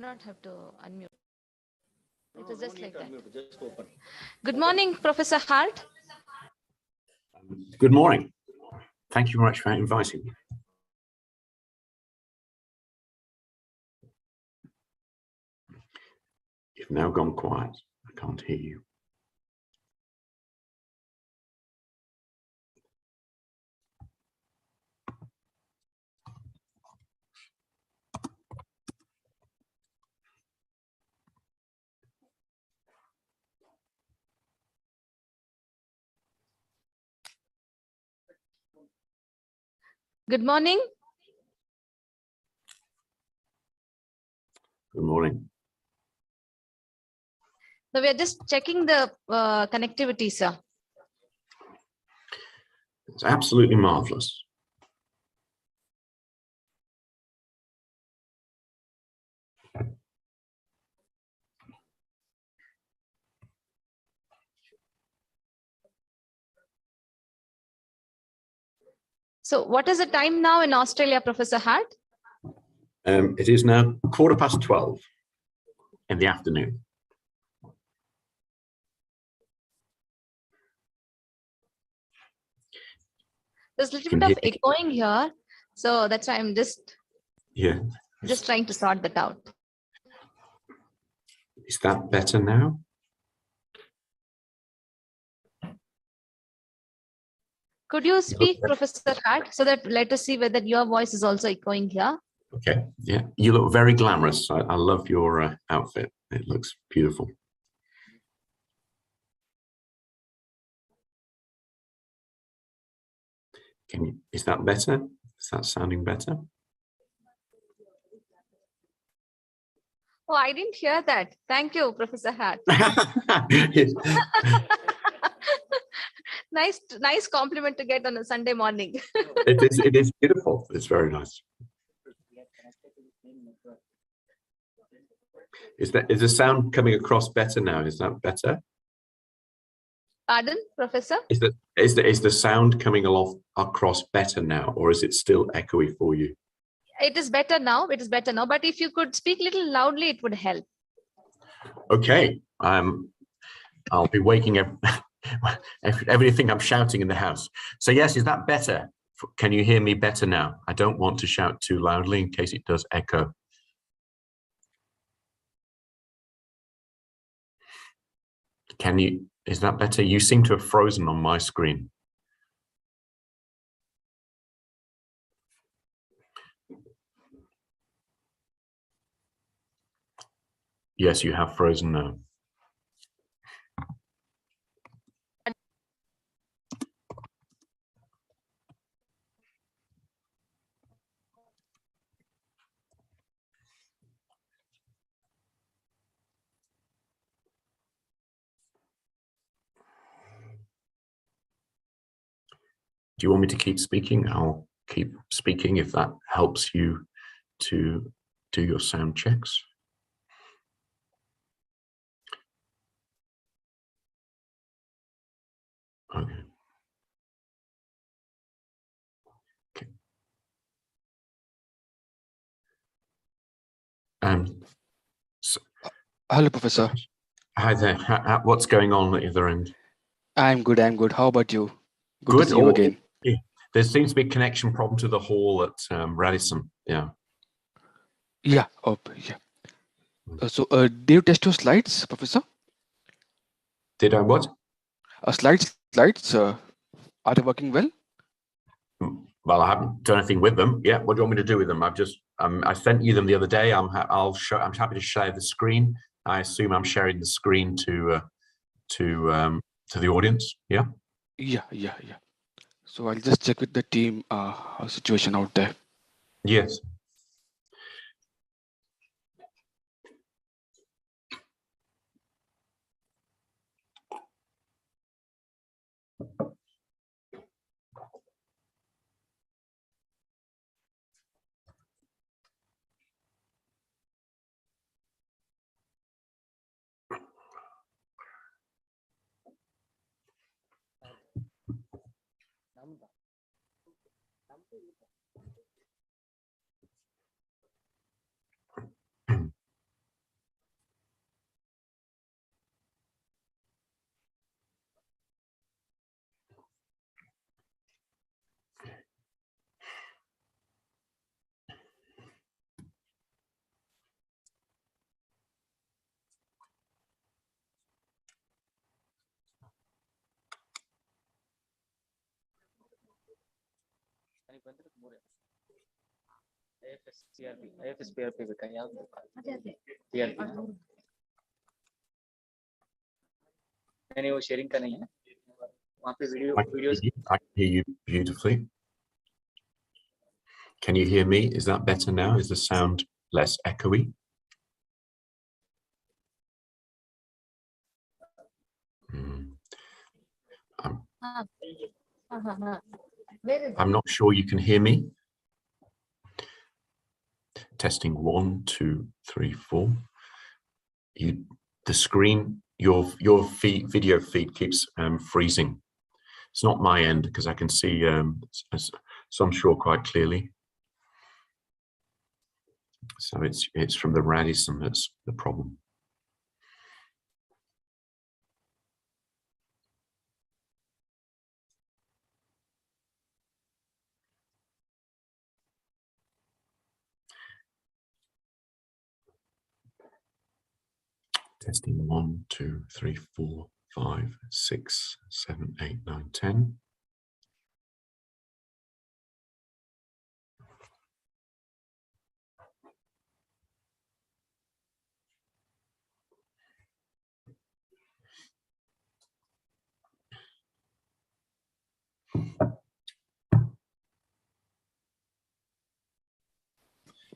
not have to unmute. It was just like that. Good morning, Professor Hart. Good morning. Thank you very much for inviting me. You've now gone quiet. I can't hear you. Good morning. Good morning. So we are just checking the connectivity, sir. It's absolutely marvelous. So what is the time now in Australia, Professor Hart? It is now 12:15 in the afternoon. There's a little bit of echoing here, so that's why I'm just trying to sort that out. Is that better now? Could you speak, Professor Hart, so that let us see whether your voice is also echoing here? Okay, yeah, you look very glamorous. I love your outfit. It looks beautiful. Is that better? Is that sounding better? Oh, I didn't hear that. Thank you, Professor Hart. Nice compliment to get on a Sunday morning. It is beautiful. It's very nice. Is the sound coming across better now? Is that better? Pardon, Professor? Is the sound coming across better now, or is it still echoey for you? It is better now. It is better now. But if you could speak a little loudly, it would help. Okay. I'll be waking up. Everybody think I'm shouting in the house. So yes, is that better? Can you hear me better now? I don't want to shout too loudly in case it does echo. Is that better? You seem to have frozen on my screen. Yes, you have frozen now. Do you want me to keep speaking? I'll keep speaking if that helps you to do your sound checks. Okay. Hello, Professor. Hi there. What's going on at the other end? I'm good. How about you? Good to see you again. Yeah. There seems to be a connection problem to the hall at Radisson. Yeah. Yeah. Oh, yeah. So, did you test your slides, Professor? Did I what? Slides. Are they working well? Well, I haven't done anything with them. Yeah. What do you want me to do with them? I've just I sent you them the other day. I'm happy to share the screen. I assume I'm sharing the screen to the audience. Yeah. Yeah. So I'll just check with the team situation out there. Yes. I can hear you beautifully. Can you hear me? Is that better now? Is the sound less echoey? I'm not sure you can hear me. Testing 1, 2, 3, 4. The screen, your video feed keeps freezing. It's not my end because I can see some sure quite clearly. So it's from the Radisson that's the problem. Testing 1, 2, 3, 4, 5, 6, 7, 8, 9, 10.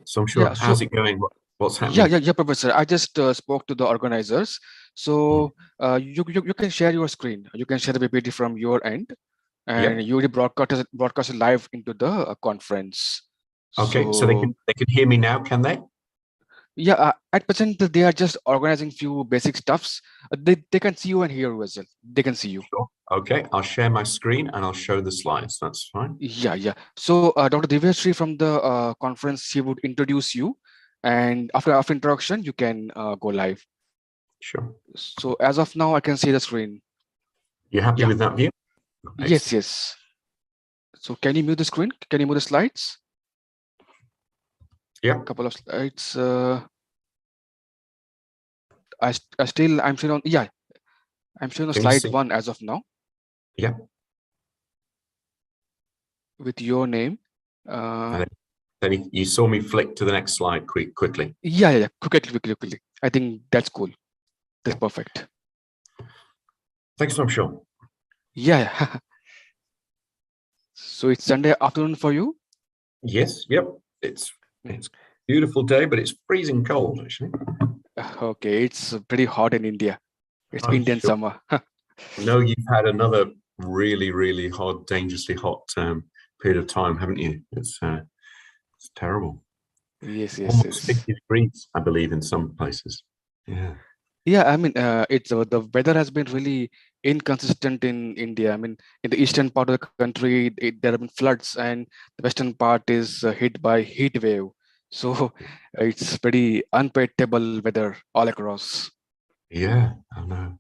So I'm sure, how's it going? What's happening? Yeah, Professor. I just spoke to the organizers. So you can share your screen. You can share the PPT from your end, and you will broadcast it live into the conference. Okay, so they can hear me now, can they? Yeah, at present they are just organizing few basic stuffs. They can see you and hear you as well. They can see you. Sure. Okay, I'll share my screen and I'll show the slides. That's fine. Yeah. So Dr. Divyashree from the conference, she would introduce you, and after introduction, you can go live. Sure. So as of now, I can see the screen. You happy with that view? Excellent. Yes. So can you mute the screen? Can you move the slides? Yeah. A couple of slides. I'm still on. Yeah, I'm showing on slide 1 as of now. Yeah. With your name. Then you saw me flick to the next slide quickly. Yeah. Quickly. I think that's cool. That's perfect. Thanks, I'm sure. Yeah. So it's Sunday afternoon for you? Yes. Yep. It's a beautiful day, but it's freezing cold actually. Okay, it's pretty hot in India. It's Indian summer. No, you've had another really hot, dangerously hot period of time, haven't you? It's terrible. Yes. Almost 50 degrees, I believe, in some places. Yeah, I mean, it's the weather has been really inconsistent in India. I mean, in the eastern part of the country, there have been floods, and the western part is hit by heat wave. So it's pretty unpredictable weather all across. Yeah, I know.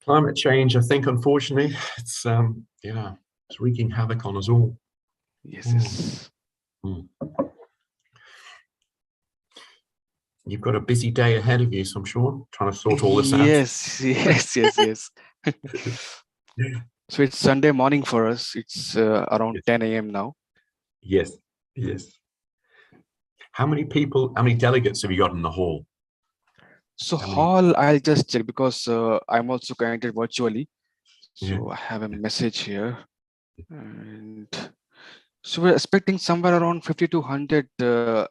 Climate change, I think, unfortunately, it's it's wreaking havoc on us all. Yes. You've got a busy day ahead of you, so I'm sure, trying to sort all this out. Yes. So it's Sunday morning for us. It's around 10 a.m. now. Yes. How many delegates have you got in the hall? So hall, I'll just check because I'm also connected virtually. So Yeah. I have a message here. And so we're expecting somewhere around 50 to 100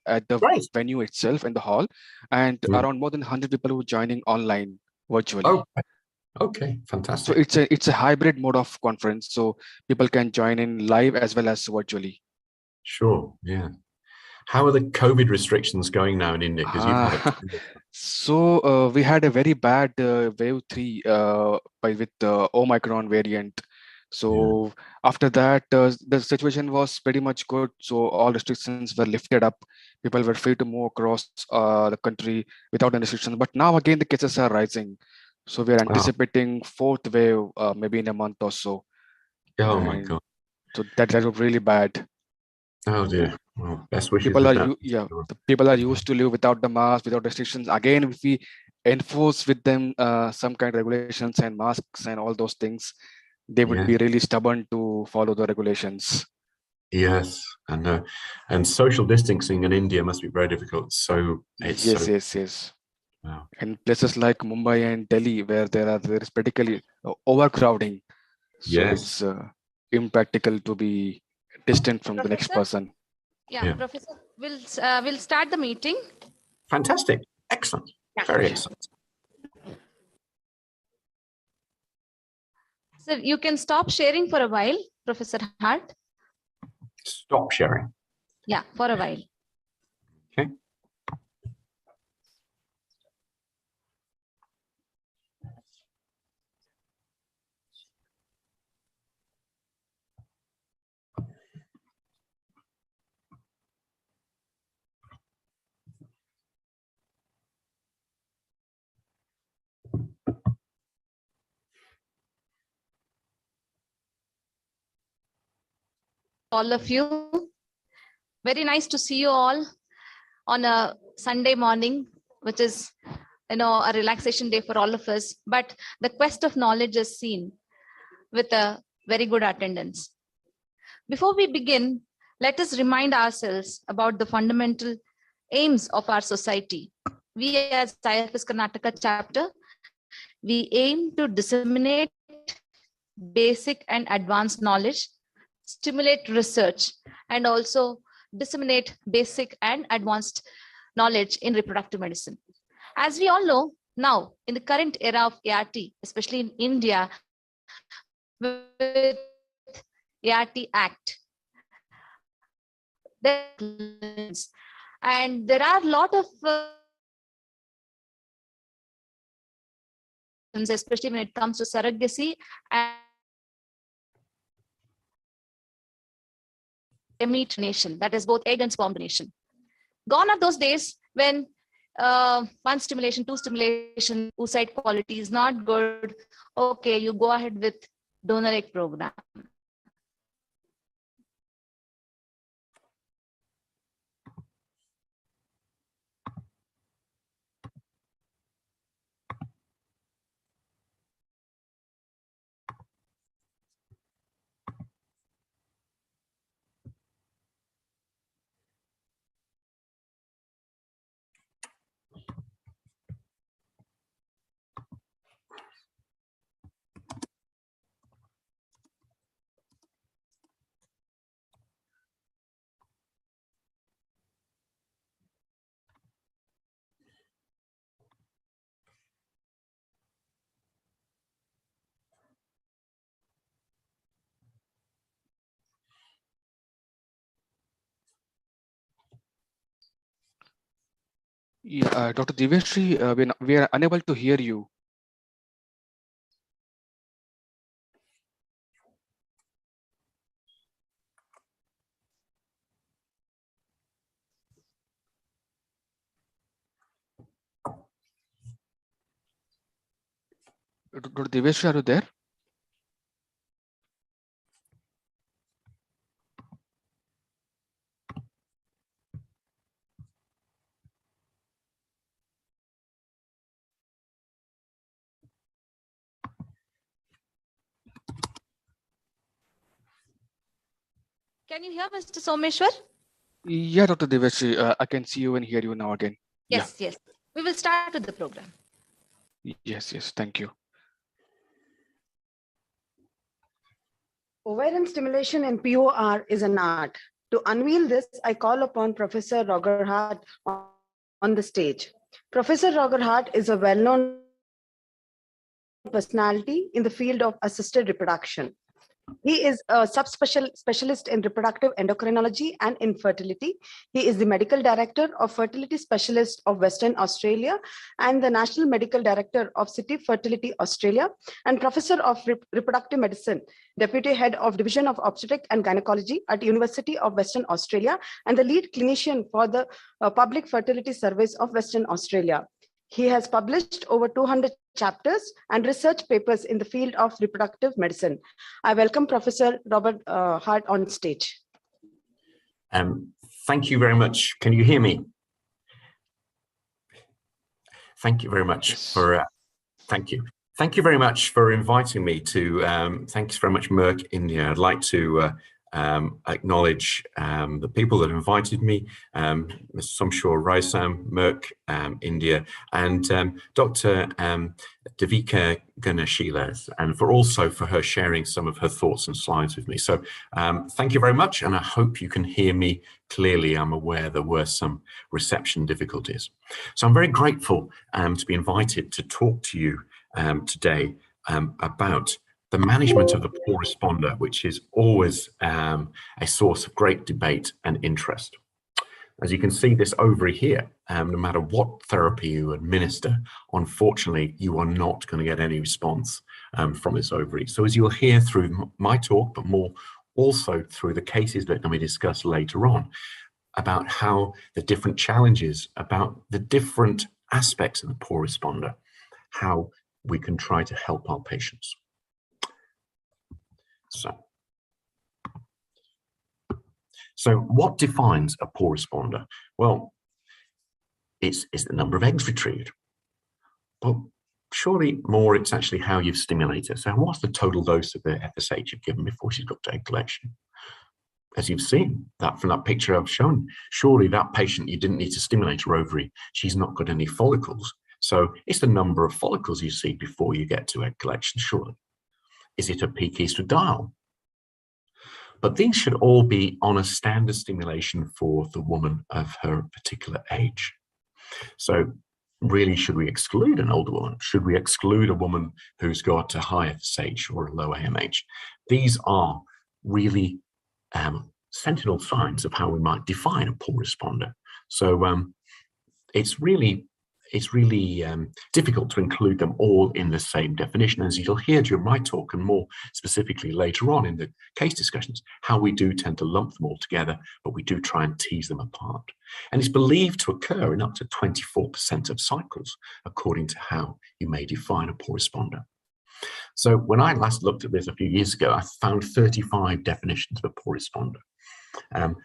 at the venue itself in the hall, and around more than 100 people who are joining online virtually. Oh, okay, fantastic. So it's a hybrid mode of conference, so people can join in live as well as virtually. Sure, yeah. How are the COVID restrictions going now in India? Because you've had So we had a very bad wave 3 with the Omicron variant. So after that, the situation was pretty much good. So all restrictions were lifted up. People were free to move across the country without any restrictions. But now again, the cases are rising. So we are anticipating fourth wave maybe in a month or so. Oh my God. So that was really bad. Oh dear. Well, best wishes. The people are used to live without the mask, without restrictions. Again, if we enforce with them some kind of regulations and masks and all those things, they would be really stubborn to follow the regulations. Yes, and social distancing in India must be very difficult. So it's yes. Wow. And places like Mumbai and Delhi, where there is particularly overcrowding, so Yes. it's impractical to be distant from the next person. Yeah, Professor, we'll start the meeting. Fantastic, excellent, very excellent. So you can stop sharing for a while, Professor Hart. Stop sharing. Yeah, for a while. Okay. All of you. Very nice to see you all on a Sunday morning, which is, a relaxation day for all of us. But the quest of knowledge is seen with a very good attendance. Before we begin, let us remind ourselves about the fundamental aims of our society. We as IFS Karnataka chapter, we aim to disseminate basic and advanced knowledge, stimulate research, and also disseminate basic and advanced knowledge in reproductive medicine. As we all know, now in the current era of ART, especially in India, with ART Act, and there are a lot of especially when it comes to surrogacy and meat donation, that is both egg and sperm donation. Gone are those days when one stimulation, two stimulation, oocyte quality is not good. Okay, you go ahead with donor egg program. Yeah, Dr. Diveshri, we are unable to hear you. Dr. Diveshri, are you there? Can you hear Mr. Someshwar? Yeah, Dr. Diveshri, I can see you and hear you now again. Yes, yes. We will start with the program. Yes, thank you. Ovarian stimulation in POR is an art. To unveil this, I call upon Professor Roger Hart on the stage. Professor Roger Hart is a well-known personality in the field of assisted reproduction. He is a specialist in reproductive endocrinology and infertility. He is the medical director of Fertility Specialist of Western Australia and the National Medical Director of City Fertility Australia and Professor of Reproductive Medicine, Deputy Head of Division of Obstetric and Gynecology at University of Western Australia and the lead clinician for the Public Fertility Service of Western Australia. He has published over 200 chapters and research papers in the field of reproductive medicine. I welcome Professor Robert Hart on stage. Thank you very much. Can you hear me? Thank you very much for, thank you. Thank you very much for inviting me to, thanks very much, Merck India. I'd like to acknowledge the people that invited me, Ms. Somshore Raisam, Merck, India, and Dr. Devika Ganashilas, and for her sharing some of her thoughts and slides with me. So thank you very much, and I hope you can hear me clearly. I'm aware there were some reception difficulties. So I'm very grateful to be invited to talk to you today about the management of the poor responder, which is always a source of great debate and interest. As you can see, this ovary here, no matter what therapy you administer, unfortunately, you are not going to get any response from this ovary. So as you'll hear through my talk, but more also through the cases that we discuss later on, about how the different challenges, about the different aspects of the poor responder, how we can try to help our patients. So what defines a poor responder? Well, it's the number of eggs retrieved. But surely more, it's actually how you've stimulated. So what's the total dose of the FSH you've given before she's got to egg collection? As you've seen that from that picture I've shown, surely that patient, you didn't need to stimulate her ovary. She's not got any follicles. So it's the number of follicles you see before you get to egg collection, surely. Is it a peak estradiol? But these should all be on a standard stimulation for the woman of her particular age. So really, should we exclude an older woman? Should we exclude a woman who's got a high FSH or a low AMH? These are really sentinel signs of how we might define a poor responder. So it's really difficult to include them all in the same definition. As you'll hear during my talk, and more specifically later on in the case discussions, how we do tend to lump them all together, but we do try and tease them apart. And it's believed to occur in up to 24% of cycles, according to how you may define a poor responder. So when I last looked at this a few years ago, I found 35 definitions of a poor responder.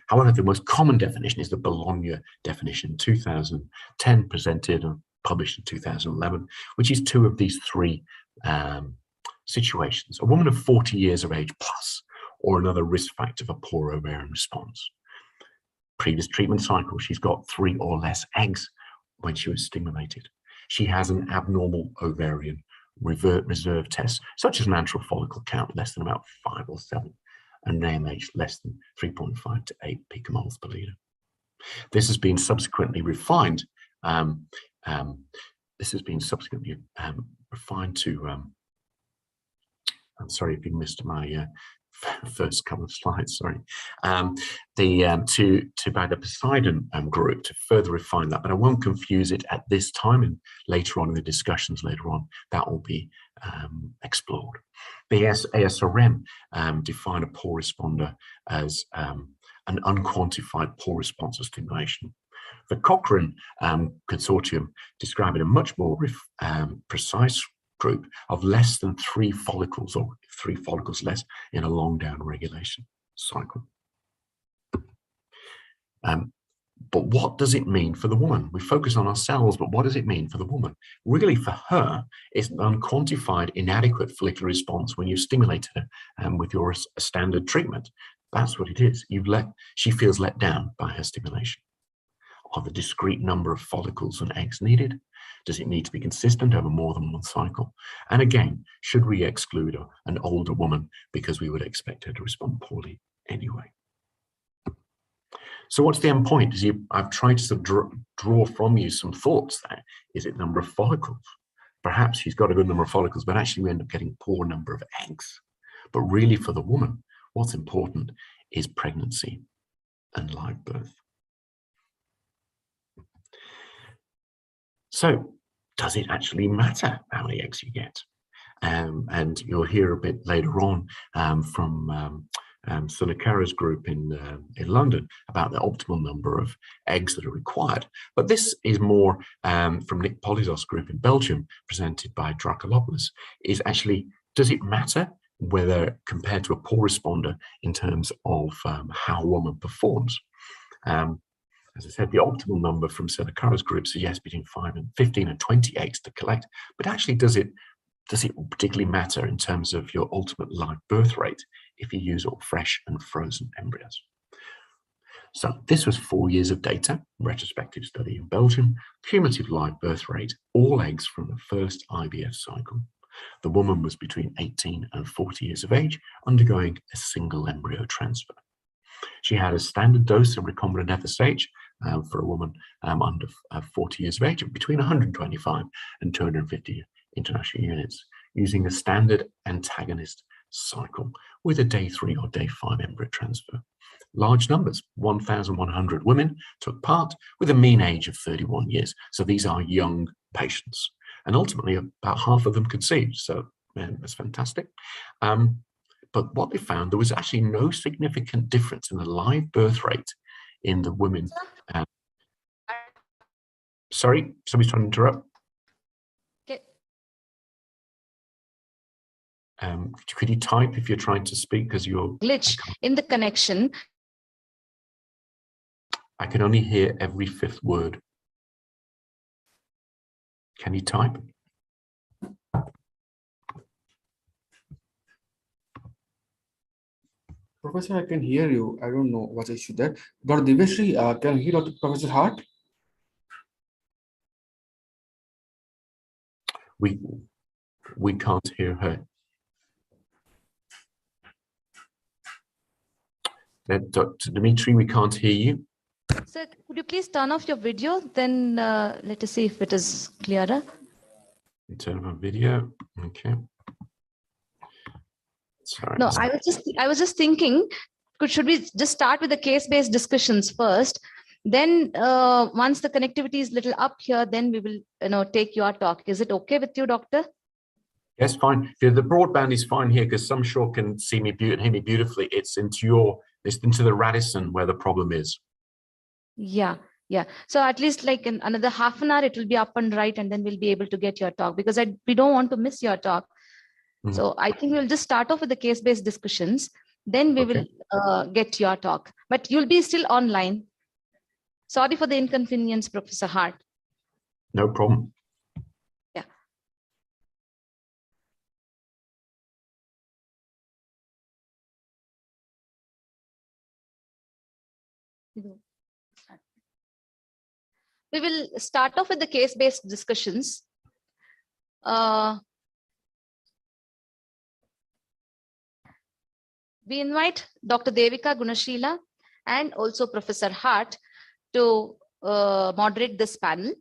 However, the most common definition is the Bologna definition, 2010, presented and published in 2011, which is two of these three situations: a woman of 40 years of age plus, or another risk factor for poor ovarian response. Previous treatment cycle, she's got 3 or less eggs when she was stimulated. She has an abnormal ovarian reserve test, such as an antral follicle count less than about 5 or 7. And an AMH less than 3.5 to 8 picomoles per liter. This has been subsequently refined. This has been subsequently refined to. I'm sorry if you missed my first couple of slides. Sorry, to by the Poseidon group to further refine that, but I won't confuse it at this time. And later on in the discussions, later on, that will be explored. The ASRM define a poor responder as an unquantified poor response to stimulation. The Cochrane consortium describe it a much more precise group of less than 3 follicles, or 3 follicles less in a long down regulation cycle. But what does it mean for the woman? We focus on ourselves, but what does it mean for the woman? Really, for her, it's an unquantified, inadequate follicular response when you stimulate her with your standard treatment. That's what it is. She feels let down by her stimulation. Are the discrete number of follicles and eggs needed? Does it need to be consistent over more than one cycle? And again, should we exclude an older woman because we would expect her to respond poorly anyway? So what's the end point? I've tried to draw from you some thoughts there. Is it number of follicles? Perhaps she's got a good number of follicles, but actually we end up getting poor number of eggs. But really for the woman, what's important is pregnancy and live birth. So does it actually matter how many eggs you get? And you'll hear a bit later on from Sunakara's group in London about the optimal number of eggs that are required. But this is more from Nick Polizos' group in Belgium, presented by Draculopoulos, is actually, does it matter whether compared to a poor responder in terms of how a woman performs? As I said, the optimal number from Sunakara's group suggests between 15 and 20 eggs to collect, but actually does it does it particularly matter in terms of your ultimate live birth rate if you use all fresh and frozen embryos? So this was 4 years of data, retrospective study in Belgium, cumulative live birth rate, all eggs from the first IVF cycle. The woman was between 18 and 40 years of age, undergoing a single embryo transfer. She had a standard dose of recombinant FSH for a woman under 40 years of age, between 125 and 250 international units, using a standard antagonist cycle with a day 3 or day 5 embryo transfer. Large numbers, 1,100 women took part with a mean age of 31 years. So these are young patients. And ultimately, about half of them conceived. So that's fantastic. But what they found, there was actually no significant difference in the live birth rate in the women. Sorry, somebody's trying to interrupt. Okay. Could you type if you're trying to speak because you're... Glitch in the connection. I can only hear every 5th word. Can you type? Professor, I can hear you. I don't know what's the issue there. Dr. Diveshri, can you hear Professor Hart? We can't hear her. Dr. Dimitri, we can't hear you. Sir, could you please turn off your video? Then let us see if it is clearer. Turn on video. Okay. Sorry. No, I was just thinking, should we just start with the case-based discussions first? Then once the connectivity is little up here, then we will take your talk. Is it okay with you, doctor? Yes, fine. The broadband is fine here because some sure can see me and hear me beautifully. It's into the Radisson where the problem is. Yeah. So at least like in another half an hour, it will be up and right, and then we'll be able to get your talk because we don't want to miss your talk. Mm-hmm. So I think we'll just start off with the case-based discussions. Then we will get your talk, but you'll be still online. Sorry for the inconvenience, Professor Hart. No problem. Yeah. We will start off with the case-based discussions. We invite Dr. Devika Gunashila and also Professor Hart to moderate this panel.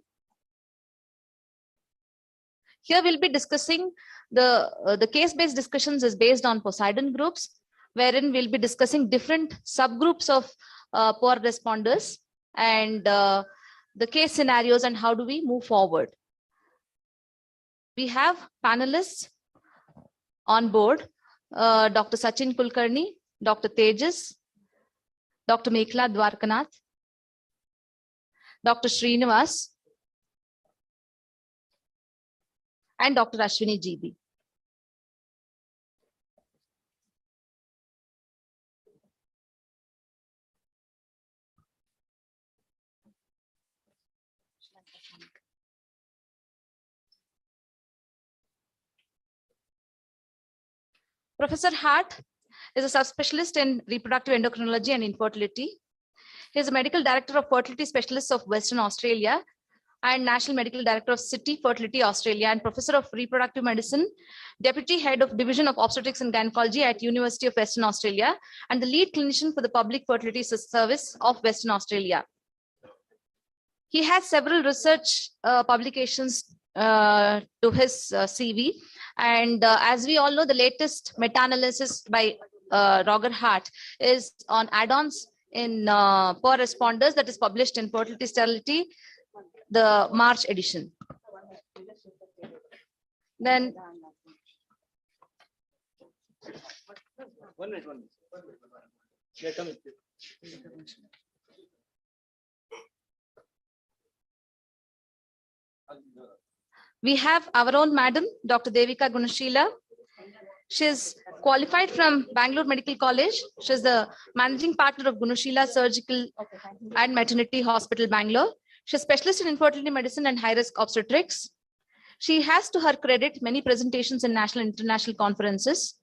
Here we'll be discussing the case-based discussions is based on Poseidon groups, wherein we'll be discussing different subgroups of poor responders and the case scenarios and how do we move forward. We have panelists on board, Dr. Sachin Kulkarni, Dr. Tejas, Dr. Mekhla Dwarkanath, Dr. Srinivas, and Dr. Ashwini GB. Professor Hart is a subspecialist in reproductive endocrinology and infertility. He is a medical director of fertility specialists of Western Australia and national medical director of City Fertility Australia and professor of reproductive medicine, deputy head of division of obstetrics and gynecology at University of Western Australia, and the lead clinician for the public fertility service of Western Australia. He has several research publications to his CV. And as we all know, the latest meta-analysis by Roger Hart is on add-ons in poor responders that is published in Fertility Sterility, the March edition. Then we have our own madam, Dr. Devika Gunashila. She's qualified from Bangalore Medical College. She's the managing partner of Gunashila Surgical and Maternity Hospital, Bangalore. She's a specialist in infertility medicine and high-risk obstetrics. She has to her credit many presentations in national and international conferences,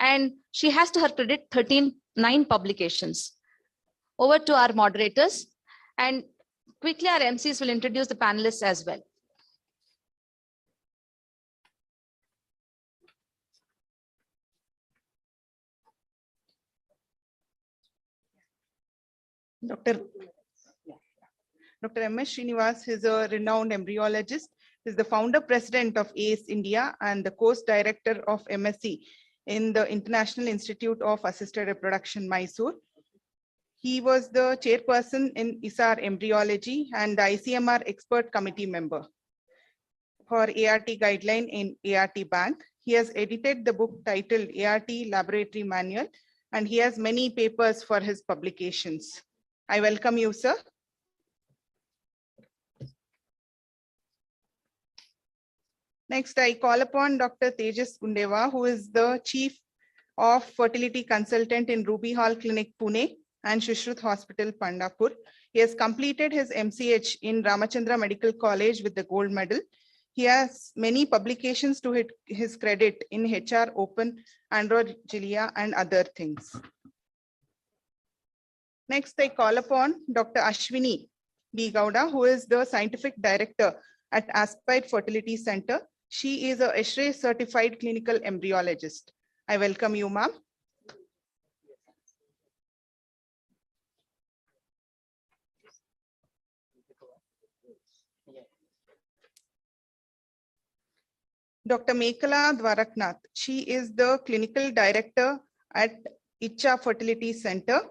and she has to her credit 9 publications. Over to our moderators, and quickly our MCs will introduce the panelists as well. Dr. M.S. Srinivas is a renowned embryologist. He is the founder president of ACE India and the course director of MSc in the International Institute of Assisted Reproduction, Mysore. He was the chairperson in ISAR Embryology and the ICMR expert committee member for ART guideline in ART Bank. He has edited the book titled ART Laboratory Manual, and he has many papers for his publications. I welcome you, sir. Next, I call upon Dr. Tejas Gundeva, who is the Chief of Fertility Consultant in Ruby Hall Clinic, Pune, and Shushrut Hospital, Pandapur. He has completed his MCH in Ramachandra Medical College with the gold medal. He has many publications to his credit in HR Open, Androgelia, and other things. Next, I call upon Dr. Ashwini D. Gowda, who is the Scientific Director at Aspire Fertility Center. She is a Fsh certified clinical embryologist. I welcome you, ma'am. Dr. Mekhala Dwaraknath. She is the clinical director at Icha Fertility Center.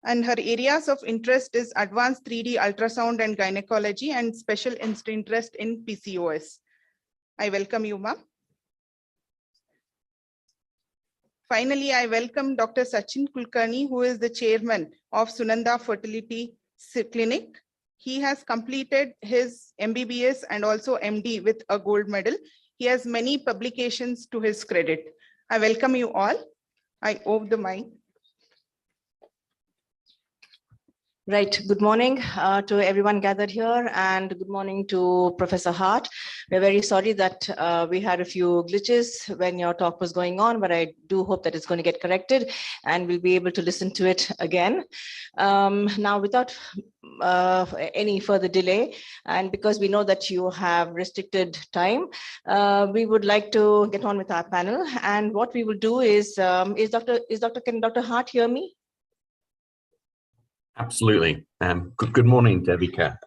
And her areas of interest is advanced 3D ultrasound and gynecology and special interest in PCOS. I welcome you, ma'am. Finally, I welcome Dr. Sachin Kulkarni, who is the chairman of Sunanda Fertility Clinic. He has completed his MBBS and also MD with a gold medal. He has many publications to his credit. I welcome you all. I owe the mic. Right. Good morning to everyone gathered here, and good morning to Professor Hart. We're very sorry that we had a few glitches when your talk was going on, but I do hope that it's going to get corrected and we'll be able to listen to it again. Now, without any further delay, and because we know that you have restricted time, we would like to get on with our panel. And what we will do is can Dr. Hart hear me? Absolutely. Good morning, Devika.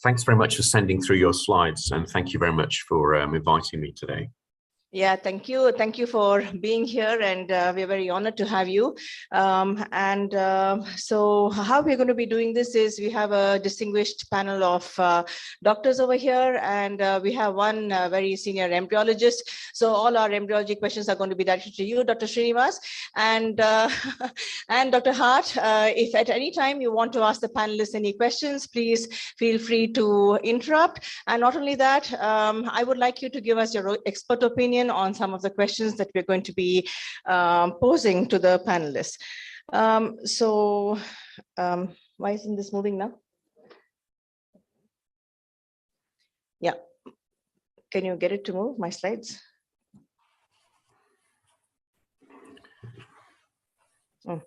Thanks very much for sending through your slides, and thank you very much for inviting me today. Yeah, thank you. Thank you for being here, and we're very honored to have you. So how we're going to be doing this is we have a distinguished panel of doctors over here, and we have one very senior embryologist. So all our embryology questions are going to be directed to you, Dr. Srinivas, and Dr. Hart. If at any time you want to ask the panelists any questions, please feel free to interrupt. And not only that, I would like you to give us your expert opinion on some of the questions that we're going to be posing to the panelists. Why isn't this moving now? Yeah. Can you get it to move, my slides? Oh.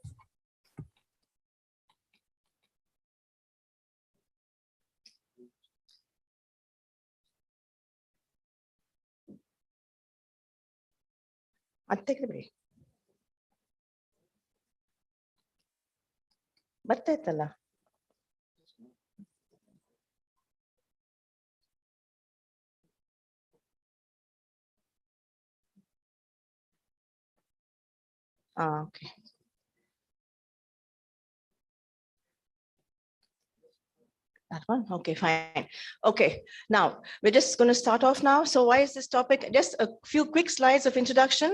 ಬರ್ತಾಯ್ತಲ್ಲ. Okay. That one? Okay, fine. Okay, now we're just going to start off now. So why is this topic, just a few quick slides of introduction.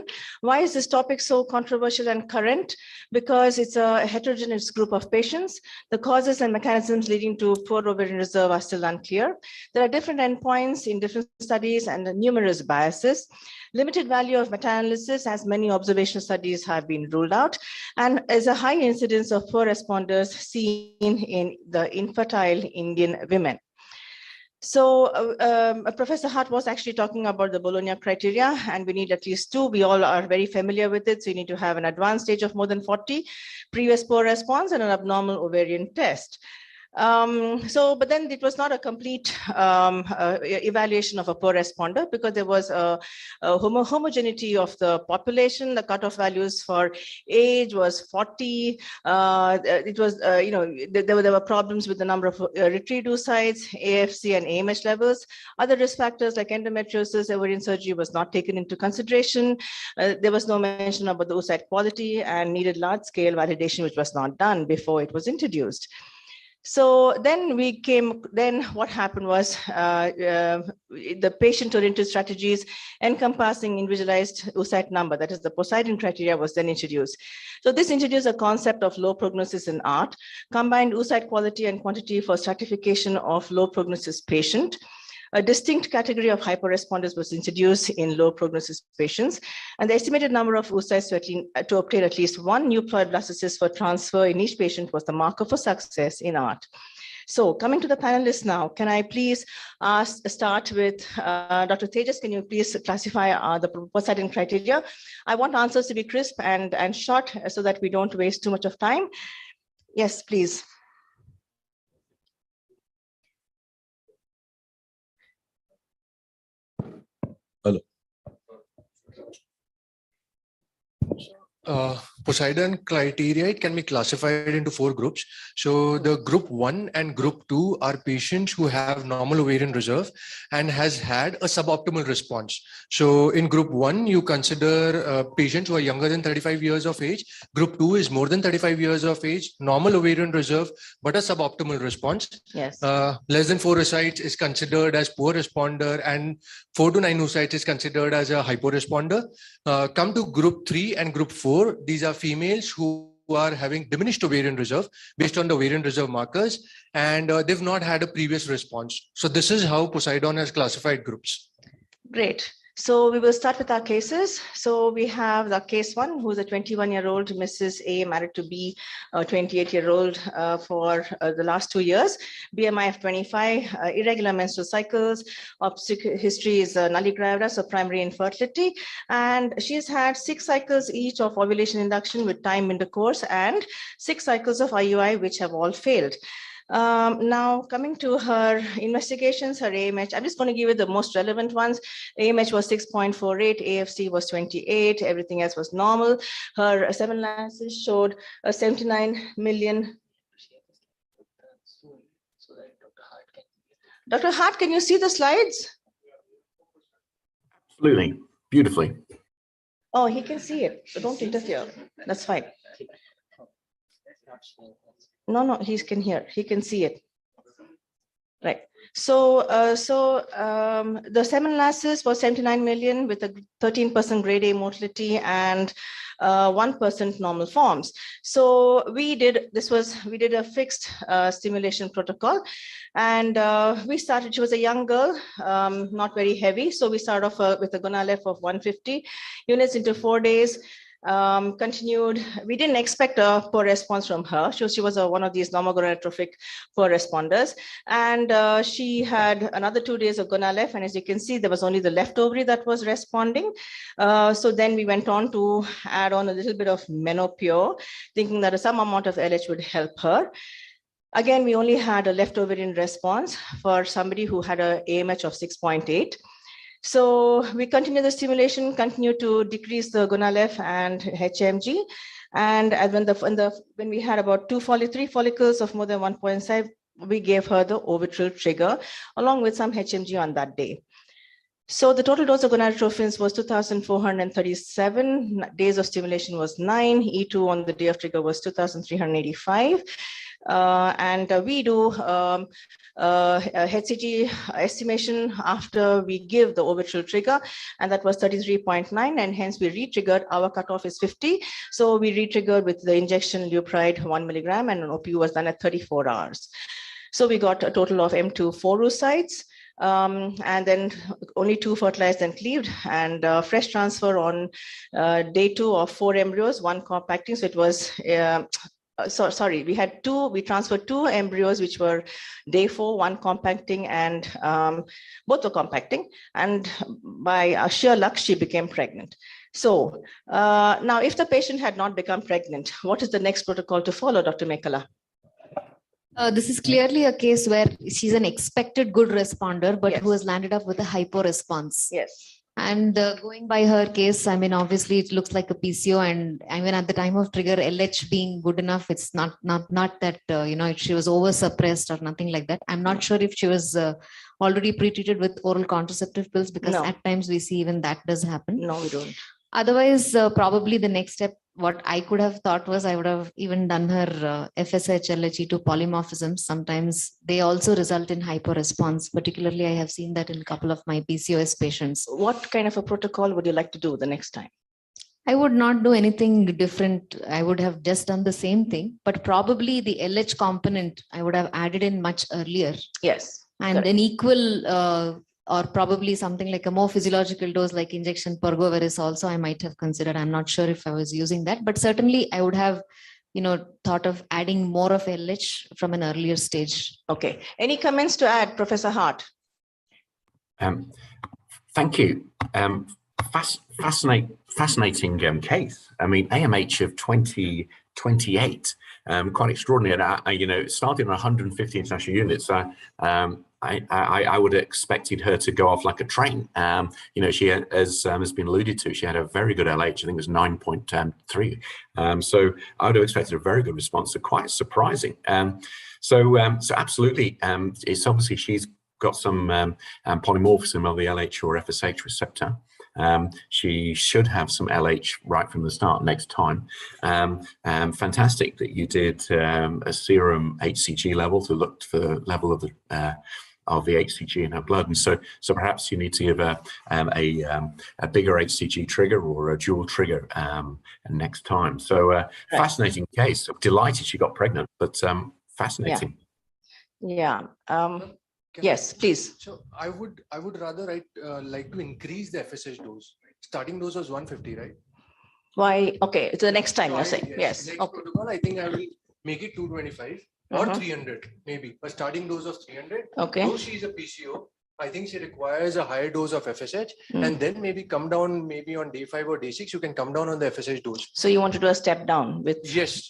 Why is this topic so controversial and current? Because it's a heterogeneous group of patients. The causes and mechanisms leading to poor ovarian reserve are still unclear. There are different endpoints in different studies and numerous biases. Limited value of meta-analysis, as many observational studies have been ruled out, and is a high incidence of poor responders seen in the infertile Indian women. So Professor Hart was actually talking about the Bologna criteria, and we need at least 2. We all are very familiar with it. So you need to have an advanced stage of more than 40, previous poor response, and an abnormal ovarian test. But then it was not a complete evaluation of a poor responder, because there was a homogeneity of the population. The cutoff values for age was 40. It was, there were problems with the number of retrieved oocytes, AFC and AMH levels. Other risk factors like endometriosis, ovarian surgery was not taken into consideration. There was no mention about the oocyte quality and needed large-scale validation, which was not done before it was introduced. So then what happened was the patient-oriented strategies encompassing individualized oocyte number, that is the Poseidon criteria, was then introduced. So this introduced a concept of low prognosis in ART, combined oocyte quality and quantity for stratification of low prognosis patient. A distinct category of hyperresponders was introduced in low prognosis patients, and the estimated number of oocytes to obtain at least 1 neuploid blastocyst for transfer in each patient was the marker for success in ART. So coming to the panelists now, can I please start with Dr. Tejas? Can you please classify the Poseidon criteria? I want answers to be crisp and short so that we don't waste too much of time. Yes, please. Hello. Poseidon criteria, it can be classified into 4 groups. So the group 1 and group 2 are patients who have normal ovarian reserve and has had a suboptimal response. So in group 1, you consider patients who are younger than 35 years of age. Group 2 is more than 35 years of age, normal ovarian reserve, but a suboptimal response. Yes. Less than 4 oocytes is considered as poor responder, and 4 to 9 oocytes is considered as a hyporesponder. Come to group 3 and group 4. These are females who are having diminished ovarian reserve based on the ovarian reserve markers, and they've not had a previous response. So this is how Poseidon has classified groups. Great. So we will start with our cases. So we have the case 1, who is a 21-year-old Mrs. A, married to B, a 28-year-old for the last 2 years, BMI of 25, irregular menstrual cycles, obstetric history is nulli gravida, so primary infertility, and she's had 6 cycles each of ovulation induction with time intercourse and 6 cycles of IUI, which have all failed. Now coming to her investigations, her AMH, I'm just going to give you the most relevant ones. AMH was 6.48, AFC was 28, everything else was normal. Her Semen Losses showed a 79 million. Dr. Hart, can you see the slides? Absolutely, beautifully. Oh, he can see it, so don't interfere. That's fine. No, he can hear. He can see it. Right. So, the Semen Losses was 79 million with a 13% grade A motility and 1% normal forms. So we did a fixed stimulation protocol, and we started. She was a young girl, not very heavy. So we started off with a gonal-F of 150 units into 4 days. Continued. We didn't expect a poor response from her. She was one of these normogonadotrophic poor responders, and she had another 2 days of gonal-F, and as you can see, there was only the left ovary that was responding. So then we went on to add on a little bit of menopure, thinking that some amount of LH would help her. Again, we only had a left ovarian response for somebody who had an AMH of 6.8. So we continue the stimulation, continue to decrease the gonal-F and Hcg. And when we had about 3 follicles of more than 1.5, we gave her the orbital trigger along with some Hcg on that day. So the total dose of gonadotrophins was 2,437. Days of stimulation was 9. E2 on the day of trigger was 2,385. And we do Hcg estimation after we give the orbital trigger, and that was 33.9, and hence we re-triggered. Our cutoff is 50, so we re-triggered with the injection Lupride 1 milligram, and an OPU was done at 34 hours. So we got a total of M2 4 oocytes. And then only 2 fertilized and cleaved, and fresh transfer on day 2 of 4 embryos, 1 compacting. So it was sorry, we had two, we transferred two embryos, which were day 4, one compacting, and both were compacting. And by sheer luck, she became pregnant. So now if the patient had not become pregnant, what is the next protocol to follow, Dr. Mekala? This is clearly a case where she's an expected good responder, but Yes. who has landed up with a hypo response. Yes. And going by her case, I mean, obviously it looks like a PCO, and I mean, at the time of trigger, LH being good enough, it's not that, you know, if she was over suppressed or nothing like that. I'm not sure if she was already pre-treated with oral contraceptive pills, because No. at times we see even that does happen. No, we don't. Otherwise, probably the next step, what I could have thought was I would have even done her FSH, LH2 polymorphisms. Sometimes they also result in hyper-response. Particularly, I have seen that in a couple of my PCOS patients. What kind of a protocol would you like to do the next time? I would not do anything different. I would have just done the same thing, but probably the LH component I would have added in much earlier. Yes. And correct. an equal or probably something like a more physiological dose like injection Pergoveris also I might have considered. I'm not sure if I was using that, but certainly I would have, you know, thought of adding more of LH from an earlier stage. Okay. Any comments to add, Professor Hart? Thank you. Fascinating case. I mean, AMH of 2028, quite extraordinary. And you know, starting on 150 international units. I would have expected her to go off like a train. You know, she as has been alluded to, she had a very good LH. I think it was 9.3. So I would have expected a very good response. So quite surprising. So absolutely, it's obviously she's got some polymorphism of the LH or FSH receptor. She should have some LH right from the start next time. Fantastic that you did a serum Hcg level to look for the level of the Hcg in her blood, and so perhaps you need to give a bigger Hcg trigger or a dual trigger next time. So right. Fascinating case. Delighted she got pregnant, but fascinating. Yeah. Yes, please. So I would rather like to increase the FSH dose. Right? Starting dose was 150, right? Why? Okay, so the next time you're saying yes. Next Okay. protocol, I think I will make it 225 or 300 maybe. A starting dose of 300. Okay. Though she is a PCO, I think she requires a higher dose of FSH, and then maybe come down maybe on day 5 or day 6. You can come down on the FSH dose. So you want to do a step down with? Yes.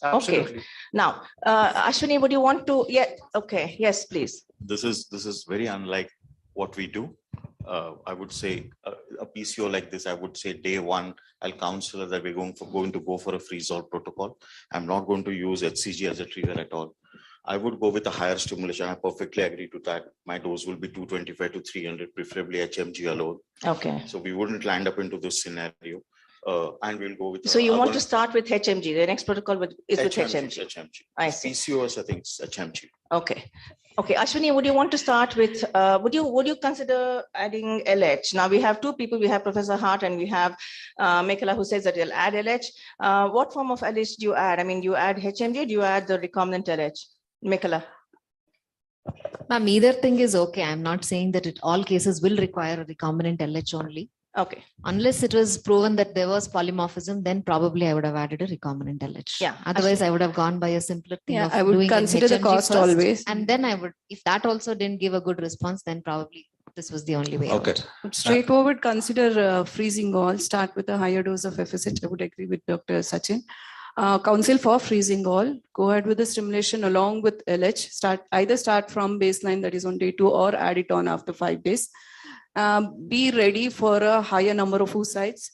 Absolutely. Okay. Now, Ashwini, would you want to? Yeah. Okay. Yes, please. This is very unlike what we do. I would say a PCO like this, I would say day 1, I'll counsel her that we're going to go for a freeze-all protocol. I'm not going to use Hcg as a trigger at all. I would go with a higher stimulation. I perfectly agree to that. My dose will be 225 to 300, preferably Hmg alone. Okay. So we wouldn't land up into this scenario. And we'll go with. So you want to start with Hmg. The next protocol is with Hmg. Hmg. I see. PCOS, I think it's Hmg. Okay. Okay, Ashwini, would you want to start with? Would you consider adding LH? Now we have two people. We have Professor Hart and we have Mekala, who says that he'll add LH. What form of LH do you add? I mean, do you add Hmg? Do you add the recombinant LH? Mekala. Ma'am, either thing is okay. I'm not saying that all cases will require a recombinant LH only. Okay. Unless it was proven that there was polymorphism, then probably I would have added a recombinant LH. Yeah. Otherwise, I would have gone by a simpler thing. Yeah, of I would doing consider the HMG cost first, always. and then I would, if that also didn't give a good response, then probably this was the only way. Okay. Out. Straightforward, consider freezing all. Start with a higher dose of FSH. I would agree with Dr. Sachin. Counsel for freezing all. Go ahead with the stimulation along with LH. Either start from baseline, that is on day 2, or add it on after 5 days. Be ready for a higher number of oocytes.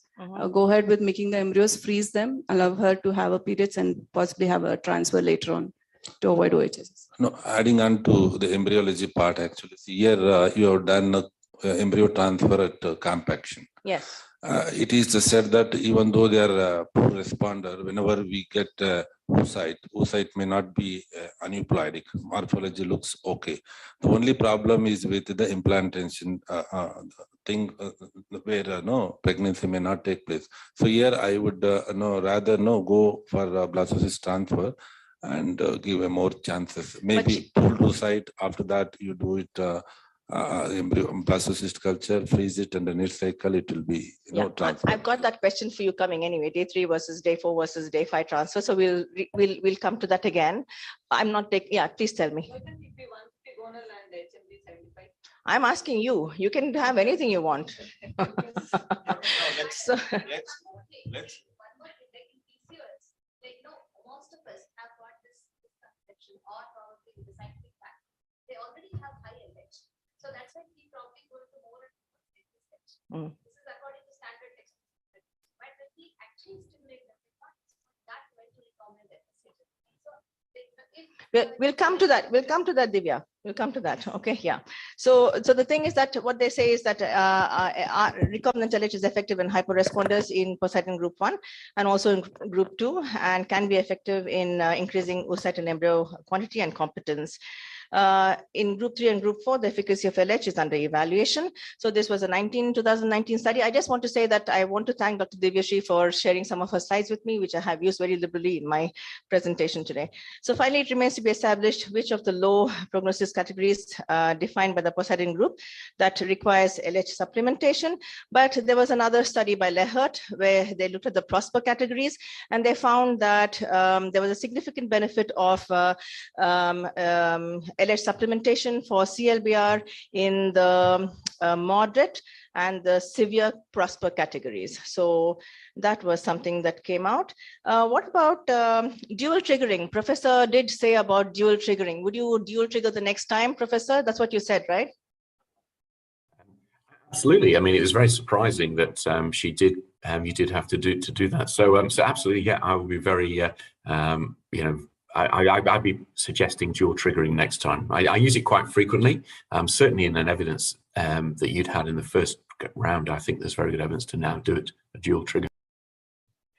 Go ahead with making the embryos, freeze them, allow her to have a periods and possibly have a transfer later on to avoid OHSs. No, adding on to the embryology part, actually, here you have done embryo transfer at compaction. Yes. It is said that even though they are a poor responder, whenever we get oocyte may not be aneuploidic. Morphology looks okay. The only problem is with the implantation thing where no pregnancy may not take place. So here I would rather go for blastocyst transfer and give more chances. Maybe pull oocyte. After that, you do it embryo blastocyst culture, freeze it, and then cycle, it will be I've got that question for you coming anyway. Day 3 versus day 4 versus day 5 transfer. So we'll come to that again. I'm not taking. Yeah, please tell me. I'm asking you. You can have anything you want. let's Most of us have got this misconception or probably the scientific fact. They already have high LH. So that's why we probably go to more and more LH. This is according to standard textbook. But when we actually stimulate them, that went to recommend it. We'll come to that. We'll come to that, Divya. We'll come to that. Okay, yeah. So the thing is that what they say is that recombinant LH is effective in hyperresponders in Poseidon group 1 and also in group 2, and can be effective in increasing oocyte and embryo quantity and competence. In group 3 and group 4, the efficacy of LH is under evaluation. So this was a 2019 study. I just want to say that I want to thank Dr. Divyashree for sharing some of her slides with me, which I have used very liberally in my presentation today. So finally, it remains to be established which of the low prognosis categories defined by the Poseidon group that requires LH supplementation. But there was another study by Lh where they looked at the prosper categories, and they found that there was a significant benefit of LH supplementation for CLBR in the moderate and the severe prosper categories. So that was something that came out. What about dual triggering? Professor did say about dual triggering. Would you dual trigger the next time, Professor? That's what you said, right? Absolutely. I mean, it was very surprising that she did. You did have to do that. So, so absolutely, yeah. I would be very, I'd be suggesting dual triggering next time. I use it quite frequently. Certainly in an evidence that you'd had in the first round, I think there's very good evidence to now do it a dual trigger.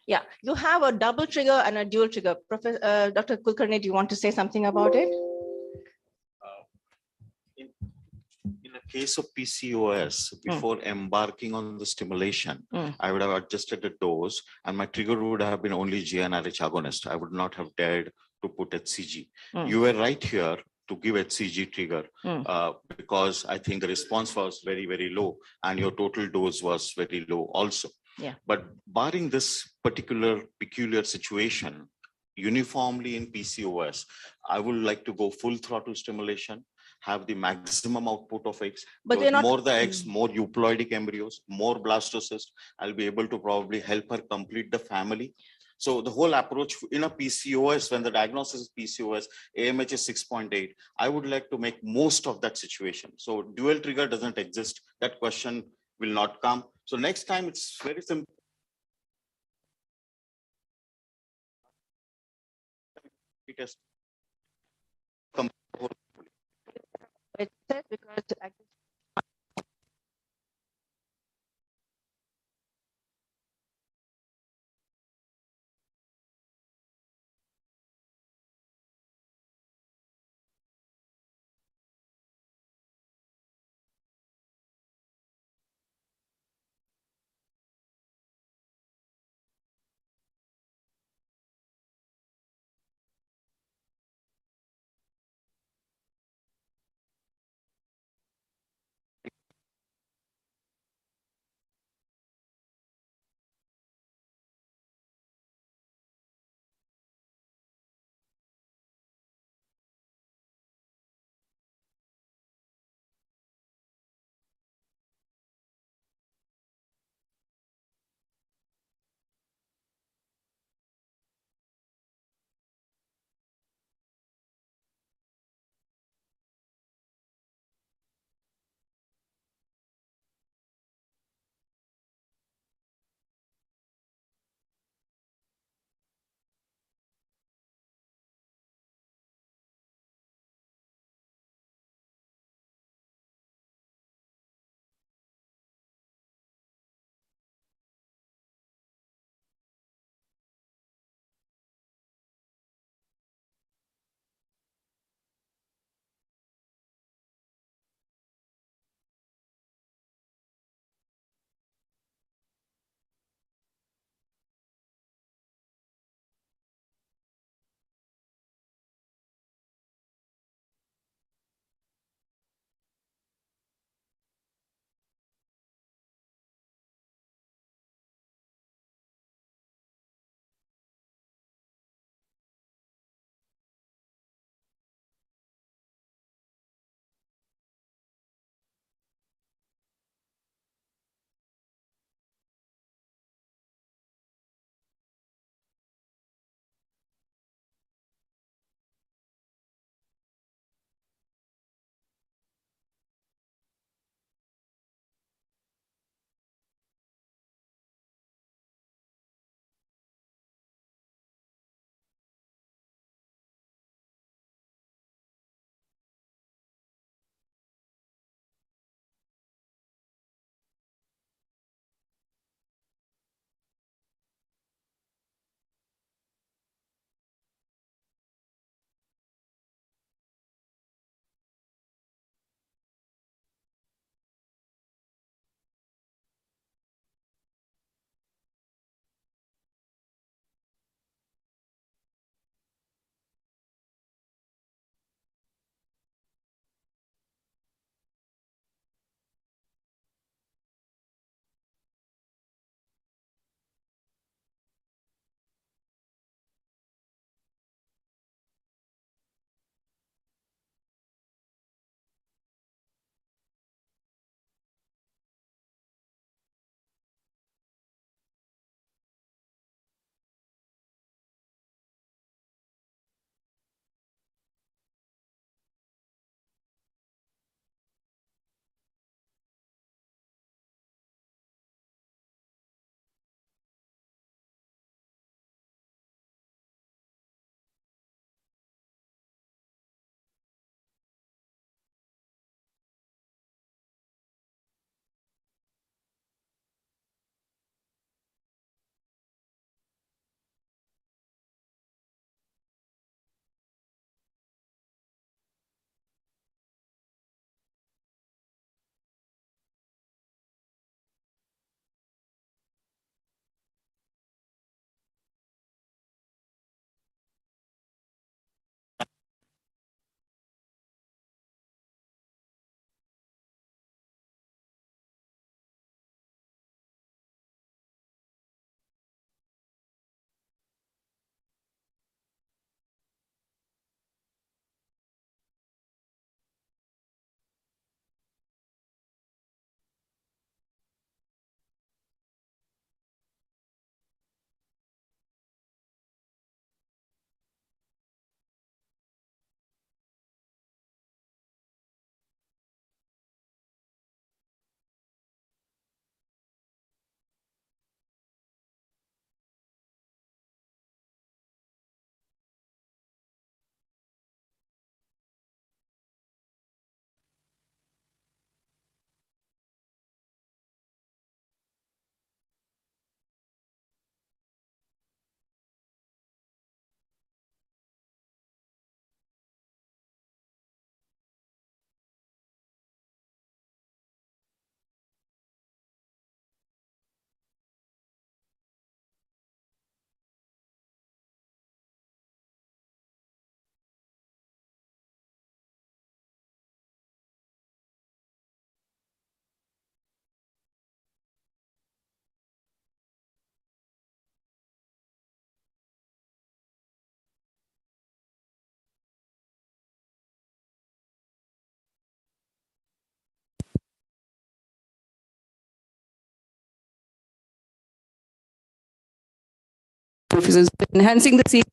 Yeah, you have a double trigger and a dual trigger. Professor Dr. Kulkarni, do you want to say something about it? In a case of PCOS, before embarking on the stimulation, I would have adjusted the dose, and my trigger would have been only GnRH agonist. I would not have dared to put HCG. You were right here to give HCG trigger because I think the response was very, very low, and your total dose was very low also. Yeah. But barring this particular peculiar situation, uniformly in PCOS, I would like to go full throttle stimulation, have the maximum output of eggs, but they're not... more the eggs, more euploidic embryos, more blastocysts. I'll be able to probably help her complete the family. So the whole approach in a PCOS, when the diagnosis is PCOS, AMH is 6.8, I would like to make most of that situation. So dual trigger doesn't exist. That question will not come. So next time it's very simple. Because polymorphisms, enhancing the sequence.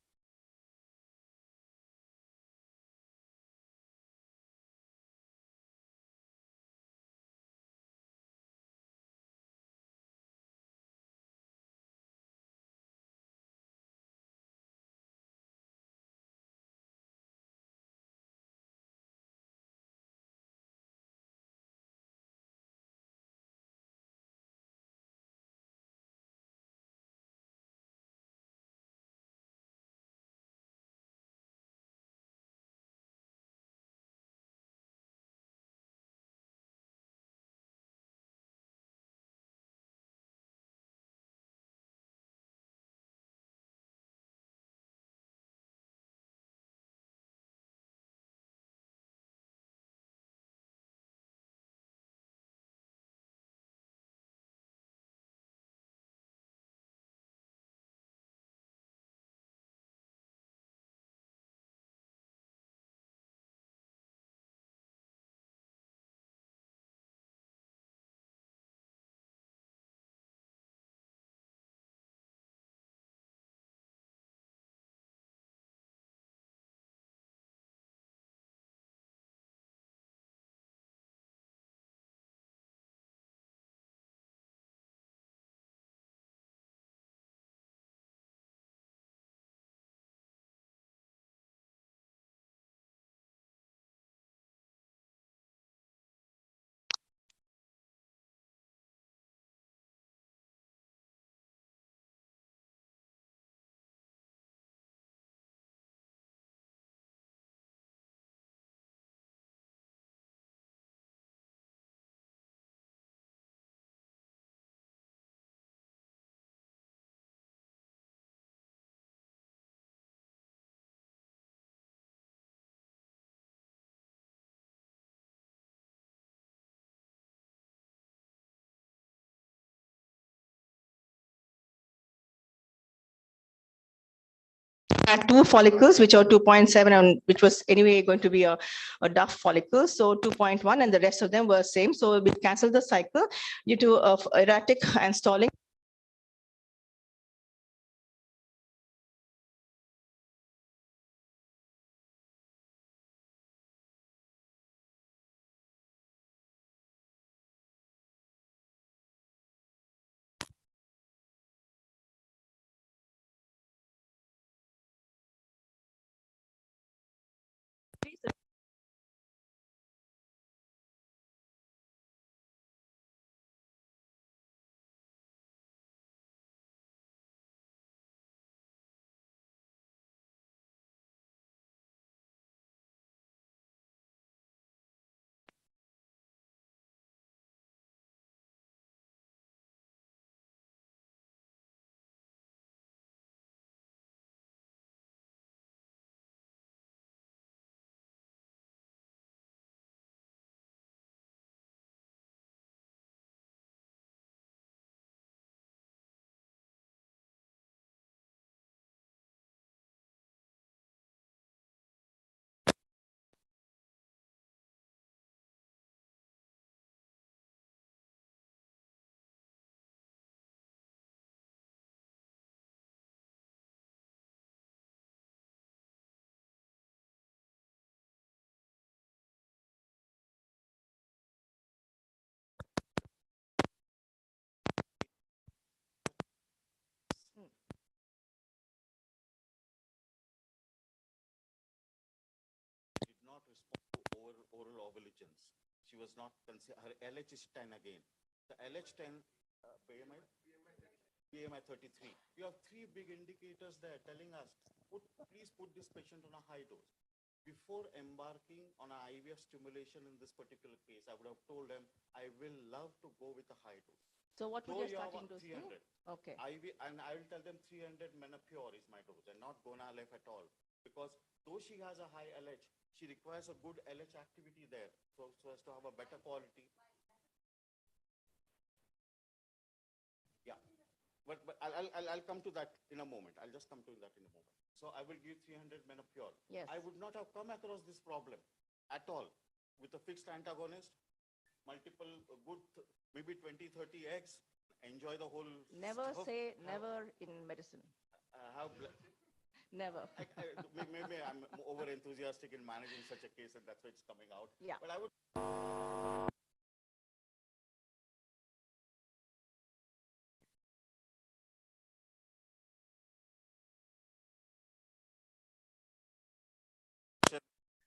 Had 2 follicles, which are 2.7, and which was anyway going to be a duff follicle. So 2.1, and the rest of them were same. So we canceled the cycle due to erratic and stalling. Did not respond to oral ovulations. She was not her LH is 10 again. The LH10 BMI 33. You have 3 big indicators there telling us, please put this patient on a high dose. Before embarking on an IVF stimulation in this particular case, I would have told them, I will love to go with a high dose. So what would your starting dose 300. be? Okay. And I will tell them 300 Menopure is my dose and not Gonal-F at all. Because though she has a high LH, she requires a good LH activity there so as to have a better quality. Yeah, but I'll come to that in a moment. I'll just come to that in a moment. So I will give 300 Menopure. Yes. I would not have come across this problem at all with a fixed antagonist, multiple good, maybe 20, 30 eggs, enjoy the whole Never stuff. say never in medicine. Never. Maybe I'm over enthusiastic in managing such a case, and that's why it's coming out. Yeah. But I would.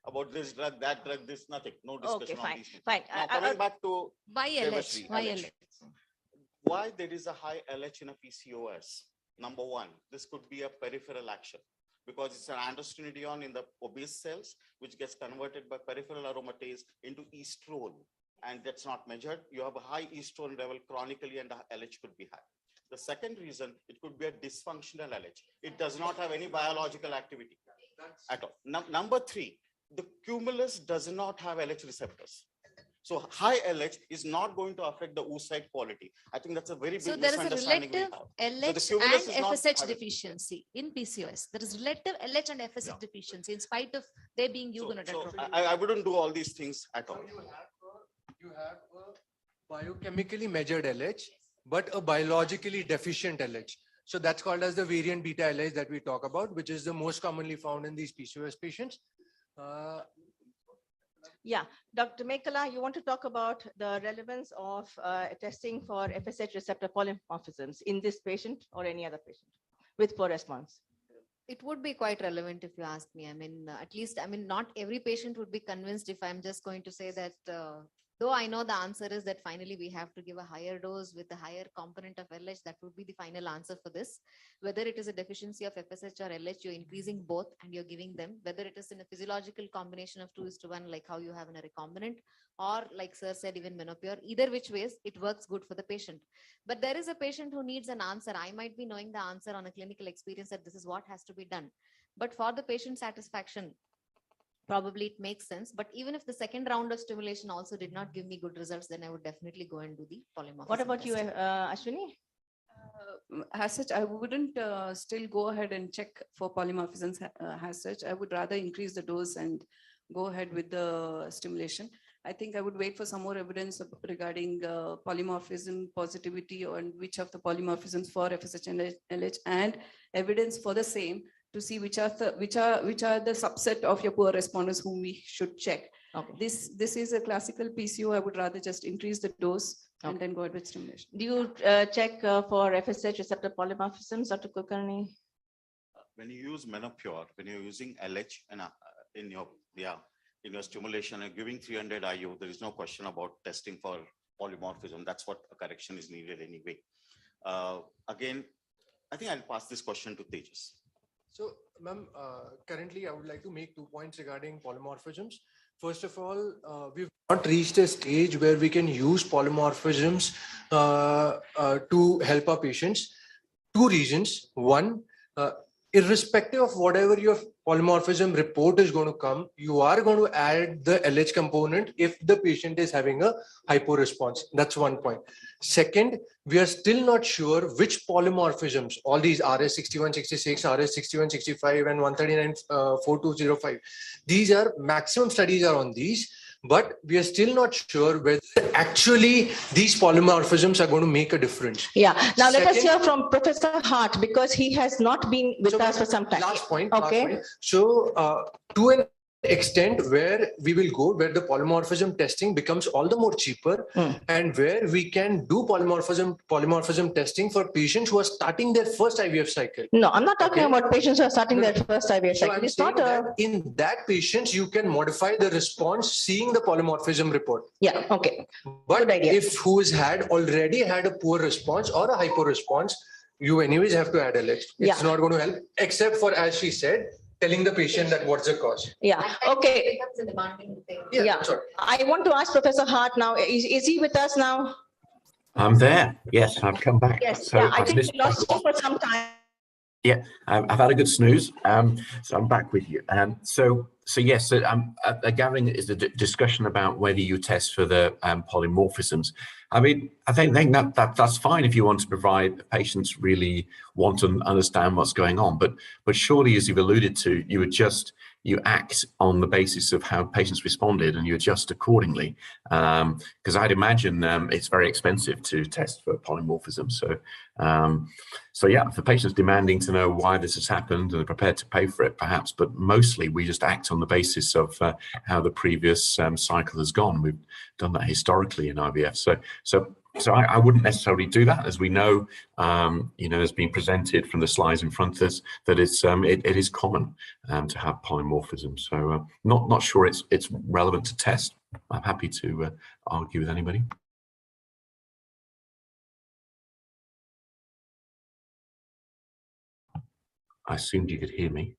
About this drug, that drug, this, nothing, no discussion on these things. Fine. Now, coming back to Why LH? chemistry, Why LH. LH? Why there is a high LH in a PCOS? Number one, this could be a peripheral action because it's an androstenedione in the obese cells, which gets converted by peripheral aromatase into estrol, and that's not measured. You have a high estrol level chronically, and the LH could be high. The second reason, it could be a dysfunctional LH. It does not have any biological activity at all. Number three, the cumulus does not have LH receptors. So high LH is not going to affect the oocyte quality. I think that's a very big misunderstanding. So there is a relative LH and FSH deficiency in PCOS. There is relative LH and FSH deficiency in spite of there being eugonadotropin. So I wouldn't do all these things at all. You have a biochemically measured LH, but a biologically deficient LH. So that's called as the variant beta LH that we talk about, which is the most commonly found in these PCOS patients. Yeah, Dr. Mekala, you want to talk about the relevance of testing for FSH receptor polymorphisms in this patient or any other patient with poor response? It would be quite relevant if you ask me. I mean, at least, I mean, not every patient would be convinced if I'm just going to say that, though I know the answer is that finally we have to give a higher dose with a higher component of LH, that would be the final answer for this. Whether it is a deficiency of FSH or LH, you're increasing both and you're giving them, whether it is in a physiological combination of 2:1, like how you have in a recombinant, or like Sir said, even menopure, either which ways, it works good for the patient. But there is a patient who needs an answer. I might be knowing the answer on a clinical experience that this is what has to be done. But for the patient satisfaction, probably it makes sense. But even if the second round of stimulation also did not give me good results, then I would definitely go and do the polymorphism. What about you, Ashwini? As such, I wouldn't still go ahead and check for polymorphisms as such. I would rather increase the dose and go ahead with the stimulation. I think I would wait for some more evidence regarding polymorphism positivity on which of the polymorphisms for FSH and LH, and evidence for the same to see which are the subset of your poor responders whom we should check. Okay. This is a classical PCO. I would rather just increase the dose and then go ahead with stimulation. Do you check for FSH receptor polymorphisms, Dr. Kulkarni? When you use menopure, when you're using LH in your stimulation and giving 300 IU, there is no question about testing for polymorphism. That's what a correction is needed anyway. Again, I think I'll pass this question to Tejas. So, ma'am, currently I would like to make 2 points regarding polymorphisms. First of all, we've not reached a stage where we can use polymorphisms to help our patients. 2 reasons. One, irrespective of whatever your polymorphism report is going to come, you are going to add the LH component if the patient is having a hypo response. That's 1 point. Second, we are still not sure which polymorphisms, all these RS6166, RS6165 and 1394205, these are maximum studies are on these, but we are still not sure whether actually these polymorphisms are going to make a difference. Yeah. Now let us hear from Professor Hart, because he has not been with us for some time. Last point. Okay. Last point. So to an extent where we will go, where the polymorphism testing becomes all the more cheaper, and where we can do polymorphism testing for patients who are starting their first IVF cycle. No, I'm not talking about patients who are starting their first IVF cycle. I'm it's not that in that patients, you can modify the response seeing the polymorphism report. Yeah, okay. But if who has already had a poor response or a hypo response, you anyways have to add LH. It's not going to help, except for, as she said, telling the patient that what's the cause. Yeah, okay. Yeah, I want to ask Professor Hart now. Is he with us now? I'm there. Yes, I've come back. Yes, So I think we lost you for some time. Yeah, I've had a good snooze, so I'm back with you. So yes, gathering is a discussion about whether you test for the polymorphisms. I mean, I think that's fine if you want to provide patients really want to understand what's going on, but surely, as you've alluded to, you would just you act on the basis of how patients responded and you adjust accordingly. Because I'd imagine it's very expensive to test for polymorphism. So yeah, for patients demanding to know why this has happened and are prepared to pay for it, perhaps, but mostly we just act on the basis of how the previous cycle has gone. We've done that historically in IVF. So I wouldn't necessarily do that, as we know, has been presented from the slides in front of us, that it is common to have polymorphism. So not sure it's relevant to test. I'm happy to argue with anybody. I assumed you could hear me.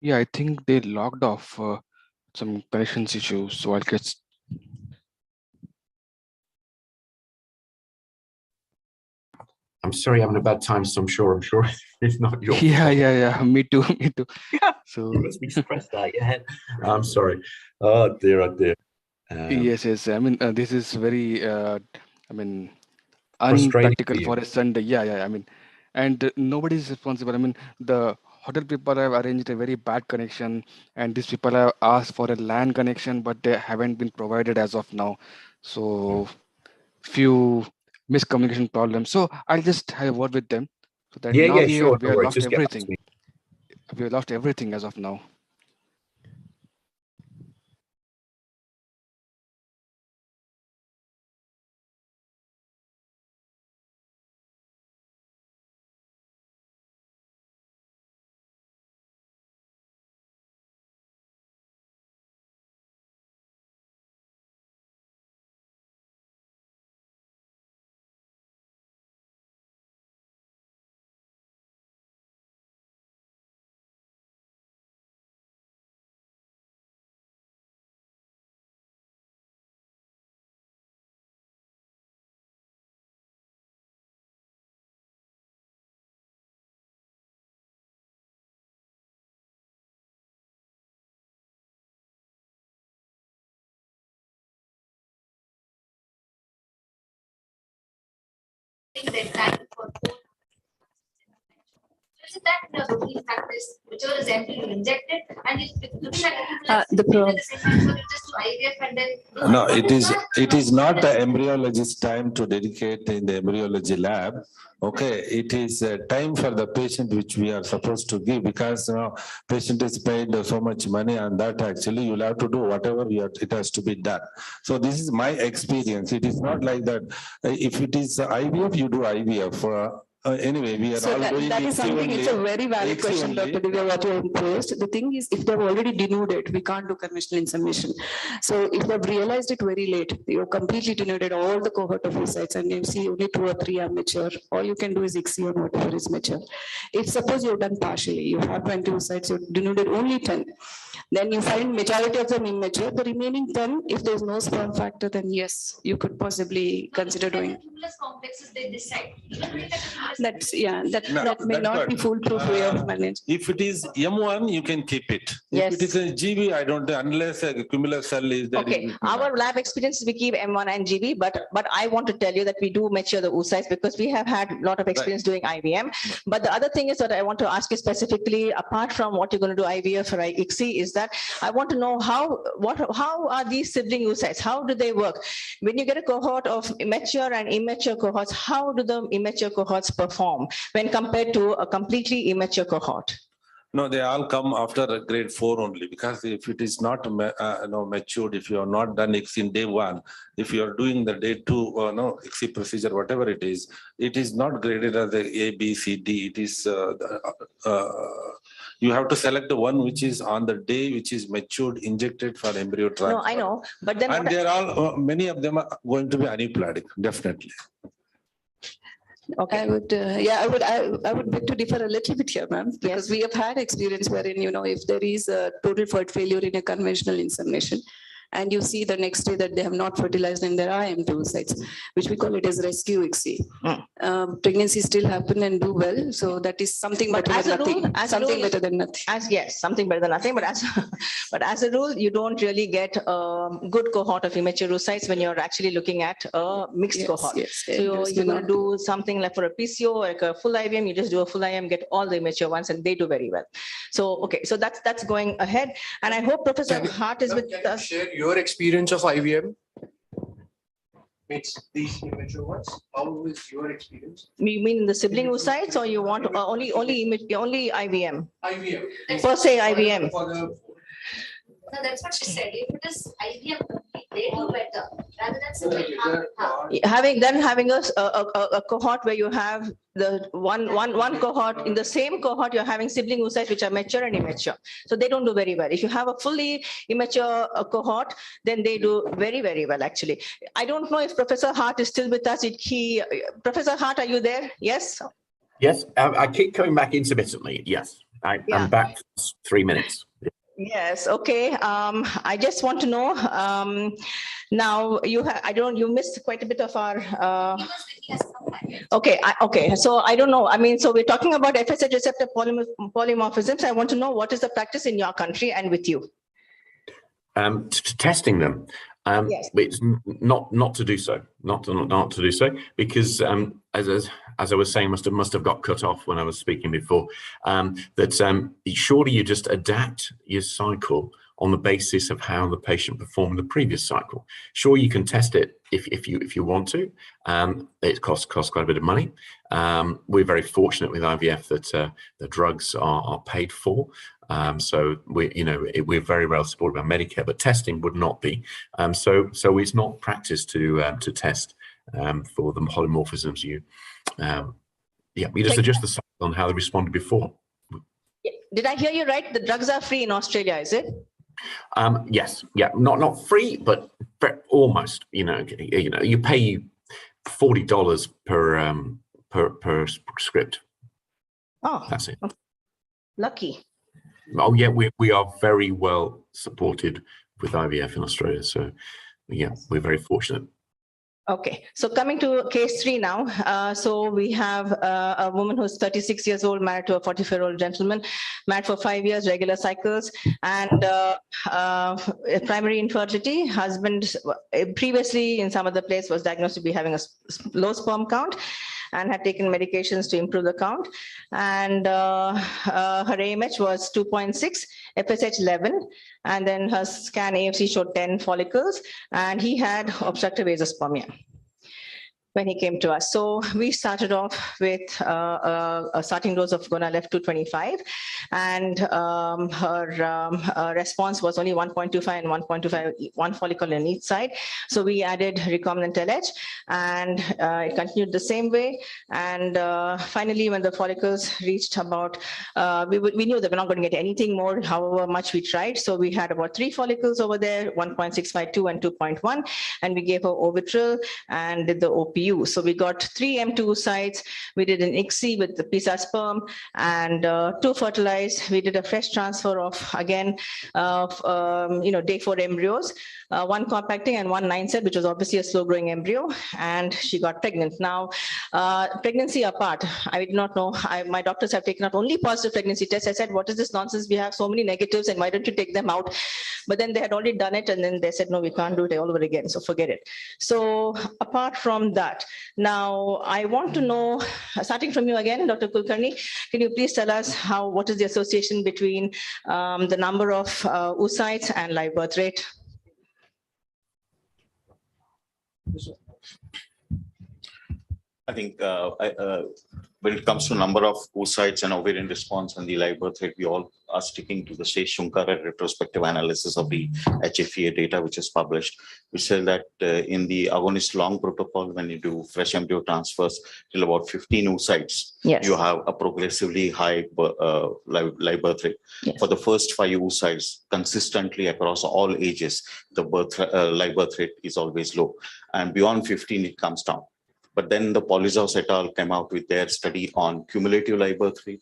Yeah, I think they logged off some connections issues. So I'll get. I'm sorry, having a bad time, so I'm sure it's not your fault. Yeah. Me too. So you must be stressed out your head. I'm sorry. Oh dear. Yes. I mean, this is very, Frustrating unpractical for a Sunday. Yeah. I mean, and nobody is responsible. I mean, the hotel people have arranged a very bad connection, and these people have asked for a LAN connection, but they haven't been provided as of now. So few miscommunication problems. So I'll just have a word with them. So that now we sure. have lost everything. We have lost everything as of now. Whichever is empty, injected, and no, it is not the embryologist's time to dedicate in the embryology lab. Okay, it is time for the patient which we are supposed to give, because patient is paid so much money, and that actually you'll have to do whatever it has to be done. So this is my experience. It is not like that. If it is IVF, you do IVF. Anyway, we are so all doing that is something. It's a very valid question, Dr. Divya, what you have posed. The thing is, if they've already denuded, we can't do conventional insemination. So if they've realized it very late, you've completely denuded all the cohort of oocytes, and you see only 2 or 3 are mature, all you can do is ICSI on whatever is mature. If suppose you've done partially, you have 20 oocytes, you've denuded only 10, then you find majority of them immature. The remaining 10, if there's no sperm factor, then yes, you could possibly consider doing. Complexes they decide. That may not be foolproof way of managing. If it is M1, you can keep it. Yes. If it is a GB, I don't, unless a cumular cell is there. Okay, our lab experience, we keep M1 and GB, but I want to tell you that we do mature the oocytes, because we have had a lot of experience doing IVM. But the other thing is that I want to ask you specifically, apart from what you're going to do IVF or ICSI, is that I want to know how are these sibling oocytes? How do they work? When you get a cohort of mature and immature cohorts, how do the immature cohorts perform when compared to a completely immature cohort? No, they all come after grade 4 only, because if it is not matured, if you have not done ICSI in day 1, if you are doing the day 2 ICSI procedure, whatever it is not graded as a A, B, C, D. It is you have to select the one which is on the day which is matured, injected for embryo transfer. No, I know, but then and they're all many of them are going to be aneuploidic, definitely. Okay. I would beg to differ a little bit here, ma'am, because we have had experience wherein, if there is a total FERT failure in a conventional insemination, and you see the next day that they have not fertilized and there are empty oocytes, which we call it as rescue ICSI. Pregnancy still happen and do well, so that is something better than nothing. Something better than nothing. Yes, something better than nothing. But as a rule, you don't really get a good cohort of immature oocytes when you're actually looking at a mixed cohort. So you're going to do something like for a PCO, like a full IVM, you just do a full IVM, get all the immature ones, and they do very well. So okay, so that's going ahead, and I hope Professor Hart is with us. Share your experience of IVM. It's these immature ones. How is your experience? You mean the sibling oocytes, or you want only IVM? IVM. Per se IVM. No, that's what she said. If it is IVM, they do better rather than sibling. Having a cohort where you have the one cohort, in the same cohort you're having sibling oocytes which are mature and immature, so they don't do very well. If you have a fully immature cohort, then they do very, very well actually. I don't know if Professor Hart is still with us. Professor Hart, are you there? Yes. Yes, I keep coming back intermittently. Yes, I'm back for 3 minutes. Yes. Okay. I just want to know. Now you missed quite a bit of our. Okay. So I don't know. I mean, so we're talking about FSH receptor polymorphisms. I want to know what is the practice in your country and with you. Testing them. Yes. It's not to do so. Not to do so because as I was saying, must have got cut off when I was speaking before. That surely you just adapt your cycle on the basis of how the patient performed the previous cycle. Sure, you can test it if you want to. It costs quite a bit of money. We're very fortunate with IVF that the drugs are paid for. So we're very well supported by Medicare, but testing would not be. So it's not practice to test for the polymorphisms. You just adjust the cycle on how they responded before. Did I hear you right? The drugs are free in Australia, is it? Yes, not free, but almost. You pay $40 per script. Oh, that's it. Lucky. Oh yeah, we are very well supported with IVF in Australia. So yeah, we're very fortunate. Okay, so coming to case 3 now. So we have a woman who's 36 years old, married to a 44-year-old gentleman, married for 5 years, regular cycles, and primary infertility. Husband previously in some other place was diagnosed to be having a low sperm count and had taken medications to improve the count. And her AMH was 2.6, FSH 11, and then her scan AFC showed 10 follicles, and he had obstructive azoospermia when he came to us. So we started off with a starting dose of Gonal-F 225, and her response was only 1.25 and 1.25, one follicle in each side. So we added recombinant LH, and it continued the same way. And finally, when the follicles reached about, we knew that we're not going to get anything more, however much we tried. So we had about 3 follicles over there, 1.652 and 2.1, and we gave her Ovitril and did the OPU. So we got 3 M2 sites. We did an ICSI with the PISA sperm and 2 fertilized. We did a fresh transfer of, again, day 4 embryos, 1 compacting and 1 9-set, which was obviously a slow growing embryo, and she got pregnant. Now, pregnancy apart, I did not know. My doctors have taken out only positive pregnancy tests. I said, what is this nonsense? We have so many negatives, and why don't you take them out? But then they had already done it, and then they said, no, we can't do it all over again, so forget it. So apart from that, now I want to know, starting from you again, Dr. Kulkarni, can you please tell us what is the association between the number of oocytes and live birth rate? I think when it comes to number of oocytes and ovarian response and the live birth rate, we all are sticking to the Shankar retrospective analysis of the HFEA data, which is published, which says that in the agonist long protocol, when you do fresh embryo transfers till about 15 oocytes, yes, you have a progressively high live birth rate. Yes. For the first 5 oocytes, consistently across all ages, the live birth rate is always low. And beyond 15, it comes down. But then the Polizos et al. Came out with their study on cumulative live birth rate,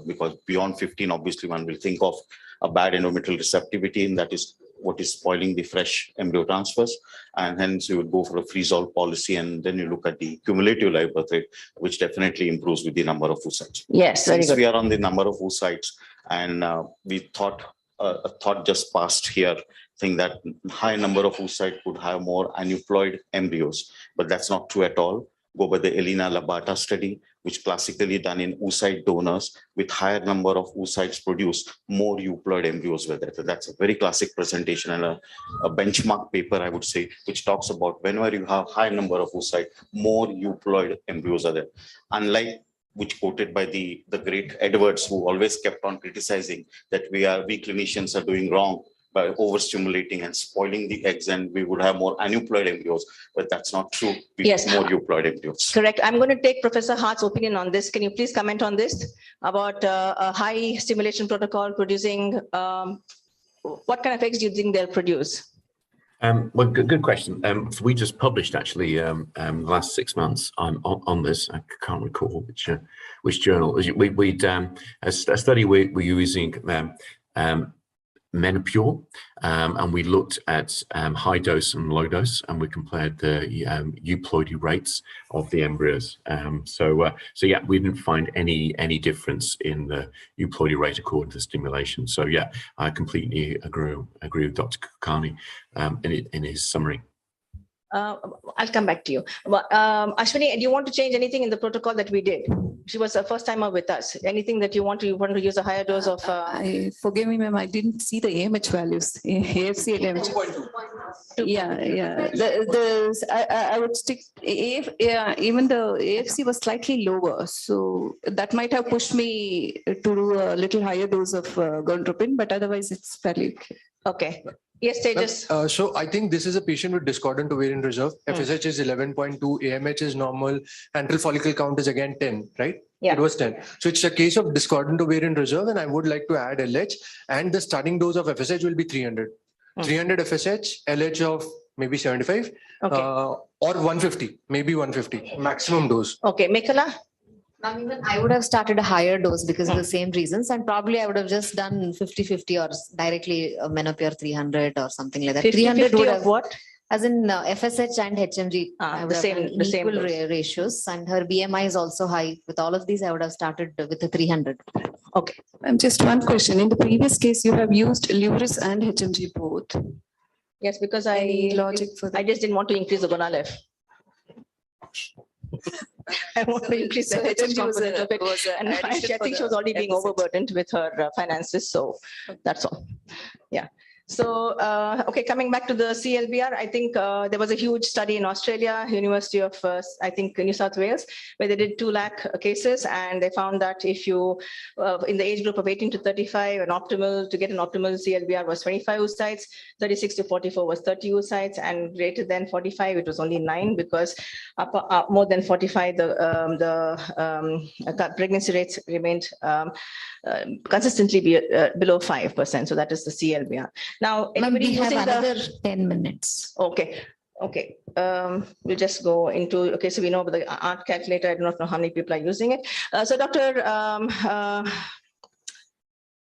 because beyond 15, obviously one will think of a bad endometrial receptivity, and that is what is spoiling the fresh embryo transfers, and hence you would go for a freeze-all policy, and then you look at the cumulative live birth rate, which definitely improves with the number of oocytes. Yes, very Since good. we are on the number of oocytes, and we thought a thought just passed here, think that high number of oocyte could have more aneuploid embryos, but that's not true at all. Go by the Elena Labata study, which classically done in oocyte donors with higher number of oocytes produced, more euploid embryos were there. So that's a very classic presentation and a benchmark paper, I would say, which talks about whenever you have high number of oocyte, more euploid embryos are there. Unlike which quoted by the great Edwards, who always kept on criticizing that we clinicians are doing wrong by overstimulating and spoiling the eggs, and we would have more aneuploid embryos, but that's not true. We Yes. have more euploid embryos. Correct. I'm going to take Professor Hart's opinion on this. Can you please comment on this about a high stimulation protocol producing, what kind of eggs do you think they'll produce? Well, good question. So we just published actually the last 6 months on this. I can't recall which journal. We'd a study we're using Menopure, and we looked at high dose and low dose, and we compared the euploidy rates of the embryos. So yeah, we didn't find any difference in the euploidy rate according to stimulation. So yeah, I completely agree with Dr. Kulkarni in his summary. I'll come back to you. Ashwini, do you want to change anything in the protocol that we did? She was a first timer with us. Anything that you want to use a higher dose of? Forgive me, ma'am. I didn't see the AMH values. AFC and AMH. 2.2. Yeah. I would stick. Even the AFC was slightly lower, so that might have pushed me to do a little higher dose of gonadotropin, but otherwise it's fairly okay. Okay. Yes, Tejas. So I think this is a patient with discordant ovarian reserve. FSH is 11.2, AMH is normal, antral follicle count is again 10, right? Yeah. It was 10. So it's a case of discordant ovarian reserve, and I would like to add LH, and the starting dose of FSH will be 300. 300 FSH, LH of maybe 75, Okay. or 150, maybe 150, maximum dose. Okay, Mekhala? Even I would have started a higher dose because of the same reasons, and probably I would have just done 50-50 or directly Menopure 300 or something like that. 300 would have, what? as in FSH and HMG, I would the have same- done the same equal dose. ratios, and her BMI is also high. With all of these, I would have started with the 300. Okay. Just one question. In the previous case, you have used Luris and HMG both. Yes, because Any logic for that? I just didn't want to increase the gonalef. I want to increase the HMG component of it. And I think she was already being overburdened with her finances. So that's all. Yeah. So, okay, coming back to the CLBR, I think there was a huge study in Australia, University of, I think, New South Wales, where they did 2 lakh cases, and they found that if you, in the age group of 18 to 35, to get an optimal CLBR was 25 oocytes, 36 to 44 was 30 oocytes, and greater than 45, it was only 9, because more than 45, the pregnancy rates remained consistently below 5%. So that is the CLBR. Now, anybody We have using another 10 minutes. Okay. We'll just go into, okay, so we know about the ART calculator. I do not know how many people are using it. So Dr.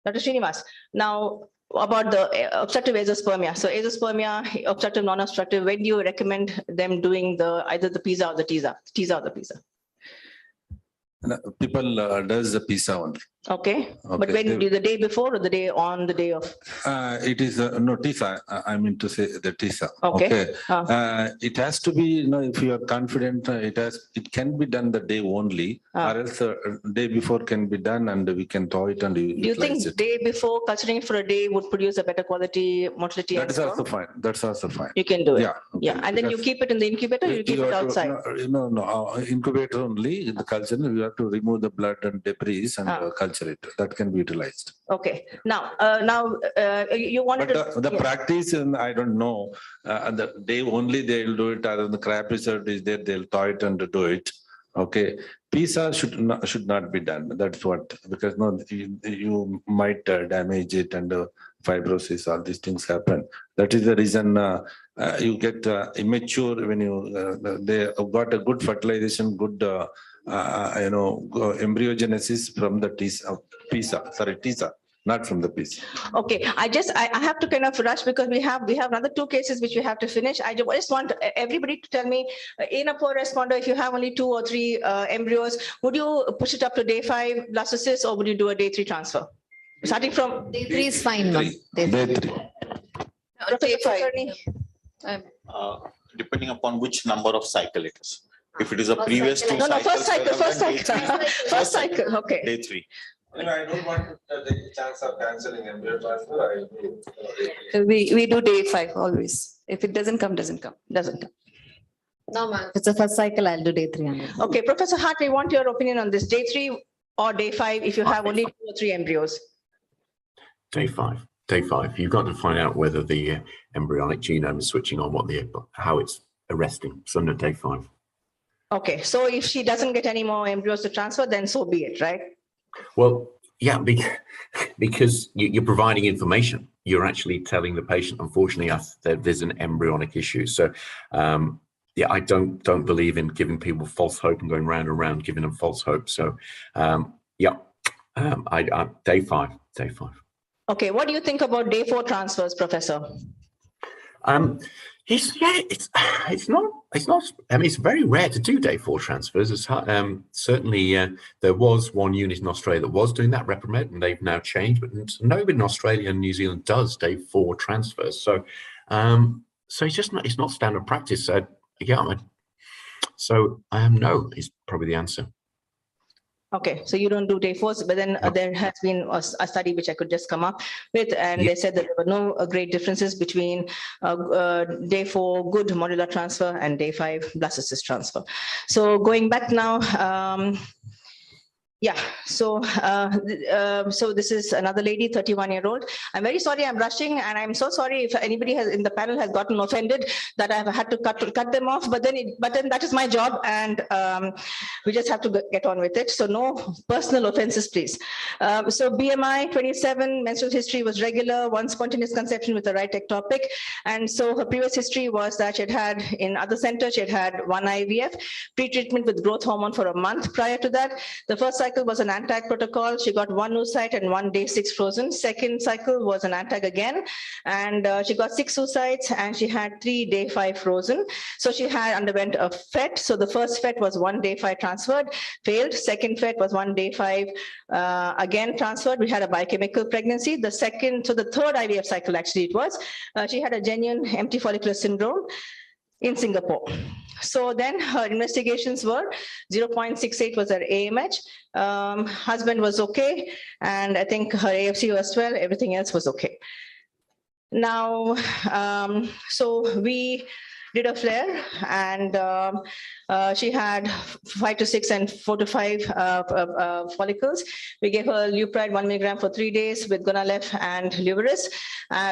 Srinivas, now about the obstructive azoospermia. So azoospermia, obstructive, non-obstructive, when do you recommend them doing either the PISA or the TISA or the PISA? People does the PISA only. Okay. But when do the day before or the day on the day of? It is no TISA. I mean to say the TISA. Okay. It has to be, if you are confident, it can be done the day only, or else day before can be done, and we can thaw it and do you think day before culturing it for a day would produce a better quality motility? That is also fine. That's also fine. You can do it. Yeah. Okay. Yeah. And then you keep it in the incubator, or you keep it outside? No. Incubator only. In the culture, we have to remove the blood and debris and culture it. That can be utilized. Okay. Now, you wanted but the practice, and I don't know, the day only they'll do it, or the crab result is there, they'll thaw it and do it. Okay. PISA should not be done. That's what, because you might damage it, and fibrosis, all these things happen. That is the reason you get immature when they have got a good fertilization, good embryogenesis from the TISA. not from the PC. Okay, I have to kind of rush because we have another two cases which we have to finish. I just want everybody to tell me in a poor responder, if you have only 2 or 3 embryos, would you push it up to day 5 blastocyst or would you do a day 3 transfer? Starting from Day 3 is fine, ma'am. Day 3. Day 5. Depending upon which number of cycle it is. If it is a previous 2 No, cycles. first cycle. Okay. Day 3. I don't want to take a chance of cancelling embryo transfer. We do day 5 always. If it doesn't come, doesn't come. No, ma'am. If it's a first cycle, I'll do day 3 on it. Okay, Professor Hart, we want your opinion on this. Day 3 or day 5 if you have only 2 or 3 embryos? Day 5. Day 5. You've got to find out whether the embryonic genome is switching on, how it's arresting. So under day 5. Okay, so if she doesn't get any more embryos to transfer, then so be it, right? Well, yeah, because you're providing information. You're actually telling the patient, unfortunately, that there's an embryonic issue. So, yeah, I don't believe in giving people false hope and going round and round giving them false hope. So, yeah, day 5. Okay, what do you think about day 4 transfers, Professor? It's not. I mean, it's very rare to do day 4 transfers. It's certainly there was one unit in Australia that was doing that, Repromed, and they've now changed. But nobody in Australia and New Zealand does day 4 transfers. So, so it's just not. It's not standard practice. Yeah. So, no is probably the answer. Okay, so you don't do day 4s, but then there has been a study which I could just come up with, and they said that there were no great differences between day 4 good modular transfer and day 5 blastocyst transfer. So going back now, yeah, so so this is another lady, 31-year-old. I'm very sorry I'm rushing, and I'm so sorry if anybody in the panel has gotten offended that I've had to cut them off, but then that is my job, and we just have to get on with it. So no personal offenses, please. So BMI 27, menstrual history was regular, 1 spontaneous conception with a right ectopic, and so her previous history was that she had in other centers, she had 1 IVF, pre-treatment with growth hormone for a month prior to that. The first cycle was an ANTAG protocol. She got 1 oocyte and 1 day 6 frozen. Second cycle was an ANTAG again, and she got 6 oocytes and she had 3 day 5 frozen. So she had underwent a FET. So the first FET was 1 day 5 transferred, failed. Second FET was 1 day 5 again transferred. We had a biochemical pregnancy. The third IVF cycle actually it was. She had a genuine empty follicular syndrome in Singapore. So then her investigations were 0.68 was her AMH, husband was okay, and I think her AFC was 12, everything else was okay. Now, so we did a flare, and she had 5 to 6 and 4 to 5 follicles. We gave her Leupride 1 milligram for 3 days with Gonalef and Luveris,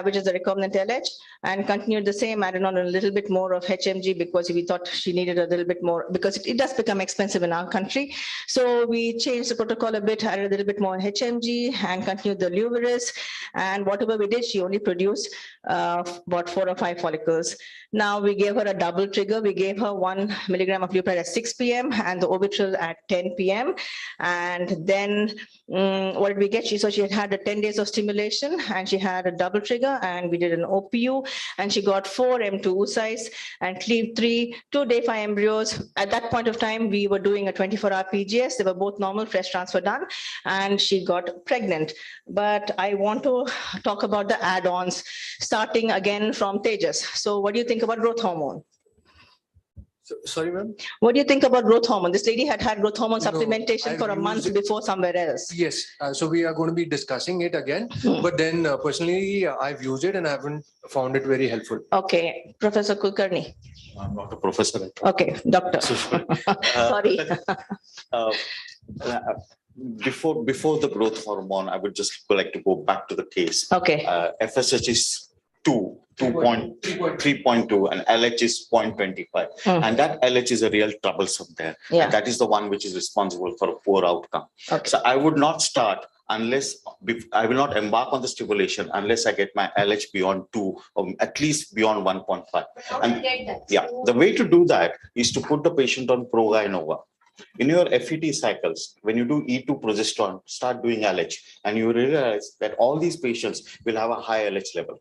which is the recombinant LH, and continued the same, added on a little bit more of HMG because we thought she needed a little bit more, because it does become expensive in our country. So we changed the protocol a bit, added a little bit more HMG and continued the Luveris, and whatever we did, she only produced about 4 or 5 follicles. Now we gave her a double trigger. We gave her 1 milligram of Leupride at 6 p.m. and the Orbitril at 10 p.m. And then what did we get? She had 10 days of stimulation, and she had a double trigger, and we did an OPU, and she got 4 M2 oocytes and cleaved 3 2 day 5 embryos. At that point of time, we were doing a 24-hour PGS. They were both normal, fresh transfer done, and she got pregnant. But I want to talk about the add-ons, starting again from Tejas. So what do you think about growth hormone? Sorry, ma'am? What do you think about growth hormone? This lady had growth hormone supplementation for a month before somewhere else. Yes, so we are going to be discussing it again. But then personally, I've used it and I haven't found it very helpful. Okay, Professor Kulkarni. I'm not a professor. Okay, doctor. Sorry. Before the growth hormone, I would just like to go back to the case. Okay. FSH is 3.2 and LH is 0.25. And that LH is a real troublesome there. Yeah. And that is the one which is responsible for a poor outcome. Okay. So I would not start unless I will not embark on the stimulation unless I get my LH beyond 2 or at least beyond 1.5. And yeah, the way to do that is to put the patient on Proga Innova. In your FET cycles, when you do E2 progesterone, start doing LH, and you realize that all these patients will have a high LH level.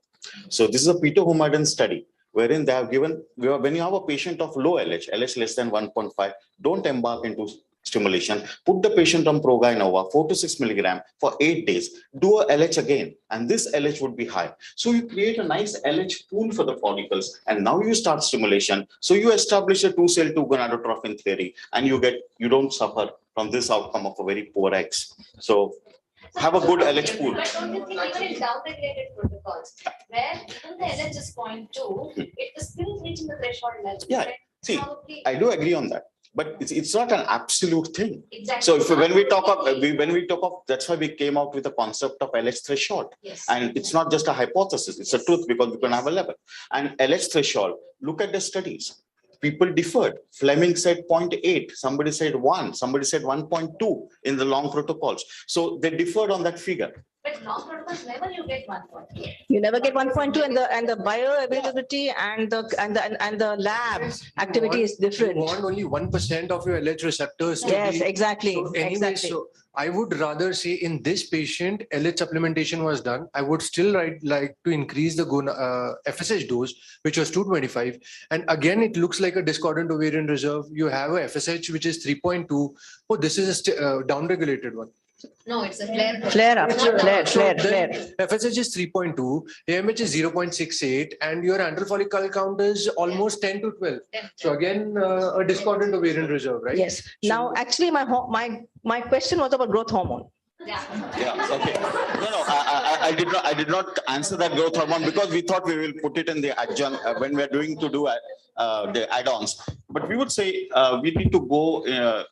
So this is a Peter Humaden study, wherein they have given, when you have a patient of low LH less than 1.5, don't embark into stimulation, put the patient on Progainova 4 to 6 milligram for 8 days, do a LH again, and this LH would be high. So you create a nice LH pool for the follicles, and now you start stimulation. So you establish a 2-cell 2-gonadotrophin theory, and you don't suffer from this outcome of a very poor X. So have a good LH pool. But don't you think even in down-regulated protocols, where even the LH is 0.2, it is still reaching the threshold level? Yeah, right? see, Probably. I do agree on that. But it's not an absolute thing. Exactly. So if, when we talk of, that's why we came out with the concept of LH threshold. Yes. And it's not just a hypothesis, it's a truth, because we can have a level. And LH threshold, look at the studies. People differed. Fleming said 0.8, somebody said 1, somebody said 1.2 in the long protocols. So they differed on that figure. But long protocols, never you get 1.2. You never get 1.2, and the bioavailability and the lab activity is different. You want only 1% of your LH receptors to Yes, be. exactly. So anyway, Exactly. so I would rather say in this patient, LH supplementation was done. I would still like to increase the FSH dose, which was 225. And again, it looks like a discordant ovarian reserve. You have a FSH, which is 3.2. Oh, this is a downregulated one. No, it's a flare. Flare up, flare. FSH is 3.2, AMH is 0.68, and your antral follicle count is almost 10 to 12. So again, a discordant ovarian reserve, right? Yes. Now, actually, my question was about growth hormone. Yeah. Yeah. Okay. No. I did not answer that growth hormone because we thought we will put it in the adjunct when we are doing the add-ons. But we would say we need to go.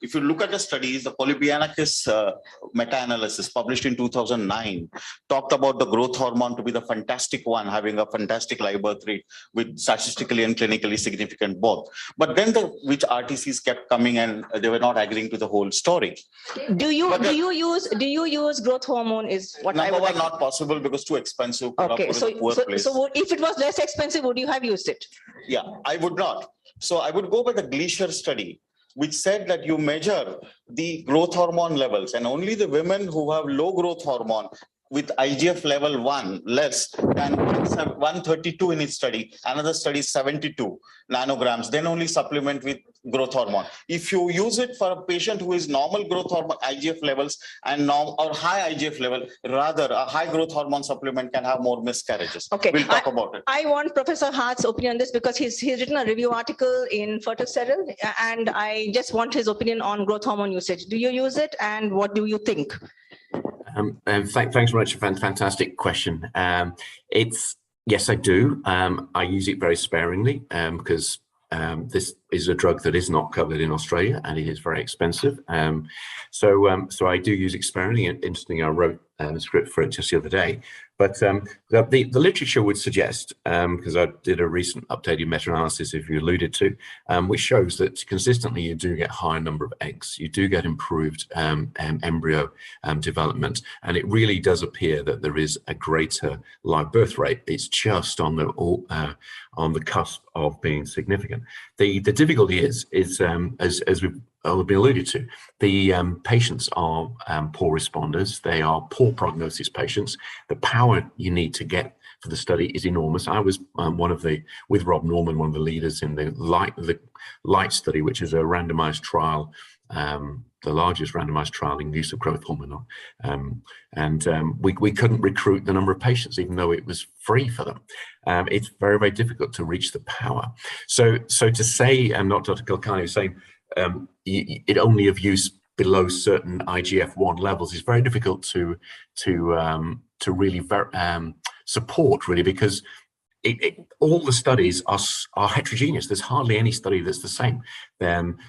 If you look at the studies, the Polybianakis meta-analysis published in 2009 talked about the growth hormone to be the fantastic one, having a fantastic live birth rate with statistically and clinically significant both. But then which RTCs kept coming and they were not agreeing to the whole story. Do you use growth hormone? Is what I would like. Not possible because too expensive. Okay, so if it was less expensive, would you have used it? Yeah, I would not. So I would go by the Gleacher study, which said that you measure the growth hormone levels, and only the women who have low growth hormone with IGF level 1 less than 132 in its study, another study 72 nanograms, then only supplement with growth hormone. If you use it for a patient who is normal growth hormone IGF levels and or high IGF level, rather a high growth hormone supplement can have more miscarriages. Okay, we'll talk about it. I want Professor Hart's opinion on this because he's written a review article in Fertile Cell, and I just want his opinion on growth hormone usage. Do you use it, and what do you think? Thanks very much. Fantastic question. Yes, I do. I use it very sparingly because this is a drug that is not covered in Australia and it is very expensive. So I do use it sparingly. Interestingly, I wrote the script for it just the other day. But the literature would suggest, because I did a recent updated meta-analysis, if you alluded to, which shows that consistently you do get higher number of eggs, you do get improved embryo development, and it really does appear that there is a greater live birth rate. It's just on the cusp of being significant. The difficulty is as we've been alluded to, the patients are poor responders. They are poor prognosis patients. The power you need to get for the study is enormous. I was with Rob Norman, one of the leaders in the Light study, which is a randomized trial, the largest randomized trial in use of growth hormone. We couldn't recruit the number of patients, even though it was free for them. It's very, very difficult to reach the power. So to say, and not Dr. Kulkarni was saying, it only of use below certain IGF-1 levels is very difficult to really support, really, because all the studies are heterogeneous. There's hardly any study that's the same.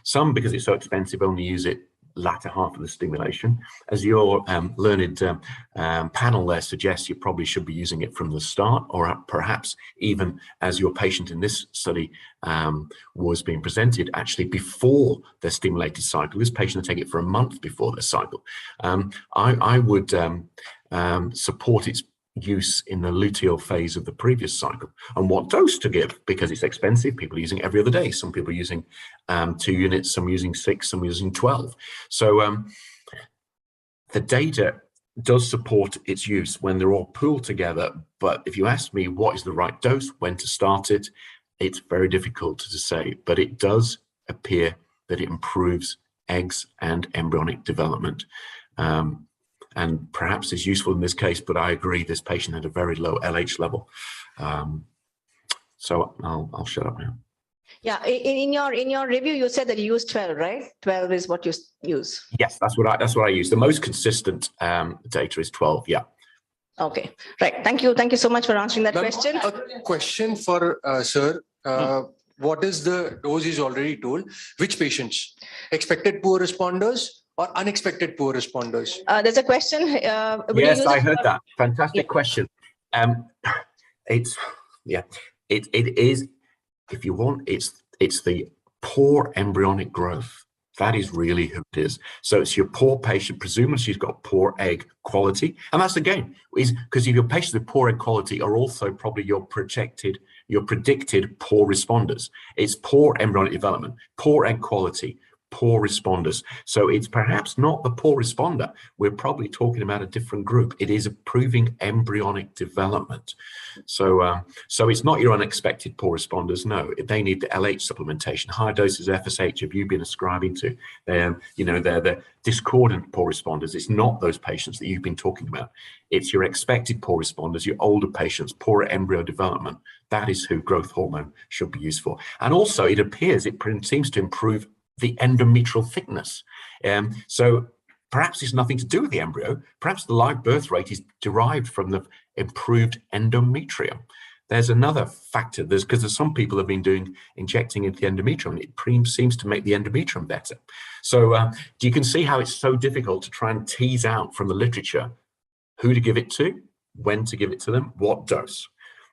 Some, because it's so expensive, only use it latter half of the stimulation. As your learned panel there suggests, you probably should be using it from the start, or perhaps even as your patient in this study was being presented, actually before their stimulated cycle. This patient will take it for a month before their cycle. I would support its use in the luteal phase of the previous cycle, and what dose to give, because it's expensive. People are using it every other day. Some people are using 2 units, some using 6, some using 12. So the data does support its use when they're all pooled together. But if you ask me what is the right dose, when to start it, it's very difficult to say. But it does appear that it improves eggs and embryonic development. And perhaps is useful in this case, but I agree this patient had a very low LH level. So I'll shut up now. Yeah, in your review, you said that you use 12, right? 12 is what you use. Yes, that's what I use. The most consistent data is 12. Yeah. Okay, right. Thank you so much for answering that question. A question for sir. What is the dose is already told? Which patients? Expected poor responders or unexpected poor responders? There's a question. Yes, I heard that. Fantastic question. It is, if you want, it's the poor embryonic growth. That is really who it is. So it's your poor patient, presumably she's got poor egg quality. And that's again, is because if your patients with poor egg quality are also probably your predicted poor responders. It's poor embryonic development, poor egg quality, poor responders. So it's perhaps not the poor responder. We're probably talking about a different group. It is improving embryonic development. So it's not your unexpected poor responders. No, they need the LH supplementation. High doses of FSH have you been ascribing to? They're the discordant poor responders. It's not those patients that you've been talking about. It's your expected poor responders, your older patients, poor embryo development. That is who growth hormone should be used for. And also it appears, it seems to improve the endometrial thickness. So perhaps it's nothing to do with the embryo. Perhaps the live birth rate is derived from the improved endometrium. There's another factor. Because some people have been injecting into the endometrium, and it seems to make the endometrium better. So you can see how it's so difficult to try and tease out from the literature who to give it to, when to give it to them, what dose.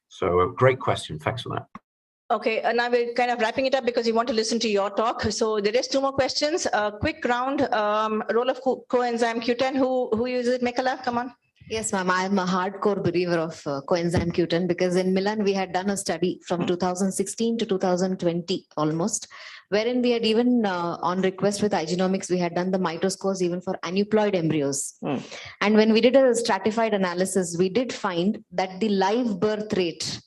So a great question. Thanks for that. Okay, and now we're kind of wrapping it up because we want to listen to your talk. So there is 2 more questions. A quick round, role of coenzyme Q10. Who uses it? Mekhala, come on. Yes, ma'am. I'm a hardcore believer of coenzyme Q10 because in Milan, we had done a study from 2016 to 2020 almost, wherein we had even on request with Igenomics, we had done the mitoscores even for aneuploid embryos. And when we did a stratified analysis, we did find that the live birth rate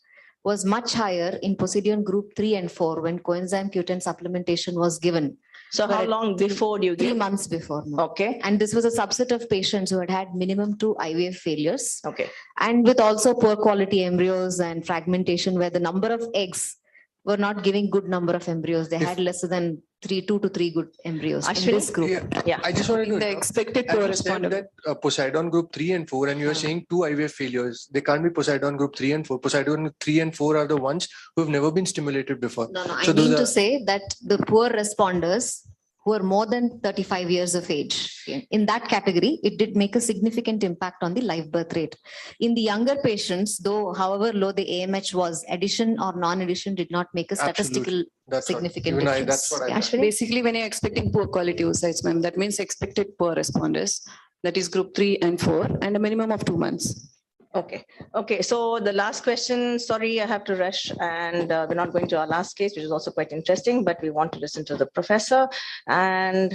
was much higher in Poseidon group 3 and 4 when coenzyme Q10 supplementation was given. So how long before you give? 3 months before. Okay. And this was a subset of patients who had had minimum 2 IVF failures. Okay. And with also poor quality embryos and fragmentation where the number of eggs were not giving good number of embryos. They had less than 2 to 3 good embryos in this group. Yeah. I just wanted to The expected poor responder. that Poseidon group 3 and 4, and you are saying 2 IVF failures. They can't be Poseidon group 3 and 4. Poseidon 3 and 4 are the ones who have never been stimulated before. No, So I mean to say that the poor responders who are more than 35 years of age, in that category, it did make a significant impact on the live birth rate. In the younger patients, though, however low the AMH was, addition or non-addition did not make a statistical significant difference. That's what I Ashwini? Basically, when you're expecting poor quality oocytes, ma'am, that means expected poor responders. That is group 3 and 4 and a minimum of 2 months. Okay. So the last question, sorry, I have to rush, and we're not going to our last case, which is also quite interesting, but we want to listen to the professor. And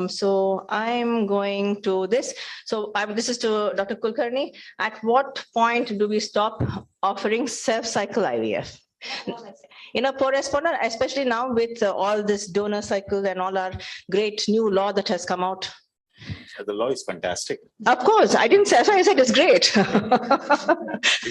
so I'm going to this. So this is to Dr. Kulkarni. At what point do we stop offering self-cycle IVF? Poor responder, especially now with all this donor cycle and all our great new law that has come out. The law is fantastic. Of course, I didn't say, that's why I said it's great.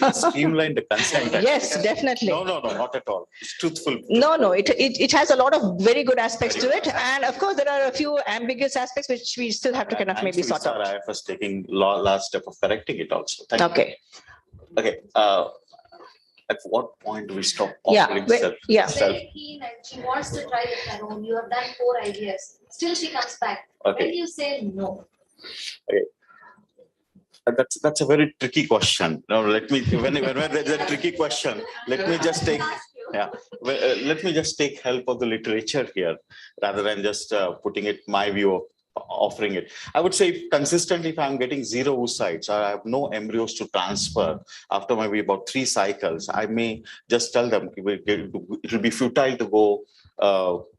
It streamlined the consent. Yes, definitely. No, not at all. It's truthful. No, it has a lot of very good aspects to it. And of course, there are a few ambiguous aspects which we still have to kind of maybe sort out. I was taking last step of correcting it also. Thank you. Okay. At what point do we stop offering self? Very keen and she wants to try it her own. You have done 4 IVFs. Still she comes back. Okay. When you say no. Okay. That's a very tricky question. Now let me when there's a tricky question, let me just take help of the literature here rather than just putting it my view of offering it. I would say consistently, if I'm getting 0 oocytes or I have no embryos to transfer after maybe about 3 cycles, I may just tell them it will be futile to go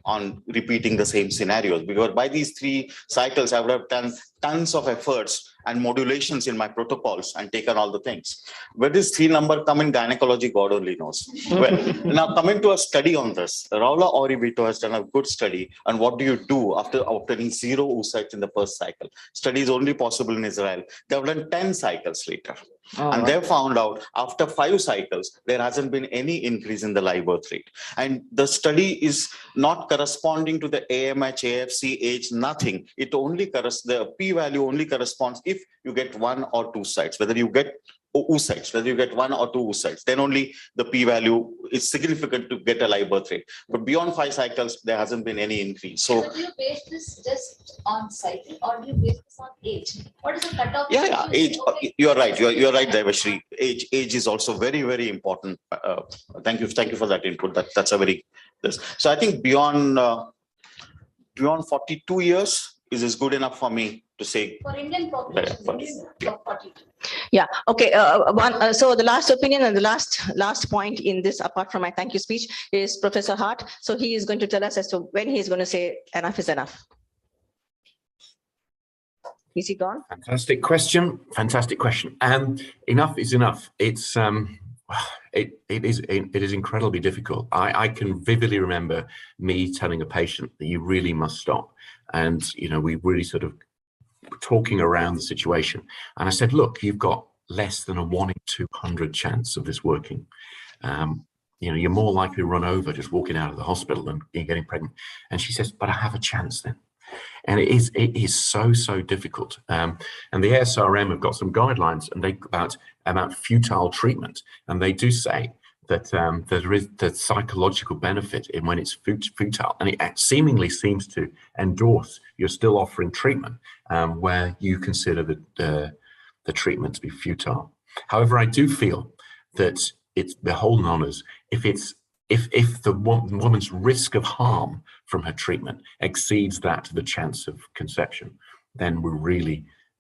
on repeating the same scenarios, because by these 3 cycles, I would have done tons of efforts and modulations in my protocols and taken all the things. Where this 3 number come in gynecology, God only knows. Well, now coming to a study on this, Raula Oribito has done a good study on what do you do after obtaining 0 oocytes in the first cycle. Study is only possible in Israel. They have done 10 cycles later. And they found out after 5 cycles, there hasn't been any increase in the live birth rate. And the study is not corresponding to the AMH, AFC, age, nothing. It only the p-value only corresponds if you get 1 or 2 sites, whether you get oocytes, whether you get 1 or 2 oocytes, then only the p-value is significant to get a live birth rate. But beyond 5 cycles, there hasn't been any increase. So do you base this just on cycle, or do you base this on age? What is the cutoff? Yeah, age. You're right. You're right, Devashri. Age is also very, very important. Thank you for that input. That's a very So I think beyond 42 years is good enough for me to say. For Indian population, yeah. 42. Yeah. Okay. So the last opinion and the last point in this, apart from my thank you speech, is Professor Hart. So he is going to tell us as to when he is going to say enough is enough. Is he gone? Fantastic question. Enough is enough. It's it is incredibly difficult. I can vividly remember me telling a patient that you really must stop, and we really sort of talking around the situation, and I said, look, you've got less than a 1 in 200 chance of this working. You're more likely to run over just walking out of the hospital than getting pregnant. And she says, but I have a chance then. And it is so difficult. And the ASRM have got some guidelines and about futile treatment, and they do say that there is the psychological benefit in when it's futile, and it seemingly seems to endorse you're still offering treatment where you consider the treatment to be futile. However, I do feel that it's beholden on us if the woman's risk of harm from her treatment exceeds that of the chance of conception, then we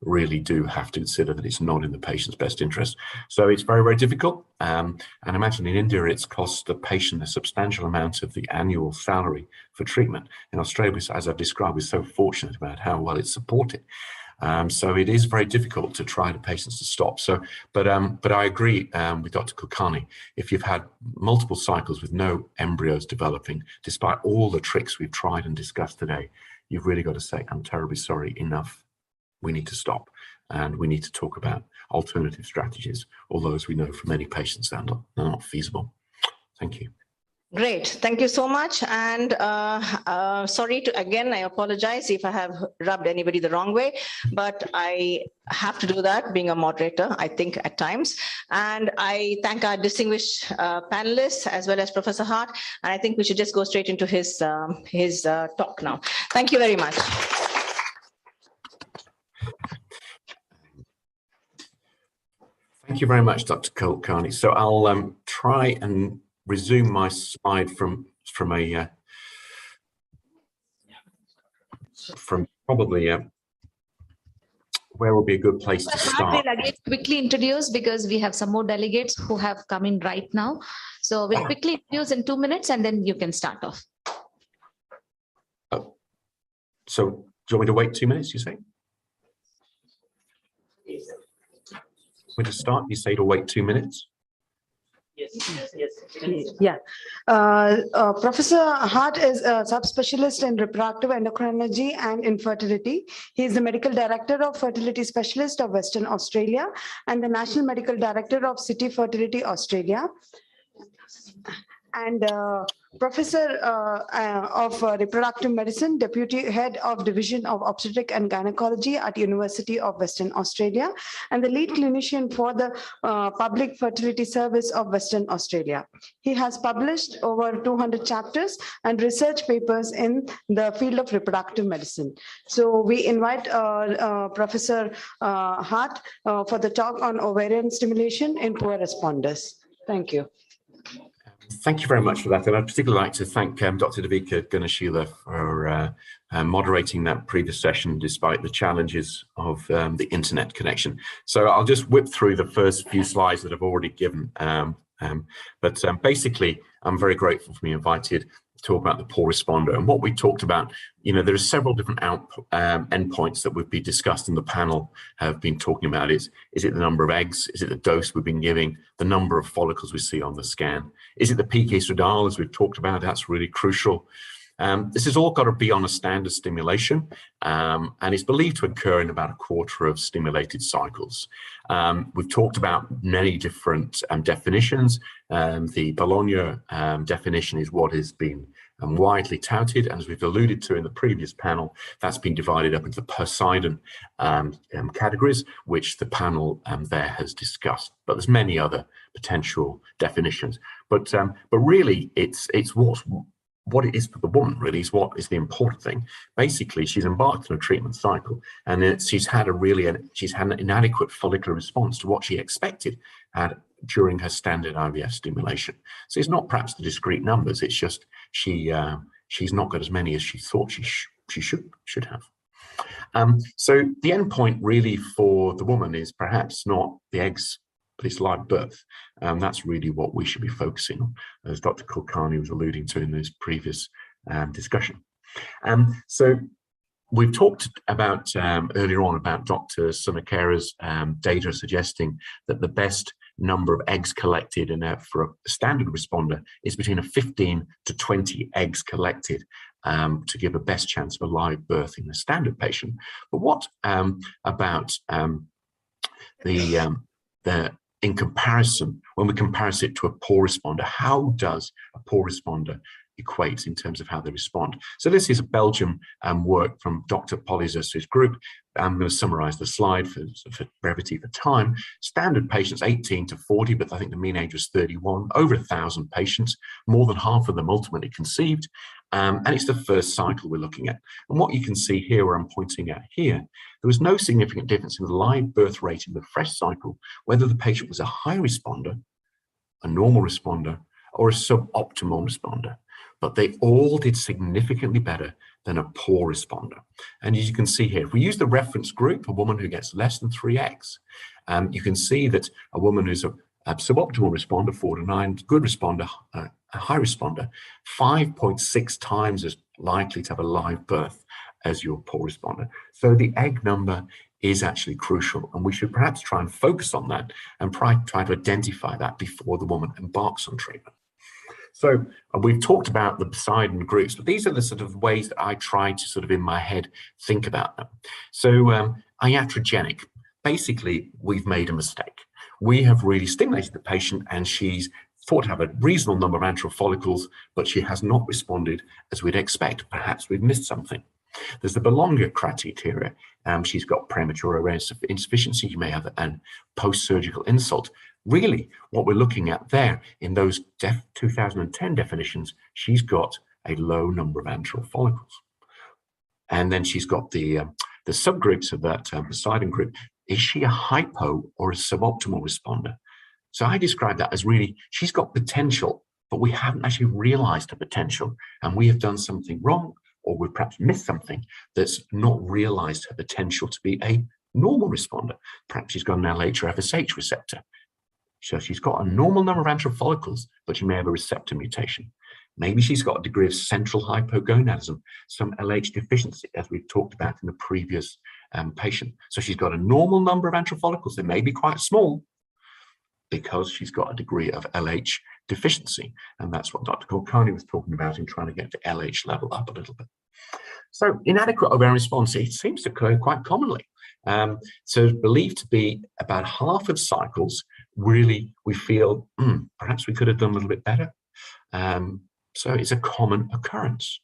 really do have to consider that it's not in the patient's best interest. So it's very difficult. And imagine in India, it's cost the patient a substantial amount of the annual salary for treatment. In Australia, as I've described, we're so fortunate about how well it's supported. So it is very difficult to try the patients to stop. So, but I agree with Dr. Kulkarni. If you've had multiple cycles with no embryos developing, despite all the tricks we've tried and discussed today, you've really got to say, I'm terribly sorry, enough. We need to stop, and we need to talk about alternative strategies, although as we know for many patients, they're not feasible. Thank you. Great, thank you so much. And sorry I apologize if I have rubbed anybody the wrong way, but I have to do that being a moderator, I think at times. And I thank our distinguished panelists as well as Professor Hart. And I think we should just go straight into his talk now. Thank you very much. Thank you very much, Dr. Kulkarni. So I'll try and resume my slide from probably where will be a good place to start. We'll again quickly introduce, because we have some more delegates who have come in right now. So we'll quickly introduce in 2 minutes, and then you can start off. Oh. So do you want me to wait 2 minutes, you say? We to start, you say to wait 2 minutes? Yes. Yeah. Professor Hart is a subspecialist in reproductive endocrinology and infertility. He is the medical director of Fertility Specialist of Western Australia and the National Medical Director of City Fertility Australia. And Professor of Reproductive Medicine, Deputy Head of Division of Obstetric and Gynecology at University of Western Australia, and the lead clinician for the Public Fertility Service of Western Australia. He has published over 200 chapters and research papers in the field of reproductive medicine. So we invite Professor Hart for the talk on ovarian stimulation in poor responders. Thank you. Thank you very much for that. And I'd particularly like to thank Dr. Devika Gunashila for moderating that previous session despite the challenges of the internet connection. So I'll just whip through the first few slides that I've already given. Basically, I'm very grateful to be invited to talk about the poor responder. And what we talked about, there are several different endpoints that would be discussed in the panel have been talking about. Is it the number of eggs? Is it the dose we've been giving? The number of follicles we see on the scan? Is it the peak estradiol, as we've talked about? That's really crucial. This has all got to be on a standard stimulation, and it's believed to occur in about a quarter of stimulated cycles. We've talked about many different definitions. The Bologna definition is what has been widely touted, and as we've alluded to in the previous panel, that's been divided up into Poseidon categories, which the panel there has discussed. But there's many other potential definitions. But really, it's what it is for the woman, really, is what is the important thing. Basically, she's embarked on a treatment cycle, and she's had an inadequate follicular response to what she expected during her standard IVF stimulation. So it's not perhaps the discrete numbers, it's just she's not got as many as she thought she should have. So the end point really for the woman is perhaps not the eggs, but it's live birth. That's really what we should be focusing on, as Dr. Kulkarni was alluding to in this previous discussion. So we've talked about earlier on about Dr. Sunakera's data suggesting that the best number of eggs collected for a standard responder is between 15 to 20 eggs collected to give a best chance of a live birth in a standard patient. But what about in comparison, when we compare it to a poor responder, how does a poor responder equate in terms of how they respond? So this is a Belgium work from Dr. Polyzer's group. I'm going to summarize the slide for brevity for time. Standard patients 18 to 40, but I think the mean age was 31, over 1,000 patients, more than half of them ultimately conceived. And it's the first cycle we're looking at. And what you can see here, where I'm pointing at here, there was no significant difference in the live birth rate in the fresh cycle, whether the patient was a high responder, a normal responder, or a suboptimal responder. But they all did significantly better than a poor responder. And as you can see here, if we use the reference group, a woman who gets less than 3 eggs, you can see that a woman who's a suboptimal responder, 4 to 9, good responder, a high responder, 5.6 times as likely to have a live birth as your poor responder. So the egg number is actually crucial, and we should perhaps try and focus on that and try to identify that before the woman embarks on treatment. So we've talked about the Poseidon groups, but these are the sort of ways that I try to sort of in my head think about them. So iatrogenic, basically we've made a mistake. We have really stimulated the patient and she's thought to have a reasonable number of antral follicles, but she has not responded as we'd expect. Perhaps we've missed something. There's the Bologna criteria. She's got premature ovarian insufficiency. You may have a post-surgical insult. Really, what we're looking at there in those 2010 definitions, she's got a low number of antral follicles. And then she's got the subgroups of that Poseidon group. Is she a hypo or a suboptimal responder? So I describe that as really, she's got potential, but we haven't actually realized her potential. And we have done something wrong, or we've perhaps missed something that's not realized her potential to be a normal responder. Perhaps she's got an Lh or Fsh receptor. So she's got a normal number of antral follicles, but she may have a receptor mutation. Maybe she's got a degree of central hypogonadism, some Lh deficiency, as we've talked about in the previous patient. So she's got a normal number of antral follicles. They may be quite small because she's got a degree of Lh deficiency. And that's what Dr. Kulkarni was talking about in trying to get the Lh level up a little bit. So inadequate ovarian response, it seems to occur quite commonly. So it's believed to be about half of cycles, really, we feel, perhaps we could have done a little bit better. So it's a common occurrence.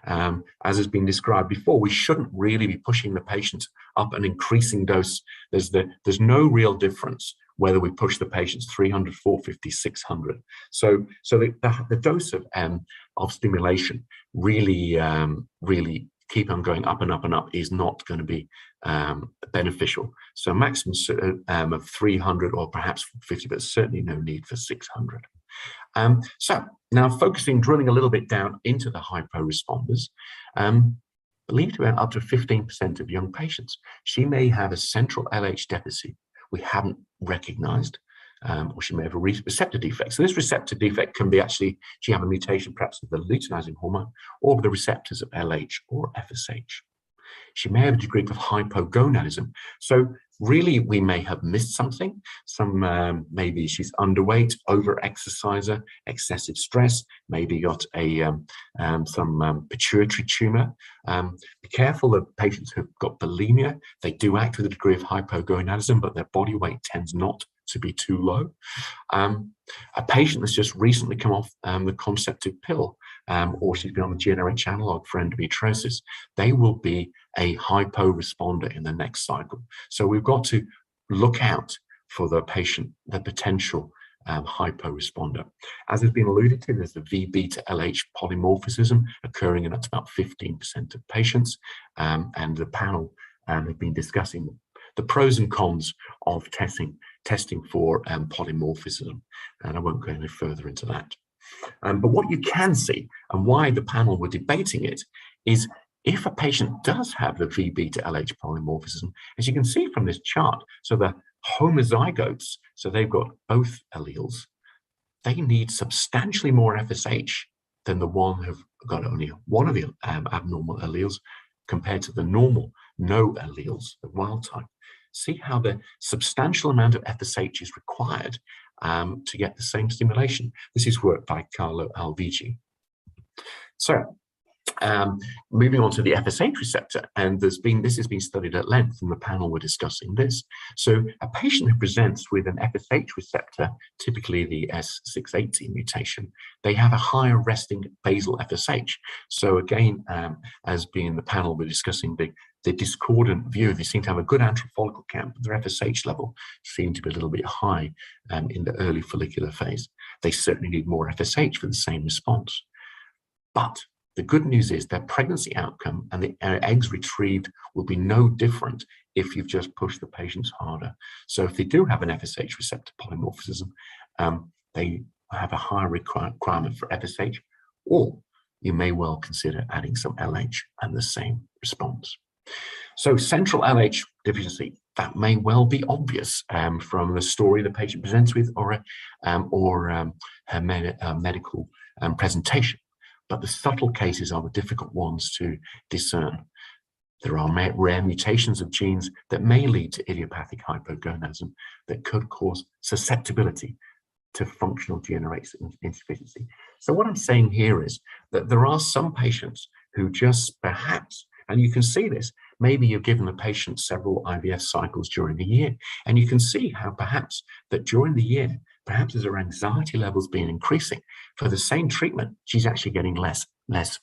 As has been described before, we shouldn't really be pushing the patient up an increasing dose. There's no real difference whether we push the patients 300, 450, 600. So the dose of stimulation really keep on going up and up and up is not going to be beneficial. So maximum of 300 or perhaps 50, but certainly no need for 600. So now drilling a little bit down into the hypo responders, believed to be up to 15% of young patients. She may have a central LH deficit we haven't recognized, or she may have a receptor defect. So this receptor defect can be actually, she have a mutation perhaps of the luteinizing hormone or the receptors of LH or FSH. She may have a degree of hypogonadism. So really, we may have missed something. Maybe she's underweight, over-exerciser, excessive stress, maybe got some pituitary tumor. Be careful of patients who've got bulimia. They do act with a degree of hypogonadism, but their body weight tends not to be too low. A patient that's just recently come off the contraceptive pill, or she's been on the GnRH analog for endometriosis, they will be a hypo responder in the next cycle. So we've got to look out for the patient, the potential hypo responder. As has been alluded to, there's the VB to LH polymorphism occurring in up to about 15% of patients, and the panel have been discussing the pros and cons of testing for polymorphism, and I won't go any further into that. But what you can see, and why the panel were debating it, is if a patient does have the VB to LH polymorphism, as you can see from this chart, so the homozygotes, so they've got both alleles, they need substantially more FSH than the one who've got only one of the abnormal alleles compared to the normal no alleles, the wild type. See how the substantial amount of FSH is required to get the same stimulation. This is work by Carlo Alvigi. So moving on to the FSH receptor, and this has been studied at length, and the panel were discussing this. So a patient who presents with an FSH receptor, typically the S680 mutation, they have a higher resting basal FSH. So again, as being the panel were discussing the discordant view, they seem to have a good antral follicle count, but their FSH level seemed to be a little bit high in the early follicular phase. They certainly need more FSH for the same response. But the good news is their pregnancy outcome and the eggs retrieved will be no different if you've just pushed the patients harder. So if they do have an FSH receptor polymorphism, they have a higher requirement for FSH, or you may well consider adding some LH and the same response. So central LH deficiency, that may well be obvious from the story the patient presents with or her medical presentation. But the subtle cases are the difficult ones to discern. There are rare mutations of genes that may lead to idiopathic hypogonadism that could cause susceptibility to functional GnRH insufficiency. So what I'm saying here is that there are some patients who just perhaps, and you can see this, maybe you've given the patient several IVF cycles during the year, and you can see how perhaps that during the year, perhaps as her anxiety levels been increasing, for the same treatment, she's actually getting less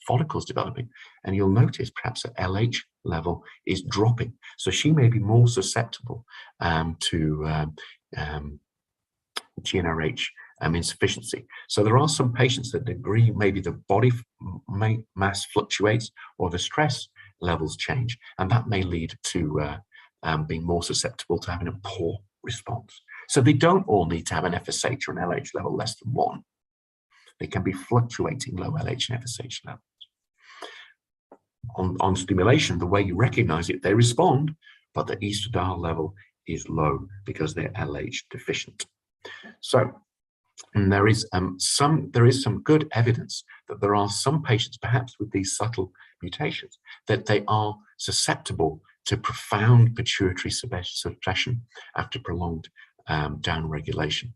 follicles developing. And you'll notice perhaps her LH level is dropping. So she may be more susceptible to GnRH insufficiency. So there are some patients that degree, maybe the body mass fluctuates or the stress levels change, and that may lead to being more susceptible to having a poor response. So they don't all need to have an FSH or an LH level less than 1. They can be fluctuating low LH and FSH levels. On stimulation, the way you recognize it, they respond, but the estradiol level is low because they're LH deficient. So there is some good evidence that there are some patients, perhaps with these subtle mutations, that they are susceptible to profound pituitary suppression after prolonged downregulation.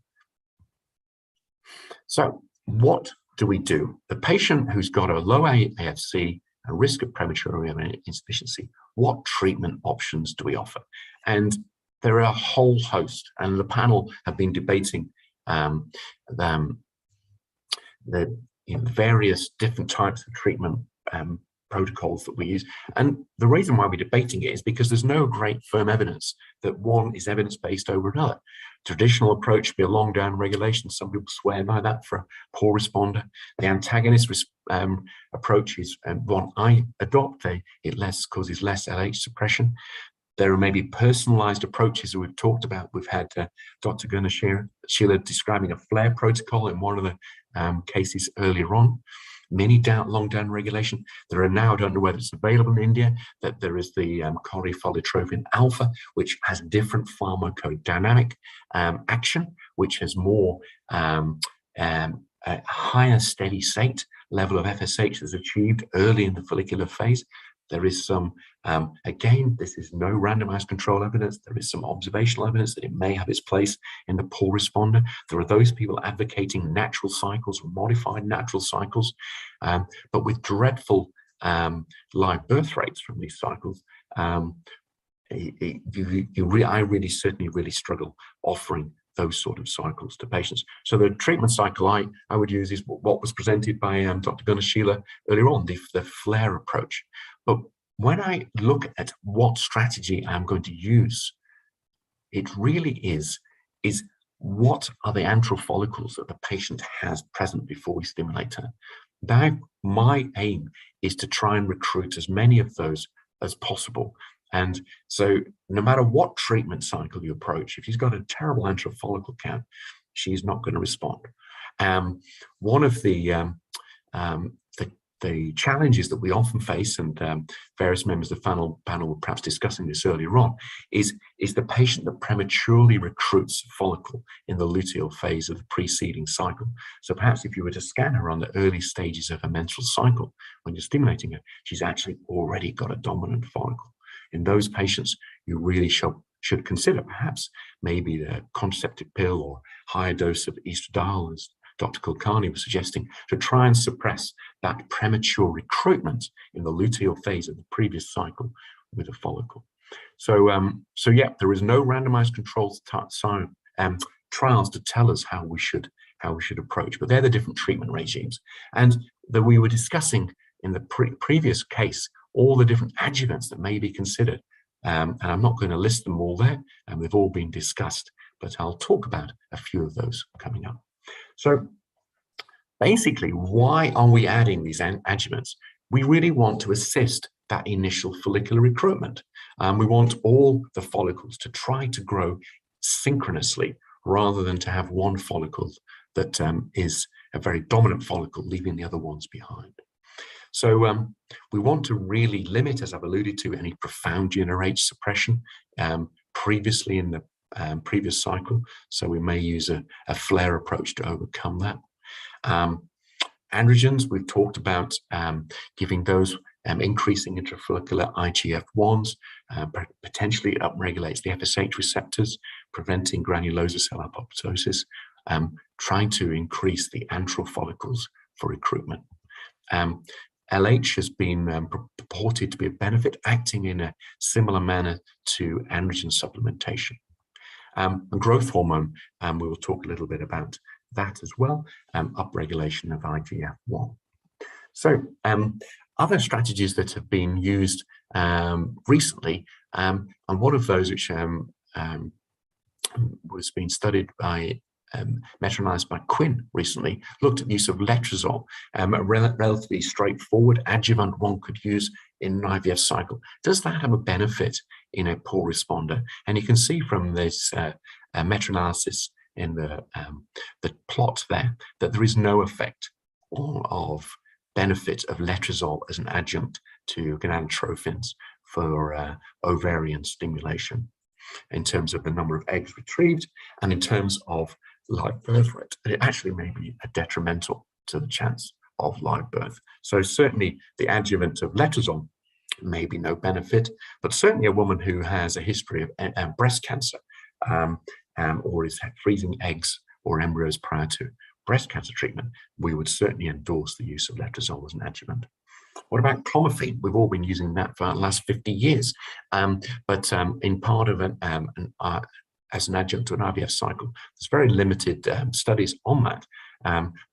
So what do we do? The patient who's got a low AFC, a risk of premature ovarian insufficiency, what treatment options do we offer? And there are a whole host, and the panel have been debating the various different types of treatment protocols that we use. And the reason why we're debating it is because there's no great firm evidence that one is evidence-based over another. Traditional approach would be a long down regulation. Some people swear by that for a poor responder. The antagonist approach is one I adopt. It causes less LH suppression. There are maybe personalized approaches that we've talked about. We've had Dr. Gunnar Sheila describing a flare protocol in one of the cases earlier on. Many long down regulation. There are now, I don't know whether it's available in India, that there is the chorephylotropin alpha, which has different pharmacodynamic action, which has more a higher steady state level of FSH that's achieved early in the follicular phase. There is some, again, this is no randomized control evidence. There is some observational evidence that it may have its place in the poor responder. There are those people advocating natural cycles, modified natural cycles, but with dreadful live birth rates from these cycles. I certainly really struggle offering those sort of cycles to patients. So the treatment cycle I would use is what was presented by Dr. Gunashila earlier on, the flare approach. But when I look at what strategy I'm going to use, it really is what are the antral follicles that the patient has present before we stimulate her. Now, my aim is to try and recruit as many of those as possible. And so no matter what treatment cycle you approach, if she's got a terrible antral follicle count, she's not going to respond. One of the challenges that we often face, and various members of the panel were perhaps discussing this earlier on, is the patient that prematurely recruits a follicle in the luteal phase of the preceding cycle. So perhaps if you were to scan her on the early stages of her menstrual cycle, when you're stimulating her, she's actually already got a dominant follicle. In those patients, you really should consider perhaps maybe the contraceptive pill or higher dose of estradiol, as Dr. Kulkarni was suggesting, to try and suppress that premature recruitment in the luteal phase of the previous cycle with a follicle. So yeah, there is no randomized controlled trials to tell us how we should approach, but they're the different treatment regimes. And that we were discussing in the previous case all the different adjuvants that may be considered. And I'm not going to list them all there, and they've all been discussed, but I'll talk about a few of those coming up. So basically, why are we adding these adjuvants? We really want to assist that initial follicular recruitment. We want all the follicles to try to grow synchronously rather than to have one follicle that is a very dominant follicle, leaving the other ones behind. So we want to really limit, as I've alluded to, any profound GnRH suppression previously in the previous cycle. So we may use a flare approach to overcome that. Androgens, we've talked about giving those increasing intrafollicular IGF-1s, potentially upregulates the FSH receptors, preventing granulosa cell apoptosis, trying to increase the antral follicles for recruitment. LH has been purported to be a benefit, acting in a similar manner to androgen supplementation. And growth hormone, we will talk a little bit about that as well, upregulation of IGF-1. So other strategies that have been used recently, and one of those which was being studied by meta-analyzed by Quinn recently, looked at the use of letrozole, a relatively straightforward adjuvant one could use in an IVF cycle. Does that have a benefit in a poor responder? And you can see from this meta-analysis in the plot there that there is no effect of benefit of letrozole as an adjunct to gonadotropins for ovarian stimulation in terms of the number of eggs retrieved and in terms of live birth rate. And it actually may be detrimental to the chance of live birth. So certainly the adjuvant of letrozole may be no benefit, but certainly a woman who has a history of breast cancer or is freezing eggs or embryos prior to breast cancer treatment, we would certainly endorse the use of letrozole as an adjuvant. What about clomiphene? We've all been using that for the last 50 years, but in part of as an adjunct to an IVF cycle, there's very limited studies on that,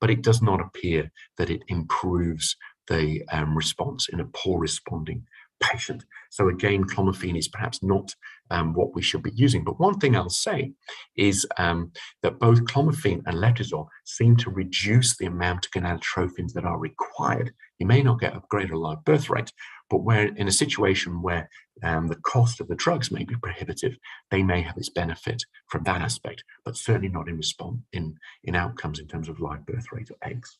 but it does not appear that it improves the response in a poor responding patient. So again, clomiphene is perhaps not what we should be using. But one thing I'll say is that both clomiphene and letrozole seem to reduce the amount of gonadotropins that are required. You may not get a greater live birth rate, but where in a situation where the cost of the drugs may be prohibitive, they may have its benefit from that aspect, but certainly not in response in outcomes in terms of live birth rate of eggs.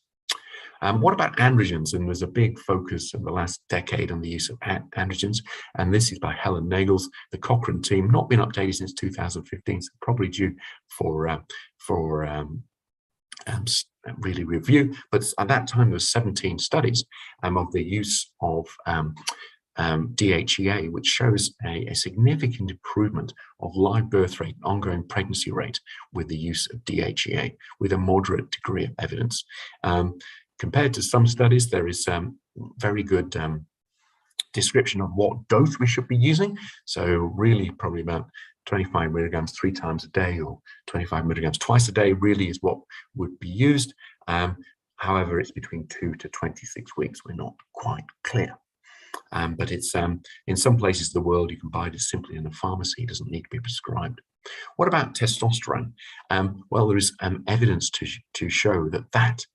What about androgens? And there's a big focus in the last decade on the use of androgens. And this is by Helen Nagels, the Cochrane team, not been updated since 2015, so probably due for really review. But at that time, there were 17 studies of the use of DHEA, which shows a significant improvement of live birth rate and ongoing pregnancy rate with the use of DHEA, with a moderate degree of evidence. Compared to some studies, there is very good description of what dose we should be using. So really probably about 25 milligrams 3 times a day, or 25 milligrams twice a day really is what would be used. However, it's between 2 to 26 weeks. We're not quite clear. But it's in some places of the world, you can buy this simply in a pharmacy. It doesn't need to be prescribed. What about testosterone? Well, there is evidence to show that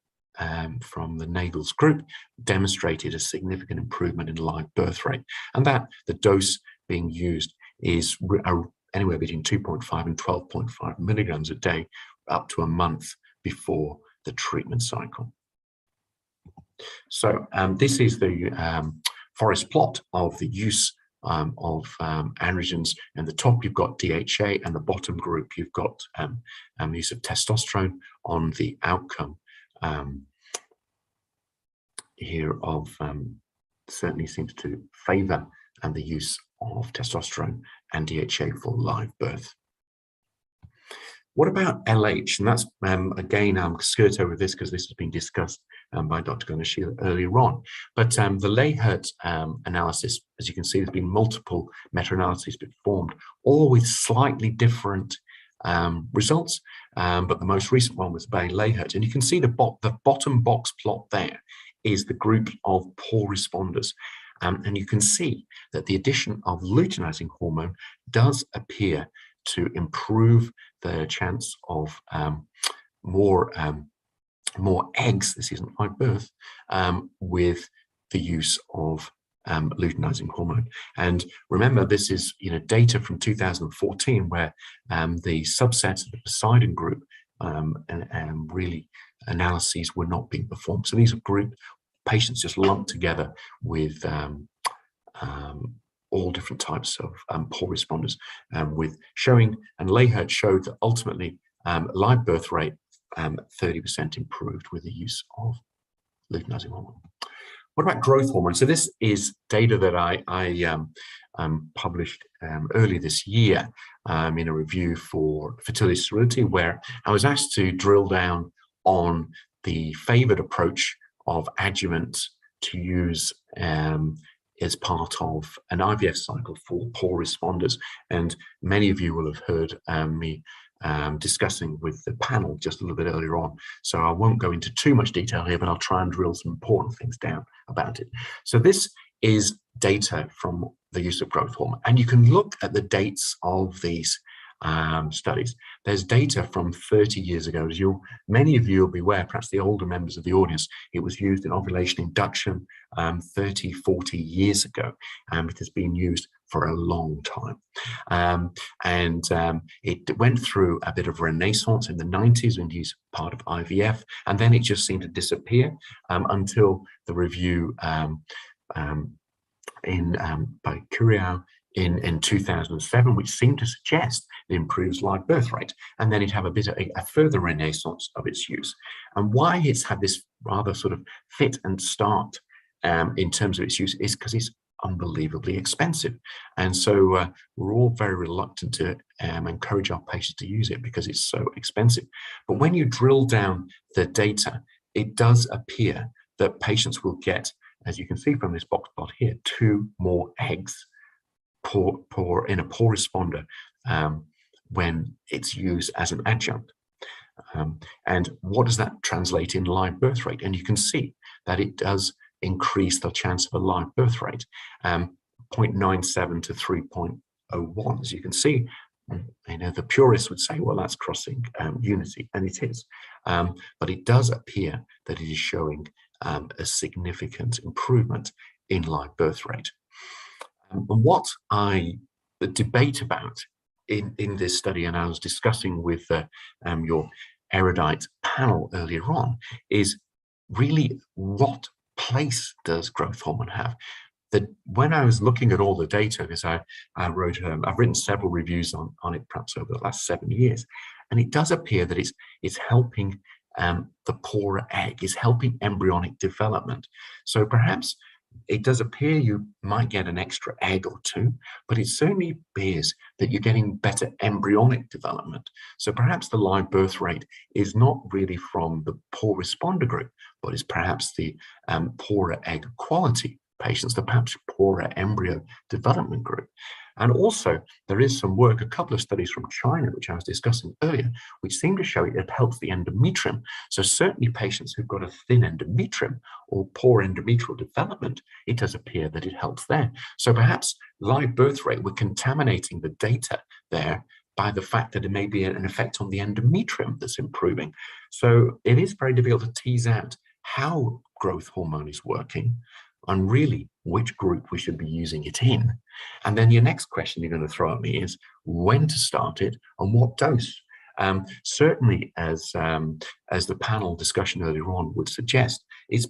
from the Nagels group demonstrated a significant improvement in live birth rate, and that the dose being used is anywhere between 2.5 and 12.5 milligrams a day up to a month before the treatment cycle. So this is the forest plot of the use of androgens. And the top you've got DHA, and the bottom group you've got use of testosterone on the outcome here of certainly seems to favor the use of testosterone and DHA for live birth. What about LH? And that's, again, I'm skirt over this because this has been discussed by Dr. Gunashila earlier on. But the Lh analysis, as you can see, there's been multiple meta-analyses performed, all with slightly different results. But the most recent one was by Lh. And you can see the bottom box plot there is the group of poor responders. And you can see that the addition of luteinizing hormone does appear to improve the chance of more eggs, this isn't live birth, with the use of luteinizing hormone. And remember, this is data from 2014 where the subsets of the Poseidon group and really analyses were not being performed. So these are group patients just lumped together with all different types of poor responders, with showing, and Lh showed that ultimately live birth rate 30% improved with the use of luteinizing hormone. What about growth hormone? So this is data that I published early this year in a review for Fertility Sterility, where I was asked to drill down on the favored approach of adjuvant to use as part of an IVF cycle for poor responders. And many of you will have heard me discussing with the panel just a little bit earlier on. So I won't go into too much detail here, but I'll try and drill some important things down about it. So this is data from the use of growth hormone. And you can look at the dates of these studies. There's data from 30 years ago. As many of you will be aware, perhaps the older members of the audience, it was used in ovulation induction 30, 40 years ago. It has been used for a long time. It went through a bit of renaissance in the 90s when used part of IVF, and then it just seemed to disappear until the review by Curiao in 2007, which seemed to suggest it improves live birth rate, and then it'd have a further renaissance of its use. And why it's had this rather sort of fit and start in terms of its use is because it's unbelievably expensive, and so we're all very reluctant to encourage our patients to use it because it's so expensive. But when you drill down the data, it does appear that patients will get, as you can see from this box plot here, 2 more eggs in a poor responder when it's used as an adjunct. And what does that translate in live birth rate? And you can see that it does increase the chance of a live birth rate, 0.97 to 3.01. As you can see, the purists would say, well, that's crossing unity, and it is. But it does appear that it is showing a significant improvement in live birth rate. And what I debate about in this study, and I was discussing with your erudite panel earlier on, is really what place does growth hormone have? That when I was looking at all the data, because I've written several reviews on it perhaps over the last 7 years, and it does appear that it's helping the poorer egg, is helping embryonic development. So perhaps it does appear you might get an extra egg or two, but it certainly appears that you're getting better embryonic development. So perhaps the live birth rate is not really from the poor responder group, but is perhaps the poorer egg quality patients, the perhaps poorer embryo development group. And also, there is some work, a couple of studies from China, which I was discussing earlier, which seem to show it helps the endometrium. So certainly patients who've got a thin endometrium or poor endometrial development, it does appear that it helps there. So perhaps live birth rate, we're contaminating the data there by the fact that it may be an effect on the endometrium that's improving. So it is very difficult to tease out how growth hormone is working and really which group we should be using it in. And then your next question you're going to throw at me is when to start it and what dose. Certainly, as the panel discussion earlier on would suggest, it's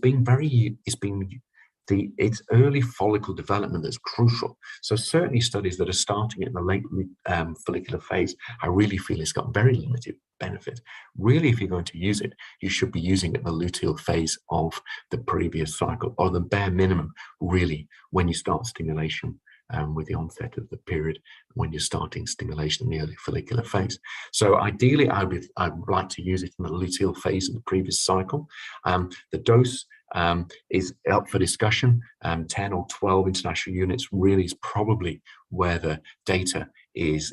early follicle development that's crucial. So certainly studies that are starting in the late follicular phase, I really feel it's got very limited benefit. Really, if you're going to use it, you should be using it in the luteal phase of the previous cycle, or the bare minimum, really, when you start stimulation with the onset of the period, when you're starting stimulation in the early follicular phase. So ideally, I would like to use it in the luteal phase of the previous cycle. The dose is up for discussion. 10 or 12 international units really is probably where the data is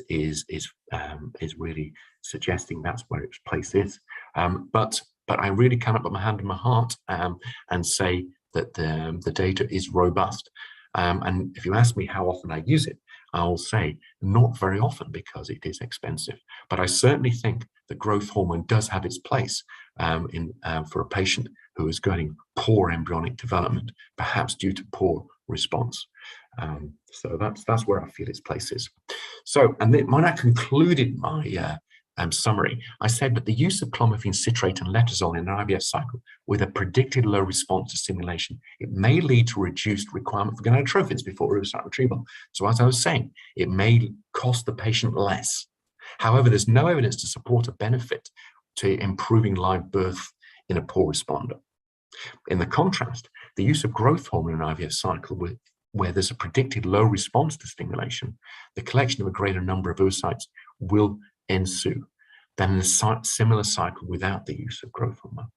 really suggesting that's where its place is. But I really cannot put my hand on my heart and say that the data is robust. And if you ask me how often I use it, I'll say not very often because it is expensive. But I certainly think that growth hormone does have its place for a patient who is getting poor embryonic development, perhaps due to poor response. So that's where I feel its place is. So, and then when I concluded my summary, I said that the use of clomiphene citrate and letrozole in an IVF cycle with a predicted low response to stimulation, it may lead to reduced requirement for gonadotropins before oocyte retrieval. So as I was saying, it may cost the patient less. However, there's no evidence to support a benefit to improving live birth in a poor responder. In the contrast, the use of growth hormone in an IVF cycle where there's a predicted low response to stimulation, the collection of a greater number of oocytes will ensue than in a similar cycle without the use of growth hormone.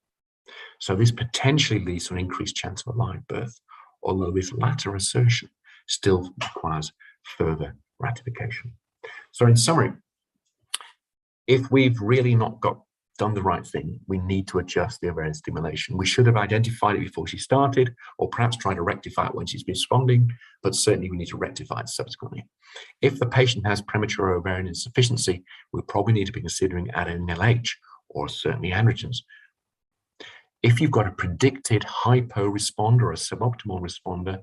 So this potentially leads to an increased chance of a live birth, although this latter assertion still requires further ratification. So in summary, if we've really not done the right thing, we need to adjust the ovarian stimulation. We should have identified it before she started, or perhaps try to rectify it when she's responding, but certainly we need to rectify it subsequently. If the patient has premature ovarian insufficiency, we probably need to be considering adding LH or certainly androgens. If you've got a predicted hypo responder or a suboptimal responder,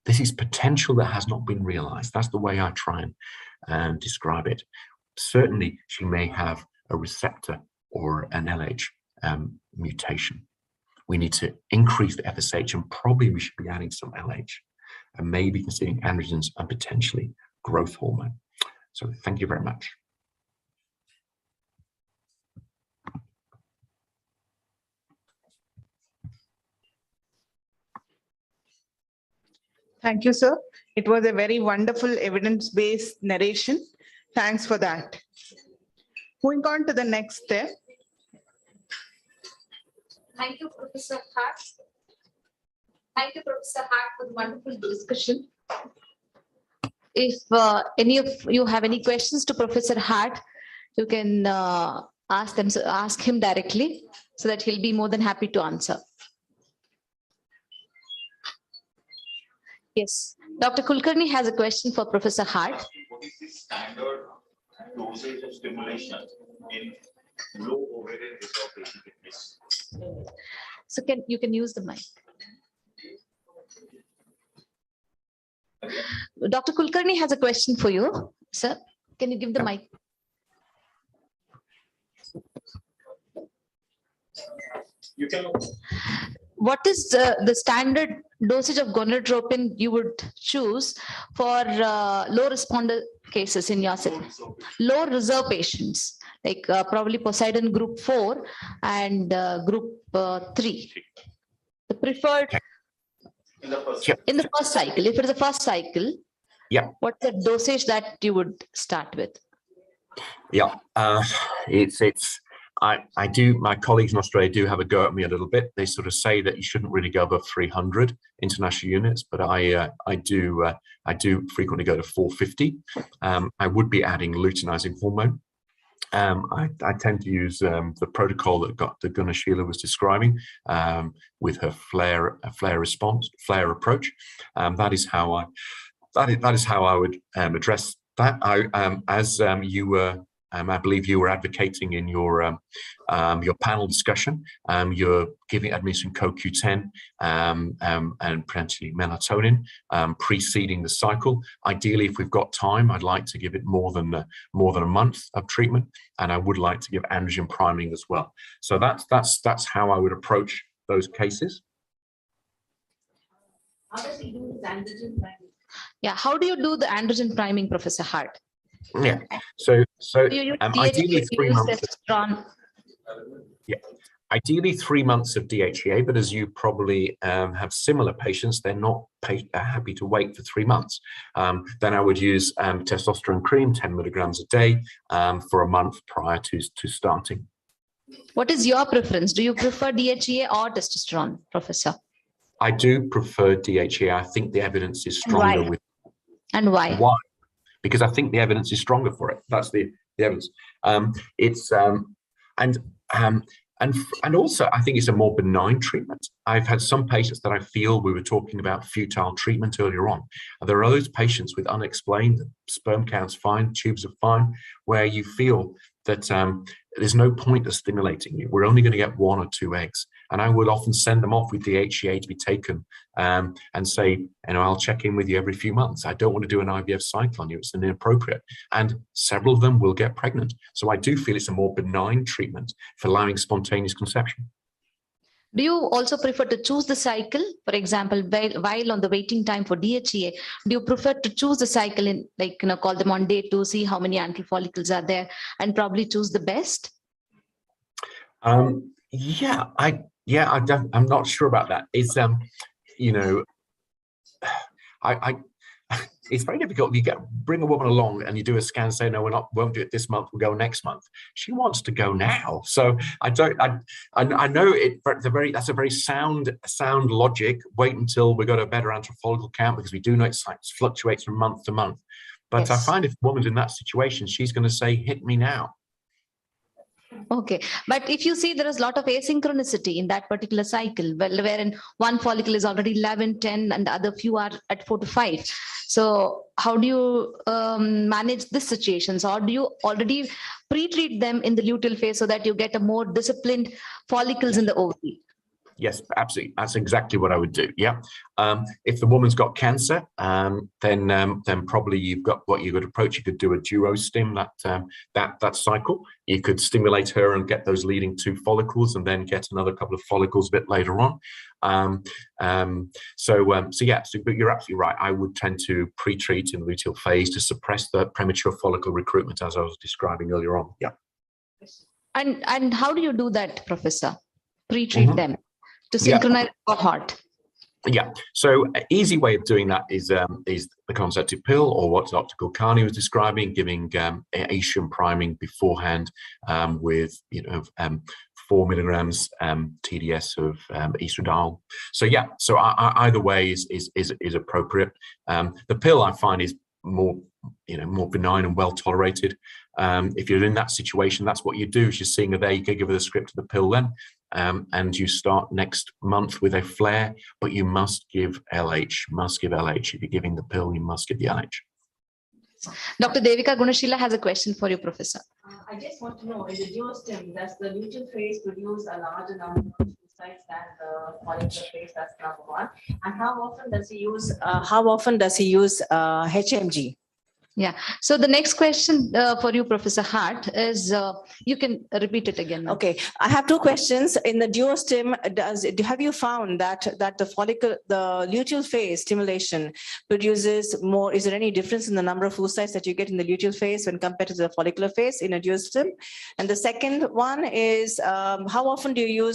this is potential that has not been realized. That's the way I try and describe it. Certainly, she may have a receptor or an LH mutation. We need to increase the FSH, and probably we should be adding some LH and maybe considering androgens and potentially growth hormone. So thank you very much. Thank you, sir. It was a very wonderful evidence-based narration. Thanks for that. Moving on to the next step. Thank you, Professor Hart. Thank you, Professor Hart, for the wonderful discussion. If any of you have any questions to Professor Hart, you can ask him directly so that he'll be more than happy to answer. Yes, Dr. Kulkarni has a question for Professor Hart. What is the standard dosage of stimulation in low ovarian reserve patient? So you can use the mic. Dr. Kulkarni has a question for you. Sir, can you give the mic? What is the standard dosage of gonadotropin you would choose for low responder cases in your setting? Low reserve patients, like probably Poseidon group 4 and group 3. The preferred in the first cycle. If it is the first cycle, what's the dosage that you would start with? Yeah, I do. My colleagues in Australia do have a go at me a little bit. They sort of say that you shouldn't really go above 300 international units, but I do frequently go to 450. I would be adding luteinizing hormone. I tend to use the protocol that Gunashila was describing with her flare approach. That is how I would address that. I believe you were advocating in your panel discussion. You're administering CoQ10 and potentially melatonin preceding the cycle. Ideally, if we've got time, I'd like to give it more than a month of treatment, and I would like to give androgen priming as well. So that's how I would approach those cases. How does he do his androgen priming? Yeah, how do you do the androgen priming, Professor Hart? Yeah, so ideally 3 months. Yeah, ideally 3 months of DHEA, but as you probably have similar patients, they're not happy to wait for 3 months. Then I would use testosterone cream, 10 milligrams a day for a month prior to starting. What is your preference? Do you prefer DHEA or testosterone, Professor? I do prefer DHEA. I think the evidence is stronger with. And why? Why? Because I think the evidence is stronger for it. That's the evidence. And also I think it's a more benign treatment. I've had some patients that I feel, we were talking about futile treatment earlier on. There are those patients with unexplained sperm counts fine, tubes are fine, where you feel that there's no point of stimulating you. We're only going to get 1 or 2 eggs. And I would often send them off with DHEA to be taken and say, I'll check in with you every few months. I don't want to do an IVF cycle on you. It's inappropriate. And several of them will get pregnant. So I do feel it's a more benign treatment for allowing spontaneous conception. Do you also prefer to choose the cycle? For example, while on the waiting time for DHEA, do you prefer to choose the cycle in, call them on day 2, see how many antral follicles are there, and probably choose the best? I'm not sure about that. It's it's very difficult. You bring a woman along and you do a scan, say no, won't do it this month. We'll go next month. She wants to go now, so I know that's a very sound logic. Wait until we got a better antral follicle count, because we do know it fluctuates from month to month. But yes. I find if a woman's in that situation, she's going to say, "Hit me now." Okay, but if you see there is a lot of asynchronicity in that particular cycle, wherein one follicle is already 11, 10, and the other few are at 4 to 5. So how do you manage these situations, or do you already pre-treat them in the luteal phase so that you get a more disciplined follicles in the ovary? Yes, absolutely. That's exactly what I would do. Yeah. If the woman's got cancer, then probably you've got what you could approach. You could do a duo stim that cycle. You could stimulate her and get those leading 2 follicles, and then get another couple of follicles a bit later on. But you're absolutely right. I would tend to pre-treat in the luteal phase to suppress the premature follicle recruitment, as I was describing earlier on. Yeah. And how do you do that, Professor? Pre-treat them to synchronize the heart. Yeah, so an easy way of doing that is the contraceptive pill, or what Dr. Kulkarni was describing, giving estrogen priming beforehand with 4 milligrams TDS of estradiol. So yeah, so either way is appropriate. The pill I find is more benign and well tolerated. If you're in that situation, that's what you do. If you're seeing her there, you can give her the script of the pill then. And you start next month with a flare, but you must give LH. If you're giving the pill, you must give the LH. Dr. Devika Gunashila has a question for you, Professor. I just want to know, in the duostim, does the luteal phase produce a larger number of And the follicular phase, that's number one. And how often does he use HMG? Yeah. So the next question for you, Professor Hart, is you can repeat it again. Okay, I have two questions. In the duostim, have you found that the luteal phase stimulation produces more? Is there any difference in the number of oocytes that you get in the luteal phase when compared to the follicular phase in a duostim? And the second one is how often do you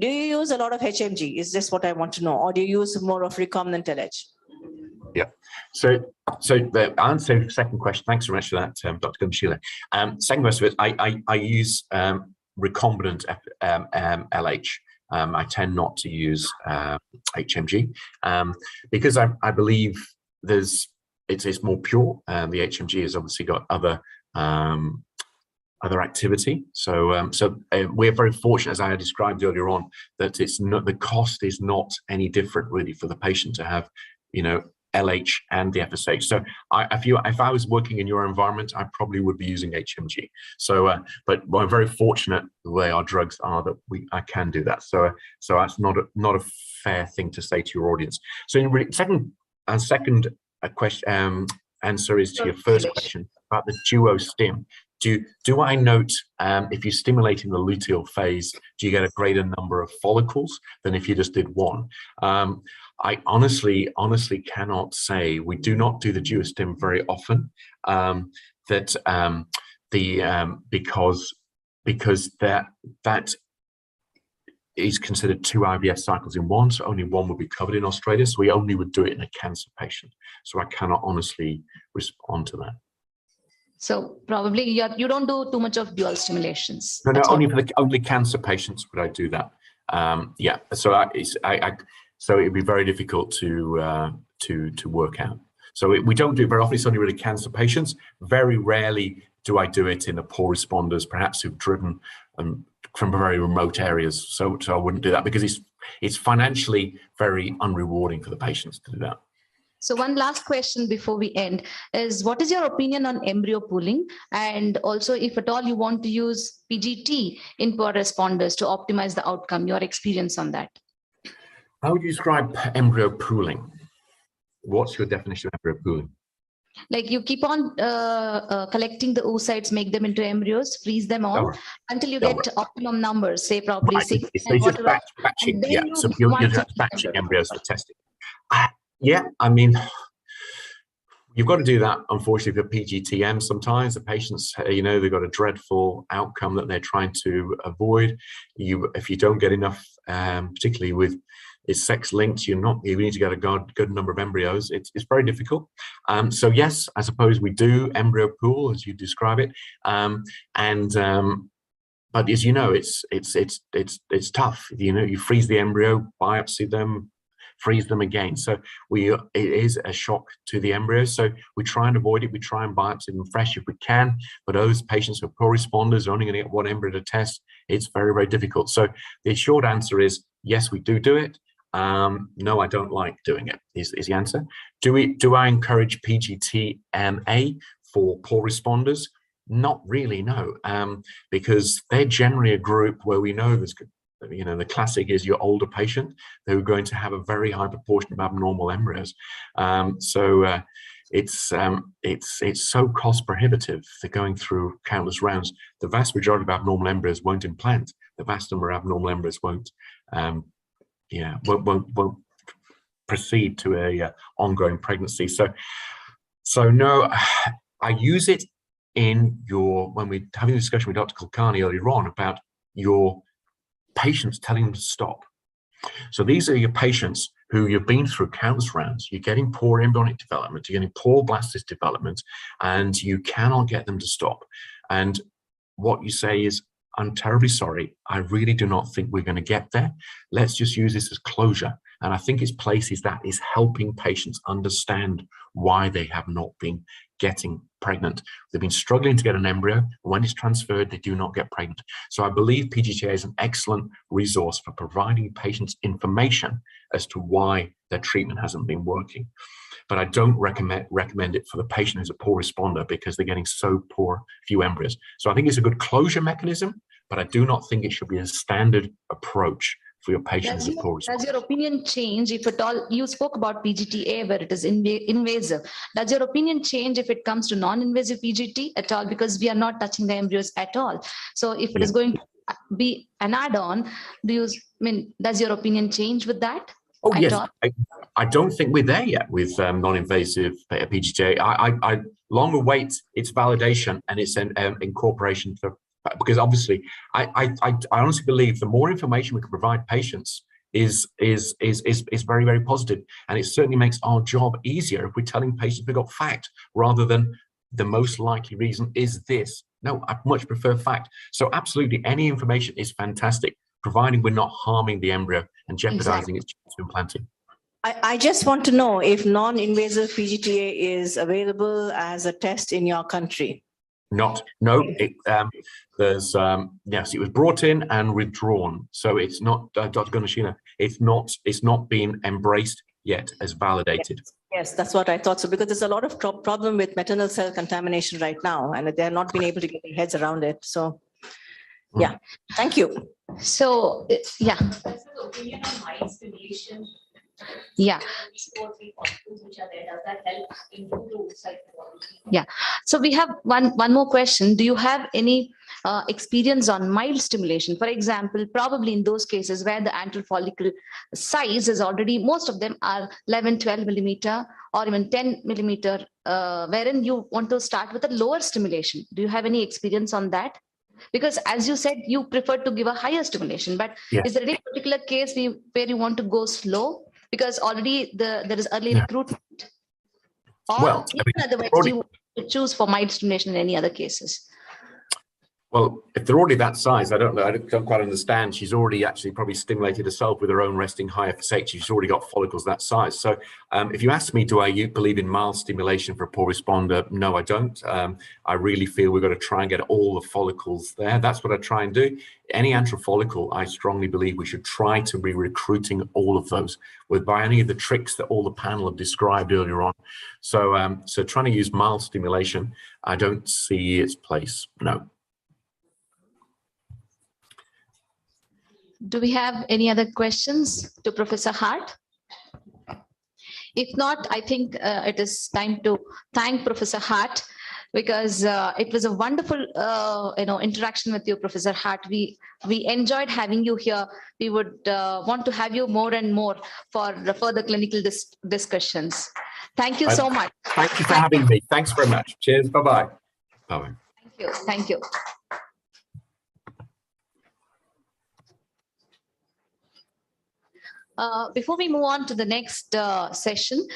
use a lot of HMG? Is this what I want to know, or do you use more of recombinant LH? Yeah. So the answer to the second question, thanks very much for that, Dr. Gumshila. Second question is I use recombinant LH. I tend not to use HMG because I believe it's more pure. The HMG has obviously got other activity. So we're very fortunate, as I described earlier on, that the cost is not any different really for the patient to have, LH and the FSH. So if I was working in your environment, I probably would be using HMG. So, but I'm very fortunate the way our drugs are that I can do that. So that's not a fair thing to say to your audience. So second question answer is to your first question about the duostim. Do I note if you're stimulating the luteal phase, do you get a greater number of follicles than if you just did one? I honestly cannot say. We do not do the duostim very often. Because that is considered 2 IVF cycles in one, so only one would be covered in Australia. So we only would do it in a cancer patient. So I cannot honestly respond to that. So probably you don't do too much of dual stimulations. No, only cancer patients would I do that. Yeah. So it'd be very difficult to work out. So we don't do it very often. It's only really cancer patients. Very rarely do I do it in the poor responders, perhaps who've driven from very remote areas. So I wouldn't do that because it's financially very unrewarding for the patients to do that. So one last question before we end is, what is your opinion on embryo pooling? And also, if at all you want to use PGT in poor responders to optimize the outcome, your experience on that? How would you describe embryo pooling? What's your definition of embryo pooling? Like you keep on collecting the oocytes, make them into embryos, freeze them all until you get optimum numbers, say probably 6. So just batching, yeah. So you're just batching embryos for testing. Yeah, I mean, you've got to do that, unfortunately, for PGTM. Sometimes the patients, they've got a dreadful outcome that they're trying to avoid. If you don't get enough, particularly with it's sex linked, you need to get a good number of embryos. It's very difficult. So yes, I suppose we do embryo pool as you describe it, but as you know, it's tough. You freeze the embryo, biopsy them, freeze them again. So it is a shock to the embryos. So we try and avoid it. We try and biopsy them fresh if we can. But those patients who are poor responders are only going to get one embryo to test. It's very, very difficult. So the short answer is yes, we do it. No, I don't like doing it, is the answer. Do I encourage PGT-A for poor responders? Not really, no, because they're generally a group where we know there's, the classic is your older patient who are going to have a very high proportion of abnormal embryos. So it's so cost prohibitive. They're going through countless rounds. The vast majority of abnormal embryos won't implant. The vast number of abnormal embryos won't proceed to a ongoing pregnancy. So no, I use it in when we're having a discussion with Dr. Kulkarni earlier on about your patients telling them to stop. So these are your patients who you've been through countless rounds. You're getting poor embryonic development, you're getting poor blastocyst development, and you cannot get them to stop. And what you say is, I'm terribly sorry. I really do not think we're going to get there. Let's just use this as closure. And I think its place is helping patients understand why they have not been getting pregnant. They've been struggling to get an embryo. When it's transferred, they do not get pregnant. So I believe PGT-A is an excellent resource for providing patients information as to why their treatment hasn't been working. But I don't recommend it for the patient who's a poor responder because they're getting so few embryos. So I think it's a good closure mechanism, but I do not think it should be a standard approach for your patients of poor response. Does your opinion change if at all? You spoke about PGTA where it is invasive. Does your opinion change if it comes to non-invasive PGT at all? Because we are not touching the embryos at all. So if it is going to be an add-on, does your opinion change with that? Oh, yes. I don't think we're there yet with non-invasive PGTA. I long await its validation and its incorporation because obviously I honestly believe the more information we can provide patients is very, very positive. And it certainly makes our job easier if we're telling patients we've got fact rather than the most likely reason is this. No, I much prefer fact. So absolutely any information is fantastic, providing we're not harming the embryo and jeopardizing its chance of implanting. I just want to know if non-invasive PGTA is available as a test in your country. No. There's yes, it was brought in and withdrawn, so it's not, Dr. Gunashina, it's not been embraced yet as validated. Yes, that's what I thought. So because there's a lot of problem with maternal cell contamination right now, and they're not been able to get their heads around it. So, yeah, thank you. So, yeah. Yeah. Yeah. So we have one more question. Do you have any experience on mild stimulation? For example, probably in those cases where the antral follicle size is already, most of them are 11, 12 millimeter or even 10 millimeter, wherein you want to start with a lower stimulation. Do you have any experience on that? Because as you said, you prefer to give a higher stimulation, but is there any particular case where you want to go slow? Because already there is early recruitment. Or otherwise, do you choose for mild stimulation in any other cases? Well, if they're already that size, I don't quite understand. She's already actually probably stimulated herself with her own resting high FSH. She's already got follicles that size. So if you ask me, do I believe in mild stimulation for a poor responder? No, I don't. I really feel we've got to try and get all the follicles there. That's what I try and do. Any antral follicle, I strongly believe we should try to be recruiting all of those by any of the tricks that all the panel have described earlier on. So, so trying to use mild stimulation, I don't see its place, no. Do we have any other questions to Professor Hart? If not, I think it is time to thank Professor Hart because it was a wonderful interaction with you, Professor Hart. We enjoyed having you here. We would want to have you more and more for further clinical discussions. Thank you so much. Thank you for having me. Thanks very much. Cheers. Bye-bye. Bye-bye. Thank you. Thank you. Before we move on to the next session,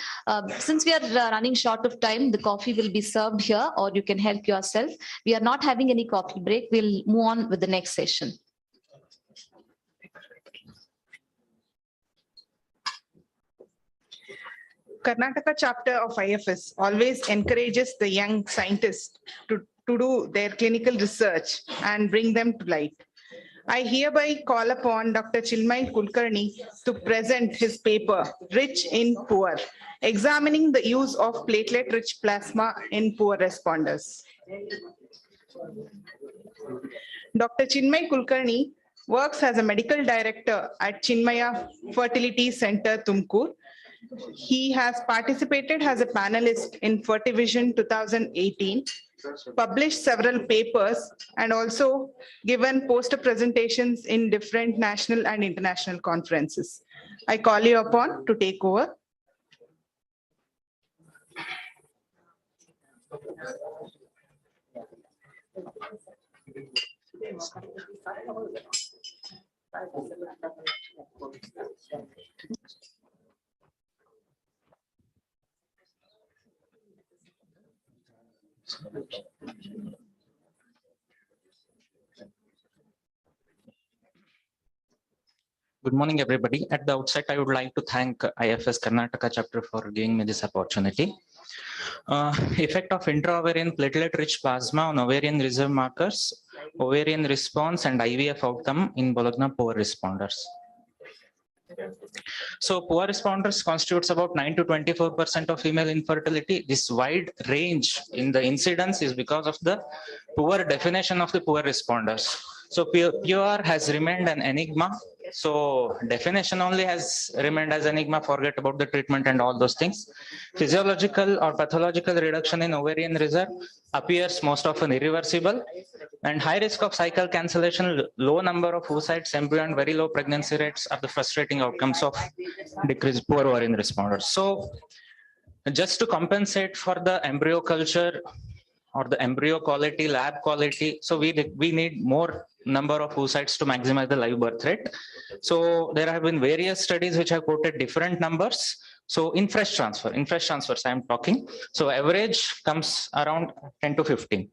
since we are running short of time, the coffee will be served here or you can help yourself. We are not having any coffee break. We'll move on with the next session. Karnataka chapter of IFS always encourages the young scientists to do their clinical research and bring them to light. I hereby call upon Dr. Sachin Kulkarni to present his paper, Rich in Poor, examining the use of platelet-rich plasma in poor responders. Dr. Sachin Kulkarni works as a medical director at Chinmaya Fertility Center, Tumkur. He has participated as a panelist in Fertivision 2018, published several papers, and also given poster presentations in different national and international conferences. I call you upon to take over. Good morning, everybody. At the outset, I would like to thank IFS Karnataka chapter for giving me this opportunity. Effect of intra-ovarian platelet-rich plasma on ovarian reserve markers, ovarian response, and IVF outcome in Bologna poor responders. So poor responders constitutes about 9 to 24% of female infertility. This wide range in the incidence is because of the poor definition of the poor responders. So POR has remained an enigma So definition only has remained as enigma, forget about the treatment and all those things. Physiological or pathological reduction in ovarian reserve appears most often irreversible, and high risk of cycle cancellation, low number of oocytes, embryo, and very low pregnancy rates are the frustrating outcomes of decreased poor ovarian responders. So just to compensate for the embryo culture or the embryo quality, lab quality, so we need more number of oocytes to maximize the live birth rate. So there have been various studies which have quoted different numbers. So in fresh transfers I am talking. So average comes around 10 to 15.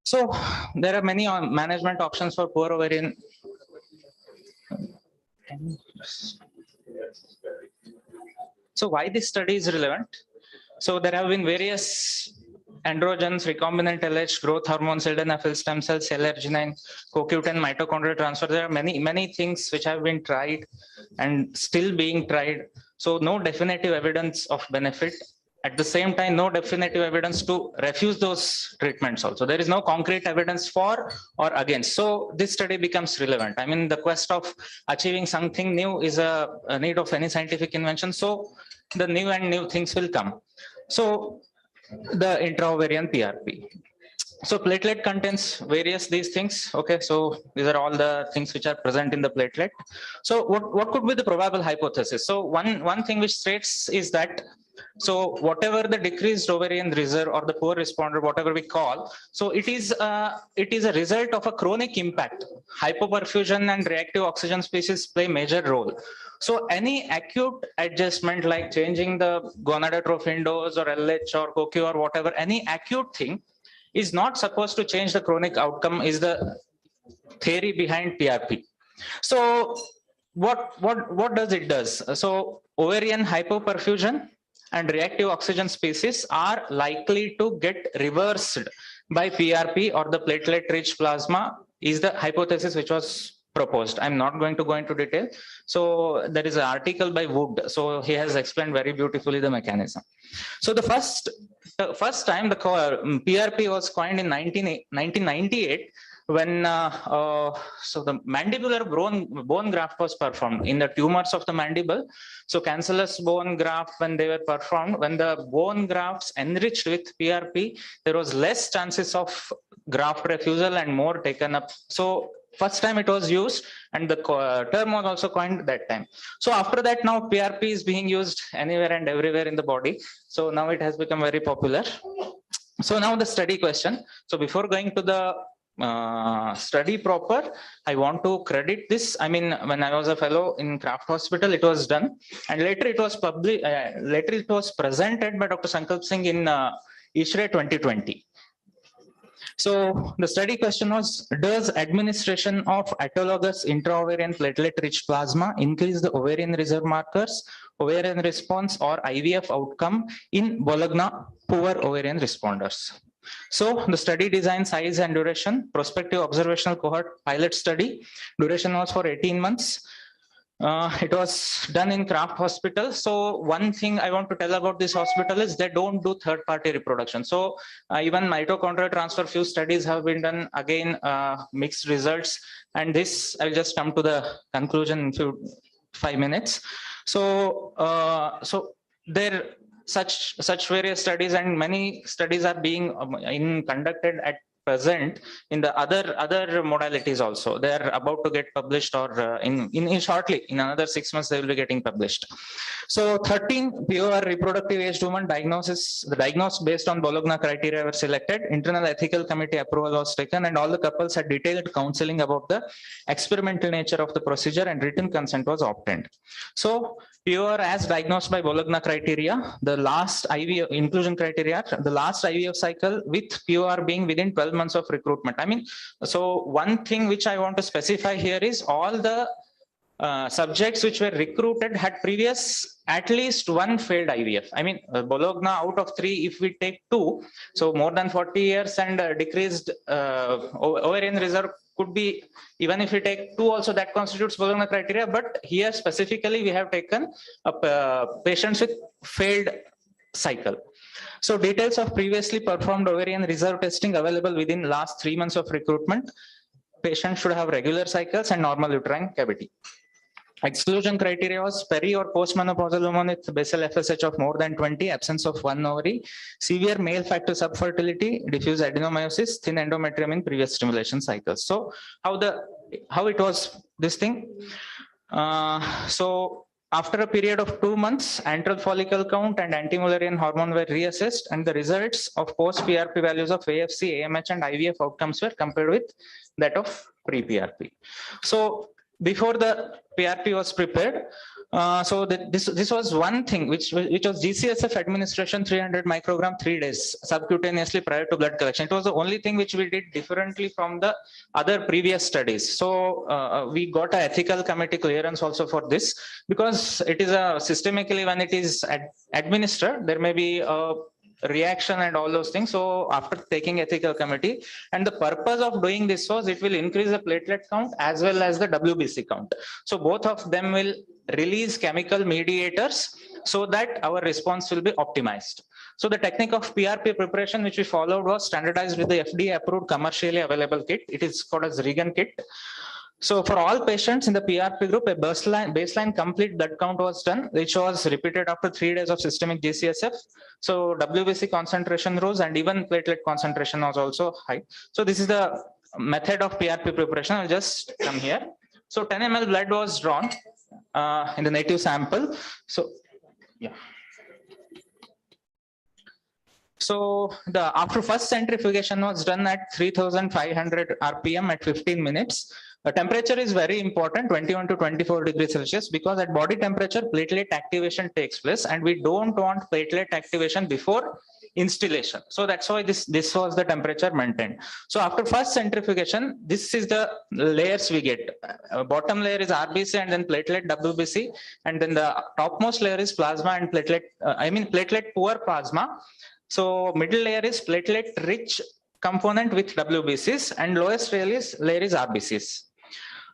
So there are many management options for poor ovarian. So why this study is relevant? So there have been various androgens, recombinant LH, growth hormone, sildenafil stem cells, cell arginine, CoQ10, mitochondrial transfer. There are many things which have been tried and still being tried. So no definitive evidence of benefit. At the same time, no definitive evidence to refuse those treatments also. There is no concrete evidence for or against. So this study becomes relevant. I mean, the quest of achieving something new is a need of any scientific invention. So the new things will come. So the intra-ovarian PRP. So platelet contains various these things. Okay, so these are all the things which are present in the platelet. So what could be the probable hypothesis? So one thing which states is that, so whatever the decreased ovarian reserve or the poor responder, whatever we call, so it is a result of a chronic impact. Hypoperfusion and reactive oxygen species play major role. So any acute adjustment like changing the gonadotrophin dose or LH or CoQ or whatever, any acute thing is not supposed to change the chronic outcome, is the theory behind PRP. So what does it does? So ovarian hypoperfusion and reactive oxygen species are likely to get reversed by PRP or the platelet-rich plasma is the hypothesis which was proposed. I'm not going to go into detail. So there is an article by Wood. So he has explained very beautifully the mechanism. So the first time the PRP was coined in 1998 when so the mandibular bone graft was performed in the tumors of the mandible. So cancellous bone graft, when they were performed, when the bone grafts enriched with PRP, there was less chances of graft refusal and more taken up. So first time it was used, and the term was also coined that time. So after that, now PRP is being used anywhere and everywhere in the body. So now it has become very popular. So now the study question. So before going to the study proper, I want to credit this. I mean, when I was a fellow in Kraft Hospital, it was done, and later it was presented by Dr. Sankalp Singh in ISHRE 2020. So the study question was, does administration of autologous intra-ovarian platelet-rich plasma increase the ovarian reserve markers, ovarian response, or IVF outcome in Bologna poor ovarian responders? So the study design, size and duration, prospective observational cohort pilot study, duration was for 18 months. It was done in Kraft Hospital. So one thing I want to tell about this hospital is they don't do third-party reproduction. So even mitochondrial transfer, few studies have been done, again mixed results. And this, I'll just come to the conclusion in 5 minutes. So there such various studies, and many studies are being conducted at present in the other modalities also. They are about to get published, or in shortly, in another 6 months, they will be getting published. So 13 pure reproductive aged women diagnosed based on Bologna criteria were selected. Internal ethical committee approval was taken, and all the couples had detailed counseling about the experimental nature of the procedure, and written consent was obtained. So pure as diagnosed by Bologna criteria, the last IVF inclusion criteria, the last IVF cycle with pure being within 12 months of recruitment. I mean, so one thing which I want to specify here is all the subjects which were recruited had previous at least one failed IVF. I mean, Bologna out of 3, if we take 2, so more than 40 years and decreased ovarian reserve could be, even if we take 2 also, that constitutes Bologna criteria. But here specifically, we have taken patients with failed cycle. So details of previously performed ovarian reserve testing available within last 3 months of recruitment. patient should have regular cycles and normal uterine cavity. Exclusion criteria was peri or postmenopausal woman with basal FSH of more than 20, absence of one ovary, severe male factor subfertility, diffuse adenomyosis, thin endometrium in previous stimulation cycles. So how it was this thing? So after a period of 2 months, antral follicle count and anti-Mullerian hormone were reassessed, and the results of post-PRP values of AFC, AMH, and IVF outcomes were compared with that of pre-PRP. So before the PRP was prepared, this was one thing which was GCSF administration 300 microgram 3 days subcutaneously prior to blood collection. It was the only thing which we did differently from the other previous studies. So we got an ethical committee clearance also for this, because it is a systemically, when it is administered, there may be a reaction and all those things. So after taking ethical committee, and the purpose of doing this was it will increase the platelet count as well as the WBC count. So both of them will release chemical mediators so that our response will be optimized. So the technique of PRP preparation which we followed was standardized with the FDA approved commercially available kit. It is called as Regan kit. So for all patients in the PRP group, a baseline complete blood count was done, which was repeated after 3 days of systemic GCSF. So WBC concentration rose and even platelet concentration was also high. So this is the method of PRP preparation. I'll just come here. So 10 ml blood was drawn in the native sample. So yeah. So after first centrifugation was done at 3,500 RPM at 15 minutes. The temperature is very important, 21 to 24 degrees Celsius, because at body temperature, platelet activation takes place, and we don't want platelet activation before instillation. So that's why this was the temperature maintained. So after first centrifugation, this is the layers we get. Bottom layer is RBC and then platelet WBC, and then the topmost layer is plasma and platelet, platelet poor plasma. So middle layer is platelet rich component with WBCs, and lowest layer is RBCs.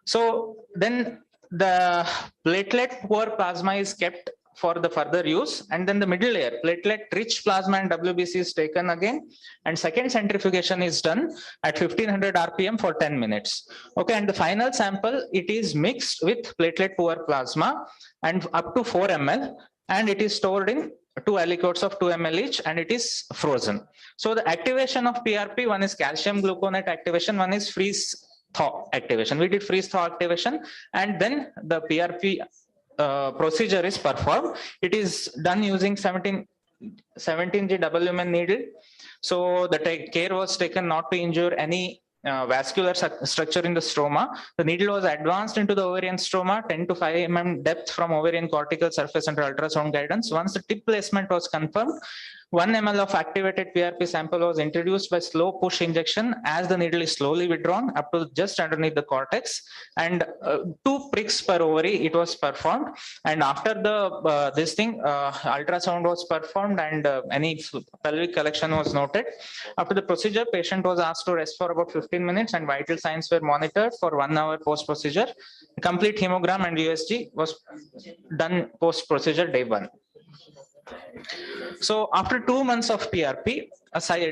So then the platelet poor plasma is kept for the further use, and then the middle layer platelet rich plasma and WBC is taken again, and second centrifugation is done at 1500 RPM for 10 minutes. Okay, and the final sample, it is mixed with platelet poor plasma and up to 4 ml, and it is stored in 2 aliquots of 2 ml each, and it is frozen. So the activation of PRP, one is calcium gluconate activation, one is freeze thaw activation. We did freeze thaw activation, and then the PRP procedure is performed. It is done using 17G WMN needle. So the care was taken not to injure any vascular structure in the stroma. The needle was advanced into the ovarian stroma, 10 to 5 mm depth from ovarian cortical surface under ultrasound guidance. Once the tip placement was confirmed, 1 ml of activated PRP sample was introduced by slow push injection as the needle is slowly withdrawn up to just underneath the cortex, and 2 pricks per ovary it was performed. And after the ultrasound was performed, and any pelvic collection was noted. After the procedure, patient was asked to rest for about 15 minutes, and vital signs were monitored for 1 hour post procedure. Complete hemogram and USG was done post procedure day 1. So after 2 months of PRP,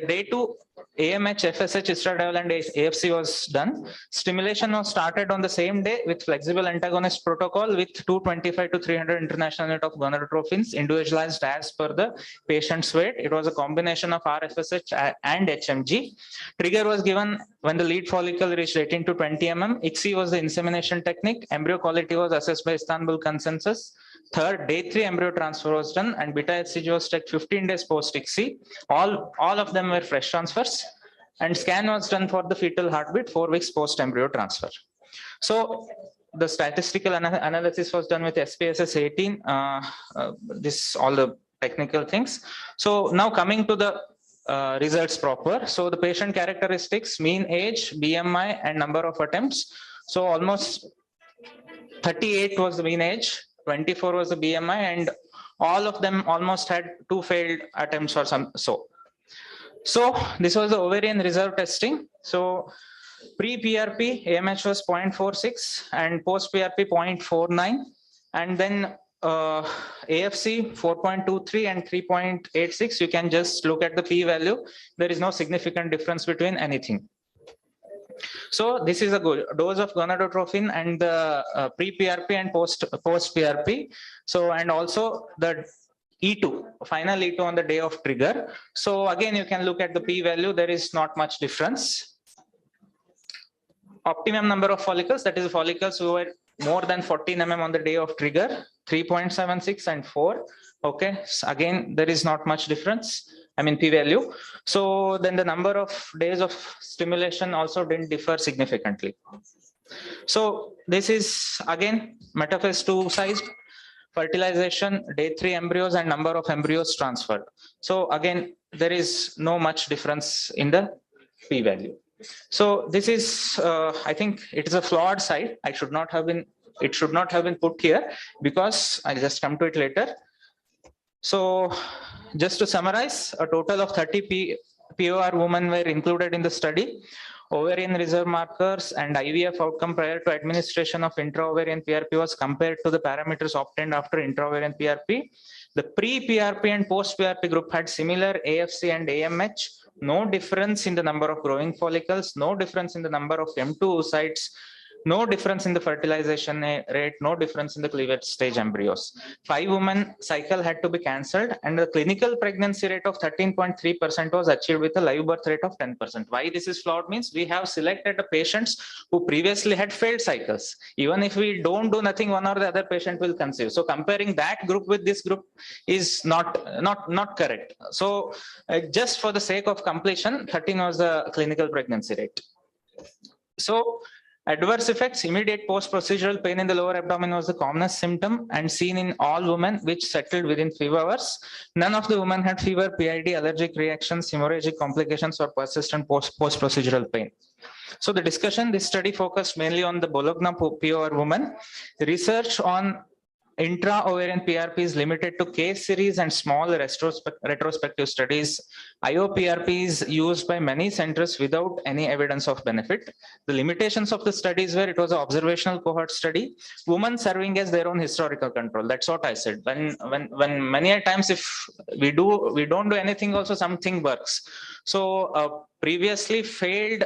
day 2 AMH, FSH, estradiol, and AFC was done. Stimulation was started on the same day with flexible antagonist protocol with 225 to 300 international unit of gonadotrophins individualized as per the patient's weight. It was a combination of RFSH and HMG. Trigger was given when the lead follicle reached 18 to 20 mm. Hcg was the insemination technique. Embryo quality was assessed by Istanbul consensus. Third, day 3 embryo transfer was done, and beta Hcg was checked 15 days post Hcg. All of them were fresh transfers, and scan was done for the fetal heartbeat 4 weeks post embryo transfer. So the statistical analysis was done with SPSS 18. This all the technical things. So now coming to the results proper. So the patient characteristics, mean age, BMI, and number of attempts. So almost 38 was the mean age, 24 was the BMI, and all of them almost had 2 failed attempts or some. So this was the ovarian reserve testing. So pre-PRP AMH was 0.46 and post-PRP 0.49, and then AFC 4.23 and 3.86. You can just look at the p-value. There is no significant difference between anything. So this is a good dose of gonadotropin and the pre-PRP and post-PRP. So, and also the E2, final E2 on the day of trigger. So again, you can look at the p-value. There is not much difference. Optimum number of follicles, that is follicles who were more than 14 mm on the day of trigger, 3.76 and 4. Okay, so again, there is not much difference. I mean p-value. So then the number of days of stimulation also didn't differ significantly. So this is again metaphase 2 sized fertilization, day 3 embryos and number of embryos transferred. So again, there is no much difference in the p-value. So this is, I think it is a flawed site. It should not have been put here because I'll just come to it later. So just to summarize, a total of 30 POR women were included in the study. Ovarian reserve markers and IVF outcome prior to administration of intra-ovarian PRP was compared to the parameters obtained after intra-ovarian PRP. The pre-PRP and post-PRP group had similar AFC and AMH, no difference in the number of growing follicles, no difference in the number of M2 oocytes, no difference in the fertilization rate, no difference in the cleavage stage embryos. 5 women cycle had to be cancelled and the clinical pregnancy rate of 13.3% was achieved with a live birth rate of 10%. Why this is flawed means we have selected the patients who previously had failed cycles. Even if we don't do nothing, one or the other patient will conceive. So comparing that group with this group is not correct. So just for the sake of completion, 13 was the clinical pregnancy rate. So adverse effects, immediate post-procedural pain in the lower abdomen was the commonest symptom and seen in all women, which settled within few hours. None of the women had fever, PID, allergic reactions, hemorrhagic complications or persistent post-procedural pain. So the discussion, this study focused mainly on the Bologna POR woman. Research on intra-ovarian PRP is limited to case series and small retrospective studies. IOPRP is used by many centers without any evidence of benefit. The limitations of the studies were it was an observational cohort study, women serving as their own historical control. That's what I said. When many a times if we don't do anything, also something works. So previously failed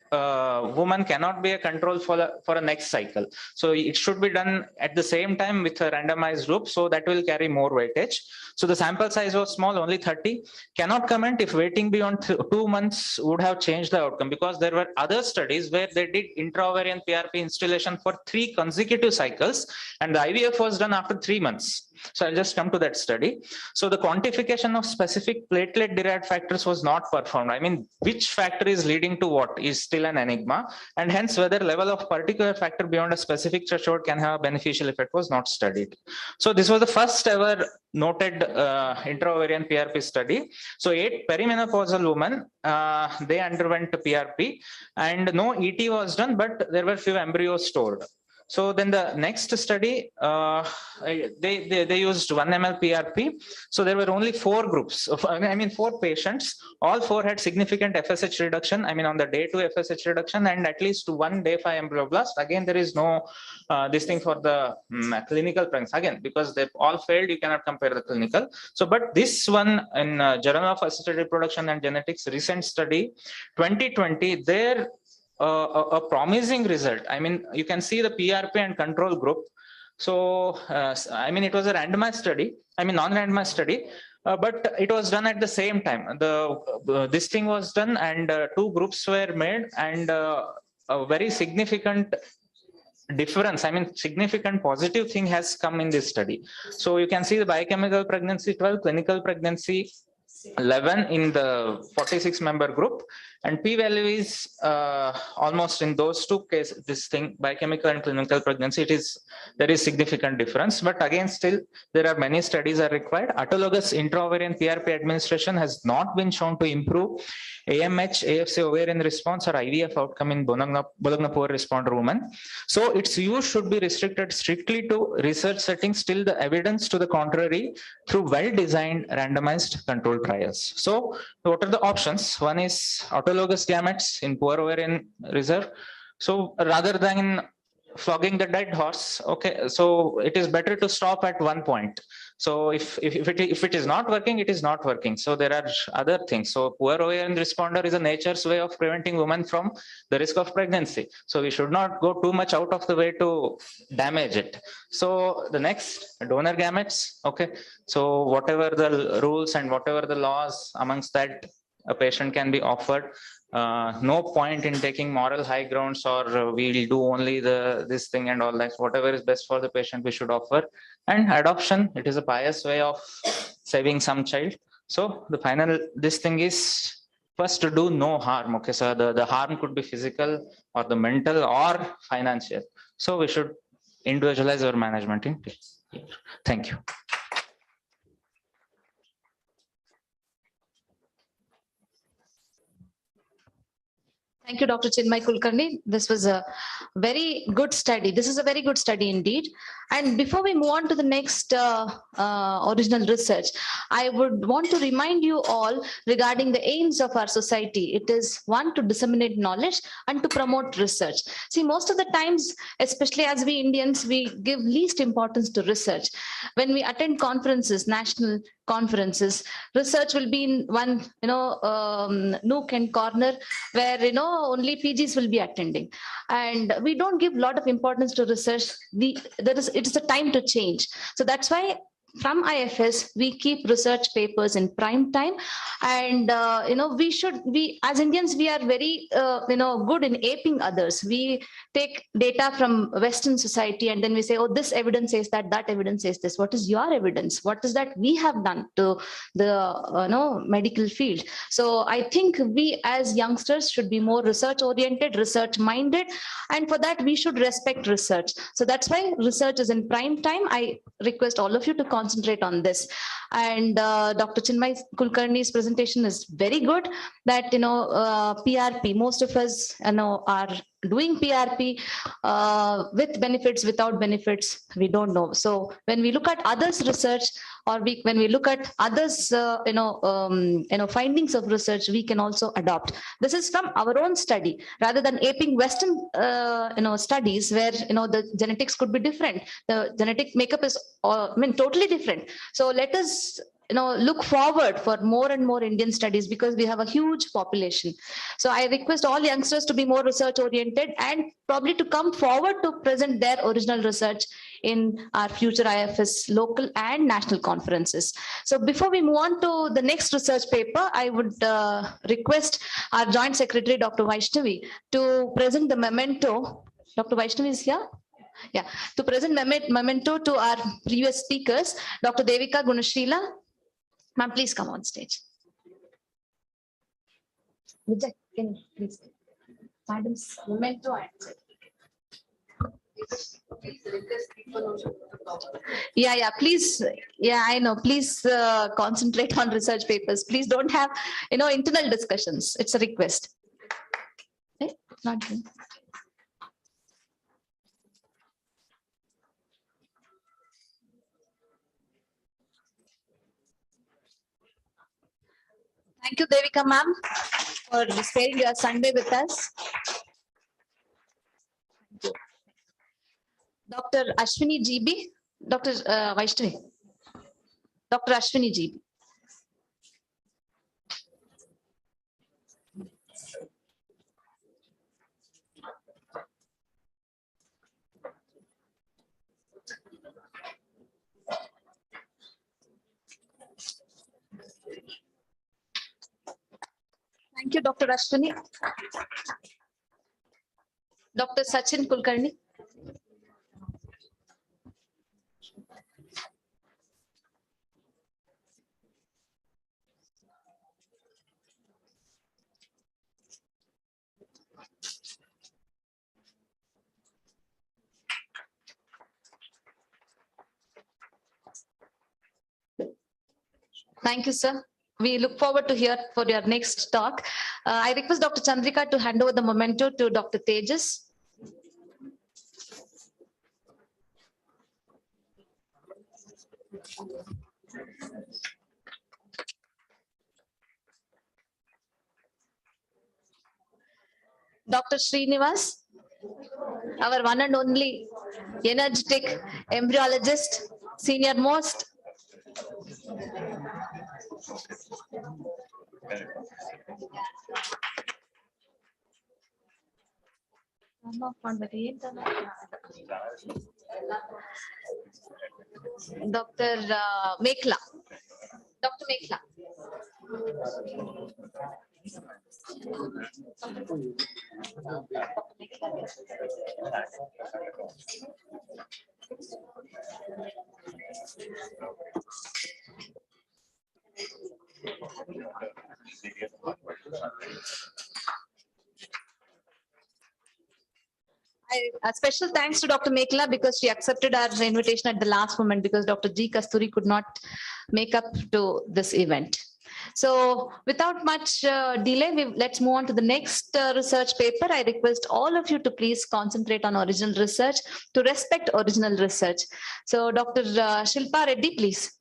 woman cannot be a control for a next cycle. So it should be done at the same time with a randomized group, so that will carry more weightage. So the sample size was small, only 30. Cannot comment if waiting beyond 2 months would have changed the outcome, because there were other studies where they did intra-ovarian PRP installation for 3 consecutive cycles and the IVF was done after 3 months. So I'll just come to that study. So the quantification of specific platelet derived factors was not performed. I mean, which factor is leading to what is still an enigma, and hence whether level of particular factor beyond a specific threshold can have a beneficial effect was not studied. So this was the first ever noted intra-ovarian PRP study. So 8 perimenopausal women, they underwent PRP and no ET was done, but there were few embryos stored. So then the next study, they used 1 ml PRP. So there were only 4 groups of, 4 patients. All 4 had significant FSH reduction. I mean, on the day 2 FSH reduction and at least 1 day 5 embryoblast. Again, there is no this thing for the clinical pregnancy. Again, because they all failed, you cannot compare the clinical. So, but this one in Journal of Assisted Reproduction and Genetics recent study, 2020, there a promising result. I mean, you can see the PRP and control group. So, it was a randomized study, non-randomized study, but it was done at the same time. This thing was done and 2 groups were made and a very significant difference, significant positive thing has come in this study. So you can see the biochemical pregnancy 12, clinical pregnancy 11 in the 46 member group, and p-value is almost in those 2 cases, this thing biochemical and clinical pregnancy, there is significant difference, but again still there are many studies are required. Autologous intra-ovarian PRP administration has not been shown to improve AMH, AFC ovarian response or IVF outcome in Bologna poor responder women. So its use should be restricted strictly to research settings till the evidence to the contrary through well-designed randomized controlled trials. So what are the options? One is autologous gametes in poor ovarian reserve. So rather than flogging the dead horse, okay, so it is better to stop at one point. So if it is not working, it is not working. So there are other things. So poor ovarian responder is a nature's way of preventing women from the risk of pregnancy. So we should not go too much out of the way to damage it. So the next, donor gametes. Okay. So whatever the rules and whatever the laws, amongst that a patient can be offered. No point in taking moral high grounds or we'll do only this thing and all that. Whatever is best for the patient, we should offer. And adoption, it is a pious way of saving some child. So the final, this thing is first to do no harm. Okay, so the harm could be physical or the mental or financial. So we should individualize our management in. Thank you. Thank you, Dr. Chinmay Kulkarni. This was a very good study. This is a very good study indeed. And before we move on to the next original research, I would want to remind you all regarding the aims of our society. It is one, to disseminate knowledge and to promote research. See, most of the times, especially as we Indians, we give least importance to research. When we attend conferences, national conferences, research will be in one, nook and corner where, only PGs will be attending. And we don't give a lot of importance to research. It is a time to change. So that's why from IFS, we keep research papers in prime time. And, we as Indians, we are very, good in aping others. We take data from Western society and then we say, oh, this evidence says that, that evidence says this. What is your evidence? What is that we have done to the medical field? So I think we as youngsters should be more research oriented, research minded. And for that, we should respect research. So that's why research is in prime time. I request all of you to concentrate on this. And Dr. Chinmay Kulkarni's presentation is very good. That PRP, most of us are doing PRP with benefits, without benefits, we don't know. So when we look at others' research, or when we look at others, findings of research, we can also adopt. This is from our own study, rather than aping Western, studies where the genetics could be different. The genetic makeup is, totally different. So let us look forward for more and more Indian studies, because we have a huge population. So I request all youngsters to be more research oriented and probably to come forward to present their original research in our future IFS local and national conferences. So before we move on to the next research paper, I would request our Joint Secretary, Dr. Vaishnavi, to present the memento. Dr. Vaishnavi is here? Yeah, to present memento to our previous speakers, Dr. Devika Gunashrila. Ma'am, please come on stage. Vijay, can you please? Madam's memento and yeah, please. Yeah, I know. Please concentrate on research papers. Please don't have, internal discussions. It's a request. Okay? Not good. Thank you, Devika ma'am, for sparing your Sunday with us. Dr. Ashwini GB, Dr. Vaishnavi, Dr. Ashwini GB. Thank you, Dr. Ashwini. Dr. Sachin Kulkarni. Thank you, sir. We look forward to hear for your next talk. I request Dr. Chandrika to hand over the memento to Dr. Tejas. Dr. Srinivas, our one and only energetic embryologist, senior most. Dr. Mekla. Dr. Mekla. A special thanks to Dr. Mekla because she accepted our invitation at the last moment because Dr. G. Kasturi could not make up to this event. So without much delay, let's move on to the next research paper. I request all of you to please concentrate on original research, to respect original research. So Dr. Shilpa Reddy, please.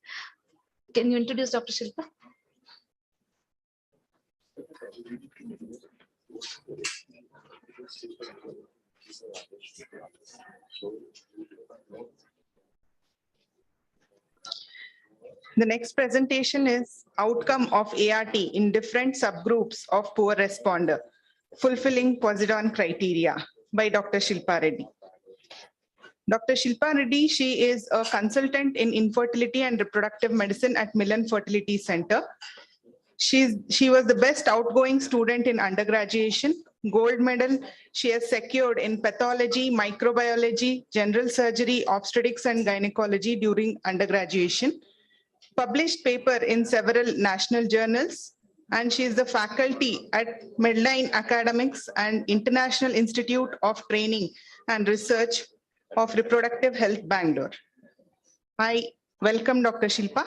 Can you introduce Dr. Shilpa? The next presentation is outcome of ART in different subgroups of poor responder, fulfilling Poseidon criteria by Dr. Shilpa Reddy. Dr. Shilpa Reddy, she is a consultant in infertility and reproductive medicine at Millen Fertility Center. She was the best outgoing student in undergraduation, gold medal. She has secured in pathology, microbiology, general surgery, obstetrics and gynecology during undergraduation. Published paper in several national journals, and she is the faculty at Medline Academics and International Institute of Training and Research of Reproductive Health, Bangalore. I welcome Dr. Shilpa.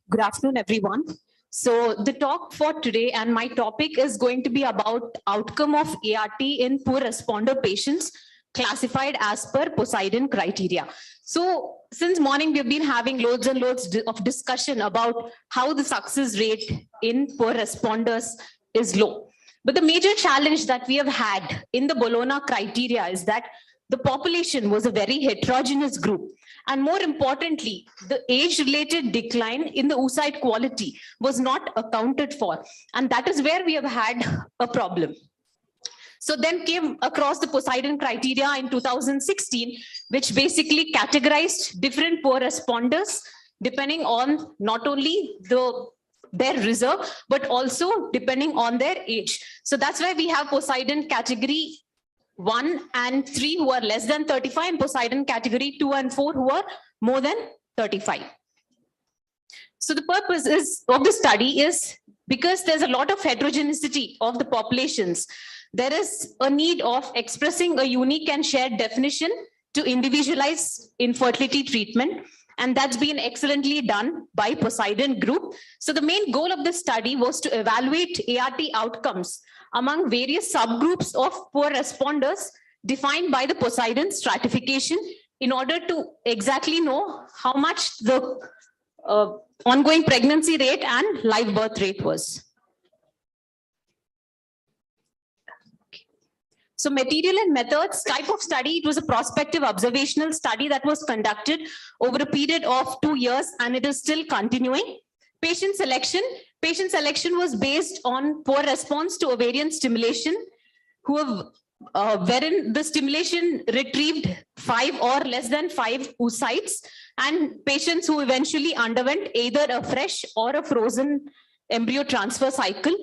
Good afternoon, everyone. So the talk for today and my topic is going to be about outcome of ART in poor responder patients classified as per Poseidon criteria. So since morning, we've been having loads and loads of discussion about how the success rate in poor responders is low. But the major challenge that we have had in the Bologna criteria is that the population was a very heterogeneous group. And more importantly, the age-related decline in the oocyte quality was not accounted for. And that is where we have had a problem. So then came across the Poseidon criteria in 2016, which basically categorized different poor responders depending on not only their reserve, but also depending on their age. So that's why we have Poseidon category 1 and 3 who are less than 35 and Poseidon category 2 and 4 who are more than 35. So the purpose of the study is because there's a lot of heterogeneity of the populations, there is a need of expressing a unique and shared definition to individualize infertility treatment. And that's been excellently done by Poseidon group. So the main goal of the study was to evaluate ART outcomes among various subgroups of poor responders defined by the Poseidon stratification in order to exactly know how much the ongoing pregnancy rate and live birth rate was. So material and methods type of study, it was a prospective observational study that was conducted over a period of 2 years and it is still continuing. Patient selection was based on poor response to ovarian stimulation, who have wherein the stimulation retrieved 5 or less than 5 oocytes, and patients who eventually underwent either a fresh or a frozen embryo transfer cycle.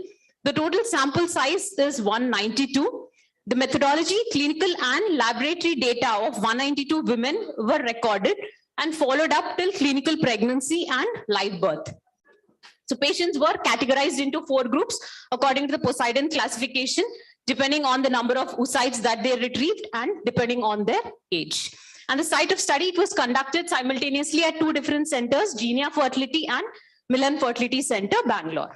The total sample size is 192. The methodology, clinical and laboratory data of 192 women were recorded and followed up till clinical pregnancy and live birth. So patients were categorized into 4 groups according to the Poseidon classification, depending on the number of oocytes that they retrieved and depending on their age. And the site of study, it was conducted simultaneously at 2 different centers, Genia Fertility and Milan Fertility Center, Bangalore.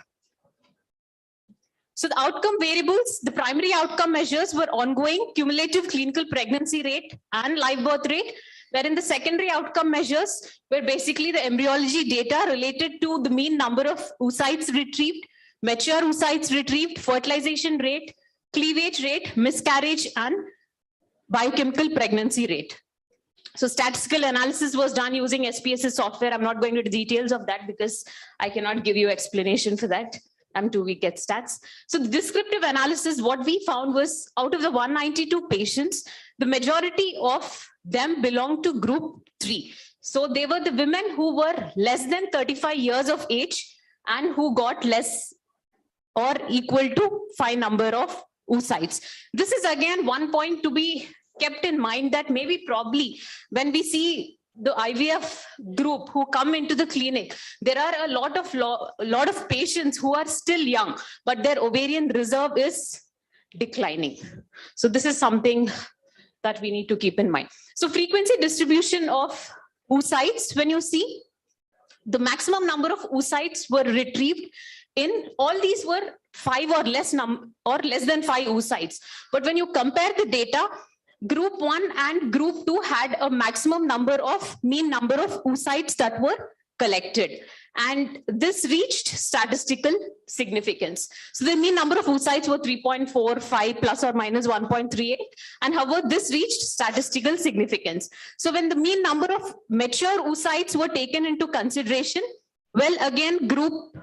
So the outcome variables, the primary outcome measures were ongoing cumulative clinical pregnancy rate and live birth rate, wherein the secondary outcome measures were basically the embryology data related to the mean number of oocytes retrieved, mature oocytes retrieved, fertilization rate, cleavage rate, miscarriage, and biochemical pregnancy rate. So statistical analysis was done using SPSS software. I'm not going into the details of that because I cannot give you explanation for that. I'm too weak at stats. So the descriptive analysis, what we found was out of the 192 patients, the majority of them belonged to group 3. So they were the women who were less than 35 years of age and who got less or equal to 5 number of oocytes. This is again one point to be kept in mind, that maybe probably when we see the IVF group who come into the clinic, there are a lot of patients who are still young, but their ovarian reserve is declining. So this is something that we need to keep in mind. So frequency distribution of oocytes, when you see the maximum number of oocytes were retrieved in all these were 5 or less than 5 oocytes. But when you compare the data, group 1 and group 2 had a maximum mean number of oocytes that were collected. And this reached statistical significance. So the mean number of oocytes were 3.45 plus or minus 1.38. And however, this reached statistical significance. So when the mean number of mature oocytes were taken into consideration, well, again, group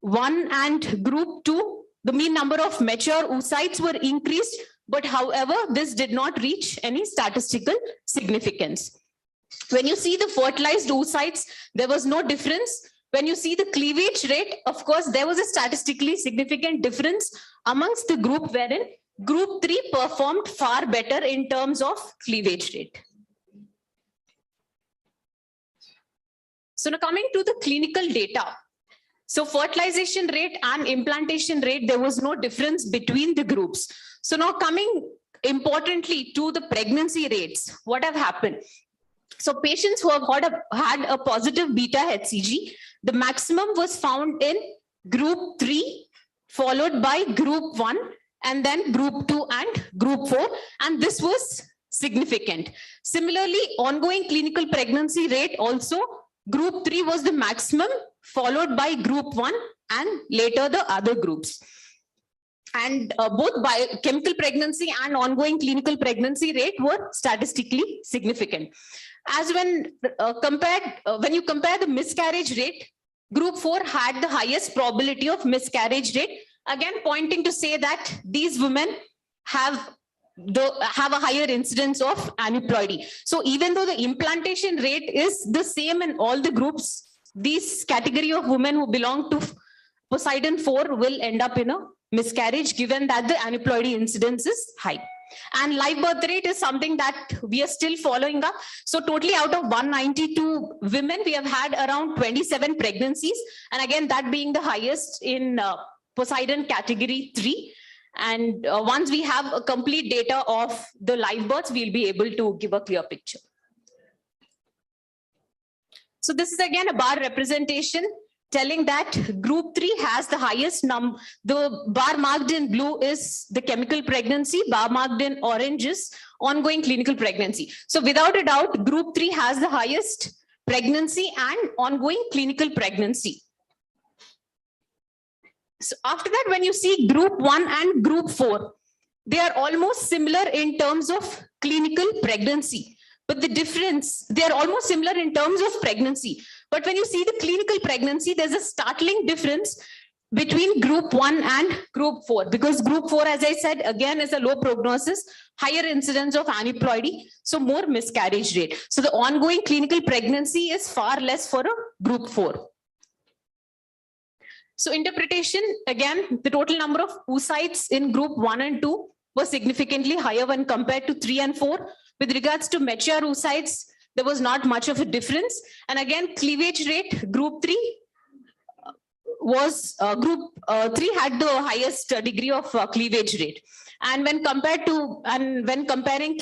1 and group 2, the mean number of mature oocytes were increased. But however, this did not reach any statistical significance. When you see the fertilized oocytes, there was no difference. When you see the cleavage rate, of course, there was a statistically significant difference amongst the group, wherein group 3 performed far better in terms of cleavage rate. So now coming to the clinical data. So fertilization rate and implantation rate, there was no difference between the groups. So now coming importantly to the pregnancy rates, what have happened? So patients who have had a positive beta Hcg, the maximum was found in group 3, followed by group 1, and then group 2 and group 4. And this was significant. Similarly, ongoing clinical pregnancy rate also, group 3 was the maximum, followed by group 1 and later the other groups. And both biochemical pregnancy and ongoing clinical pregnancy rate were statistically significant. As when you compare the miscarriage rate, group 4 had the highest probability of miscarriage rate, again pointing to say that these women have a higher incidence of aneuploidy. So even though the implantation rate is the same in all the groups, this category of women who belong to Poseidon 4 will end up in a miscarriage, given that the aneuploidy incidence is high. And live birth rate is something that we are still following up. So totally out of 192 women, we have had around 27 pregnancies. And again, that being the highest in Poseidon category 3. And once we have a complete data of the live births, we'll be able to give a clear picture. So this is again a bar representation telling that group 3 has the highest number. The bar marked in blue is the chemical pregnancy, bar marked in orange is ongoing clinical pregnancy. So without a doubt, group 3 has the highest pregnancy and ongoing clinical pregnancy. So after that, when you see group 1 and group 4, they are almost similar in terms of clinical pregnancy. But the difference, they are almost similar in terms of pregnancy. But when you see the clinical pregnancy, there's a startling difference between group 1 and group 4. Because group 4, as I said, again, is a low prognosis, higher incidence of aneuploidy, so more miscarriage rate. So the ongoing clinical pregnancy is far less for a group 4. So interpretation, again, the total number of oocytes in group 1 and 2 was significantly higher when compared to 3 and 4. With regards to mature oocytes, there was not much of a difference. And again, cleavage rate, group 3 was group 3 had the highest degree of cleavage rate. And when comparing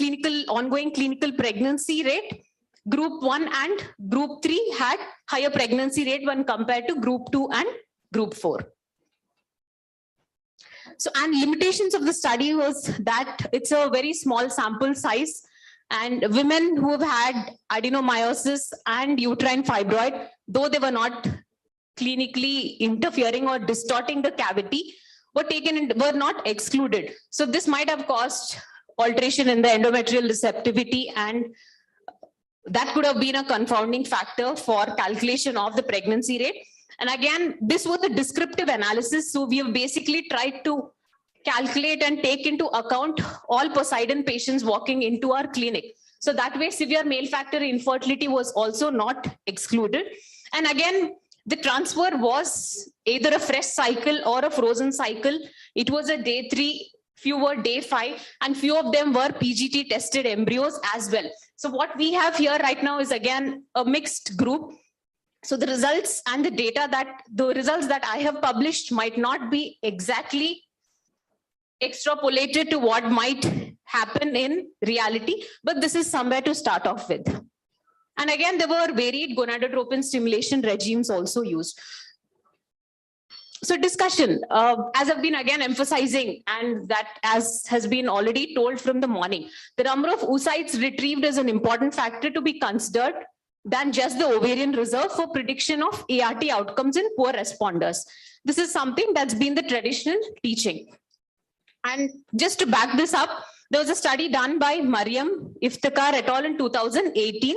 ongoing clinical pregnancy rate, group 1 and group 3 had higher pregnancy rate when compared to group 2 and group 4. So, and limitations of the study was that it's a very small sample size, and women who have had adenomyosis and uterine fibroid, though they were not clinically interfering or distorting the cavity, were not excluded. So this might have caused alteration in the endometrial receptivity, and that could have been a confounding factor for calculation of the pregnancy rate. And again, this was a descriptive analysis. So we have basically tried to calculate and take into account all Poseidon patients walking into our clinic. So that way, severe male factor infertility was also not excluded. And again, the transfer was either a fresh cycle or a frozen cycle. It was a day 3, few were day 5, and few of them were PGT tested embryos as well. So what we have here right now is again a mixed group. So the results and the results that I have published might not be exactly extrapolated to what might happen in reality, but this is somewhere to start off with. And again, there were varied gonadotropin stimulation regimes also used. So discussion, as I've been again emphasizing, and that as has been already told from the morning, the number of oocytes retrieved is an important factor to be considered than just the ovarian reserve for prediction of ART outcomes in poor responders. This is something that's been the traditional teaching. And just to back this up, there was a study done by Mariam Iftikhar et al. In 2018,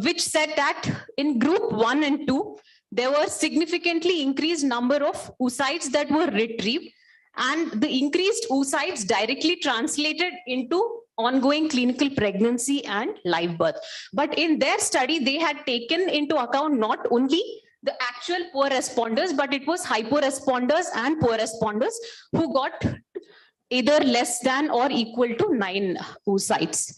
which said that in group 1 and 2, there were significantly increased number of oocytes that were retrieved, and the increased oocytes directly translated into ongoing clinical pregnancy and live birth. But in their study, they had taken into account not only the actual poor responders, but it was hyporesponders and poor responders who got either less than or equal to 9 oocytes.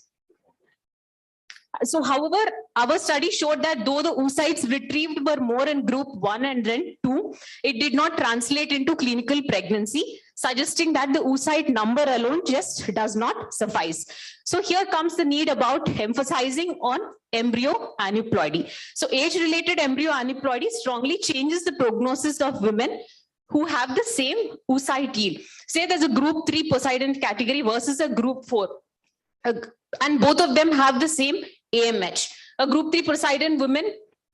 So, however, our study showed that though the oocytes retrieved were more in group 1 and then 2, it did not translate into clinical pregnancy, suggesting that the oocyte number alone just does not suffice. So here comes the need about emphasizing on embryo aneuploidy. So age-related embryo aneuploidy strongly changes the prognosis of women who have the same oocyte yield. Say there's a group 3 Poseidon category versus a group 4. And both of them have the same AMH. A group 3 Poseidon woman,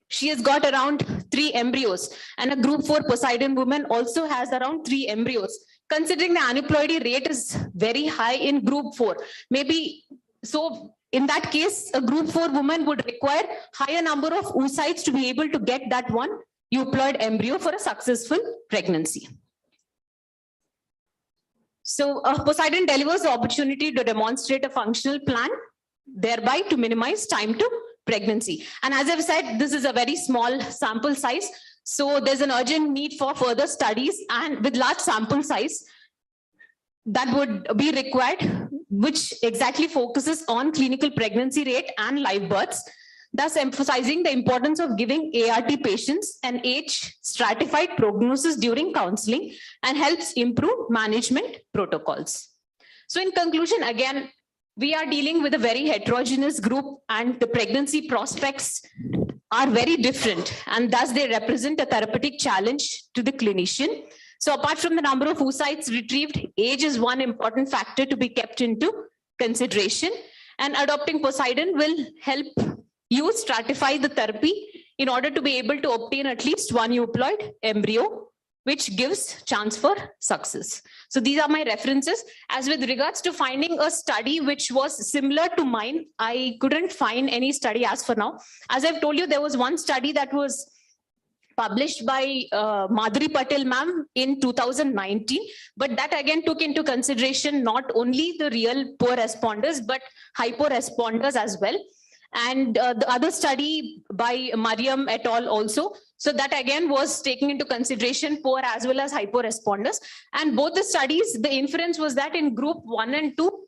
she has got around 3 embryos, and a group 4 Poseidon woman also has around 3 embryos. Considering the aneuploidy rate is very high in group 4, maybe so in that case, a group 4 woman would require higher number of oocytes to be able to get that one euploid embryo for a successful pregnancy. So Poseidon delivers the opportunity to demonstrate a functional plan, thereby to minimize time to pregnancy. And as I've said, this is a very small sample size. So there's an urgent need for further studies, and with large sample size that would be required, which exactly focuses on clinical pregnancy rate and live births, thus emphasizing the importance of giving ART patients an age stratified prognosis during counseling and helps improve management protocols. So in conclusion, again, we are dealing with a very heterogeneous group, and the pregnancy prospects are very different, and thus they represent a therapeutic challenge to the clinician. So apart from the number of oocytes retrieved, age is one important factor to be kept into consideration, and adopting Poseidon will help you stratify the therapy in order to be able to obtain at least one euploid embryo, which gives chance for success. So these are my references. As with regards to finding a study which was similar to mine, I couldn't find any study as for now. As I've told you, there was one study that was published by Madhuri Patel ma'am in 2019, but that again took into consideration not only the real poor responders, but hypo responders as well. And the other study by Mariam et al. Also. So that again was taking into consideration poor as well as hypo responders. And both the studies, the inference was that in group 1 and 2,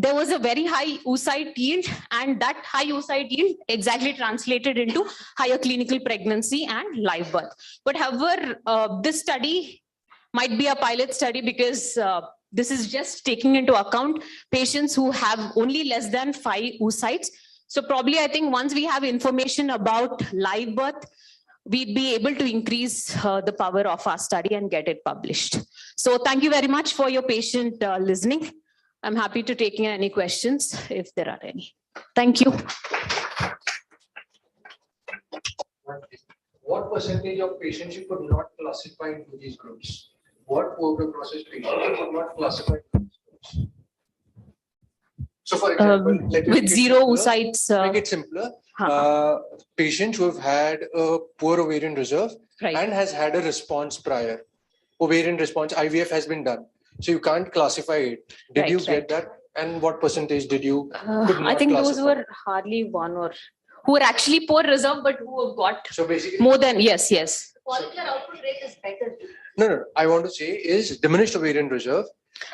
there was a very high oocyte yield, and that high oocyte yield exactly translated into higher clinical pregnancy and live birth. But however, this study might be a pilot study because this is just taking into account patients who have only less than 5 oocytes. So probably I think once we have information about live birth, we'd be able to increase the power of our study and get it published. So thank you very much for your patient listening. I'm happy to take any questions if there are any. Thank you. What percentage of patients you could not classify into these groups? What poor prognosis patients you could not classify into these groups? So for example, with 0 oocytes. Make it simpler. Patients who have had a poor ovarian reserve and has had a response prior. Ovarian response, IVF has been done. So you can't classify it. Did you get that? And what percentage did you? I think those were hardly one or who were actually poor reserve, but who have got so basically more than, yes. Follicular output rate is better. No. I want to say is diminished ovarian reserve.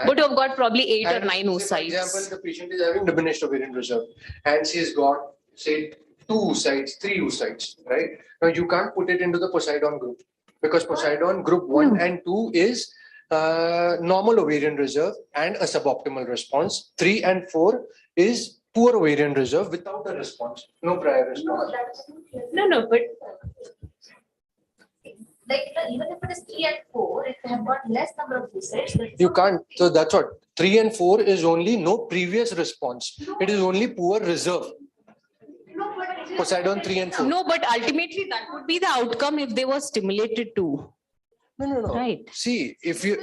But who have got probably 8 or 9 oocytes. For example, the patient is having diminished ovarian reserve and she's got, say, 2 oocytes, 3 oocytes, right? Now you can't put it into the Poseidon group because Poseidon group 1 and 2 is normal ovarian reserve and a suboptimal response. 3 and 4 is poor ovarian reserve without a response, no prior response. No, but like even if it is 3 and 4, if they have got less number of oocytes, you can't. So that's what 3 and 4 is only no previous response. It is only poor reserve. Poseidon 3 and 4. No, but ultimately that would be the outcome if they were stimulated too. No. Right. See, if you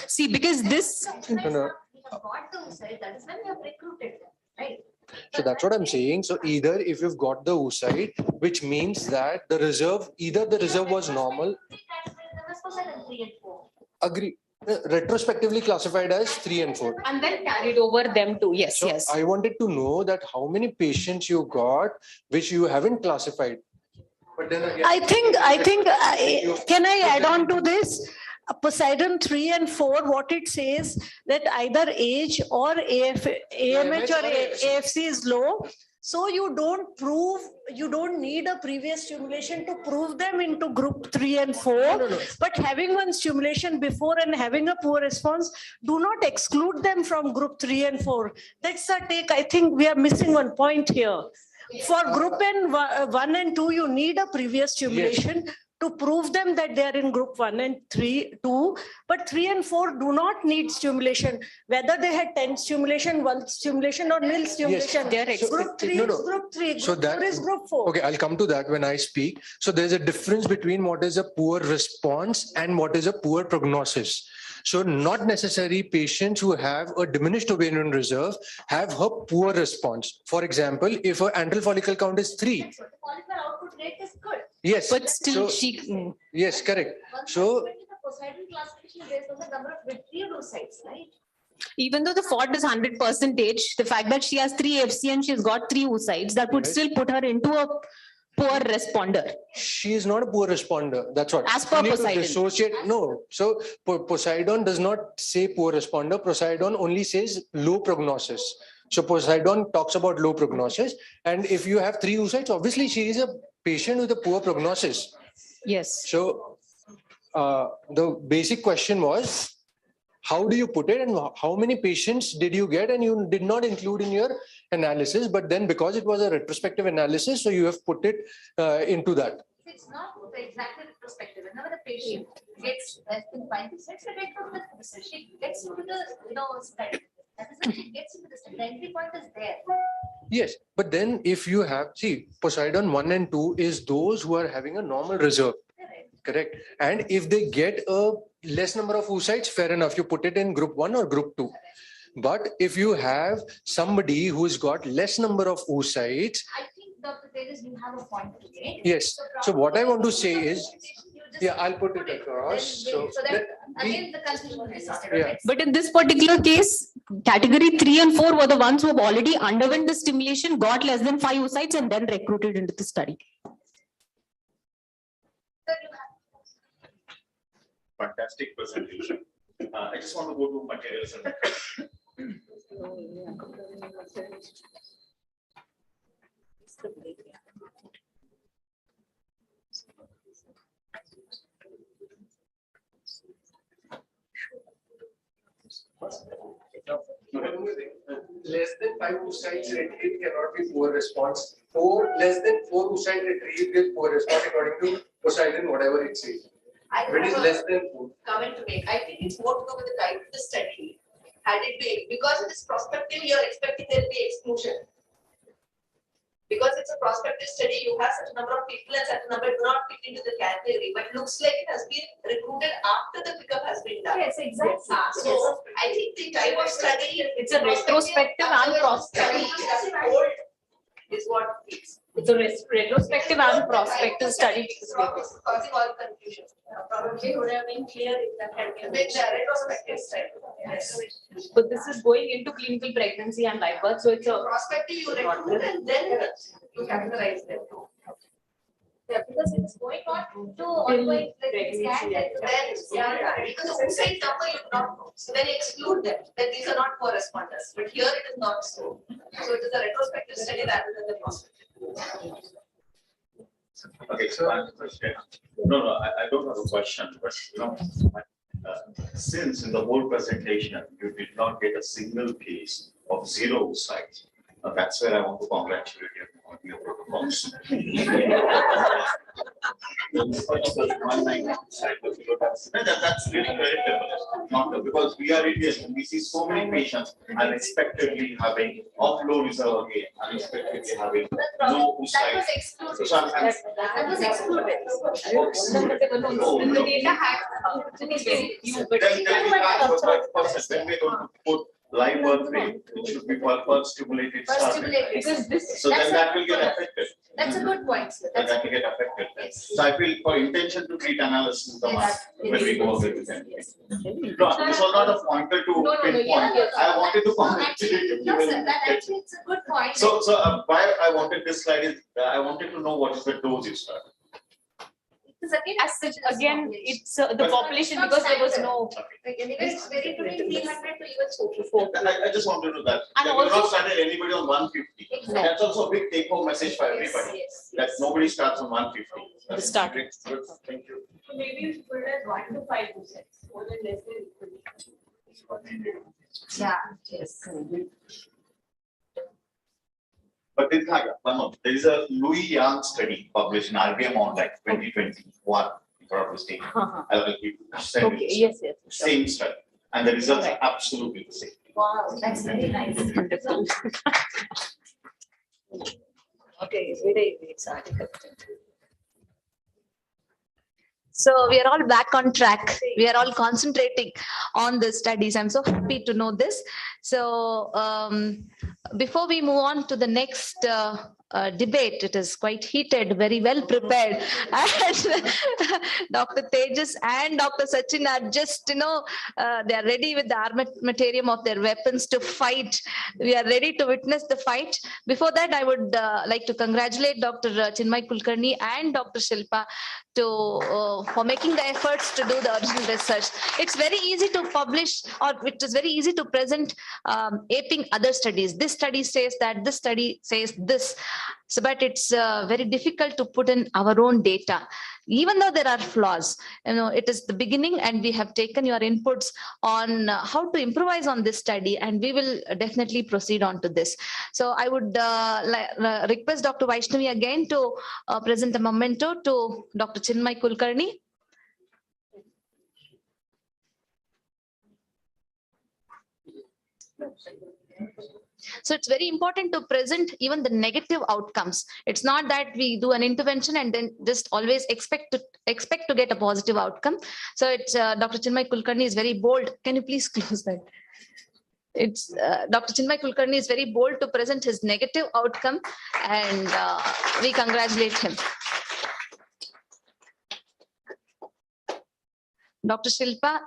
see, because this. We have got the oocyte, that is when we have recruited them, right? So that's what I'm saying. So either if you've got the oocyte, which means that the reserve, either the reserve was normal. Agree. Retrospectively classified as 3 and 4. And then carried over them too. Yes, so yes. I wanted to know that how many patients you got which you haven't classified. But then again, I think, can I add on to this? Poseidon 3 and 4, what it says that either age or AMH or AFC is low. So you don't need a previous stimulation to prove them into group 3 and 4. No. But having one stimulation before and having a poor response, do not exclude them from group 3 and 4. That's a take. I think we are missing one point here. For group 1 and 2, you need a previous stimulation. Yes. To prove them that they are in group 1 and 2, but 3 and 4 do not need stimulation. Whether they had 10 stimulation, 1 stimulation or nil stimulation. Yes. Group 3 is group 3, group 4 is group 4. Okay, I'll come to that when I speak. So there's a difference between what is a poor response and what is a poor prognosis. So not necessarily patients who have a diminished ovarian reserve have a poor response. For example, if an antral follicle count is 3. The follicular output rate is good. Yes. But still Yes, correct. So the Poseidon classification is based on the number of retrieved oocytes, right? even though the fault is 100%, the fact that she has 3 FC and she's got 3 oocytes, that would still put her into a poor responder. She is not a poor responder. That's what. As per Poseidon. No. So Poseidon does not say poor responder. Poseidon only says low prognosis. So Poseidon talks about low prognosis. And if you have 3 oocytes, obviously she is a patient with a poor prognosis. Yes. So the basic question was, how do you put it and how many patients did you get? And you did not include in your analysis, but then because it was a retrospective analysis, so you have put it into that. It's not exactly retrospective. Whenever the patient gets less than 5 oocytes, the recruitment process, she gets into the study. That is when she gets into the study. The entry point is there. Yes, but then if you have, see, Poseidon 1 and 2 is those who are having a normal reserve. Correct. And if they get a less number of oocytes, fair enough, you put it in group 1 or group 2. But if you have somebody who's got less number of oocytes, I think Dr. Tejas, you have a point to make. yes. So what I want to say is, yeah, I'll put it across. So that again the confusion will be sorted. Yeah. But in this particular case, category 3 and 4 were the ones who have already underwent the stimulation, got less than 5 oocytes, and then recruited into the study. Fantastic presentation. I just want to go to materials and Less than 5 oocytes retrieved cannot be poor response. Less than 4 oocytes retrieved is poor response according to Poseidon, whatever it says. If it is less than 4. Comment to make. I think it's more to do with the type of the study. Had it been, because it is prospective, you are expecting there will be exclusion. Because it's a prospective study, you have such a number of people and such a number do not fit into the category. But looks like it has been recruited after the pickup has been done. Yes, exactly. So I think the type of study, It's a retrospective and prospective. Is what it is. It's a retrospective and prospective study. Causing all confusion. Probably would have been clear if that had been With the retrospective study. Yes. But this is going into clinical pregnancy and live birth, so it's a Prospective you recruit and then you categorize them. yeah, because it is going on to ongoing pregnancy. Because the oocyte number you do not know. So then you exclude them, that these are not poor responders. But here it is not so. So it is a retrospective study rather than the prospective. Okay, so I have a question. No, I don't have a question, but since in the whole presentation you did not get a single case of 0 oocytes, that's where I want to congratulate you on your protocols. That's really creditable. Not because we are Indians and we see so many patients unexpectedly having off low reserve again, unexpectedly having no oocytes. That was excluded. The data had Then we're going to put live birth rate, it should be per stimulated start rate. Because this, So then that will get affected. That's a good point, sir. Then that will get affected. So I feel for intention to treat analysis the one when we go over with them. No, this was not a pointer to pinpoint. I wanted to congratulate you. No, sir, that actually it's a good point. So why I wanted this slide is I wanted to know what is the dose you start. as such, again, it's the population because there was no. Anyway, it's very between 300 to even 450. I just wanted to know that. And That also- you not started anybody on 150. Exactly. That's also a big take home message for everybody. Yes, That nobody starts on 150. That's Start. great. Good. Thank you. Maybe you put it 1 to 5 percent, more than less than equal. Yeah, yes. But there is a Louis Yang study published in RBM Online 2021. If I'm not mistaken. I will keep sending Okay, it. yes, yes. sure. Same study. And the results are absolutely the same. Wow, that's very nice. Wonderful. Okay, very article. So we are all back on track. We are all concentrating on the studies. I'm so happy to know this. So before we move on to the next debate, it is quite heated, very well prepared. And Dr. Tejas and Dr. Sachin are just, they are ready with the armamentarium of their weapons to fight. We are ready to witness the fight. Before that, I would like to congratulate Dr. Chinmay Kulkarni and Dr. Shilpa for making the efforts to do the original research. It's very easy to publish, or it is very easy to present aping other studies. This study says that, this study says this. So, but it's very difficult to put in our own data, even though there are flaws. It is the beginning, and we have taken your inputs on how to improvise on this study, and we will definitely proceed on to this. So I would request Dr. Vaishnavi again to present a memento to Dr. Chinmay Kulkarni. So it's very important to present even the negative outcomes. It's not that we do an intervention and then just always expect to get a positive outcome. So it's Dr. Chinmay Kulkarni is very bold. Can you please close that? It's Dr. Chinmay Kulkarni is very bold to present his negative outcome, and we congratulate him. Dr. Shilpa.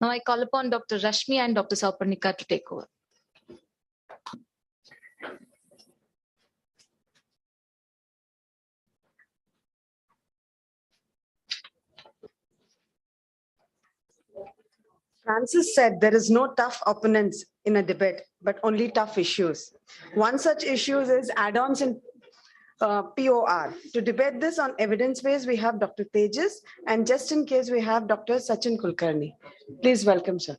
Now I call upon Dr. Rashmi and Dr. Sauparnika to take over. Francis said there is no tough opponents in a debate, but only tough issues. One such issue is add-ons in POR. To debate this on evidence base, we have Dr. Tejas, and just in case we have Dr. Sachin Kulkarni. Please welcome, sir.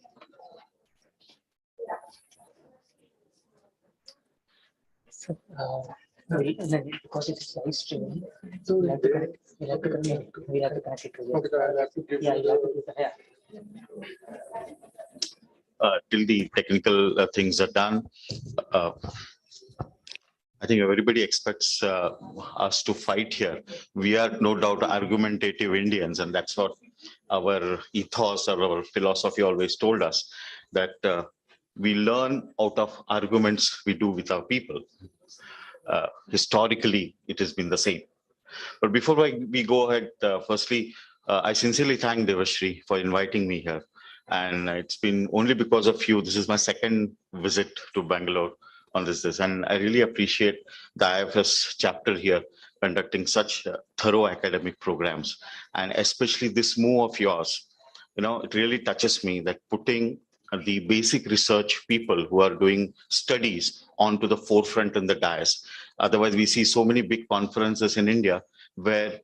So, because it is live streaming, so we'll have to connect it to Till the technical things are done, I think everybody expects us to fight here. We are no doubt argumentative Indians, and that's what our ethos or our philosophy always told us, that we learn out of arguments we do with our people. Historically, it has been the same. But before we go ahead, firstly, I sincerely thank Devashri for inviting me here. And it's been only because of you. This is my second visit to Bangalore on this. And I really appreciate the IFS chapter here conducting such thorough academic programs. And especially this move of yours, it really touches me that putting the basic research people who are doing studies onto the forefront in the dais. Otherwise, we see so many big conferences in India where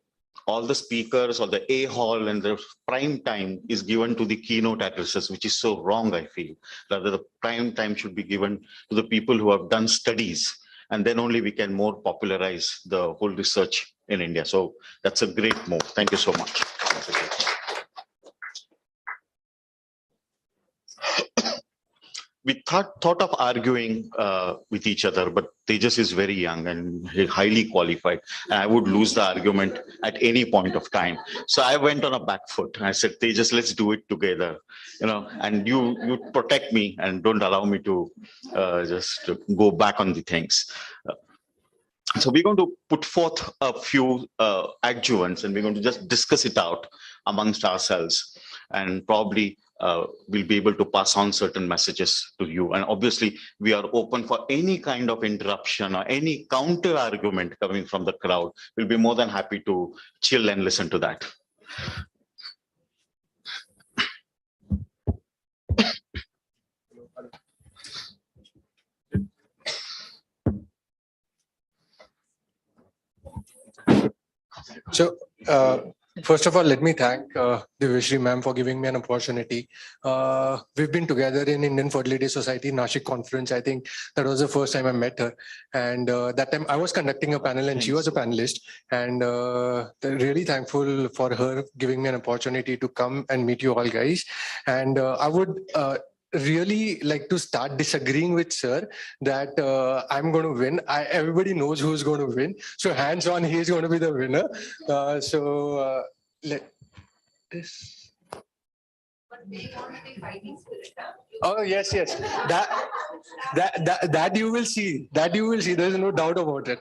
all the speakers or the A hall and the prime time is given to the keynote addresses, which is so wrong, I feel. Rather, the prime time should be given to the people who have done studies, and then only we can more popularize the whole research in India. So that's a great move. Thank you so much. We thought of arguing with each other, but Tejas is very young and highly qualified, and I would lose the argument at any point of time. So I went on a back foot. I said, Tejas, let's do it together, and you protect me and don't allow me to just go back on the things. So we're going to put forth a few adjuvants, and we're going to just discuss it out amongst ourselves, and probably we'll be able to pass on certain messages to you. And obviously, we are open for any kind of interruption or any counter argument coming from the crowd. We'll be more than happy to chill and listen to that. So, first of all, let me thank Devashri ma'am for giving me an opportunity. We've been together in Indian Fertility Society Nashik conference. I think that was the first time I met her. And that time I was conducting a panel and she was a panelist. And really thankful for her giving me an opportunity to come and meet you all guys. And I would really like to start disagreeing with sir that I'm going to win. Everybody knows who's going to win. So hands on, he's going to be the winner. Let this. Oh yes, yes. That you will see. That you will see. There is no doubt about it.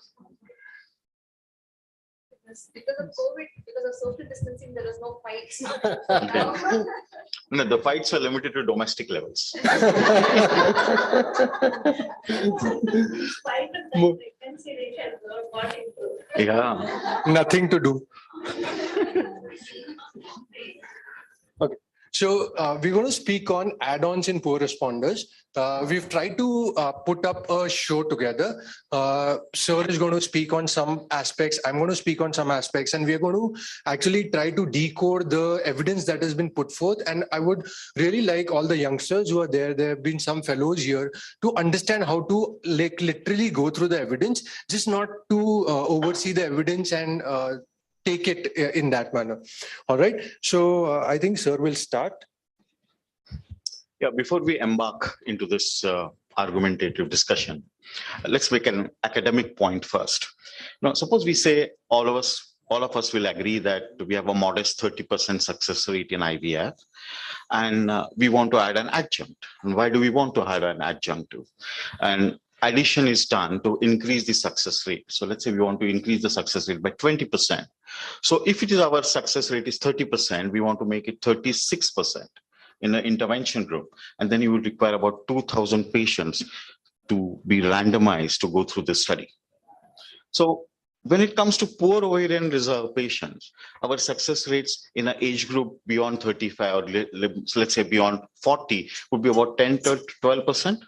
Because of COVID, because of social distancing, there was no fights. No, the fights are limited to domestic levels. Yeah. Nothing to do. Okay. So we're going to speak on add-ons in poor responders. We've tried to put up a show together. Sir is going to speak on some aspects. I'm going to speak on some aspects, and we're going to actually try to decode the evidence that has been put forth. And I would really like all the youngsters who are there. There have been some fellows here to understand how to literally go through the evidence, just not to oversee the evidence and take it in that manner. All right. So I think sir will start. Yeah, before we embark into this argumentative discussion, let's make an academic point first. Now, suppose we say all of us will agree that we have a modest 30% success rate in IVF, and we want to add an adjunct. And why do we want to add an adjunct to? And addition is done to increase the success rate. So let's say we want to increase the success rate by 20%. So if it is our success rate is 30%, we want to make it 36% in an intervention group. And then you would require about 2,000 patients to be randomized to go through this study. So When it comes to poor ovarian reserve patients, our success rates in an age group beyond 35 or let's say beyond 40 would be about 10 to 12%.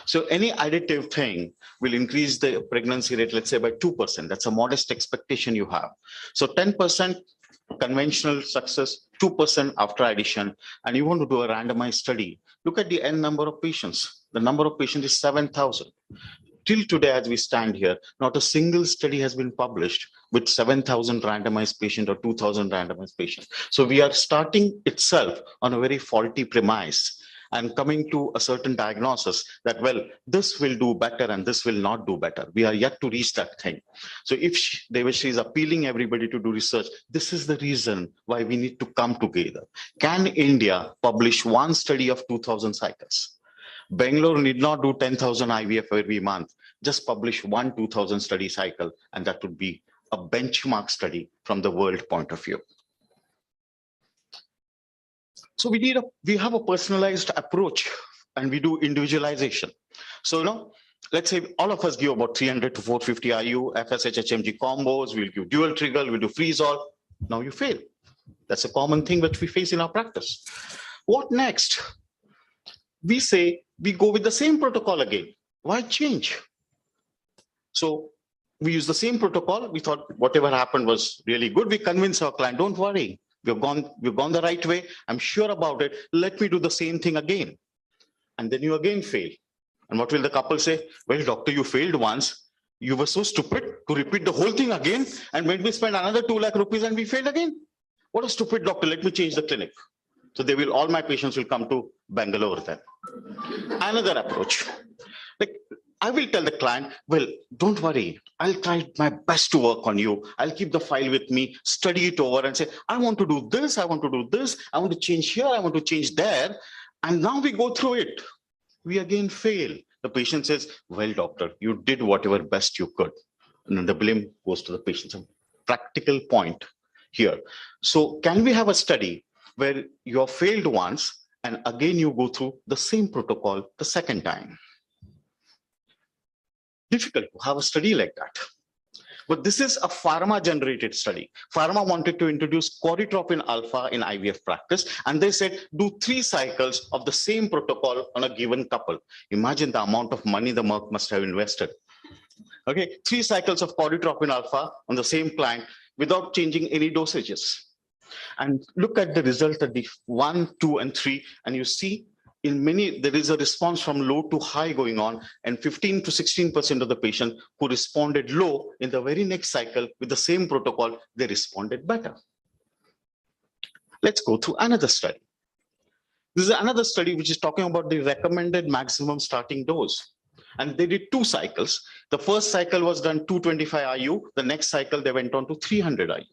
So any additive thing will increase the pregnancy rate, let's say by 2%. That's a modest expectation you have. So 10% conventional success, 2% after addition, and you want to do a randomized study. Look at the N number of patients. The number of patients is 7,000. Till today, as we stand here, not a single study has been published with 7,000 randomized patients or 2,000 randomized patients. So we are starting itself on a very faulty premise and coming to a certain diagnosis that, well, this will do better and this will not do better. We are yet to reach that thing. So if Devashri is appealing everybody to do research, this is the reason why we need to come together. Can India publish one study of 2,000 cycles? Bangalore need not do 10,000 IVF every month. Just publish one 2,000 study cycle, and that would be a benchmark study from the world point of view. So we have a personalized approach, and we do individualization. So let's say all of us give about 300 to 450 IU, FSH, HMG combos. We'll give dual trigger. We'll do freeze-all. Now you fail. That's a common thing that we face in our practice. What next? We say we go with the same protocol again. Why change? So we use the same protocol. We thought whatever happened was really good. We convinced our client, don't worry, we've gone the right way. I'm sure about it. Let me do the same thing again. And then you again fail. And what will the couple say? Well, doctor, you failed once. You were so stupid to repeat the whole thing again. And when we spend another 2 lakh rupees and we failed again. What a stupid doctor. Let me change the clinic. So all my patients will come to Bangalore then. Another approach. Like I will tell the client, well, don't worry. I'll try my best to work on you. I'll keep the file with me, study it over and say, I want to do this. I want to do this. I want to change here. I want to change there. And now we go through it. We again fail. The patient says, well, doctor, you did whatever best you could. And then the blame goes to the patient. A practical point here. So can we have a study where you have failed once and again you go through the same protocol the second time? Difficult to have a study like that. But this is a pharma-generated study. Pharma wanted to introduce corticotropin alpha in IVF practice, and they said, do 3 cycles of the same protocol on a given couple. Imagine the amount of money the Merck must have invested. Okay, 3 cycles of corticotropin alpha on the same client without changing any dosages. And look at the result at the 1, 2, and 3, and you see in many, there is a response from low to high going on, and 15 to 16% of the patients who responded low in the very next cycle with the same protocol, they responded better. Let's go through another study. This is another study which is talking about the recommended maximum starting dose. And they did 2 cycles. The first cycle was done 225 IU. The next cycle, they went on to 300 IU.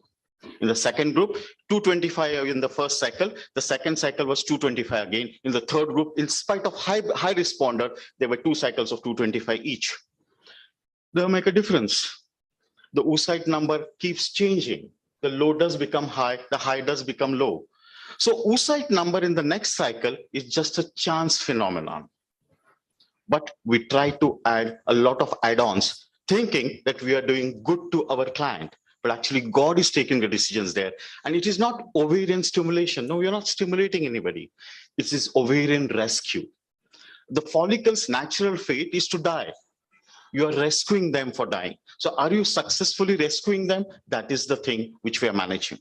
In the second group, 225 in the first cycle. The second cycle was 225 again. In the third group, in spite of high responder, there were 2 cycles of 225 each. They'll make a difference. The oocyte number keeps changing. The low does become high, the high does become low. So oocyte number in the next cycle is just a chance phenomenon. But we try to add a lot of add-ons, thinking that we are doing good to our client. But actually God is taking the decisions there. And it is not ovarian stimulation. No, we are not stimulating anybody. It is ovarian rescue. The follicle's natural fate is to die. You are rescuing them for dying. So are you successfully rescuing them? That is the thing which we are managing.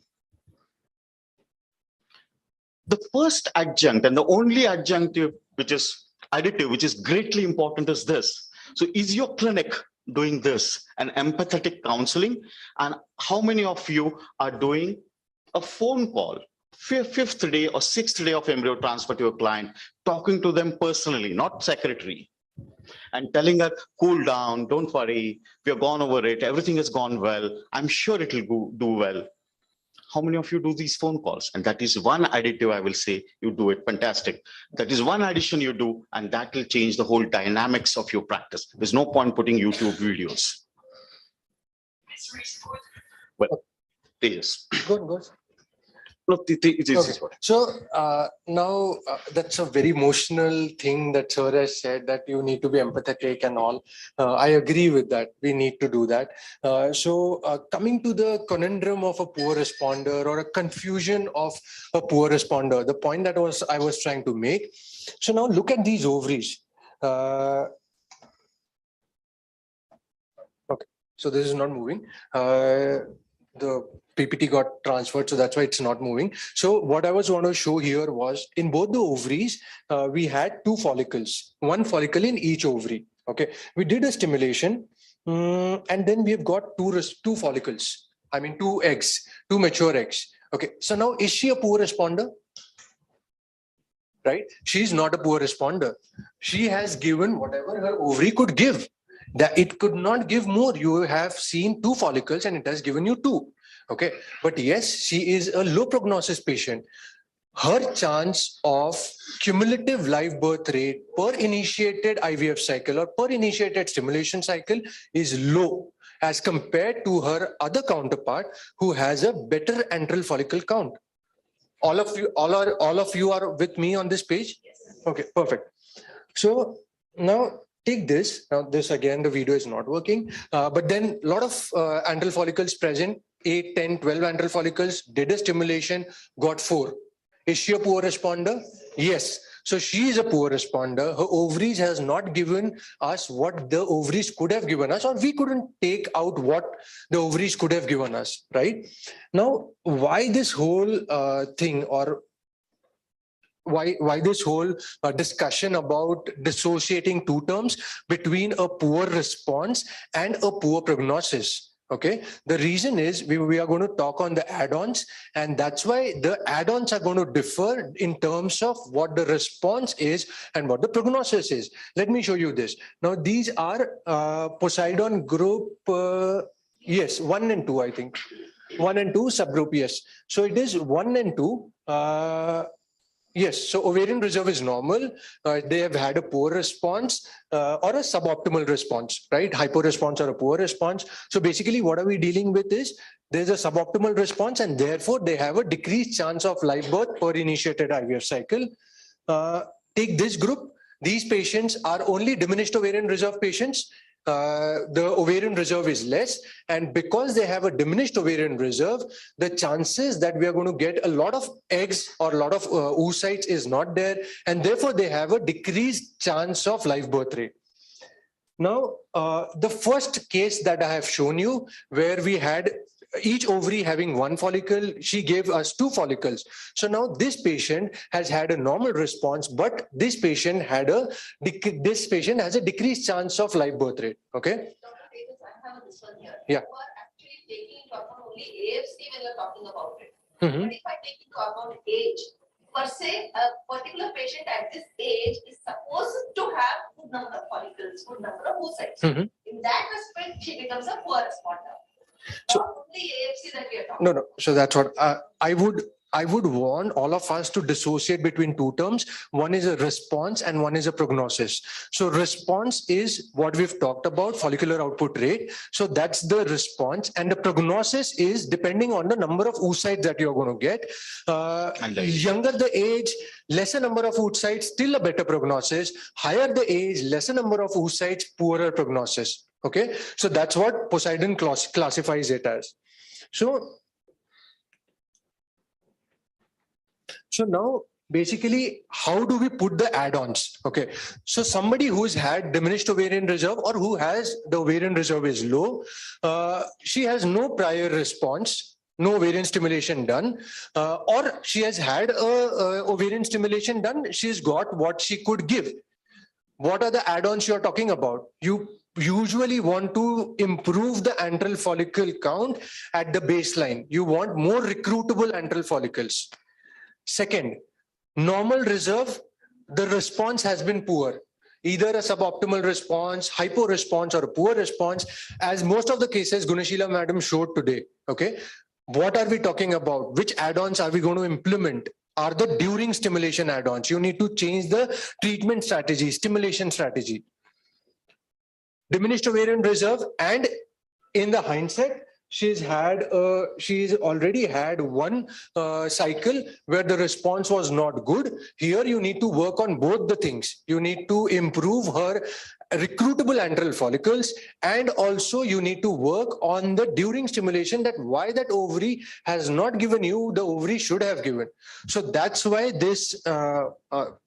The first adjunct and the only adjunctive, which is additive, which is greatly important is this. So is your clinic doing this, an empathetic counseling? And how many of you are doing a phone call, 5th day or 6th day of embryo transfer to your client, talking to them personally, not secretary, and telling her, cool down, don't worry, we have gone over it, everything has gone well, I'm sure it will do well. How many of you do these phone calls? And that is one additive, I will say, you do it, fantastic. That is one addition you do, and that will change the whole dynamics of your practice. There's no point putting YouTube videos. Well, yes. Good. No, it is. Okay. So now that's a very emotional thing that Sir has said, that you need to be empathetic and all. I agree with that. We need to do that. So coming to the conundrum of a poor responder or a confusion of a poor responder, the point that I was trying to make. So now look at these ovaries. Okay, so this is not moving. The PPT got transferred, so that's why it's not moving. So what I was want to show here was, in both the ovaries, we had 2 follicles, 1 follicle in each ovary. Okay, we did a stimulation, and then we have got two follicles. I mean, 2 eggs, 2 mature eggs. Okay, so now is she a poor responder? Right? She's not a poor responder. She has given whatever her ovary could give. That it could not give more. You have seen 2 follicles and it has given you 2. Okay, but yes, she is a low prognosis patient. Her chance of cumulative live birth rate per initiated IVF cycle or per initiated stimulation cycle is low as compared to her other counterpart who has a better antral follicle count. All of you are with me on this page? Yes. Okay, perfect. So now take this. Now this again, the video is not working, but then a lot of antral follicles present, 8, 10, 12 antral follicles, did a stimulation, got 4. Is she a poor responder? Yes. So she is a poor responder. Her ovaries has not given us what the ovaries could have given us, or we couldn't take out what the ovaries could have given us, right? Now, why this whole thing, or why this whole discussion about dissociating 2 terms between a poor response and a poor prognosis? Okay, the reason is we are going to talk on the add-ons, and that's why the add-ons are going to differ in terms of what the response is and what the prognosis is. Let me show you this. Now, these are Poseidon group, yes, 1 and 2, I think. 1 and 2 subgroup, yes. So it is 1 and 2. Yes, so ovarian reserve is normal. They have had a poor response or a suboptimal response, right? Hypo response or a poor response. So basically what are we dealing with is there's a suboptimal response and therefore they have a decreased chance of live birth per initiated IVF cycle. Take this group. These patients are only diminished ovarian reserve patients. The ovarian reserve is less, and because they have a diminished ovarian reserve, the chances that we are going to get a lot of eggs or a lot of oocytes is not there, and therefore they have a decreased chance of live birth rate. Now, the first case that I have shown you, where we had each ovary having 1 follicle, she gave us 2 follicles. So now this patient has had a normal response, but this patient has a decreased chance of live birth rate. Okay. I have this one here. Yeah. You are actually taking into account only AFC when you're talking about it. Mm-hmm. But if I take into account age, per se, a particular patient at this age is supposed to have good number of follicles, good number of oocytes. Mm-hmm. In that respect, she becomes a poor responder. So, not only AFC that we are talking. No. So that's what I would want all of us to dissociate between 2 terms. One is a response and one is a prognosis. So response is what we've talked about, follicular output rate. So that's the response, and the prognosis is depending on the number of oocytes that you're going to get. Younger the age, lesser number of oocytes, still a better prognosis. Higher the age, lesser number of oocytes, poorer prognosis. Okay, so that's what Poseidon classifies it as. So now basically, how do we put the add-ons? Okay, so somebody who's had diminished ovarian reserve or who has the ovarian reserve is low, she has no prior response, no ovarian stimulation done, or she has had a ovarian stimulation done, she's got what she could give. What are the add-ons you're talking about? You usually want to improve the antral follicle count at the baseline. You want more recruitable antral follicles. Second, normal reserve, the response has been poor. Either a suboptimal response, hypo response, or a poor response, as most of the cases Gunashila madam showed today. Okay, what are we talking about? Which add-ons are we going to implement? Are the during stimulation add-ons? You need to change the treatment strategy, stimulation strategy. Diminished ovarian reserve, and in the hindsight, she's already had one cycle where the response was not good. Here you need to work on both the things. You need to improve her recruitable antral follicles, and also you need to work on the during stimulation, that why that ovary has not given you the ovary should have given. So that's why this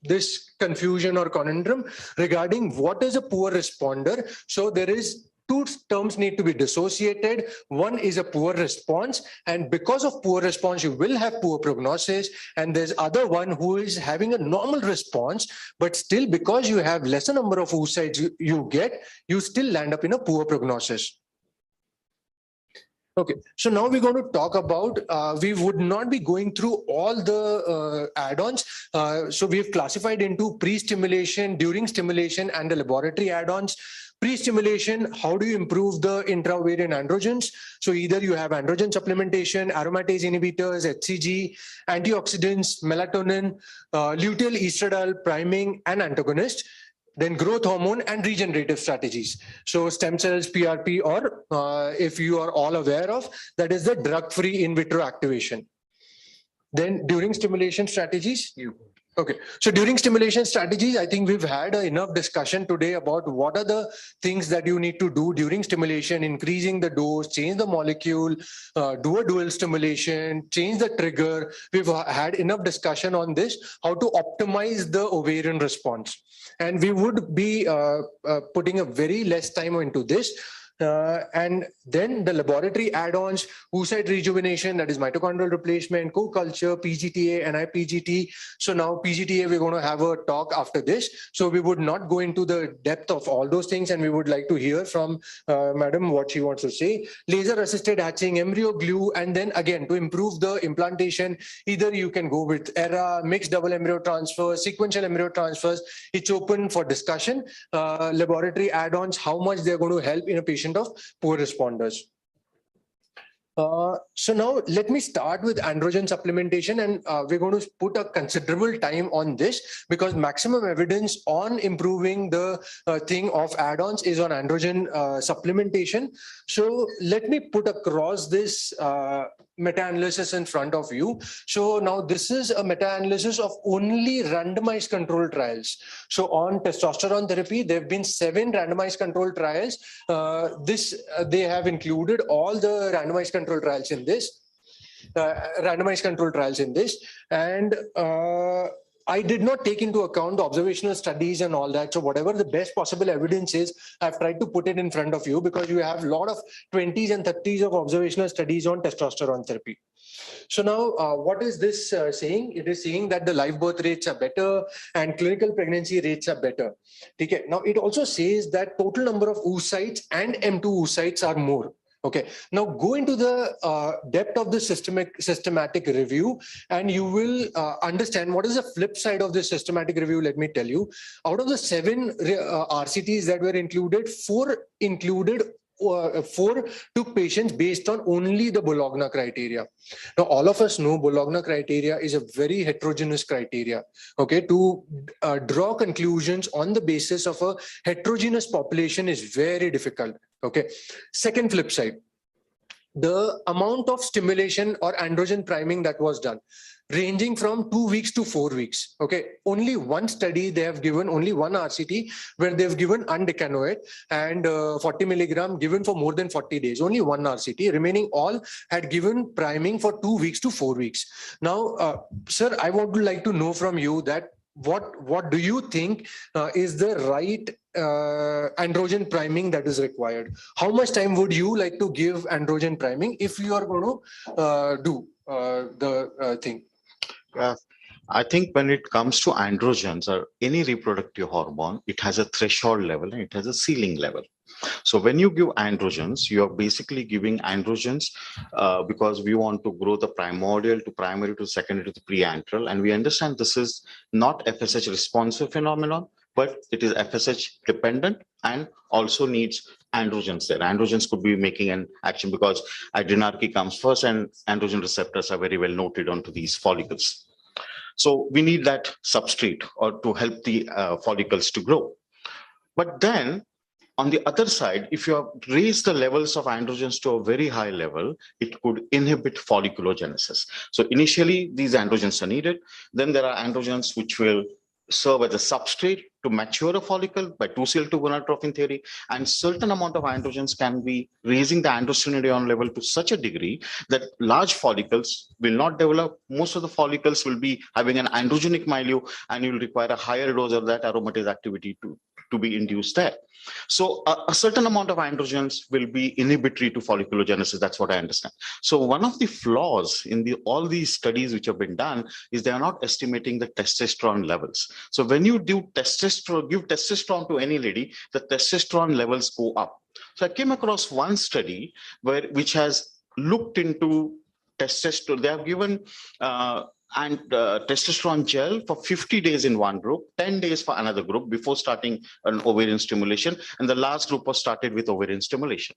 this confusion or conundrum regarding what is a poor responder. So there is two terms need to be dissociated. One is a poor response, and because of poor response, you will have poor prognosis. And there's other one who is having a normal response, but still because you have lesser number of oocytes you get, you still land up in a poor prognosis. Okay, so now we're going to talk about, we would not be going through all the add-ons. So we've classified into pre-stimulation, during stimulation, and the laboratory add-ons. Pre-stimulation, how do you improve the intra-ovarian androgens? So either you have androgen supplementation, aromatase inhibitors, Hcg, antioxidants, melatonin, luteal estradiol priming, and antagonist. Then growth hormone and regenerative strategies. So stem cells, PRP, or if you are all aware of, that is the drug-free in vitro activation. Then during stimulation strategies, okay. So during stimulation strategies, I think we've had enough discussion today about what are the things that you need to do during stimulation, increasing the dose, change the molecule, do a dual stimulation, change the trigger. We've had enough discussion on this, how to optimize the ovarian response. And we would be putting a very less time into this. And then the laboratory add-ons, oocyte rejuvenation, that is mitochondrial replacement, co-culture, PGTA, NIPGT. So now PGTA, we're going to have a talk after this. So we would not go into the depth of all those things, and we would like to hear from Madam what she wants to say. Laser-assisted hatching, embryo glue, and then again, to improve the implantation, either you can go with ERA, mixed double embryo transfer, sequential embryo transfers. It's open for discussion. Laboratory add-ons, how much they're going to help in a patient of poor responders. So now let me start with androgen supplementation, and we're going to put a considerable time on this because maximum evidence on improving the thing of add-ons is on androgen supplementation. So let me put across this meta-analysis in front of you. So now this is a meta-analysis of only randomized control trials. So on testosterone therapy, there have been 7 randomized control trials. They have included all the randomized control trials in this. And I did not take into account the observational studies and all that. So whatever the best possible evidence is, I've tried to put it in front of you because you have a lot of 20s and 30s of observational studies on testosterone therapy. So now what is this saying? It is saying that the live birth rates are better and clinical pregnancy rates are better. Okay. Now it also says that total number of oocytes and M2 oocytes are more. Okay, now go into the depth of the systematic review, and you will understand what is the flip side of this systematic review. Let me tell you, out of the 7 RCTs that were included, 4 took patients based on only the Bologna criteria. Now, all of us know Bologna criteria is a very heterogeneous criteria. Okay, to draw conclusions on the basis of a heterogeneous population is very difficult. Okay, second flip side, the amount of stimulation or androgen priming that was done, ranging from 2 weeks to 4 weeks. Okay, only one study they have given, only one RCT where they've given undecanoate and 40 milligram given for more than 40 days. Only one RCT. Remaining all had given priming for 2 weeks to 4 weeks. Now, sir, I would like to know from you that what do you think is the right androgen priming that is required? How much time would you like to give androgen priming if you are going to do the thing? Yeah, I think when it comes to androgens or any reproductive hormone, it has a threshold level and it has a ceiling level. So when you give androgens, you are basically giving androgens because we want to grow the primordial to primary to secondary to the preantral. And we understand this is not FSH responsive phenomenon, but it is FSH dependent and also needs androgens there. Androgens could be making an action because adrenarche comes first and androgen receptors are very well noted onto these follicles. So we need that substrate or to help the follicles to grow. But then On the other side, if you have raised the levels of androgens to a very high level, it could inhibit folliculogenesis. So initially, these androgens are needed. Then there are androgens which will serve as a substrate to mature a follicle by 2cl2 gonadotrophin theory, and certain amount of androgens can be raising the androstenedione level to such a degree that large follicles will not develop. Most of the follicles will be having an androgenic milieu, and you will require a higher dose of that aromatase activity to be induced there. So a certain amount of androgens will be inhibitory to folliculogenesis. That's what I understand. So one of the flaws in all these studies which have been done is they are not estimating the testosterone levels. So when you do give testosterone to any lady, the testosterone levels go up. So I came across one study which has looked into testosterone. They have given testosterone gel for 50 days in one group, 10 days for another group before starting an ovarian stimulation. And the last group was started with ovarian stimulation.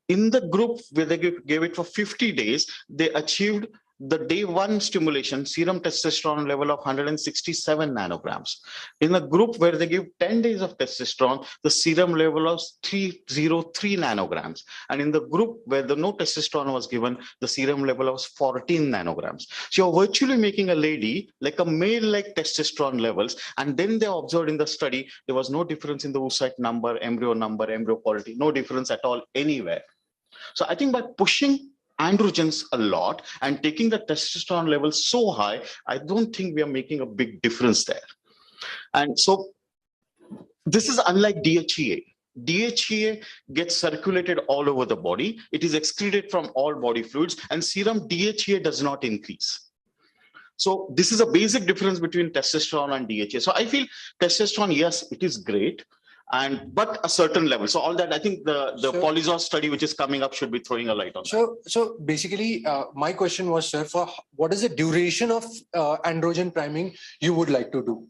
In the group where they gave it for 50 days, they achieved the day one stimulation serum testosterone level of 167 nanograms. In a group where they give 10 days of testosterone, the serum level was 303 nanograms. And in the group where no testosterone was given, the serum level was 14 nanograms. So you're virtually making a lady like a male-like testosterone levels. And then they observed in the study, there was no difference in the oocyte number, embryo quality, no difference at all anywhere. So I think by pushing androgens a lot and taking the testosterone levels so high, I don't think we are making a big difference there. And so this is unlike DHEA. DHEA gets circulated all over the body. It is excreted from all body fluids, and serum DHEA does not increase. So this is a basic difference between testosterone and DHEA. So I feel testosterone, yes, it is great, but a certain level. So all that, I think the Polizos study which is coming up should be throwing a light on that. So basically, my question was, sir, for what is the duration of androgen priming you would like to do?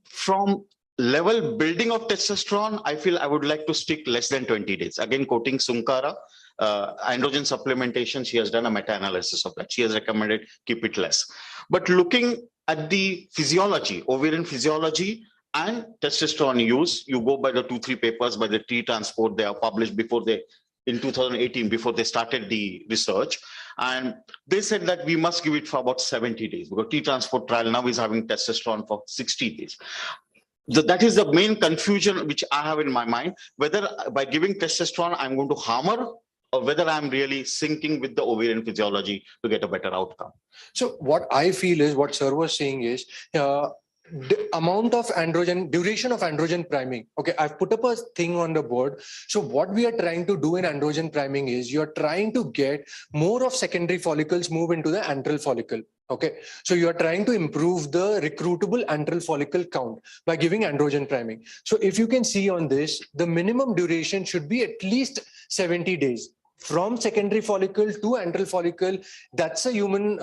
From level building of testosterone, I feel I would like to stick less than 20 days. Again, quoting Sunkara, androgen supplementation, she has done a meta-analysis of that. She has recommended keep it less. But looking at the physiology, ovarian physiology, and testosterone use, you go by the 2-3 papers by the T transport they are published in 2018 before they started the research, and they said that we must give it for about 70 days because T transport trial now is having testosterone for 60 days. That is the main confusion which I have in my mind, whether by giving testosterone I'm going to harm her or whether I'm really syncing with the ovarian physiology to get a better outcome. So what I feel is what sir was saying is the amount of androgen, duration of androgen priming. Okay, I've put up a thing on the board. So what we are trying to do in androgen priming is you're trying to get more of secondary follicles move into the antral follicle. Okay, so you are trying to improve the recruitable antral follicle count by giving androgen priming. So if you can see on this, the minimum duration should be at least 70 days. From secondary follicle to antral follicle, that's a human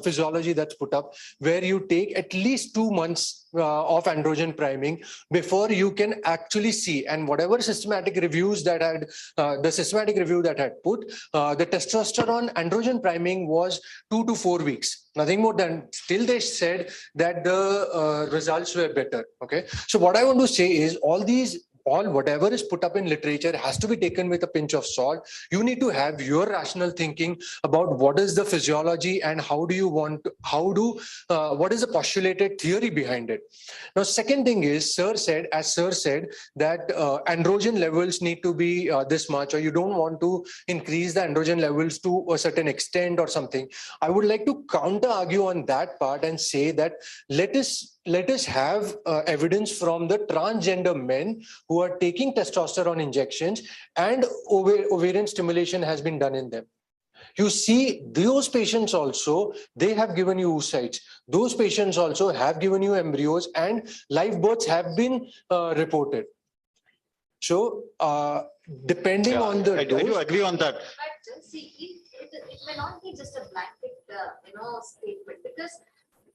physiology that's put up, where you take at least 2 months of androgen priming before you can actually see. And whatever systematic reviews that had, the systematic review that had put, the testosterone androgen priming was 2 to 4 weeks. Nothing more than, still they said that the results were better. Okay. So what I want to say is whatever is put up in literature has to be taken with a pinch of salt. You need to have your rational thinking about what is the physiology and what is the postulated theory behind it. Now, second thing is, sir said that androgen levels need to be this much, or you don't want to increase the androgen levels to a certain extent or something. I would like to counter argue on that part and say that let us have evidence from the transgender men who are taking testosterone injections and ovarian stimulation has been done in them. You see, those patients also, they have given you oocytes. Those patients also have given you embryos and live births have been reported. So, depending on the dose. I do agree on that. But see, it may not be just a blanket, statement, because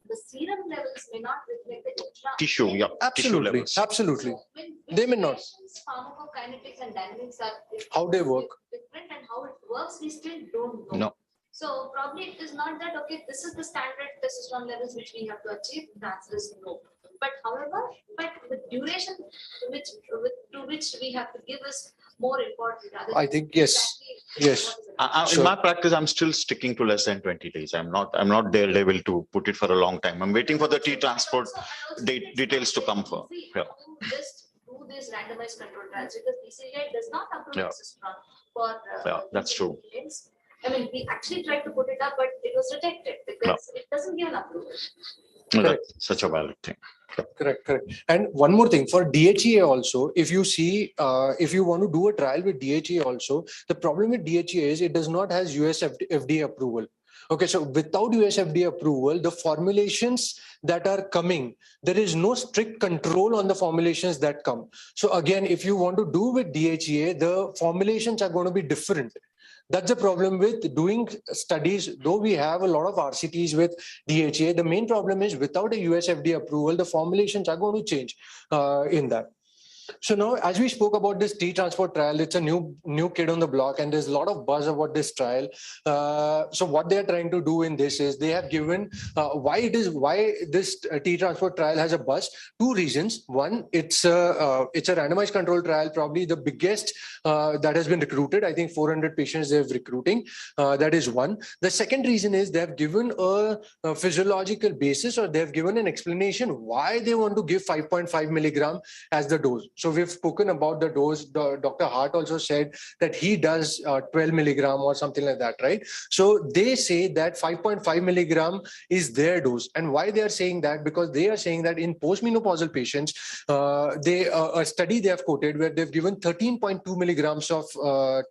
the serum levels may not reflect the tissue. Yeah, absolutely, absolutely. So they may not. Pharmacokinetics and dynamics are how they work different, and how it works we still don't know. No. So probably it is not that okay, this is the standard testosterone levels which we have to achieve. The answer is no. But however, but the duration to which we have to give is more important. I think yes. Yes. In my practice, I'm still sticking to less than 20 days. I'm not there level to put it for a long time. I'm waiting for the T transport details to come for. Yeah. Just do these randomized control trials because DCGI does not approve testosterone for. Yeah, that's true. I mean, we actually tried to put it up, but it was rejected because it doesn't give an approval. No, that's such a valid thing. Correct. And one more thing for DHEA also, if you see, if you want to do a trial with DHEA also, the problem with DHEA is it does not has US FDA approval. Okay, so without US FDA approval, the formulations that are coming, there is no strict control on the formulations that come. So again, if you want to do with DHEA, the formulations are going to be different. That's the problem with doing studies. Though we have a lot of RCTs with DHA, the main problem is without a US FDA approval, the formulations are going to change in that. So now, as we spoke about this T transport trial, it's a new kid on the block, and there's a lot of buzz about this trial. So what they're trying to do in this is they have given why this T transport trial has a buzz. Two reasons. One, it's a randomized control trial, probably the biggest that has been recruited. I think 400 patients they're recruiting. That is one. The second reason is they have given a physiological basis, or they have given an explanation why they want to give 5.5 milligram as the dose. So we've spoken about the dose. Dr. Hart also said that he does 12 milligram or something like that, right? So they say that 5.5 milligram is their dose. And why they are saying that? Because they are saying that in postmenopausal patients, a study they have quoted where they've given 13.2 milligrams of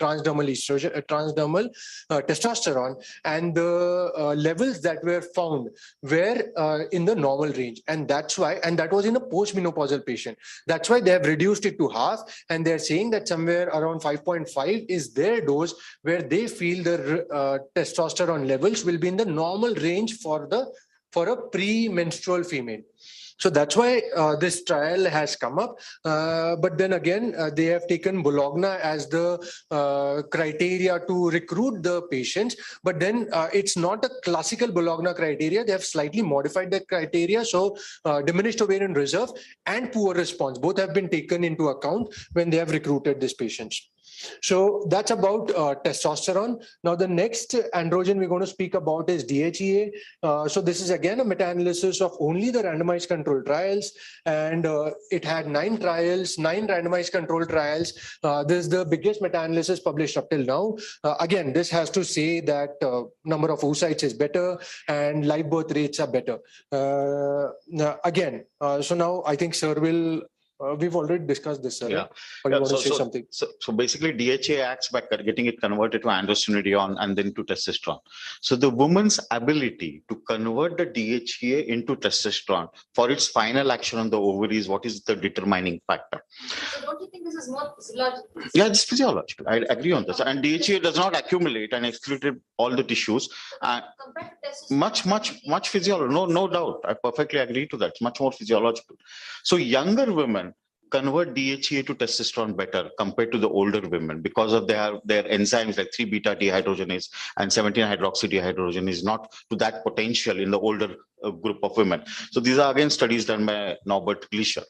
transdermal estrogen, transdermal testosterone, and the levels that were found were in the normal range. And that's why, and that was in a postmenopausal patient. That's why they have reduced it to half, and they're saying that somewhere around 5.5 is their dose where they feel the testosterone levels will be in the normal range for a premenstrual female. So that's why this trial has come up. But then again, they have taken Bologna as the criteria to recruit the patients. But then it's not a classical Bologna criteria. They have slightly modified the criteria. So diminished ovarian reserve and poor response, both have been taken into account when they have recruited these patients. So that's about testosterone. Now, the next androgen we're going to speak about is DHEA. So this is again a meta-analysis of only the randomized control trials, and it had 9 trials, 9 randomized control trials. This is the biggest meta-analysis published up till now. Again, this has to say that number of oocytes is better and live birth rates are better. So now I think Sir will. We've already discussed this, sir. Yeah. But you want to say something? So basically, DHA acts by getting it converted to androstenedione and then to testosterone. So the woman's ability to convert the DHA into testosterone for its final action on the ovaries, what is the determining factor? So don't you think this is more physiological? Yeah, it's physiological. I agree on this. And DHA does not accumulate and excrete all the tissues. Much physiological. No doubt. I perfectly agree to that. It's much more physiological. So younger women convert DHEA to testosterone better compared to the older women because of their enzymes like 3-beta dehydrogenase and 17-hydroxydehydrogenase not to that potential in the older group of women. So these are again studies done by Norbert Gleischer.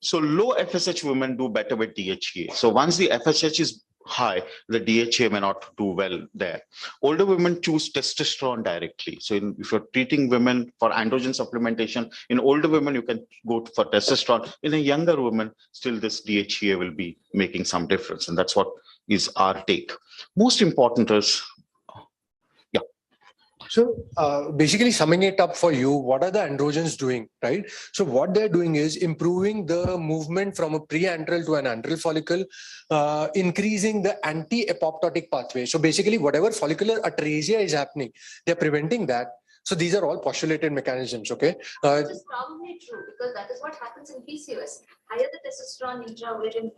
So low FSH women do better with DHEA. So once the FSH is high, the DHA may not do well there. Older women choose testosterone directly. So if you're treating women for androgen supplementation, in older women, you can go for testosterone. In a younger woman, still this DHA will be making some difference. And that's what is our take. Most important is, So basically summing it up for you, what are the androgens doing, right? So what they're doing is improving the movement from a preantral to an antral follicle, increasing the anti-apoptotic pathway. So basically whatever follicular atresia is happening, they're preventing that. So these are all postulated mechanisms, okay? Which is probably true because that is what happens in PCOS. Higher the testosterone intra-ovarian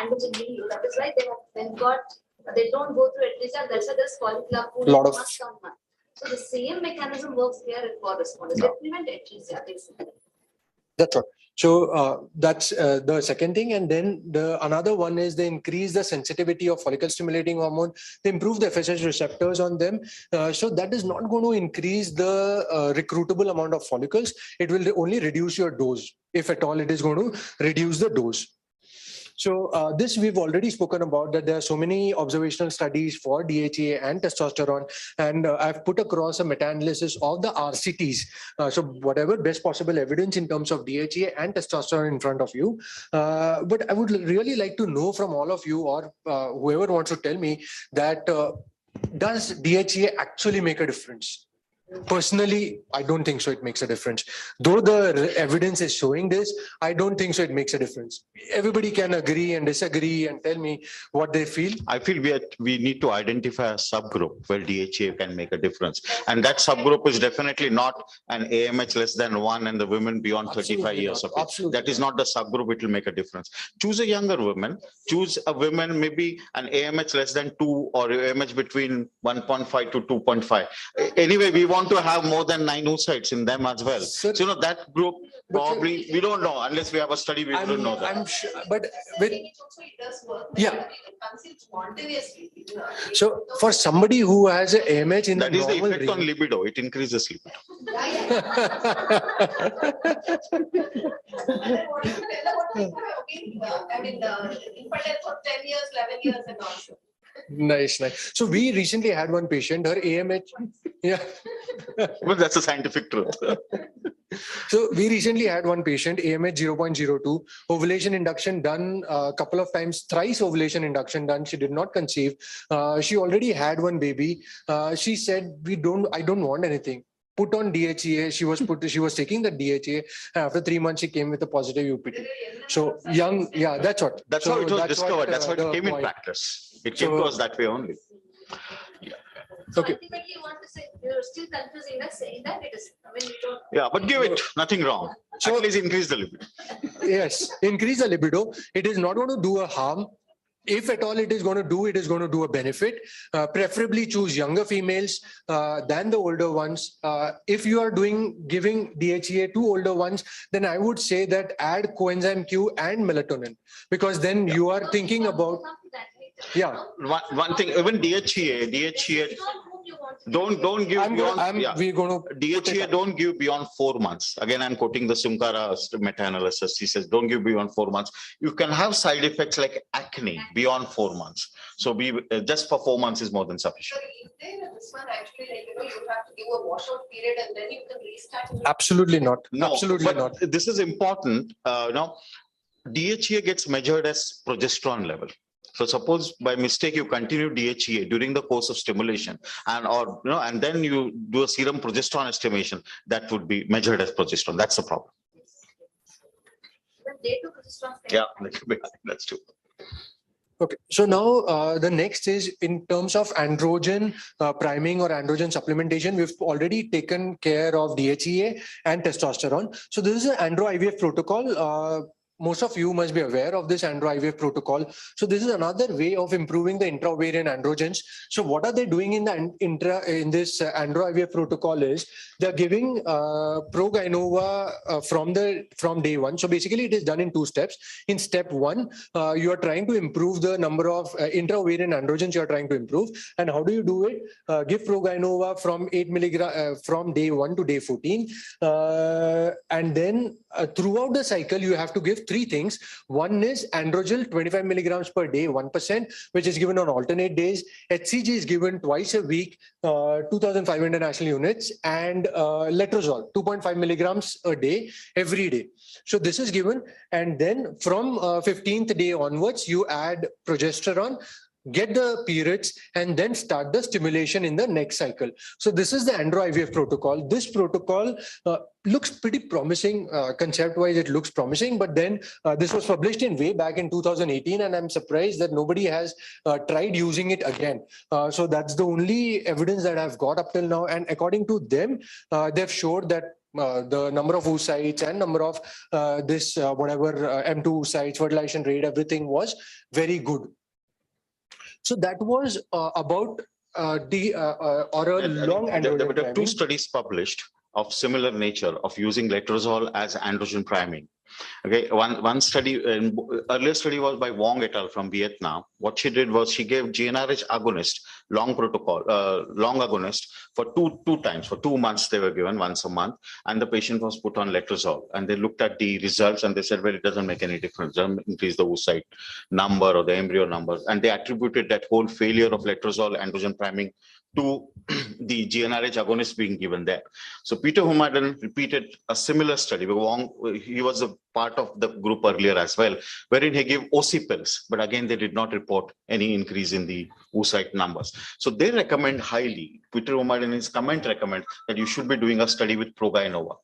androgen value, that is why they don't go through atresia, that's why there's follicular pooling much down. So the same mechanism works here in for responders. They prevent atresia basically. That's right. So that's the second thing. And then the another one is they increase the sensitivity of follicle stimulating hormone. They improve the Fsh receptors on them. So that is not going to increase the recruitable amount of follicles. It will only reduce your dose. If at all, it is going to reduce the dose. So this we've already spoken about, that there are so many observational studies for DHEA and testosterone, and I've put across a meta-analysis of the RCTs. So whatever best possible evidence in terms of DHEA and testosterone in front of you. But I would really like to know from all of you, or whoever wants to tell me, that does DHEA actually make a difference? Personally, I don't think so it makes a difference. Though the evidence is showing this, I don't think so it makes a difference. Everybody can agree and disagree and tell me what they feel. I feel we need to identify a subgroup where DHEA can make a difference. And that subgroup is definitely not an AMH less than 1 and the women beyond 35 years of age. That is not the subgroup it will make a difference. Choose a younger woman, choose a woman maybe an AMH less than 2 or AMH between 1.5 to 2.5. Anyway, we want to have more than 9 oocytes in them as well. So, you know, that group probably, we don't know, unless we have a study, we don't know that. I'm sure, but with, it does work. Yeah. Spontaneously. So for somebody who has an AMH in that the is the normal effect on libido, it increases libido. I mean, infertile for 10 years, 11 years and also. Nice, nice. So we recently had one patient, her AMH. Yeah. Well, that's a scientific truth. So we recently had one patient, AMH 0.02, ovulation induction done a couple of times, thrice ovulation induction done. She did not conceive. She already had one baby. She said, I don't want anything. Put on DHEA. She was taking the DHEA. After 3 months, she came with a positive UPT. So young, yeah, that's what. That's how it was discovered. That's how it came in practice. It came to us that way only. So ultimately, you want to say you're still confusing us, saying that it is. I mean, you don't. Yeah, but give it, nothing wrong. So at least increase the libido. Yes, increase the libido. It is not going to do a harm. If at all it is going to do, it is going to do a benefit. Preferably choose younger females than the older ones. If you are giving DHEA to older ones, then I would say that add coenzyme Q and melatonin, because then you are thinking about. Yeah. One thing, even DHEA, don't give beyond. We're going to DHEA don't give beyond 4 months. Again, I'm quoting the Sumkara meta-analysis. He says don't give beyond 4 months. You can have side effects like acne beyond 4 months. So just for 4 months is more than sufficient. So is there this one actually, like, you have to give a washout period and then you can restart? Absolutely not. No, absolutely not. This is important. DHEA gets measured as progesterone level. So suppose by mistake you continue DHEA during the course of stimulation, and then you do a serum progesterone estimation, that would be measured as progesterone. That's the problem. Yeah, that's true. Okay, so now the next is in terms of androgen priming or androgen supplementation. We've already taken care of DHEA and testosterone. So this is an Andro IVF protocol. Most of you must be aware of this Andro IVF protocol. So this is another way of improving the intra-ovarian androgens. So what are they doing in this Andro IVF protocol is they're giving Progainova from day one. So basically it is done in 2 steps. In step 1, you are trying to improve the number of intra-ovarian androgens you are trying to improve. And how do you do it? Give Progainova from 8 milligram from day 1 to day 14. And then throughout the cycle, you have to give 3 things. One is Androgel 25 milligrams per day, 1%, which is given on alternate days. Hcg is given twice a week, 2,500 international units, and Letrozole 2.5 milligrams a day, every day. So this is given, and then from 15th day onwards, you add progesterone, get the periods, and then start the stimulation in the next cycle. So this is the Andro IVF protocol. This protocol looks pretty promising. Concept-wise, it looks promising, but then this was published way back in 2018, and I'm surprised that nobody has tried using it again. So that's the only evidence that I've got up till now. And according to them, they've showed that the number of oocytes and number of M2 oocytes, fertilization rate, everything was very good. So that was about long androgen priming. There were 2 studies published. of similar nature of using letrozole as androgen priming. Okay, one study, earlier study was by Wong et al. From Vietnam. What she did was she gave GnRH agonist, long agonist for two times, for 2 months they were given once a month, and the patient was put on letrozole. And they looked at the results and they said, well, it doesn't make any difference, doesn't increase the oocyte number or the embryo numbers. And they attributed that whole failure of letrozole androgen priming to the GnRH agonist being given there. So Peter Humaden repeated a similar study. Wong, he was a part of the group earlier as well, wherein he gave OC pills, but again, they did not report any increase in the oocyte numbers. So they recommend highly, Peter Humaden in his comment recommend that you should be doing a study with Progainova.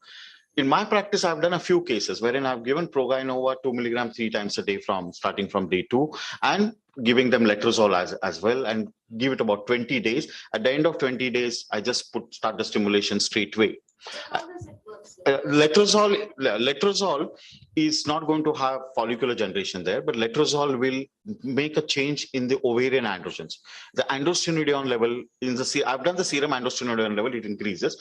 In my practice, I've done a few cases wherein I've given Progainova 2 milligrams 3 times a day starting from day 2 and giving them letrozole as well, and give it about 20 days. At the end of 20 days, I just start the stimulation straight away. Letrozole is not going to have follicular generation there, but letrozole will make a change in the ovarian androgens. The androstenedione level I've done the serum androstenedione level, it increases.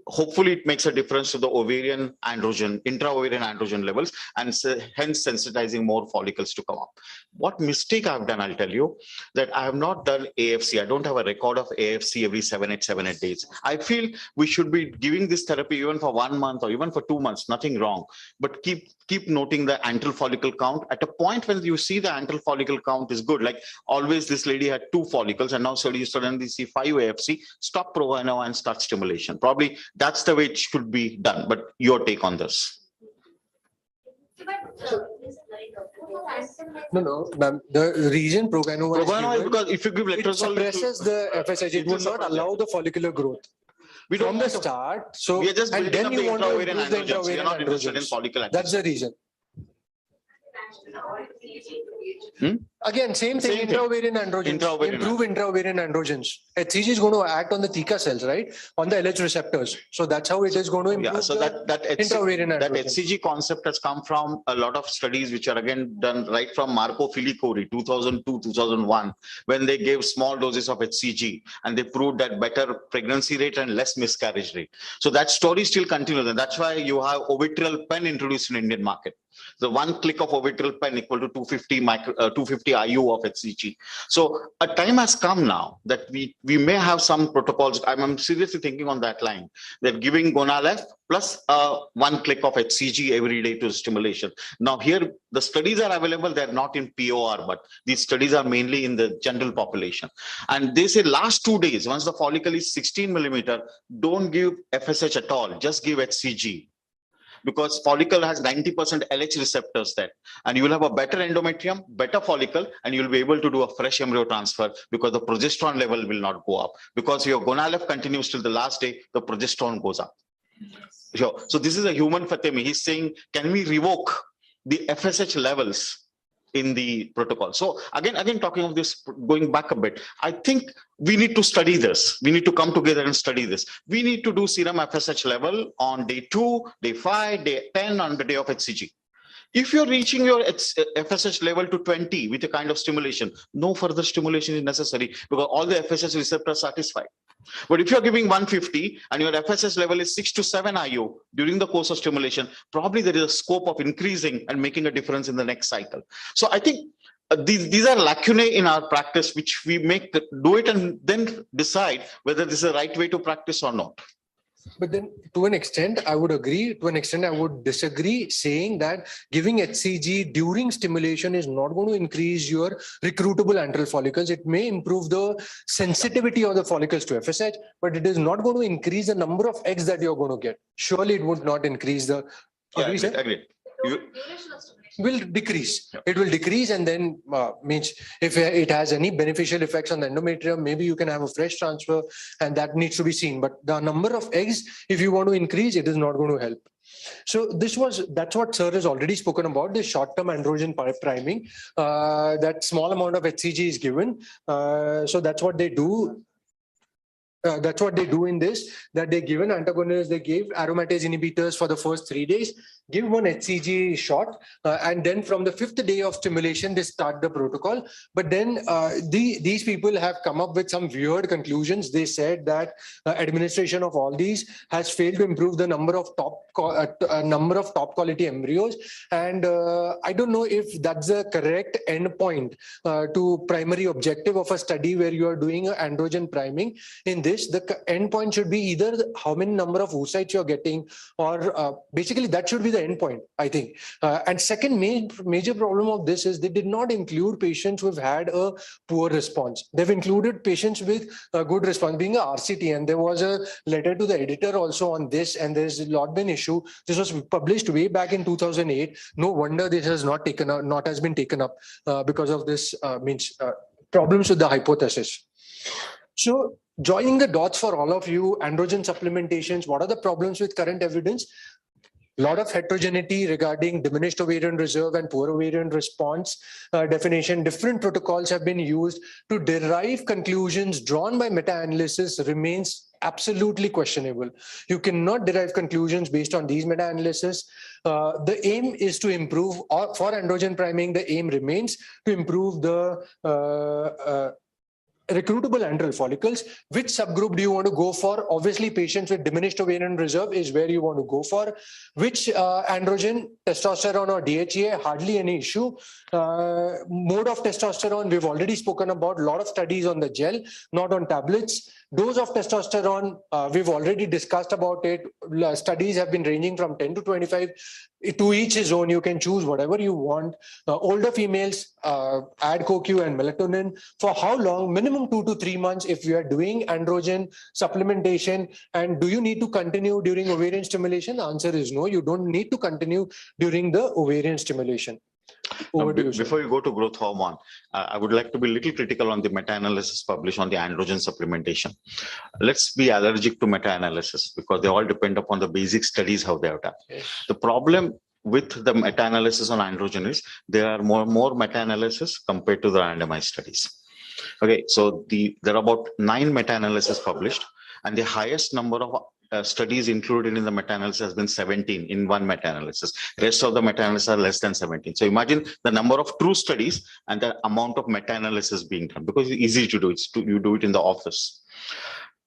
Hopefully it makes a difference to the ovarian androgen, intra-ovarian androgen levels, and hence sensitizing more follicles to come up. What mistake I've done, I'll tell you, that I have not done AFC. I don't have a record of AFC every 7-8 days. I feel we should be giving this therapy even for 1 month or even for 2 months, nothing wrong. But keep noting the antral follicle count. At a point when you see the antral follicle count is good, like always this lady had 2 follicles and now suddenly see 5 AFC, stop Progainova and start stimulation. Probably that's the way it should be done, but your take on this? No, ma'am. The reason Progainova is because if you give letrozole, it suppresses the FSH. It will not allow the follicular growth. We don't from the start. So we are just and then you you want to intra-ovarian improve the androgens. We are not interested in androgens. follicle. That's the reason. Again, same thing, intra-ovarian androgens, improve intra-ovarian androgens. Hcg is going to act on the theca cells, right? On the LH receptors. So that's how it is going to improve intra-ovarian androgens. That Hcg concept has come from a lot of studies which are again done right from Marco Filicori, 2002, 2001, when they gave small doses of Hcg and they proved that better pregnancy rate and less miscarriage rate. So that story still continues, and that's why you have Ovitriol pen introduced in Indian market. The 1 click of Ovitriol pen equal to 250 IU of Hcg. So a time has come now that we may have some protocols. I'm seriously thinking on that line. They're giving Gonal-F plus 1 click of Hcg every day to stimulation. Now here the studies are available. They're not in POR, but these studies are mainly in the general population. And they say last 2 days, once the follicle is 16 millimeter, don't give FSH at all. Just give Hcg. Because follicle has 90% LH receptors there, and you will have a better endometrium, better follicle, and you will be able to do a fresh embryo transfer because the progesterone level will not go up. Because your Gonal-F continues till the last day, the progesterone goes up. So this is a human Fatemi. He's saying, can we revoke the FSH levels in the protocol? So again, talking of this, going back a bit, I think we need to study this. We need to come together and study this. We need to do serum FSH level on day 2, day 5, day 10, on the day of Hcg. If you're reaching your FSH level to 20 with a kind of stimulation, no further stimulation is necessary because all the FSH receptors are satisfied. But if you're giving 150 and your FSH level is 6 to 7 IU during the course of stimulation, probably there is a scope of increasing and making a difference in the next cycle. So I think these are lacunae in our practice, which we do it and then decide whether this is the right way to practice or not. But then to an extent, I would agree. To an extent, I would disagree, saying that giving Hcg during stimulation is not going to increase your recruitable antral follicles. It may improve the sensitivity of the follicles to FSH, but it is not going to increase the number of eggs that you're going to get. Surely it would not increase the... Agree. Will decrease. It will decrease, and then means if it has any beneficial effects on the endometrium, maybe you can have a fresh transfer, and that needs to be seen. But the number of eggs, if you want to increase, it is not going to help. So that's what Sir has already spoken about, the short-term androgen priming. That small amount of Hcg is given. So that's what they do. That's what they do in this, that they give an antagonist, they gave aromatase inhibitors for the first 3 days, give one HCG shot, and then from the 5th day of stimulation, they start the protocol. But then these people have come up with some weird conclusions. They said that administration of all these has failed to improve the number of top quality embryos. And I don't know if that's the correct endpoint to primary objective of a study where you are doing androgen priming. In this, the endpoint should be either how many number of oocytes you're getting, or basically that should be the endpoint, I think. And second major problem of this is they did not include patients who have had a poor response. They've included patients with a good response, being a RCT, and there was a letter to the editor also on this, and there's a lot been issue. This was published way back in 2008. No wonder this has not been taken up because of this problems with the hypothesis. So joining the dots for all of you, androgen supplementations, what are the problems with current evidence? A lot of heterogeneity regarding diminished ovarian reserve and poor ovarian response definition. Different protocols have been used to derive conclusions drawn by meta-analysis remains absolutely questionable. You cannot derive conclusions based on these meta-analysis. The aim is to improve, for androgen priming, the aim remains to improve the recruitable andral follicles. Which subgroup do you want to go for? Obviously, patients with diminished ovarian reserve is where you want to go for. Which androgen, testosterone or DHEA, hardly any issue. Mode of testosterone, we've already spoken about. A lot of studies on the gel, not on tablets. Dose of testosterone, we've already discussed about it. Studies have been ranging from 10 to 25. To each his own, you can choose whatever you want. Older females, add CoQ and melatonin. For how long? Minimum 2 to 3 months if you are doing androgen supplementation. And do you need to continue during ovarian stimulation? The answer is no, you don't need to continue during the ovarian stimulation. Now, before you go to growth hormone, I would like to be a little critical on the meta-analysis published on the androgen supplementation. Let's be allergic to meta-analysis because they all depend upon the basic studies, how they are done. Yes. The problem with the meta-analysis on androgen is there are more meta-analysis compared to the randomized studies. Okay, so there are about 9 meta-analysis published, and the highest number of studies included in the meta-analysis has been 17 in one meta-analysis. Rest of the meta-analysis are less than 17. So imagine the number of true studies and the amount of meta-analysis being done, because it's easy to do. You do it in the office.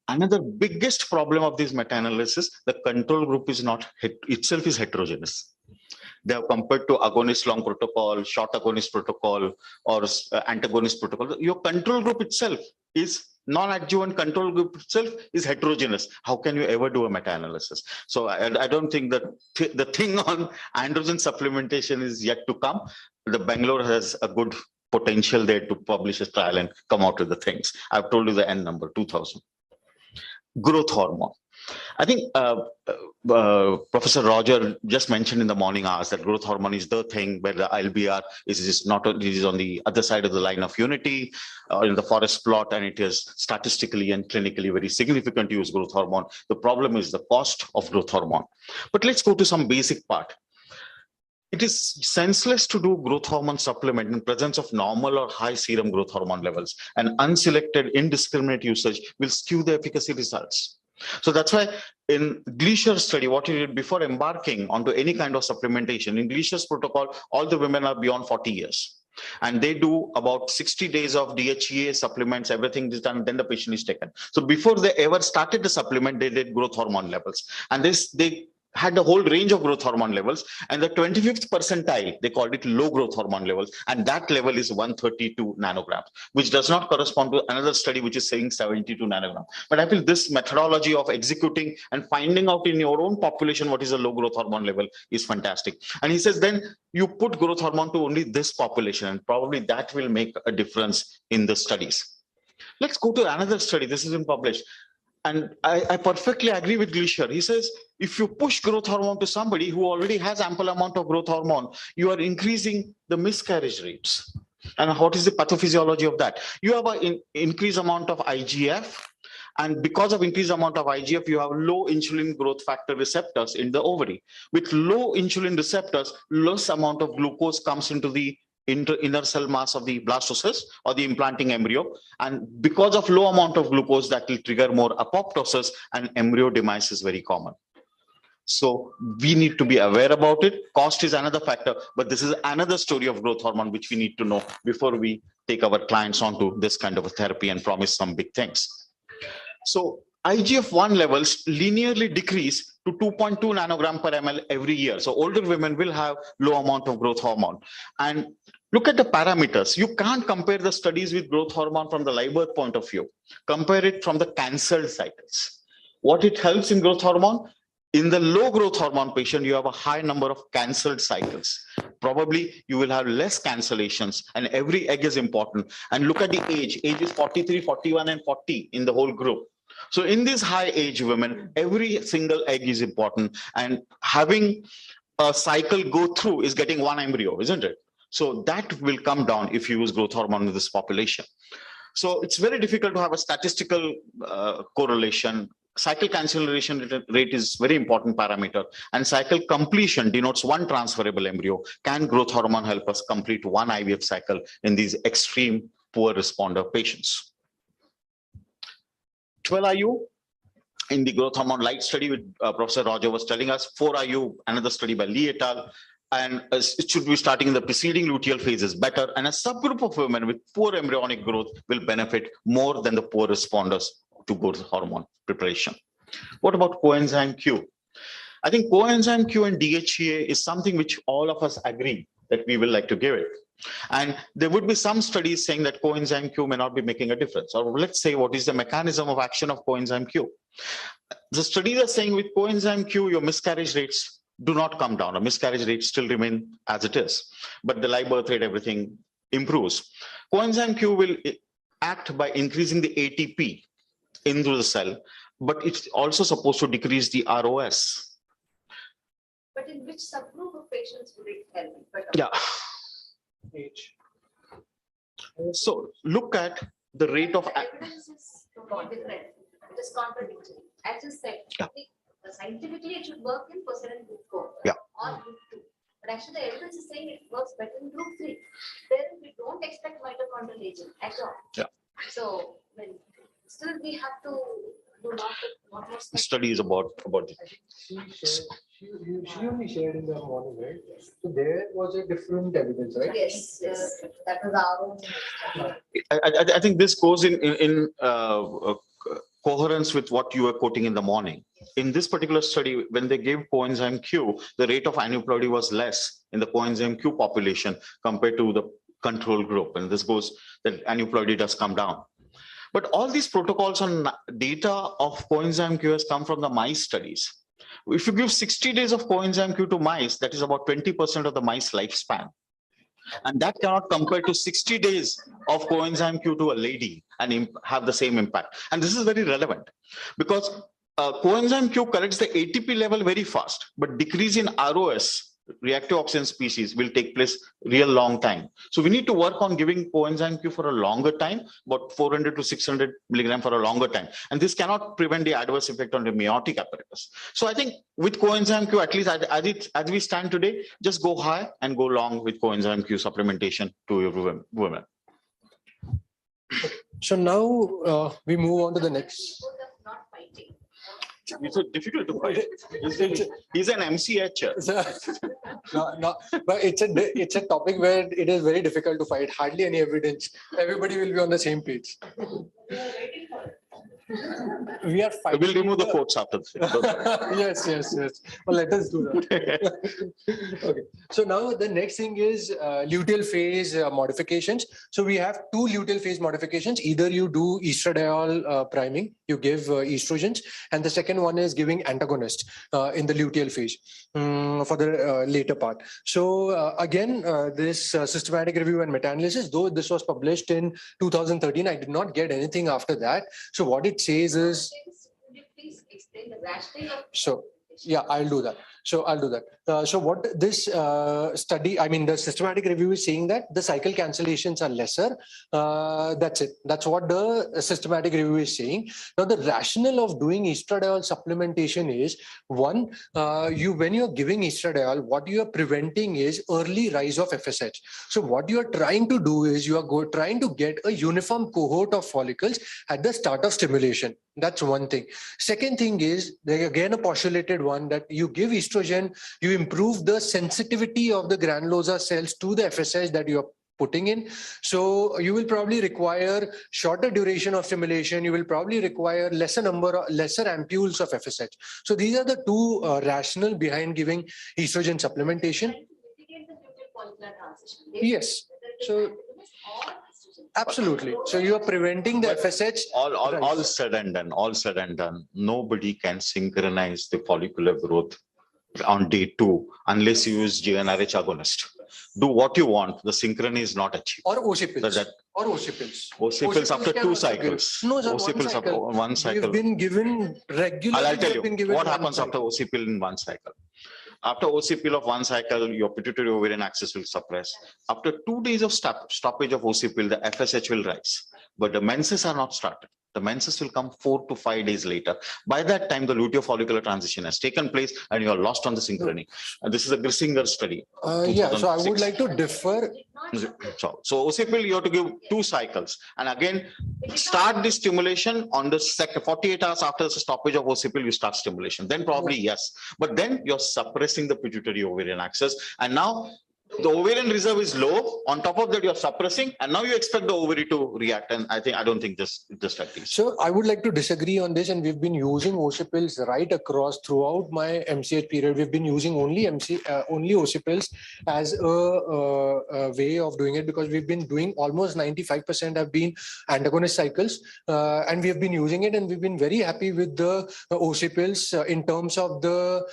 Another biggest problem of this meta-analysis, the control group is not itself is heterogeneous. They have compared to agonist long protocol, short agonist protocol, or antagonist protocol. Your control group itself is non-adjuvant control group itself is heterogeneous. How can you ever do a meta-analysis? So I don't think that the thing on androgen supplementation is yet to come. The Bangalore has a good potential there to publish a trial and come out with the things. I've told you the N number, 2000. Growth hormone. I think Professor Roger just mentioned in the morning hours that growth hormone is the thing where the LBR is not only is on the other side of the line of unity in the forest plot, and it is statistically and clinically very significant to use growth hormone. The problem is the cost of growth hormone. But let's go to some basic part. It is senseless to do growth hormone supplement in presence of normal or high serum growth hormone levels, and unselected indiscriminate usage will skew the efficacy results. So that's why in Glacier's study, what he did before embarking onto any kind of supplementation, in Glacier's protocol, all the women are beyond 40 years. And they do about 60 days of DHEA supplements, everything is done, then the patient is taken. So before they ever started the supplement, they did growth hormone levels. And they had a whole range of growth hormone levels, and the 25th percentile, they called it low growth hormone levels, and that level is 132 nanograms, which does not correspond to another study which is saying 72 nanograms. But I feel this methodology of executing and finding out in your own population what is a low growth hormone level is fantastic. And he says then you put growth hormone to only this population, and probably that will make a difference in the studies. Let's go to another study. This has been published. And I perfectly agree with Glacier. He says, if you push growth hormone to somebody who already has ample amount of growth hormone, you are increasing the miscarriage rates. And what is the pathophysiology of that? You have an increased amount of IGF. And because of increased amount of IGF, you have low insulin growth factor receptors in the ovary. With low insulin receptors, less amount of glucose comes into the inner cell mass of the blastocyst or the implanting embryo, and because of low amount of glucose, that will trigger more apoptosis, and embryo demise is very common. So we need to be aware about it. Cost is another factor, but this is another story of growth hormone, which we need to know before we take our clients onto this kind of a therapy and promise some big things. So IGF-1 levels linearly decrease to 2.2 nanogram per ml every year. So older women will have low amount of growth hormone. And look at the parameters. You can't compare the studies with growth hormone from the live birth point of view. Compare it from the cancelled cycles. What it helps in growth hormone? In the low growth hormone patient, you have a high number of cancelled cycles. Probably you will have less cancellations, and every egg is important. And look at the age. Age is 43, 41, and 40 in the whole group. So in these high age women, every single egg is important, and having a cycle go through is getting one embryo, isn't it? So that will come down if you use growth hormone in this population. So it's very difficult to have a statistical correlation. Cycle cancellation rate is very important parameter, and cycle completion denotes one transferable embryo. Can growth hormone help us complete one IVF cycle in these extreme poor responder patients? 12IU in the growth hormone light study with Professor Roger was telling us, 4IU, another study by Lee et al. And it should be starting in the preceding luteal phase is better. And a subgroup of women with poor embryonic growth will benefit more than the poor responders to growth hormone preparation. What about coenzyme Q? I think coenzyme Q and DHEA is something which all of us agree that we will like to give it. And there would be some studies saying that coenzyme Q may not be making a difference. Or let's say, what is the mechanism of action of coenzyme Q? The studies are saying with coenzyme Q, your miscarriage rates do not come down. Or miscarriage rates still remain as it is. But the live birth rate, everything improves. Coenzyme Q will act by increasing the ATP into the cell, but it's also supposed to decrease the ROS. But in which subgroup of patients would it help? Yeah. So look at the rate of. The evidence is totally different. It is contradictory. As you said, scientifically it should work in Poseidon group 4 or group 2. But actually the evidence is saying it works better in group 3. There we don't expect mitochondrial aging at all. Yeah. So still we have to do lot more studies about it. She only shared in the morning, right? So there was a different evidence, right? Yes, yes. That was our own. I think this goes in coherence with what you were quoting in the morning. In this particular study, when they gave coenzyme Q, the rate of aneuploidy was less in the coenzyme Q population compared to the control group. And this goes that aneuploidy does come down. But all these protocols on data of coenzyme Q has come from the mice studies. If you give 60 days of coenzyme Q to mice, that is about 20% of the mice lifespan. And that cannot compare to 60 days of coenzyme Q to a lady and have the same impact. And this is very relevant because coenzyme Q corrects the ATP level very fast, but decrease in ROS, reactive oxygen species, will take place real long time. So we need to work on giving coenzyme Q for a longer time, about 400 to 600 milligram for a longer time. And this cannot prevent the adverse effect on the meiotic apparatus. So I think with coenzyme Q, at least as we stand today, just go high and go long with coenzyme Q supplementation to your women. So now we move on to the next. It's so difficult to fight. He's an MCH. No, but it's a topic where it is very difficult to fight. Hardly any evidence. Everybody will be on the same page. We are fighting. We'll remove the quotes after this. Yes. Well, let us do that. Okay. So now the next thing is luteal phase modifications. So we have two luteal phase modifications. Either you do estradiol priming, you give estrogens, and the second one is giving antagonist in the luteal phase for the later part. So again, this systematic review and meta-analysis, though this was published in 2013, I did not get anything after that. So what it says is, Could you please explain the rationale of so yeah, I'll do that. So I'll do that. So what this study, I mean, the systematic review is saying that the cycle cancellations are lesser. That's it. That's what the systematic review is saying. Now, the rationale of doing estradiol supplementation is one, when you're giving estradiol, what you are preventing is early rise of FSH. So what you are trying to do is you are trying to get a uniform cohort of follicles at the start of stimulation. That's one thing. Second thing is, again, a postulated one, that you give estrogen, you improve the sensitivity of the granulosa cells to the FSH that you are putting in. So you will probably require shorter duration of stimulation. You will probably require lesser ampules of FSH. So these are the two rationale behind giving estrogen supplementation. Yes. So absolutely. So you are preventing the FSH. All said and done, nobody can synchronize the follicular growth on day 2 unless you use GnRH agonist. Do what you want, the synchrony is not achieved. Or OC pills. Or OC pills. OC pills after 2 cycles. No, sir, OC pills after 1 cycle. We've been given regularly. I'll tell you what happens after OC pill in 1 cycle. After OC pill of 1 cycle, your pituitary ovarian axis will suppress. After 2 days of stoppage of OC pill, the FSH will rise. But the menses are not started. The menses will come 4 to 5 days later. By that time, the luteofollicular transition has taken place and you are lost on the synchrony. And this is a Grissinger study. Yeah, so I would like to differ. So OC pill, you have to give 2 cycles. And again, start the stimulation on the 48 hours after the stoppage of OC pill, you start stimulation. Then probably yes. But then you're suppressing the pituitary ovarian axis. And now the ovarian reserve is low. On top of that, you're suppressing, and now you expect the ovary to react. And I don't think just like this. So I would like to disagree on this. And we've been using OC pills right across throughout my MCH period. We've been using only OC pills as a way of doing it, because we've been doing almost 95% have been antagonist cycles, and we have been using it, and we've been very happy with the OC pills in terms of the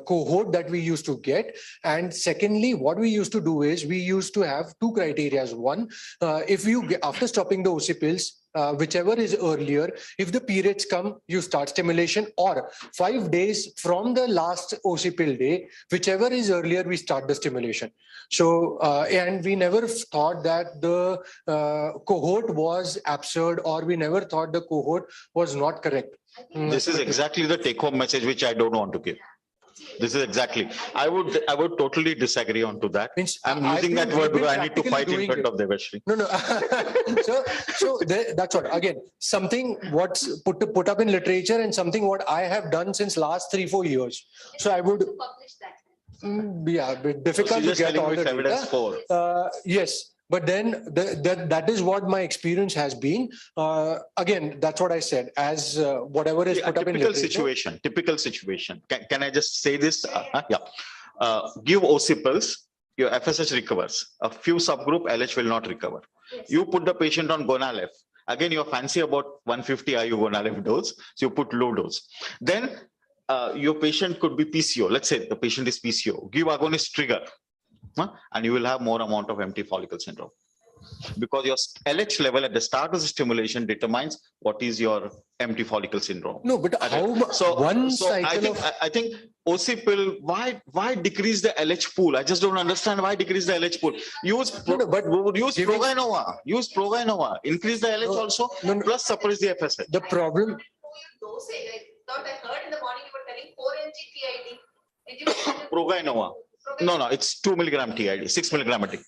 cohort that we used to get. And secondly, what we used to do is we used to have 2 criteria. One, if you get, after stopping the OC pills, whichever is earlier, if the periods come, you start stimulation, or 5 days from the last OC pill day, whichever is earlier, we start the stimulation. So, and we never thought that the cohort was absurd, or we never thought the cohort was not correct. This is exactly the take-home message which I don't want to give. This is exactly. I would totally disagree onto that. I'm using that word because I need to fight in front of Devashri. No. That's what, again, something what's put up in literature and something what I have done since last 3-4 years. So I would. Yeah, but difficult to get all the data. Yes. But then that is what my experience has been. Again, that's what I said, as whatever is put up in literature. Typical situation. Can I just say this? Give OC pills, your FSH recovers. A few subgroup LH will not recover. Yes. You put the patient on Gonalef. Again, you're fancy about 150 IU Gonalef dose, so you put low dose. Then your patient could be PCO. Let's say the patient is PCO. Give agonist trigger. And you will have more amount of empty follicle syndrome, because your LH level at the start of the stimulation determines what is your empty follicle syndrome. No, but I think OC pill, why decrease the LH pool? I just don't understand why decrease the LH pool. Use Progainova. Use Progainova. Increase the LH also, plus suppress the FSH. The problem. Dosage, I thought I heard in the morning you were telling 4 mg TID. Did you? Progainova. No, it's 2 milligram TID, 6 milligram a day.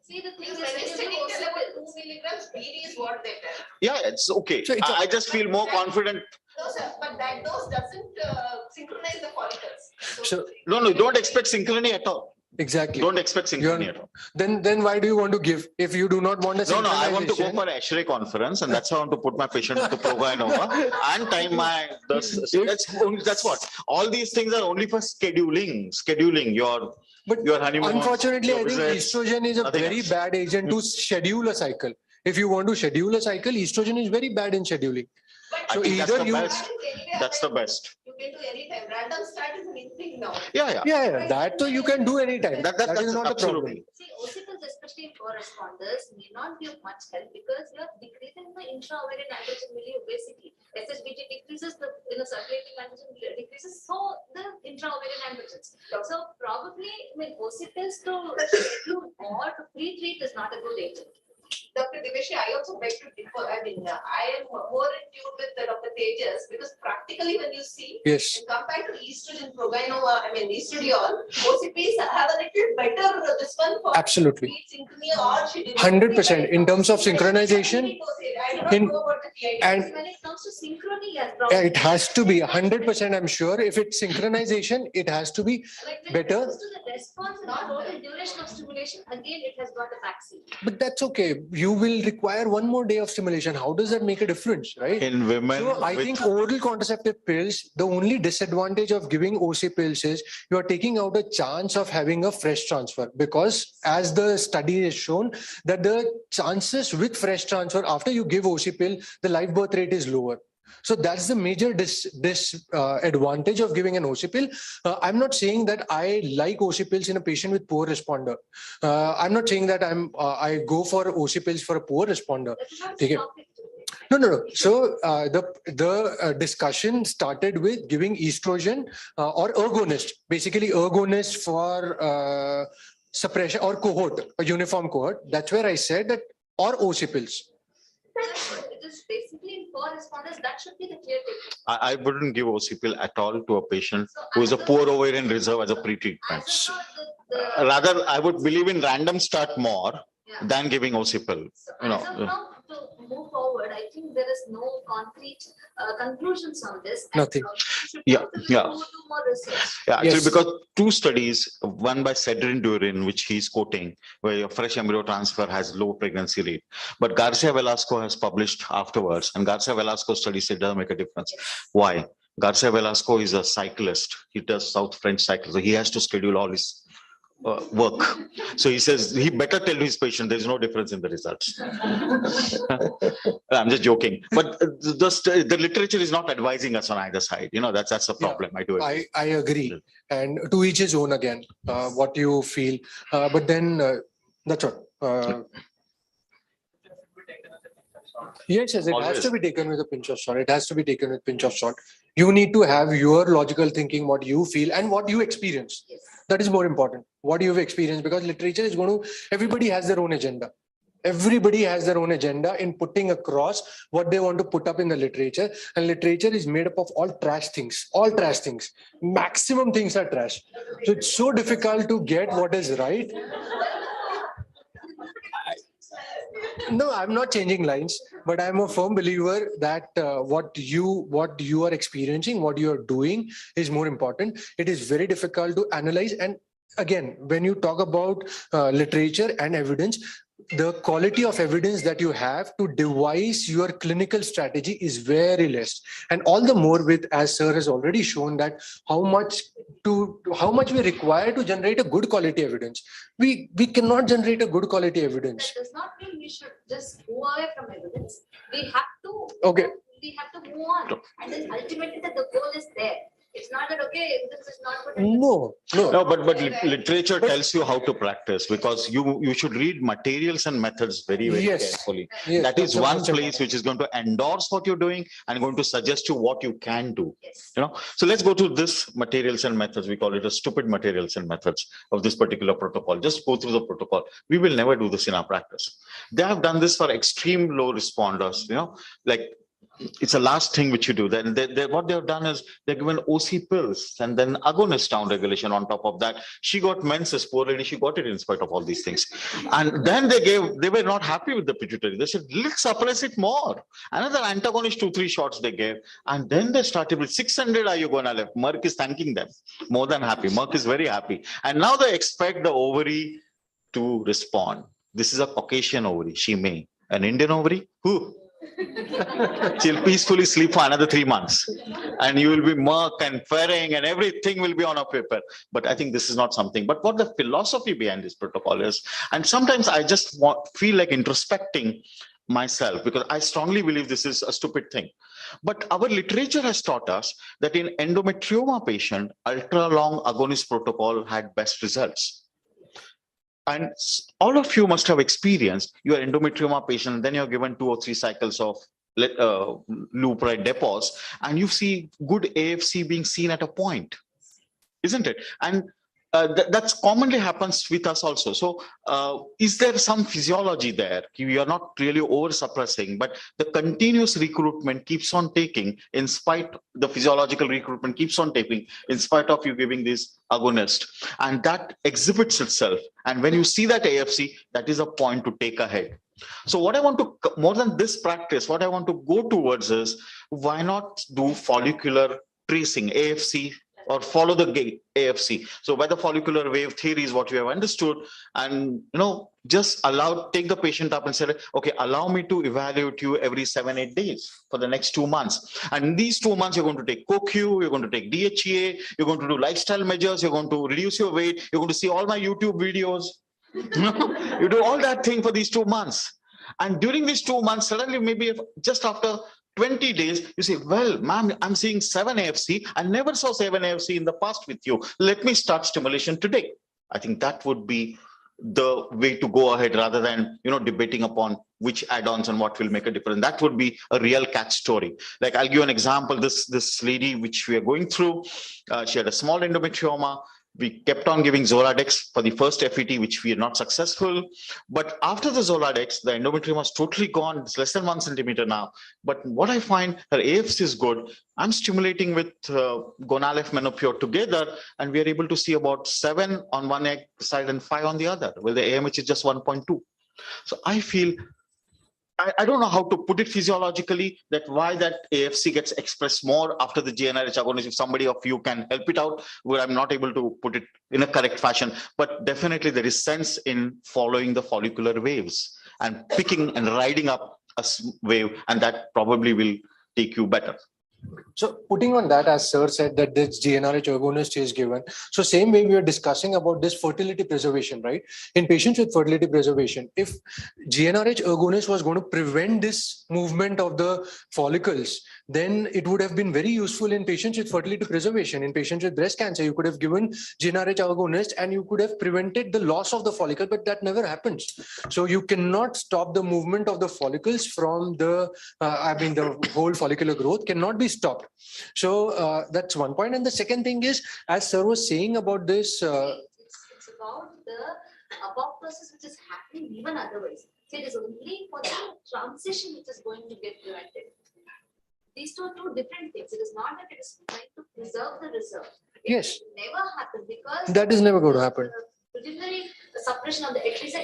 See, the thing is, when you study level 2 milligrams, BD is what they tell. Yeah, it's okay. So I just feel more confident. No, sir, but that dose doesn't synchronize the follicles. So no, don't expect synchrony at all. Exactly. Don't expect synchrony at all. Then why do you want to give if you do not want a synchronization? No, I want to go for a Fsh conference, and that's how I want to put my patient into Progainova and time my. That's what. All these things are only for scheduling your honeymoon. Unfortunately, I think estrogen is a very bad agent to schedule a cycle. If you want to schedule a cycle, estrogen is very bad in scheduling. So either that's the best. You can do anytime. Random start is anything now. Yeah. That so you can do anytime. That is not a problem. See, OCPs, especially in poor responders, may not give much help because you are decreasing the intra-ovarian androgen obesity. SHBG decreases, the circulating androgen decreases, so the intra-ovarian androgens. So probably, I mean, OC pills to exclude or to pre-treat is not a good agent. Dr. Deveshi, I also beg to differ. I mean, I am more in tune with Dr. Tejas because practically when you see, Yes. compared to estrogen, proguanova, I mean, estradiol, OCPs have a little better this one for Absolutely. synchrony or schedule. 100% in terms of synchronization. And When it comes to synchrony, yes, probably. It has to be 100%. I'm sure if it's synchronization, it has to be Like when better. it comes to the response and the total duration of stimulation, again, it has got a backseat. But that's okay. You will require one more day of stimulation. How does that make a difference, right? In women, So I think oral contraceptive pills, the only disadvantage of giving OC pills is you are taking out a chance of having a fresh transfer, because as the study has shown that the chances with fresh transfer after you give OC pill, the live birth rate is lower. So that's the major disadvantage of giving an OC pill. I'm not saying that I like OC pills in a patient with poor responder. I'm not saying that I go for OC pills for a poor responder. Okay. No. So the discussion started with giving estrogen or ergonist, basically ergonist for suppression or cohort, a uniform cohort. That's where I said that, or OC pills. It is basically in poor responders, that should be the clear take. I wouldn't give OC pill at all to a patient who is a poor ovarian reserve as a pre-treatment. Rather, I would believe in random start more than giving OC pill. You know. As of now, to move forward, I think there is no concrete conclusions on this. Nothing. Yeah. Do more research. Yeah, actually, because two studies, one by Cedrin Durin, which he's quoting, where your fresh embryo transfer has low pregnancy rate. But Garcia Velasco has published afterwards, and Garcia Velasco study said it doesn't make a difference. Why? Garcia Velasco is a cyclist. He does South French cycling, so he has to schedule all his work. So he says he better tell his patient there's no difference in the results. I'm just joking, but the literature is not advising us on either side. You know, that's a problem. Yeah, I agree, and to each his own again. What you feel, but then that's what. Yes, it has to be taken with a pinch of salt. It has to be taken with a pinch of salt. You need to have your logical thinking, what you feel and what you experience. That is more important. What you've experienced, because literature is going to, everybody has their own agenda. Everybody has their own agenda in putting across what they want to put up in the literature. And literature is made up of all trash things. Maximum things are trash. So it's so difficult to get what is right. No, I'm not changing lines, but I'm a firm believer that what you are experiencing, what you are doing is more important. It is very difficult to analyze. And again, when you talk about literature and evidence, the quality of evidence that you have to devise your clinical strategy is very less. And all the more with, as sir has already shown, that how much we require to generate a good quality evidence. We cannot generate a good quality evidence. That does not mean we should just move away from evidence. We have to. Okay. We have to move on, and then ultimately the goal is there. It's not that okay, this is not good. No, but literature tells you how to practice, because you should read materials and methods very carefully. Yes, that is one place which is going to endorse what you're doing and going to suggest you what you can do. You know, so let's go to this materials and methods. We call it a stupid materials and methods of this particular protocol. Just go through the protocol. We will never do this in our practice. They have done this for extreme low responders. You know, like, it's the last thing which you do. Then what they have done is they're given OC pills and then agonist down regulation on top of that. She got menses, poor lady, she got it in spite of all these things. And then they were not happy with the pituitary. They said, let's suppress it more. Another antagonist 2-3 shots they gave. And then they started with 600 are you going to left? Merck is thanking them. More than happy. Merck is very happy. And now they expect the ovary to respond. This is a Caucasian ovary. She may. An Indian ovary? Who? She'll peacefully sleep for another 3 months, and you will be Merck and Ferring and everything will be on a paper. But I think this is not something. But what the philosophy behind this protocol is, and sometimes I just feel like introspecting myself, because I strongly believe this is a stupid thing. But our literature has taught us that in endometrioma patient, ultra long agonist protocol had best results. And all of you must have experienced your endometrioma patient, then you're given 2 or 3 cycles of loop, right, depots, and you see good AFC being seen at a point, isn't it? And that's commonly happens with us also. So is there some physiology there? You are not really over suppressing, but the continuous recruitment keeps on taking in spite, the physiological recruitment keeps on taking in spite of you giving this agonist, and that exhibits itself. And when you see that AFC, that is a point to take ahead. So what I want to, more than this practice, what I want to go towards is, why not do follicular tracing, AFC, or follow the AFC. So by the follicular wave theory is what we have understood, and just take the patient up and say, okay, allow me to evaluate you every 7-8 days for the next 2 months. And in these 2 months, you're going to take CoQ, you're going to take DHEA, you're going to do lifestyle measures, you're going to reduce your weight, you're going to see all my YouTube videos. You do all that thing for these 2 months. And during these 2 months, suddenly maybe just after 20 days, you say, well, ma'am, I'm seeing 7 AFC. I never saw 7 AFC in the past with you. Let me start stimulation today. I think that would be the way to go ahead, rather than, debating upon which add-ons and what will make a difference. That would be a real catch story. Like, I'll give you an example. This lady, which we are going through, she had a small endometrioma. We kept on giving Zoladex for the first FET, which we are not successful. But after the Zoladex, the endometrium was totally gone. It's less than 1 centimeter now. But what I find, her AFC is good. I'm stimulating with Gonal-F Menopure together, and we are able to see about 7 on one side and 5 on the other, where the AMH is just 1.2. So I feel, I don't know how to put it physiologically, that why that AFC gets expressed more after the GnRH agonist. If somebody of you can help it out, where I'm not able to put it in a correct fashion, but definitely there is sense in following the follicular waves and picking and riding up a wave, and that probably will take you better. So putting on that, as Sir said, that this GnRH agonist is given. So same way we are discussing about this fertility preservation, right? In patients with fertility preservation, if GnRH agonist was going to prevent this movement of the follicles, then it would have been very useful in patients with fertility preservation. In patients with breast cancer, you could have given GnRH agonist and you could have prevented the loss of the follicle, but that never happens. So you cannot stop the movement of the follicles from the, the whole follicular growth cannot be stopped. So that's one point. And the second thing is, as Sir was saying about this, it's about the apoptosis which is happening even otherwise. So it is only for the transition which is going to get prevented. These two are two different things. It is not that it is trying to preserve the reserve. Yes. Never happen, because that is never going to happen. Preliminary suppression of the it is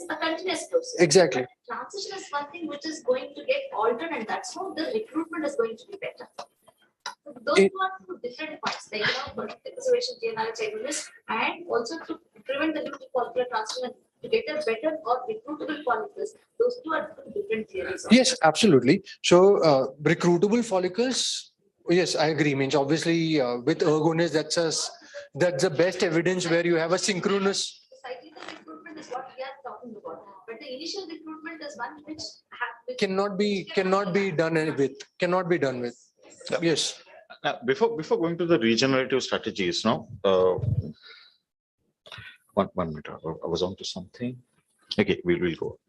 a continuous process. Exactly. But transition is one thing which is going to get altered, and that's how the recruitment is going to be better. So those two are two different parts. They have preservation, GnRH agonist, and also to prevent the luteal follicular transition to get a better or recruitable follicles. Those two are two different theories. Yes, absolutely. So recruitable follicles, yes, I agree. Means obviously with ergonomics, that's the best evidence where you have a synchronous. The cyclical recruitment is what we are talking about, but the initial recruitment is one which cannot be done with. Yes. Now, before going to the regenerative strategies, no. One minute. I was on to something. Okay, we'll go.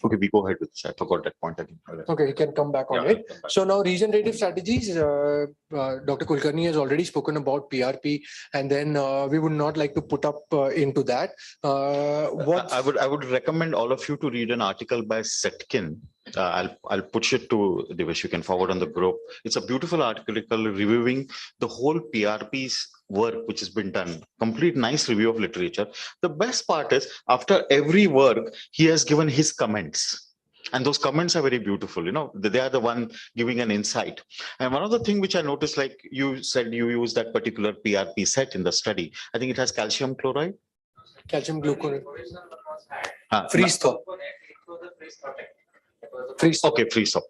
Okay, we go ahead with this. I forgot that point again. Okay, you can come back on it. So now regenerative strategies, Dr. Kulkarni has already spoken about PRP, and then we would not like to put up into that. I would recommend all of you to read an article by Setkin. I'll push it to Divesh. You can forward on the group. It's a beautiful article reviewing the whole PRP's work which has been done. Complete nice review of literature. The best part is, after every work, he has given his comments. And those comments are very beautiful. They are the one giving an insight. And one of the things which I noticed, like you said, you use that particular PRP set in the study. I think it has calcium chloride. Calcium gluconate. Freeze thaw. Okay, freeze thaw.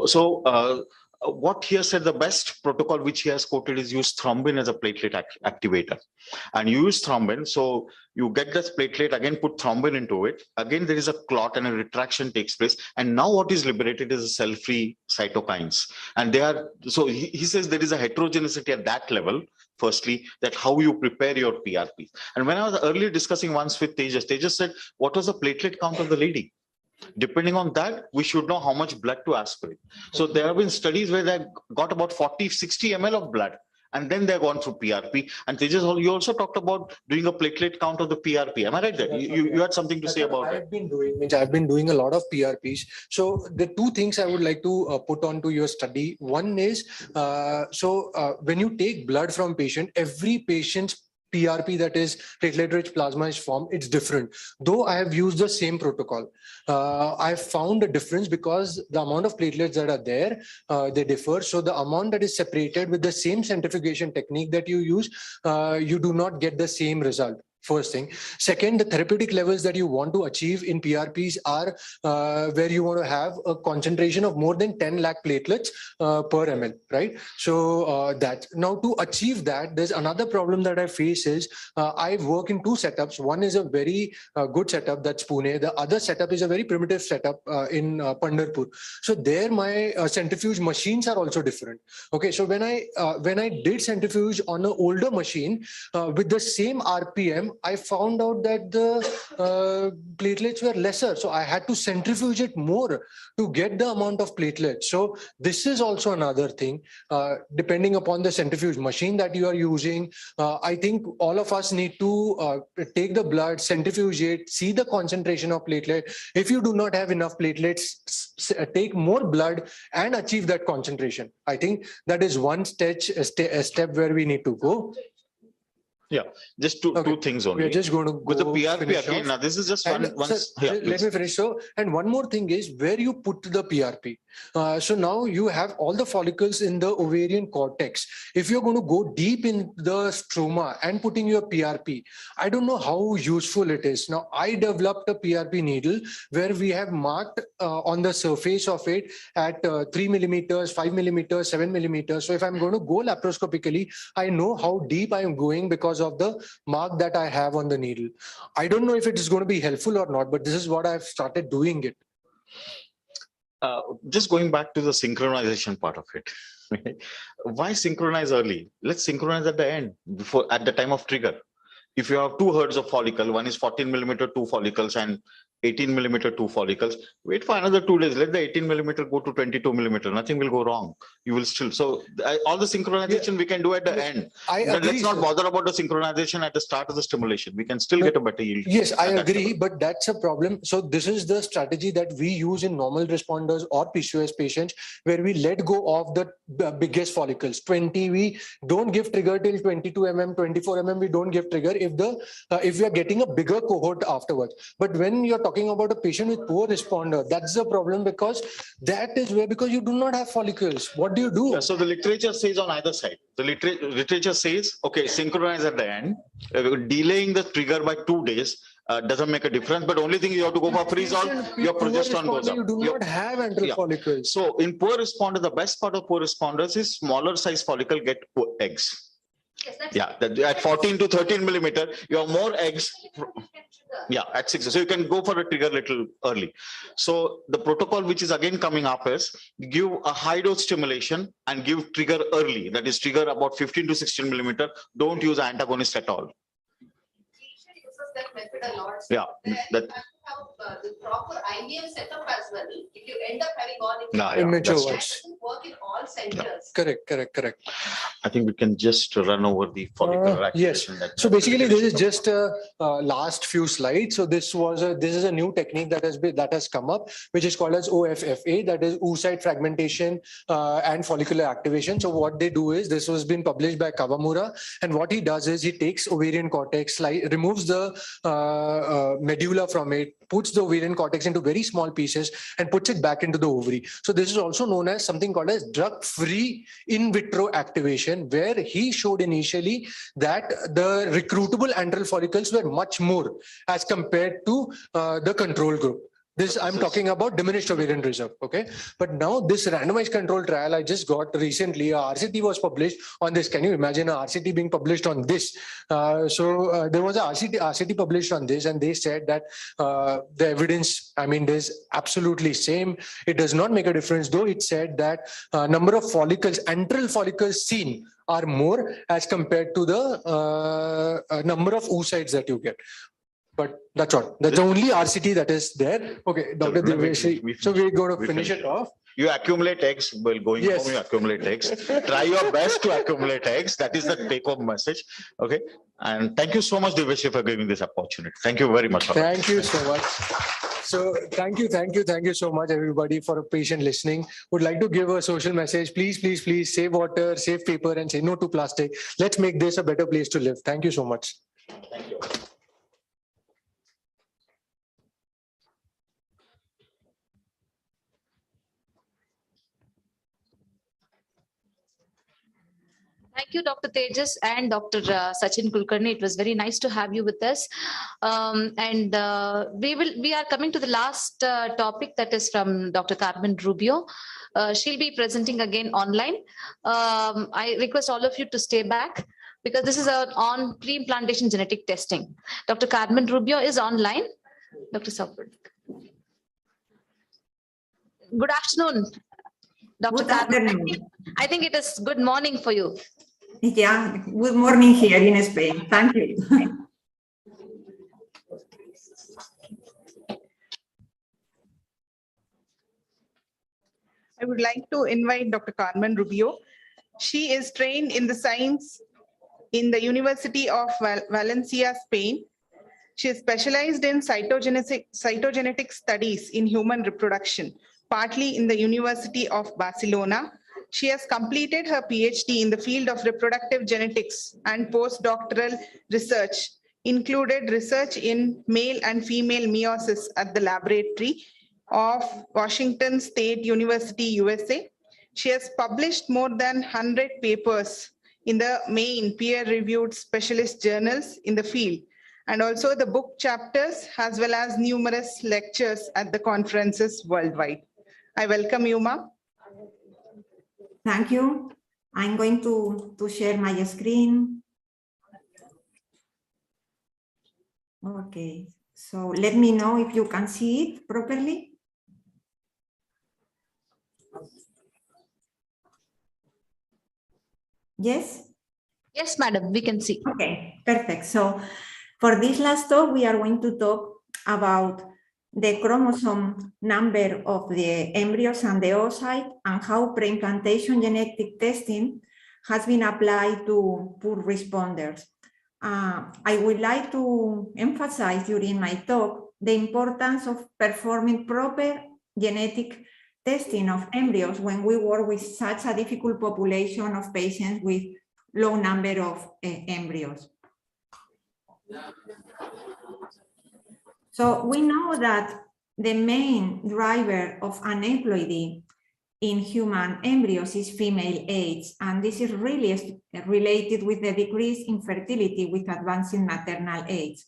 So what he has said, the best protocol which he has quoted is use thrombin as a platelet activator. And you use thrombin, so you get this platelet, again put thrombin into it. Again, there is a clot and a retraction takes place. And now what is liberated is a cell-free cytokines. And they are, so he says there is a heterogeneity at that level. Firstly, that how you prepare your PRP. And when I was earlier discussing once with Tejas said, what was the platelet count of the lady? Depending on that, we should know how much blood to aspirate. So there have been studies where they got about 40, 60 ml of blood, and then they're gone through PRP. And Tejas, you also talked about doing a platelet count of the PRP. Am I right there? You had something to say about it. I've been doing a lot of PRPs. So the two things I would like to put onto your study. One is, when you take blood from patient, every patient's PRP, that is platelet-rich plasma, is formed. It's different. Though I have used the same protocol, I've found a difference because the amount of platelets that are there, they differ. So the amount that is separated with the same centrifugation technique that you use, you do not get the same result. First thing. Second, the therapeutic levels that you want to achieve in PRPs are where you want to have a concentration of more than 10 lakh platelets per ml, right? So that now to achieve that, there's another problem that I face is I work in two setups. One is a very good setup, that's Pune. The other setup is a very primitive setup in Pandharpur. So there my centrifuge machines are also different. Okay, so when I did centrifuge on an older machine with the same RPM, I found out that the platelets were lesser. So I had to centrifuge it more to get the amount of platelets. So this is also another thing, depending upon the centrifuge machine that you are using. I think all of us need to take the blood, centrifuge it, see the concentration of platelet. If you do not have enough platelets, take more blood and achieve that concentration. I think that is one step where we need to go. Yeah, just two things only. We're just going to with the PRP again. Now this is just one. Let me finish. So, and one more thing is where you put the PRP. So now you have all the follicles in the ovarian cortex. If you're going to go deep in the stroma and putting your PRP, I don't know how useful it is. Now I developed a PRP needle where we have marked on the surface of it at 3 millimeters, 5 millimeters, 7 millimeters. So if I'm going to go laparoscopically, I know how deep I am going because of the mark that I have on the needle. I don't know if it is going to be helpful or not, but this is what I've started doing it. Just going back to the synchronization part of it. Why synchronize early? Let's synchronize at the end, at the time of trigger. If you have two herds of follicle, one is 14 millimeter, 2 follicles, and 18 millimeter, 2 follicles, wait for another 2 days. Let the 18 millimeter go to 22 millimeter. Nothing will go wrong. You will still. So all the synchronization we can do at the end. Let's not bother about the synchronization at the start of the stimulation. We can still get a better yield. Yes, I agree, but that's a problem. So this is the strategy that we use in normal responders or PCOS patients, where we let go of the biggest follicles. 20, we don't give trigger till 22 mm, 24 mm, we don't give trigger if we are getting a bigger cohort afterwards. But when you're talking about a patient with poor responder, that's the problem, because that is where, because you do not have follicles. What do you do? Yeah, so the literature says on either side. The literature says, okay, synchronize at the end. Delaying the trigger by 2 days doesn't make a difference, but only thing you have to go for freeze-all, your progesterone goes up. You do not have andro follicles. So in poor responder, the best part of poor responders is smaller size follicle get eggs. Yeah, at 14 to 13 millimeter, you have more eggs. Yeah, at 6. So you can go for a trigger little early. So the protocol which is again coming up is give a high dose stimulation and give trigger early. That is trigger about 15 to 16 millimeter. Don't use antagonist at all. That method a lot. Yeah, that the proper IVF setup as well. If you end up having all immature that ones. doesn't work in all centers. Correct. I think we can just run over the follicular activation. Yes. So basically, this is just a last few slides. So this is a new technique that has come up, which is called as OFFA, that is oocyte fragmentation and follicular activation. So what they do is, this was been published by Kawamura, and what he does is he takes ovarian cortex, removes the medulla from it, puts the ovarian cortex into very small pieces and puts it back into the ovary. So this is also known as something called as drug-free in vitro activation, where he showed initially that the recruitable antral follicles were much more as compared to the control group. This I'm talking about diminished ovarian reserve, okay? But now this randomized control trial I just got recently, a RCT was published on this. Can you imagine a RCT being published on this? So there was a RCT published on this, and they said that the evidence, I mean, is absolutely same. It does not make a difference, though it said that number of follicles, antral follicles seen are more as compared to the number of oocytes that you get. But that's all. That's the only RCT that is there. Okay, Dr. Deveshi. So we're going to finish it off. You accumulate eggs while going home, you accumulate eggs. Try your best to accumulate eggs. That is the take-home message. Okay. And thank you so much, Deveshi, for giving this opportunity. Thank you very much. Thank you so much. So thank you so much, everybody, for a patient listening. Would like to give a social message. Please, please, please save water, save paper, and say no to plastic. Let's make this a better place to live. Thank you so much. Thank you. Thank you, Dr. Tejas and Dr. Sachin Kulkarni. It was very nice to have you with us. We are coming to the last topic, that is from Dr. Carmen Rubio. She'll be presenting again online. I request all of you to stay back because this is on pre-implantation genetic testing. Dr. Carmen Rubio is online. Dr. Saupur. Good afternoon, Dr. Carmen. I think it is good morning for you. Yeah, good morning here in Spain. Thank you. I would like to invite Dr. Carmen Rubio. She is trained in the science in the University of Valencia, Spain. She is specialized in cytogenetic studies in human reproduction, partly in the University of Barcelona. She has completed her PhD in the field of reproductive genetics and postdoctoral research, included research in male and female meiosis at the laboratory of Washington State University, USA. She has published more than 100 papers in the main peer-reviewed specialist journals in the field, and also the book chapters, as well as numerous lectures at the conferences worldwide. I welcome you, ma'am. Thank you. I'm going to share my screen. Okay, so let me know if you can see it properly. Yes? Yes, madam, we can see. Okay, perfect. So for this last talk, we are going to talk about the chromosome number of the embryos and the oocyte and how pre-implantation genetic testing has been applied to poor responders. I would like to emphasize during my talk the importance of performing proper genetic testing of embryos when we work with such a difficult population of patients with low number of embryos. So we know that the main driver of aneuploidy in human embryos is female age, and this is really related with the decrease in fertility with advancing maternal age.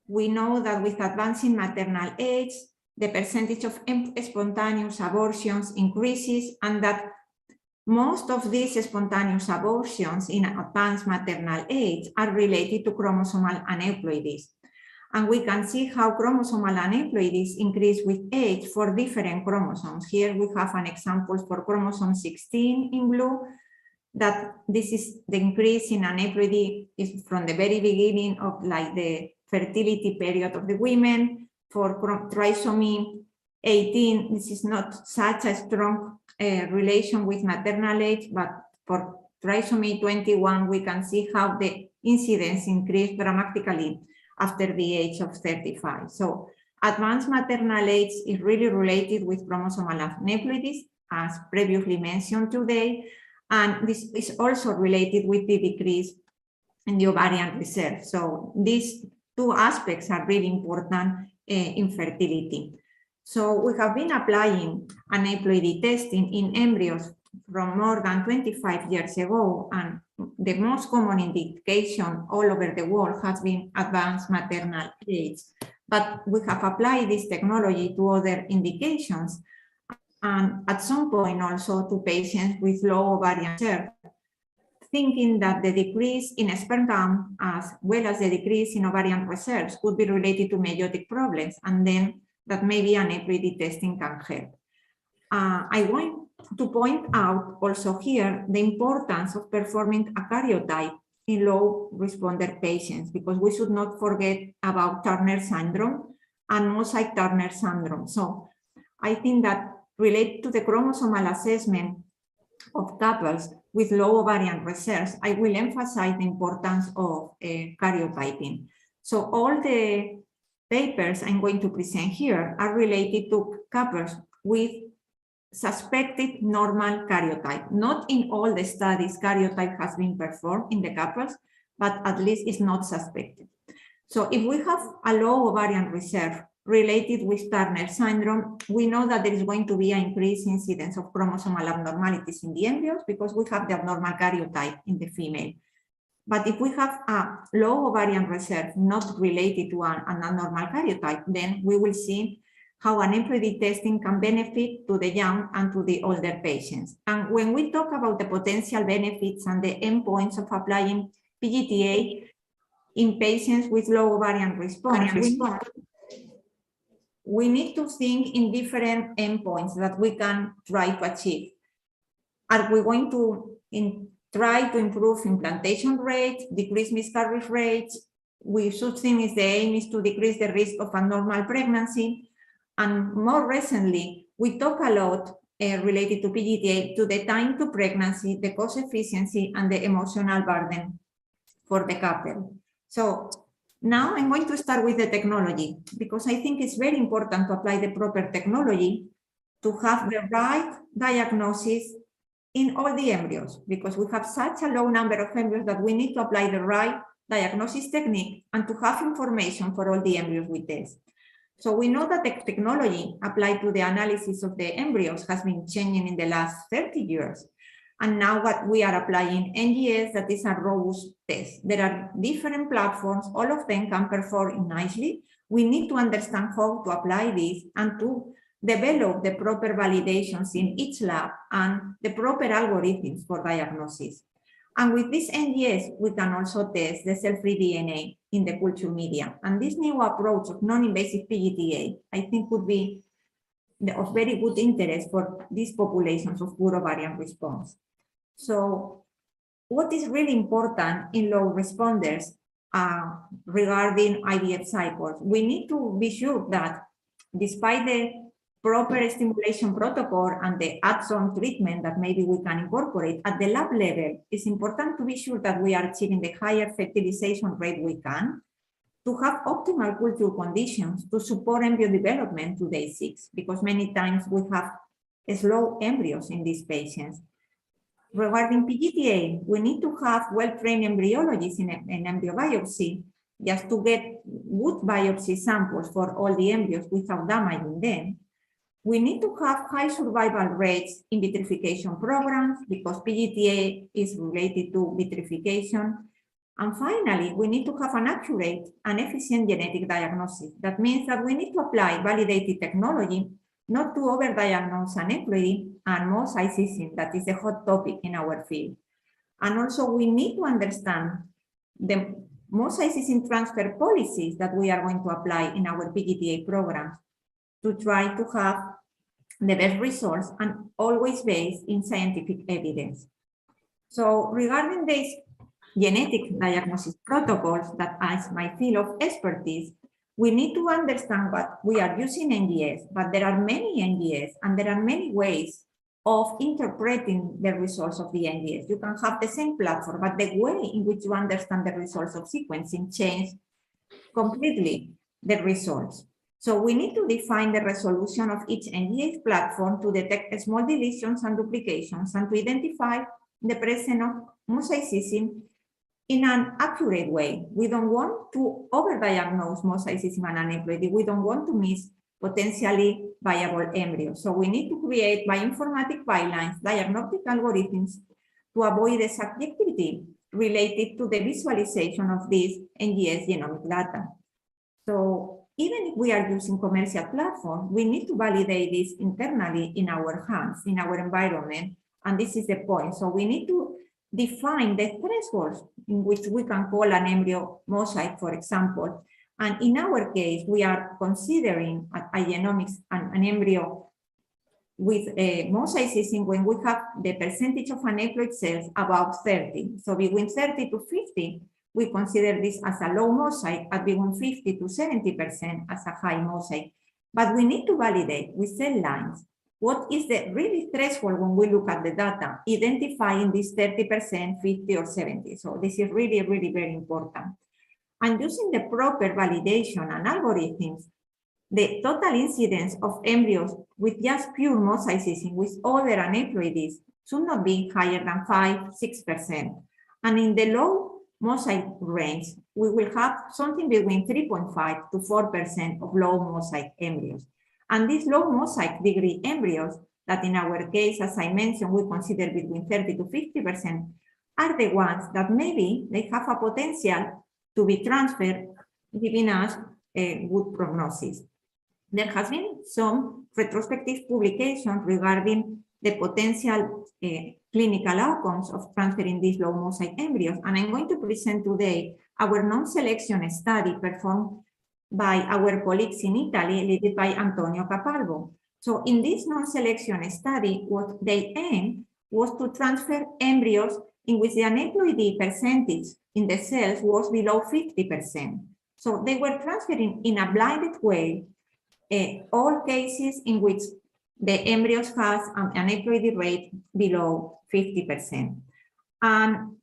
We know that with advancing maternal age, the percentage of spontaneous abortions increases, and that most of these spontaneous abortions in advanced maternal age are related to chromosomal aneuploidies. And we can see how chromosomal aneuploidies increase with age for different chromosomes. Here we have an example for chromosome 16 in blue, that this is the increase in aneuploidy is from the very beginning of like the fertility period of the women. For trisomy 18, this is not such a strong relation with maternal age, but for trisomy 21, we can see how the incidence increased dramatically after the age of 35. So advanced maternal age is really related with chromosomal aneuploidies, as previously mentioned today, and this is also related with the decrease in the ovarian reserve. So these two aspects are really important in fertility. So we have been applying aneuploidy testing in embryos from more than 25 years ago, and the most common indication all over the world has been advanced maternal age. But we have applied this technology to other indications, and at some point also to patients with low ovarian reserve, thinking that the decrease in sperm count as well as the decrease in ovarian reserves could be related to meiotic problems, and then that maybe aneuploidy testing can help. I want to point out also here the importance of performing a karyotype in low responder patients, because we should not forget about Turner syndrome and mosaic Turner syndrome. So I think that related to the chromosomal assessment of couples with low ovarian reserves, I will emphasize the importance of karyotyping. So all the papers I'm going to present here are related to couples with suspected normal karyotype. Not in all the studies karyotype has been performed in the couples, but at least it's not suspected. So if we have a low ovarian reserve related with Turner syndrome, we know that there is going to be an increased incidence of chromosomal abnormalities in the embryos because we have the abnormal karyotype in the female. But if we have a low ovarian reserve not related to an abnormal karyotype, then we will see how an embryo testing can benefit to the young and to the older patients. And when we talk about the potential benefits and the endpoints of applying PGTA in patients with low ovarian response, we need to think in different endpoints that we can try to achieve. Are we going to try to improve implantation rate, decrease miscarriage rates? We should think is the aim is to decrease the risk of abnormal pregnancy. And more recently, we talk a lot related to PGTA, to the time to pregnancy, the cost efficiency, and the emotional burden for the couple. So now I'm going to start with the technology, because I think it's very important to apply the proper technology to have the right diagnosis in all the embryos, because we have such a low number of embryos that we need to apply the right diagnosis technique and to have information for all the embryos we test. So we know that the technology applied to the analysis of the embryos has been changing in the last 30 years. And now what we are applying NGS, that is a robust test. There are different platforms, all of them can perform nicely. We need to understand how to apply this and to develop the proper validations in each lab and the proper algorithms for diagnosis. And with this NGS, we can also test the cell-free DNA in the culture media. And this new approach of non-invasive PGTA, I think could be of very good interest for these populations of poor ovarian response. So what is really important in low responders regarding IVF cycles? We need to be sure that despite the proper stimulation protocol and the add-on treatment that maybe we can incorporate at the lab level, it's important to be sure that we are achieving the higher fertilization rate we can, to have optimal culture conditions to support embryo development to day 6, because many times we have slow embryos in these patients. Regarding PGTA, we need to have well-trained embryologists in embryo biopsy just to get good biopsy samples for all the embryos without damaging them. We need to have high survival rates in vitrification programs because PGTA is related to vitrification. And finally, we need to have an accurate and efficient genetic diagnosis. That means that we need to apply validated technology not to overdiagnose an embryo and mosaicism, that is a hot topic in our field. And also we need to understand the mosaicism transfer policies that we are going to apply in our PGTA programs to try to have the best results and always based in scientific evidence. So regarding these genetic diagnosis protocols that is my field of expertise, we need to understand what we are using NGS, but there are many NGS and there are many ways of interpreting the results of the NGS. You can have the same platform, but the way in which you understand the results of sequencing changes completely the results. So we need to define the resolution of each NGS platform to detect small deletions and duplications and to identify the presence of mosaicism in an accurate way. We don't want to overdiagnose mosaicism and aneuploidy. We don't want to miss potentially viable embryos. So we need to create bioinformatic guidelines, diagnostic algorithms to avoid the subjectivity related to the visualization of this NGS genomic data. So even if we are using commercial platforms, we need to validate this internally in our hands, in our environment, and this is the point. So we need to define the thresholds in which we can call an embryo mosaic, for example. And in our case, we are considering a genomics and an embryo with mosaicism when we have the percentage of aneuploid cells above 30. So between 30 to 50, we consider this as a low mosaic, at between 50 to 70% as a high mosaic. But we need to validate with cell lines what is the really threshold when we look at the data, identifying this 30%, 50 or 70. So this is really, really very important. And using the proper validation and algorithms, the total incidence of embryos with just pure mosaicism with other aneuploidies should not be higher than 5–6%. And in the low mosaic range, we will have something between 3.5 to 4% of low mosaic embryos. And these low mosaic degree embryos, that in our case, as I mentioned, we consider between 30 to 50%, are the ones that maybe they have a potential to be transferred, giving us a good prognosis. There has been some retrospective publications regarding the potential clinical outcomes of transferring these low mosaic embryos. And I'm going to present today our non-selection study performed by our colleagues in Italy, led by Antonio Capalvo. So in this non-selection study, what they aimed was to transfer embryos in which the aneuploidy percentage in the cells was below 50%. So they were transferring in a blinded way all cases in which the embryos has an aneuploidy rate below 50%. And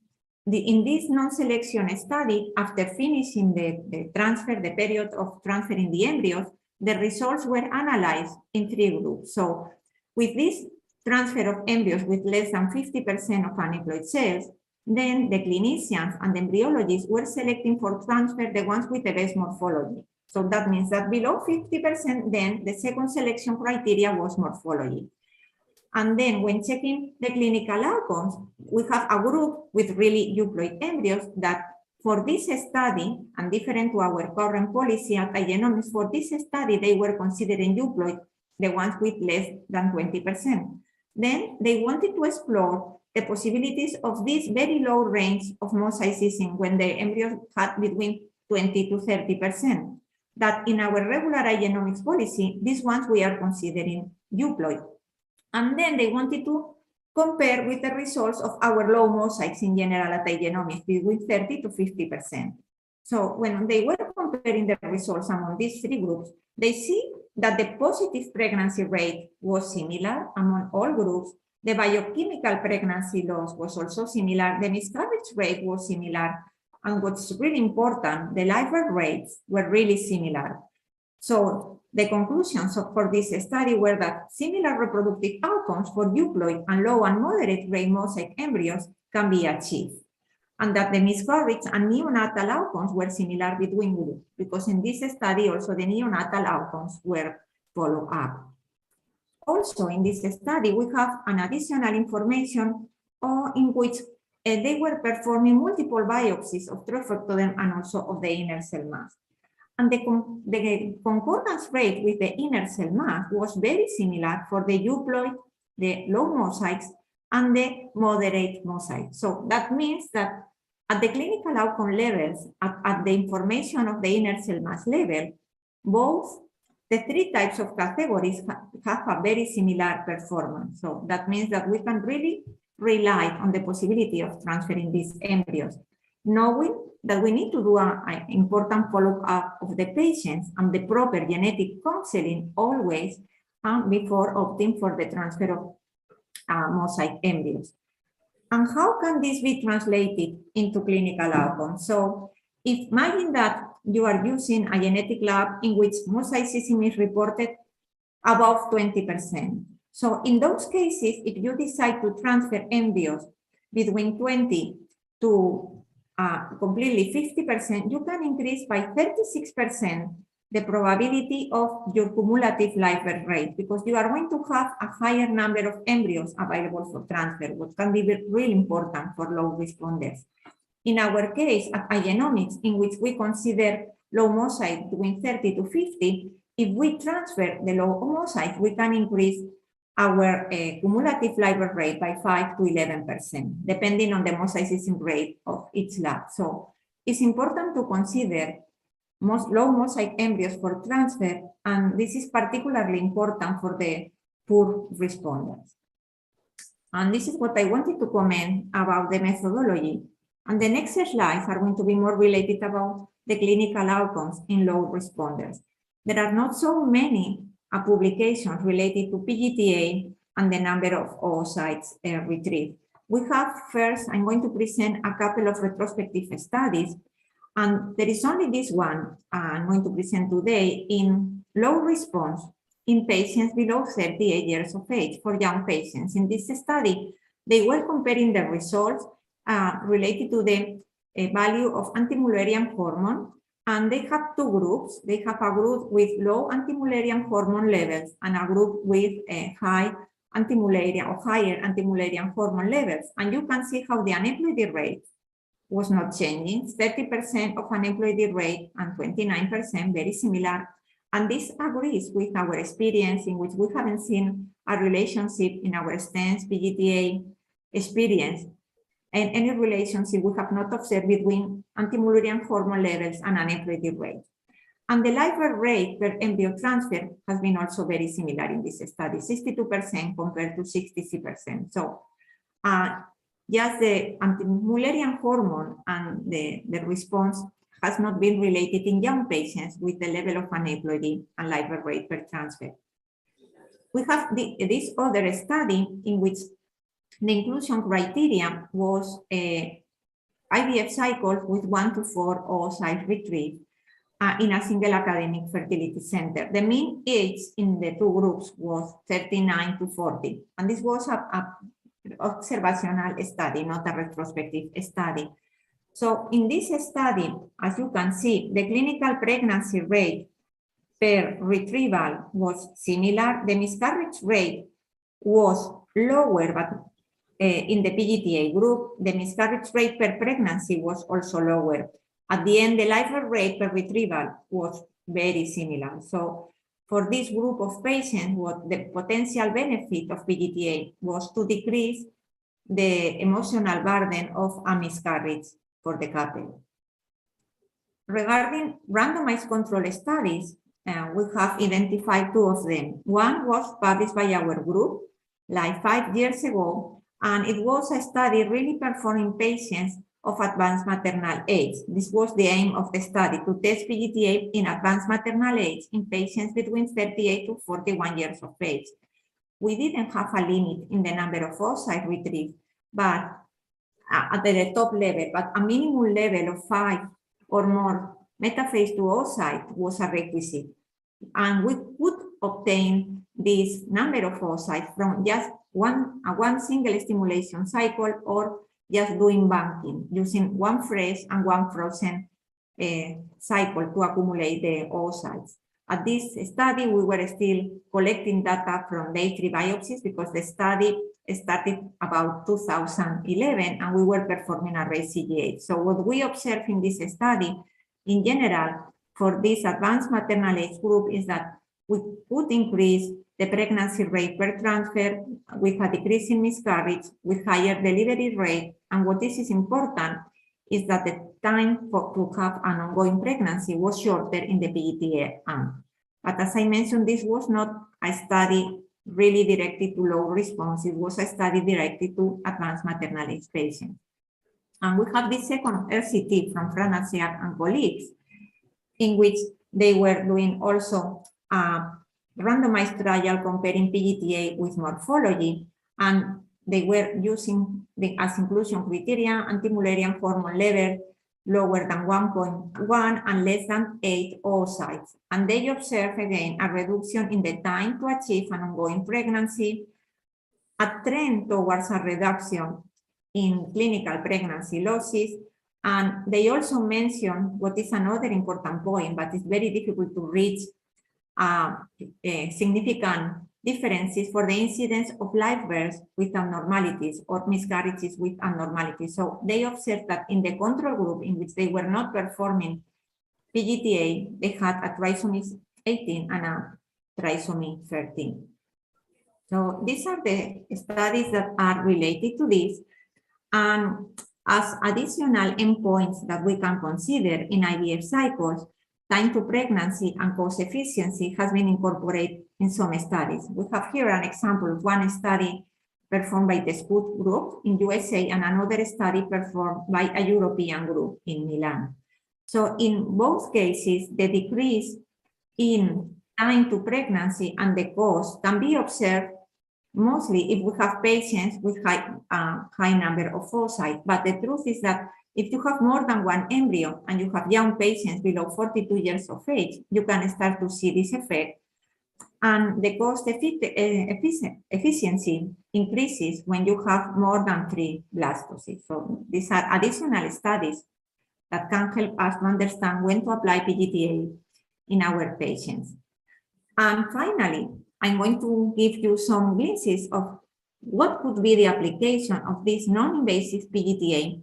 in this non-selection study, after finishing the transfer, the period of transferring the embryos, the results were analyzed in 3 groups. So with this transfer of embryos with less than 50% of aneuploid cells, then the clinicians and the embryologists were selecting for transfer the ones with the best morphology. So that means that below 50%, then the second selection criteria was morphology. And then when checking the clinical outcomes, we have a group with really euploid embryos that for this study, and different to our current policy at Iatrogenic, for this study, they were considering euploid, the ones with less than 20%. Then they wanted to explore the possibilities of this very low range of mosaicism when the embryos had between 20 to 30%. That in our regular Iatrogenic policy, these ones we are considering euploid. And then they wanted to compare with the results of our low mosaics in general at Iatrogenic between 30 to 50%. So when they were comparing the results among these 3 groups, they see that the positive pregnancy rate was similar among all groups. The biochemical pregnancy loss was also similar. The miscarriage rate was similar. And what's really important, the live birth rates were really similar. So the conclusions for this study were that similar reproductive outcomes for euploid and low and moderate rate mosaic embryos can be achieved. And that the miscarriage and neonatal outcomes were similar between groups, because in this study also the neonatal outcomes were followed up. Also in this study, we have an additional information in which they were performing multiple biopsies of trophectoderm and also of the inner cell mass. And the concordance rate with the inner cell mass was very similar for the euploid, the low mosaics, and the moderate mosaics. So that means that at the clinical outcome levels, at the information of the inner cell mass level, both the 3 types of categories have a very similar performance. So that means that we can really rely on the possibility of transferring these embryos, knowing that we need to do an important follow-up of the patients and the proper genetic counseling always before opting for the transfer of mosaic embryos. And how can this be translated into clinical outcomes? So imagine that you are using a genetic lab in which mosaicism is reported above 20%. So in those cases, if you decide to transfer embryos between 20 to completely 50%, you can increase by 36% the probability of your cumulative live birth rate, because you are going to have a higher number of embryos available for transfer, which can be really important for low responders. In our case at Iatrogenic, in which we consider low mosaic between 30 to 50, if we transfer the low mosaic, we can increase our cumulative live birth rate by 5 to 11%, depending on the mosaicism rate of each lab. So it's important to consider low mosaic embryos for transfer, and this is particularly important for the poor responders. And this is what I wanted to comment about the methodology. And the next slides are going to be more related about the clinical outcomes in low responders. There are not so many publications related to PGTA and the number of oocytes retrieved. We have first, I'm going to present a couple of retrospective studies, and there is only this one I'm going to present today in low response in patients below 38 years of age, for young patients. In this study, they were comparing the results related to the value of anti-Mullerian hormone, and they have two groups. They have a group with low anti-Mullerian hormone levels and a group with high anti-Mullerian or higher anti-Mullerian hormone levels. And you can see how the aneuploidy rate was not changing, 30% of aneuploidy rate and 29%, very similar. And this agrees with our experience in which we haven't seen a relationship in our STENS PGTA experience, and any relationship we have not observed between anti-Mullerian hormone levels and aneuploidy rate. And the live birth rate per embryo transfer has been also very similar in this study, 62% compared to 63%. So just the anti-Mullerian hormone and the response has not been related in young patients with the level of aneuploidy and live birth rate per transfer. We have this other study in which the inclusion criteria was IVF cycles with 1 to 4 oocytes retrieved in a single academic fertility center. The mean age in the two groups was 39 to 40, and this was a observational study, not a retrospective study. So in this study, as you can see, the clinical pregnancy rate per retrieval was similar. The miscarriage rate was lower, but in the PGTA group, the miscarriage rate per pregnancy was also lower. At the end, the live birth rate per retrieval was very similar. So for this group of patients, what the potential benefit of PGTA was to decrease the emotional burden of a miscarriage for the couple. Regarding randomized control studies, we have identified two of them. One was published by our group like 5 years ago, and it was a study really performing patients of advanced maternal age. This was the aim of the study, to test PGTA in advanced maternal age in patients between 38 to 41 years of age. We didn't have a limit in the number of oocytes retrieved, but at the top level, but a minimum level of 5 or more metaphase 2 oocyte was a requisite. And we could obtain this number of oocytes from just one single stimulation cycle, or just doing banking, using one fresh and one frozen cycle to accumulate the oocytes. At this study, we were still collecting data from day 3 biopsies because the study started about 2011 and we were performing a Hcg. So what we observed in this study, in general, for this advanced maternal age group is that we could increase the pregnancy rate per transfer with a decrease in miscarriage, with higher delivery rate. And what this is important is that the time to have an ongoing pregnancy was shorter in the PGTA arm. But as I mentioned, this was not a study really directed to low response. It was a study directed to advanced maternal age patients. And we have this second RCT from Franasiak and colleagues, in which they were doing also a randomized trial comparing PGTA with morphology, and they were using as inclusion criteria anti-Mullerian hormone level lower than 1.1 and less than 8 oocytes. And they observed again a reduction in the time to achieve an ongoing pregnancy, a trend towards a reduction in clinical pregnancy losses. And they also mentioned what is another important point, but it's very difficult to reach significant differences for the incidence of live births with abnormalities or miscarriages with abnormalities. So they observed that in the control group in which they were not performing PGTA, they had a trisomy 18 and a trisomy 13. So these are the studies that are related to this. And as additional endpoints that we can consider in IVF cycles, time to pregnancy and cost efficiency has been incorporated in some studies. We have here an example of one study performed by the Scoot group in USA and another study performed by a European group in Milan. So in both cases, the decrease in time to pregnancy and the cost can be observed mostly if we have patients with high number of oocytes. But the truth is that if you have more than one embryo and you have young patients below 42 years of age, you can start to see this effect. And the cost efficiency increases when you have more than 3 blastoses. So these are additional studies that can help us to understand when to apply PGTA in our patients. And finally, I'm going to give you some glimpses of what could be the application of this non-invasive PGTA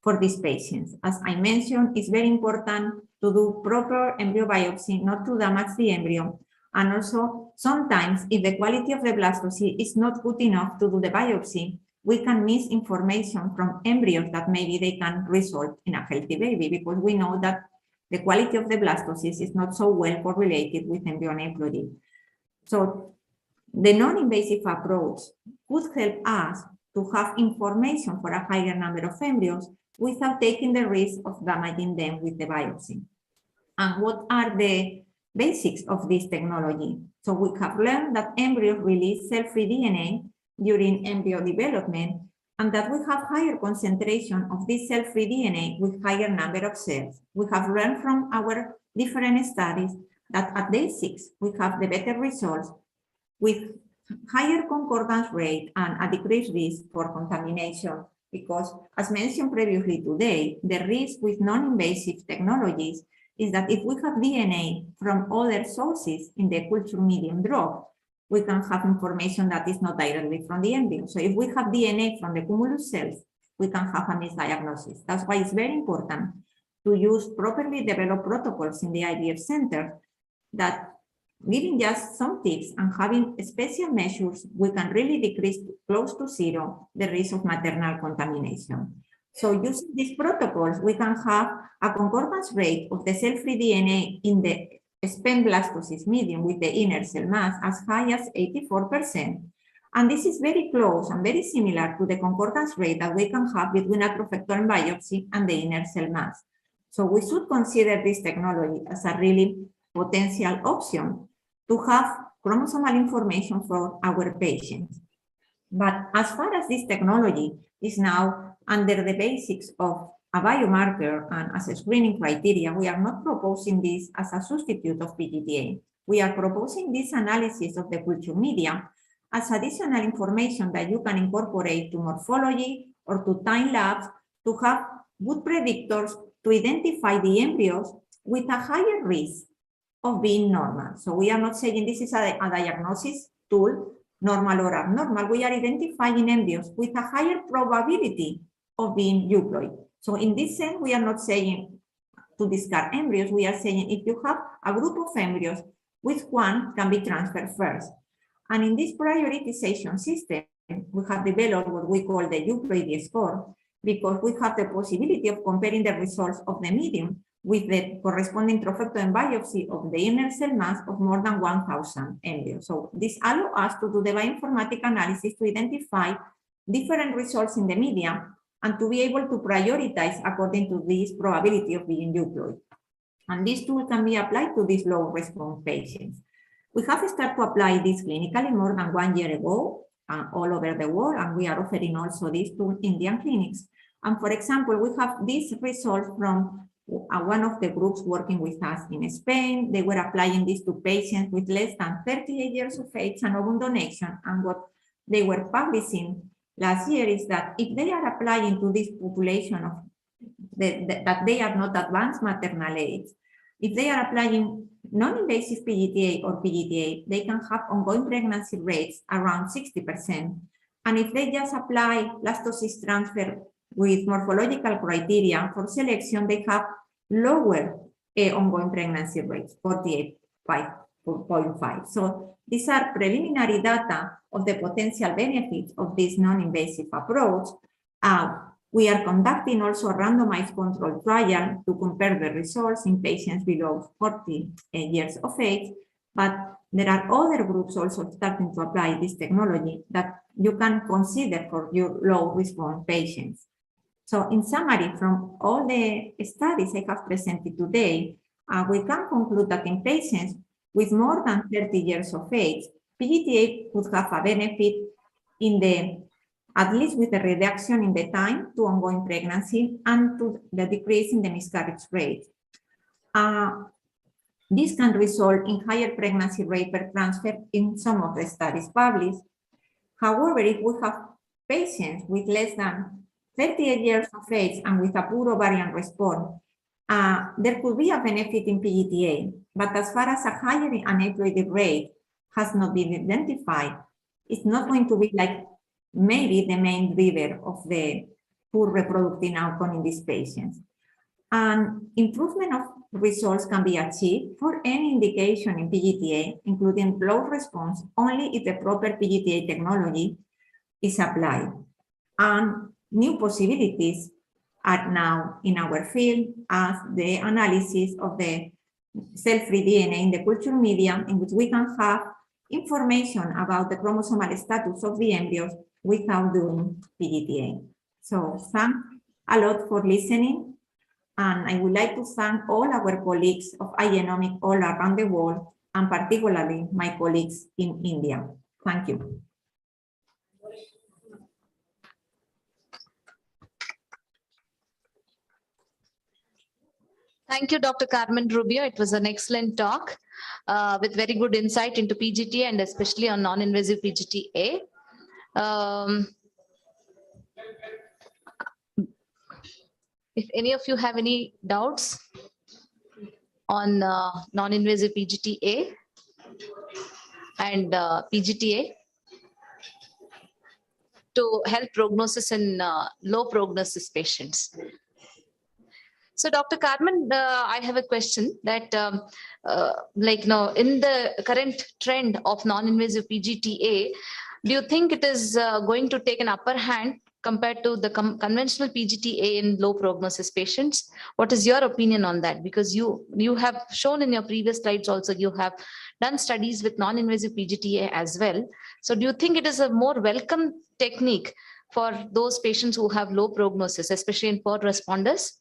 for these patients. As I mentioned, it's very important to do proper embryo biopsy, not to damage the embryo. And also, sometimes if the quality of the blastocyst is not good enough to do the biopsy, we can miss information from embryos that maybe they can result in a healthy baby, because we know that the quality of the blastocyst is not so well correlated with embryo aneuploidy. So the non-invasive approach could help us to have information for a higher number of embryos without taking the risk of damaging them with the biopsy. And what are the basics of this technology? So we have learned that embryos release cell-free DNA during embryo development, and that we have higher concentration of this cell-free DNA with higher number of cells. We have learned from our different studies that at day 6, we have the better results with higher concordance rate and a decreased risk for contamination, because as mentioned previously today, the risk with non-invasive technologies is that if we have DNA from other sources in the culture medium drop, we can have information that is not directly from the embryo. So if we have DNA from the cumulus cells, we can have a misdiagnosis. That's why it's very important to use properly developed protocols in the IVF center that, giving just some tips and having special measures, we can really decrease close to 0 the risk of maternal contamination. So using these protocols, we can have a concordance rate of the cell-free DNA in the spent blastocyst medium with the inner cell mass as high as 84%. And this is very close and very similar to the concordance rate that we can have between a trophectoren biopsy and the inner cell mass. So we should consider this technology as a really potential option to have chromosomal information for our patients. But as far as this technology is now under the basics of a biomarker and as a screening criteria, we are not proposing this as a substitute of PGTA. We are proposing this analysis of the culture media as additional information that you can incorporate to morphology or to time lapse to have good predictors to identify the embryos with a higher risk of being normal. So we are not saying this is a diagnosis tool, normal or abnormal. We are identifying embryos with a higher probability of being euploid. So in this sense, we are not saying to discard embryos. We are saying if you have a group of embryos, which one can be transferred first? And in this prioritization system, we have developed what we call the euploidy score, because we have the possibility of comparing the results of the medium with the corresponding trophectoren biopsy of the inner cell mass of more than 1,000 embryos. So this allows us to do the bioinformatic analysis to identify different results in the media and to be able to prioritize according to this probability of being euploid. And this tool can be applied to these low response patients. We have started to apply this clinically more than 1 year ago all over the world, and we are offering also this to Indian clinics. And for example, we have these results from one of the groups working with us in Spain. They were applying this to patients with less than 38 years of age and ovum donation. And what they were publishing last year is that if they are applying to this population of that they are not advanced maternal age, if they are applying non-invasive PGTA or PGTA, they can have ongoing pregnancy rates around 60%. And if they just apply blastocyst transfer with morphological criteria for selection, they have lower ongoing pregnancy rates, 48.5. So these are preliminary data of the potential benefits of this non-invasive approach. We are conducting also a randomized control trial to compare the results in patients below 40 years of age, but there are other groups also starting to apply this technology that you can consider for your low response patients. So in summary, from all the studies I have presented today, we can conclude that in patients with more than 30 years of age, PGTA would have a benefit in the, at least with a reduction in the time to ongoing pregnancy and to the decrease in the miscarriage rate. This can result in higher pregnancy rate per transfer in some of the studies published. However, if we have patients with less than 38 years of age and with a poor ovarian response, there could be a benefit in PGTA, but as far as a higher aneuploidy rate has not been identified, it's not going to be like maybe the main driver of the poor reproductive outcome in these patients. And improvement of results can be achieved for any indication in PGTA, including low response, only if the proper PGTA technology is applied. And new possibilities are now in our field as the analysis of the cell-free DNA in the culture media, in which we can have information about the chromosomal status of the embryos without doing PGTA. So thanks a lot for listening. And I would like to thank all our colleagues of Iatrogenic all around the world, and particularly my colleagues in India. Thank you. Thank you, Dr. Carmen Rubio. It was an excellent talk with very good insight into PGTA and especially on non-invasive PGTA. If any of you have any doubts on non-invasive PGTA and PGTA to help prognosis in low prognosis patients. So Dr. Carmen, I have a question that like now in the current trend of non-invasive PGTA, do you think it is going to take an upper hand compared to the conventional PGTA in low prognosis patients? What is your opinion on that? Because you have shown in your previous slides also, you have done studies with non-invasive PGTA as well. So do you think it is a more welcome technique for those patients who have low prognosis, especially in poor responders?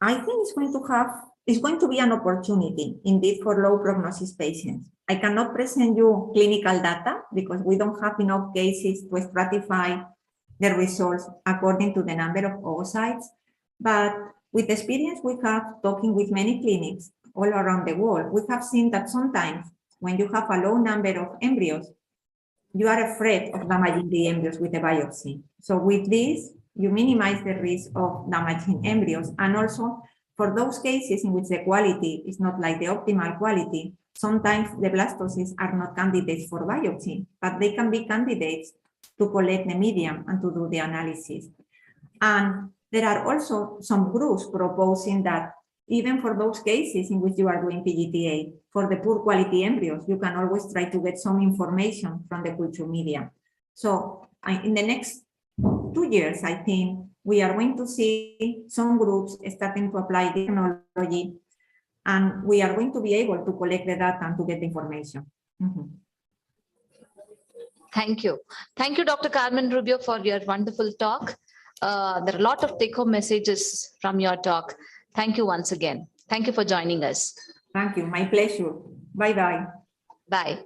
I think it's going to be an opportunity indeed for low prognosis patients. I cannot present you clinical data because we don't have enough cases to stratify the results according to the number of oocytes. But with the experience we have talking with many clinics all around the world, we have seen that sometimes when you have a low number of embryos, you are afraid of damaging the embryos with a biopsy. So with this, you minimize the risk of damaging embryos. And also for those cases in which the quality is not like the optimal quality, sometimes the blastocysts are not candidates for biopsy, but they can be candidates to collect the medium and to do the analysis. And there are also some groups proposing that even for those cases in which you are doing PGTA, for the poor quality embryos, you can always try to get some information from the culture media. So in the next 2 years, I think we are going to see some groups starting to apply the technology, and we are going to be able to collect the data and to get the information. Mm-hmm. Thank you. Thank you, Dr. Carmen Rubio, for your wonderful talk. There are a lot of take-home messages from your talk. Thank you once again. Thank you for joining us. Thank you. My pleasure. Bye-bye. Bye.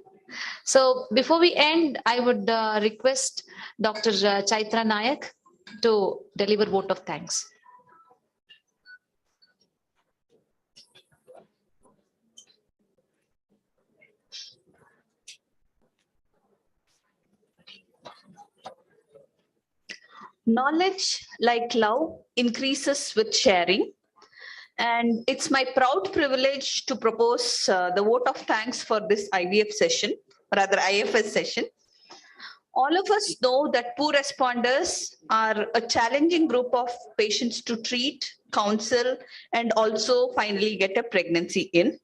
So before we end, I would request Dr. Chaitra Nayak to deliver vote of thanks. Knowledge, like love, increases with sharing. And it's my proud privilege to propose the vote of thanks for this IVF session, rather IFS session. All of us know that poor responders are a challenging group of patients to treat, counsel, and also finally get a pregnancy in.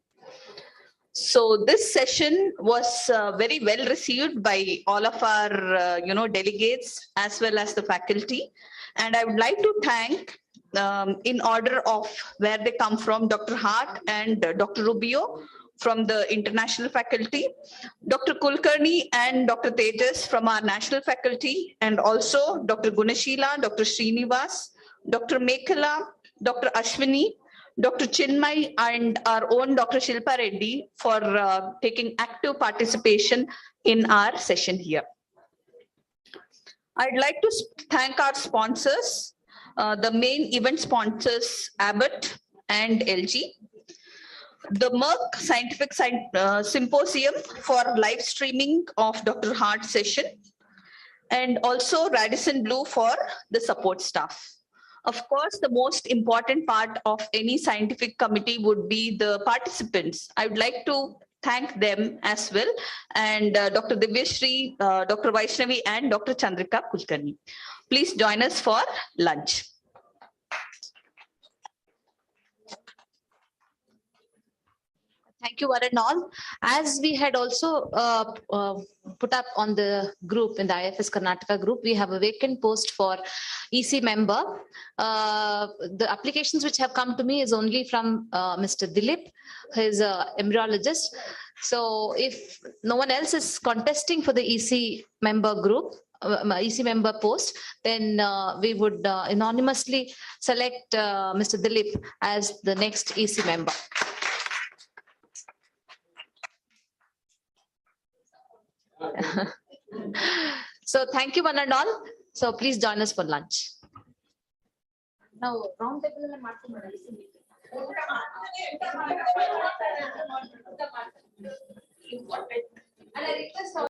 So this session was very well received by all of our delegates as well as the faculty. And I would like to thank in order of where they come from, Dr. Hart and Dr. Rubio from the international faculty, Dr. Kulkarni and Dr. Tejas from our national faculty, and also Dr. Gunashila, Dr. Srinivas, Dr. Mekhala, Dr. Ashwini, Dr. Chinmay, and our own Dr. Shilpa Reddy for taking active participation in our session here. I'd like to thank our sponsors, the main event sponsors, Abbott and LG, the Merck Scientific Symposium for live streaming of Dr. Hart's session, and also Radisson Blue for the support staff. Of course, the most important part of any scientific committee would be the participants. I would like to thank them as well, and Dr. Divyashri, Dr. Vaishnavi, and Dr. Chandrika Kulkarni. Please join us for lunch. Thank you, one and all. As we had also put up on the group, in the IFS Karnataka group, we have a vacant post for EC member. The applications which have come to me is only from Mr. Dilip, who is an embryologist. So if no one else is contesting for the EC member group, EC member post, then we would anonymously select Mr. Dilip as the next EC member. So thank you, one and all. So please join us for lunch. Now, round table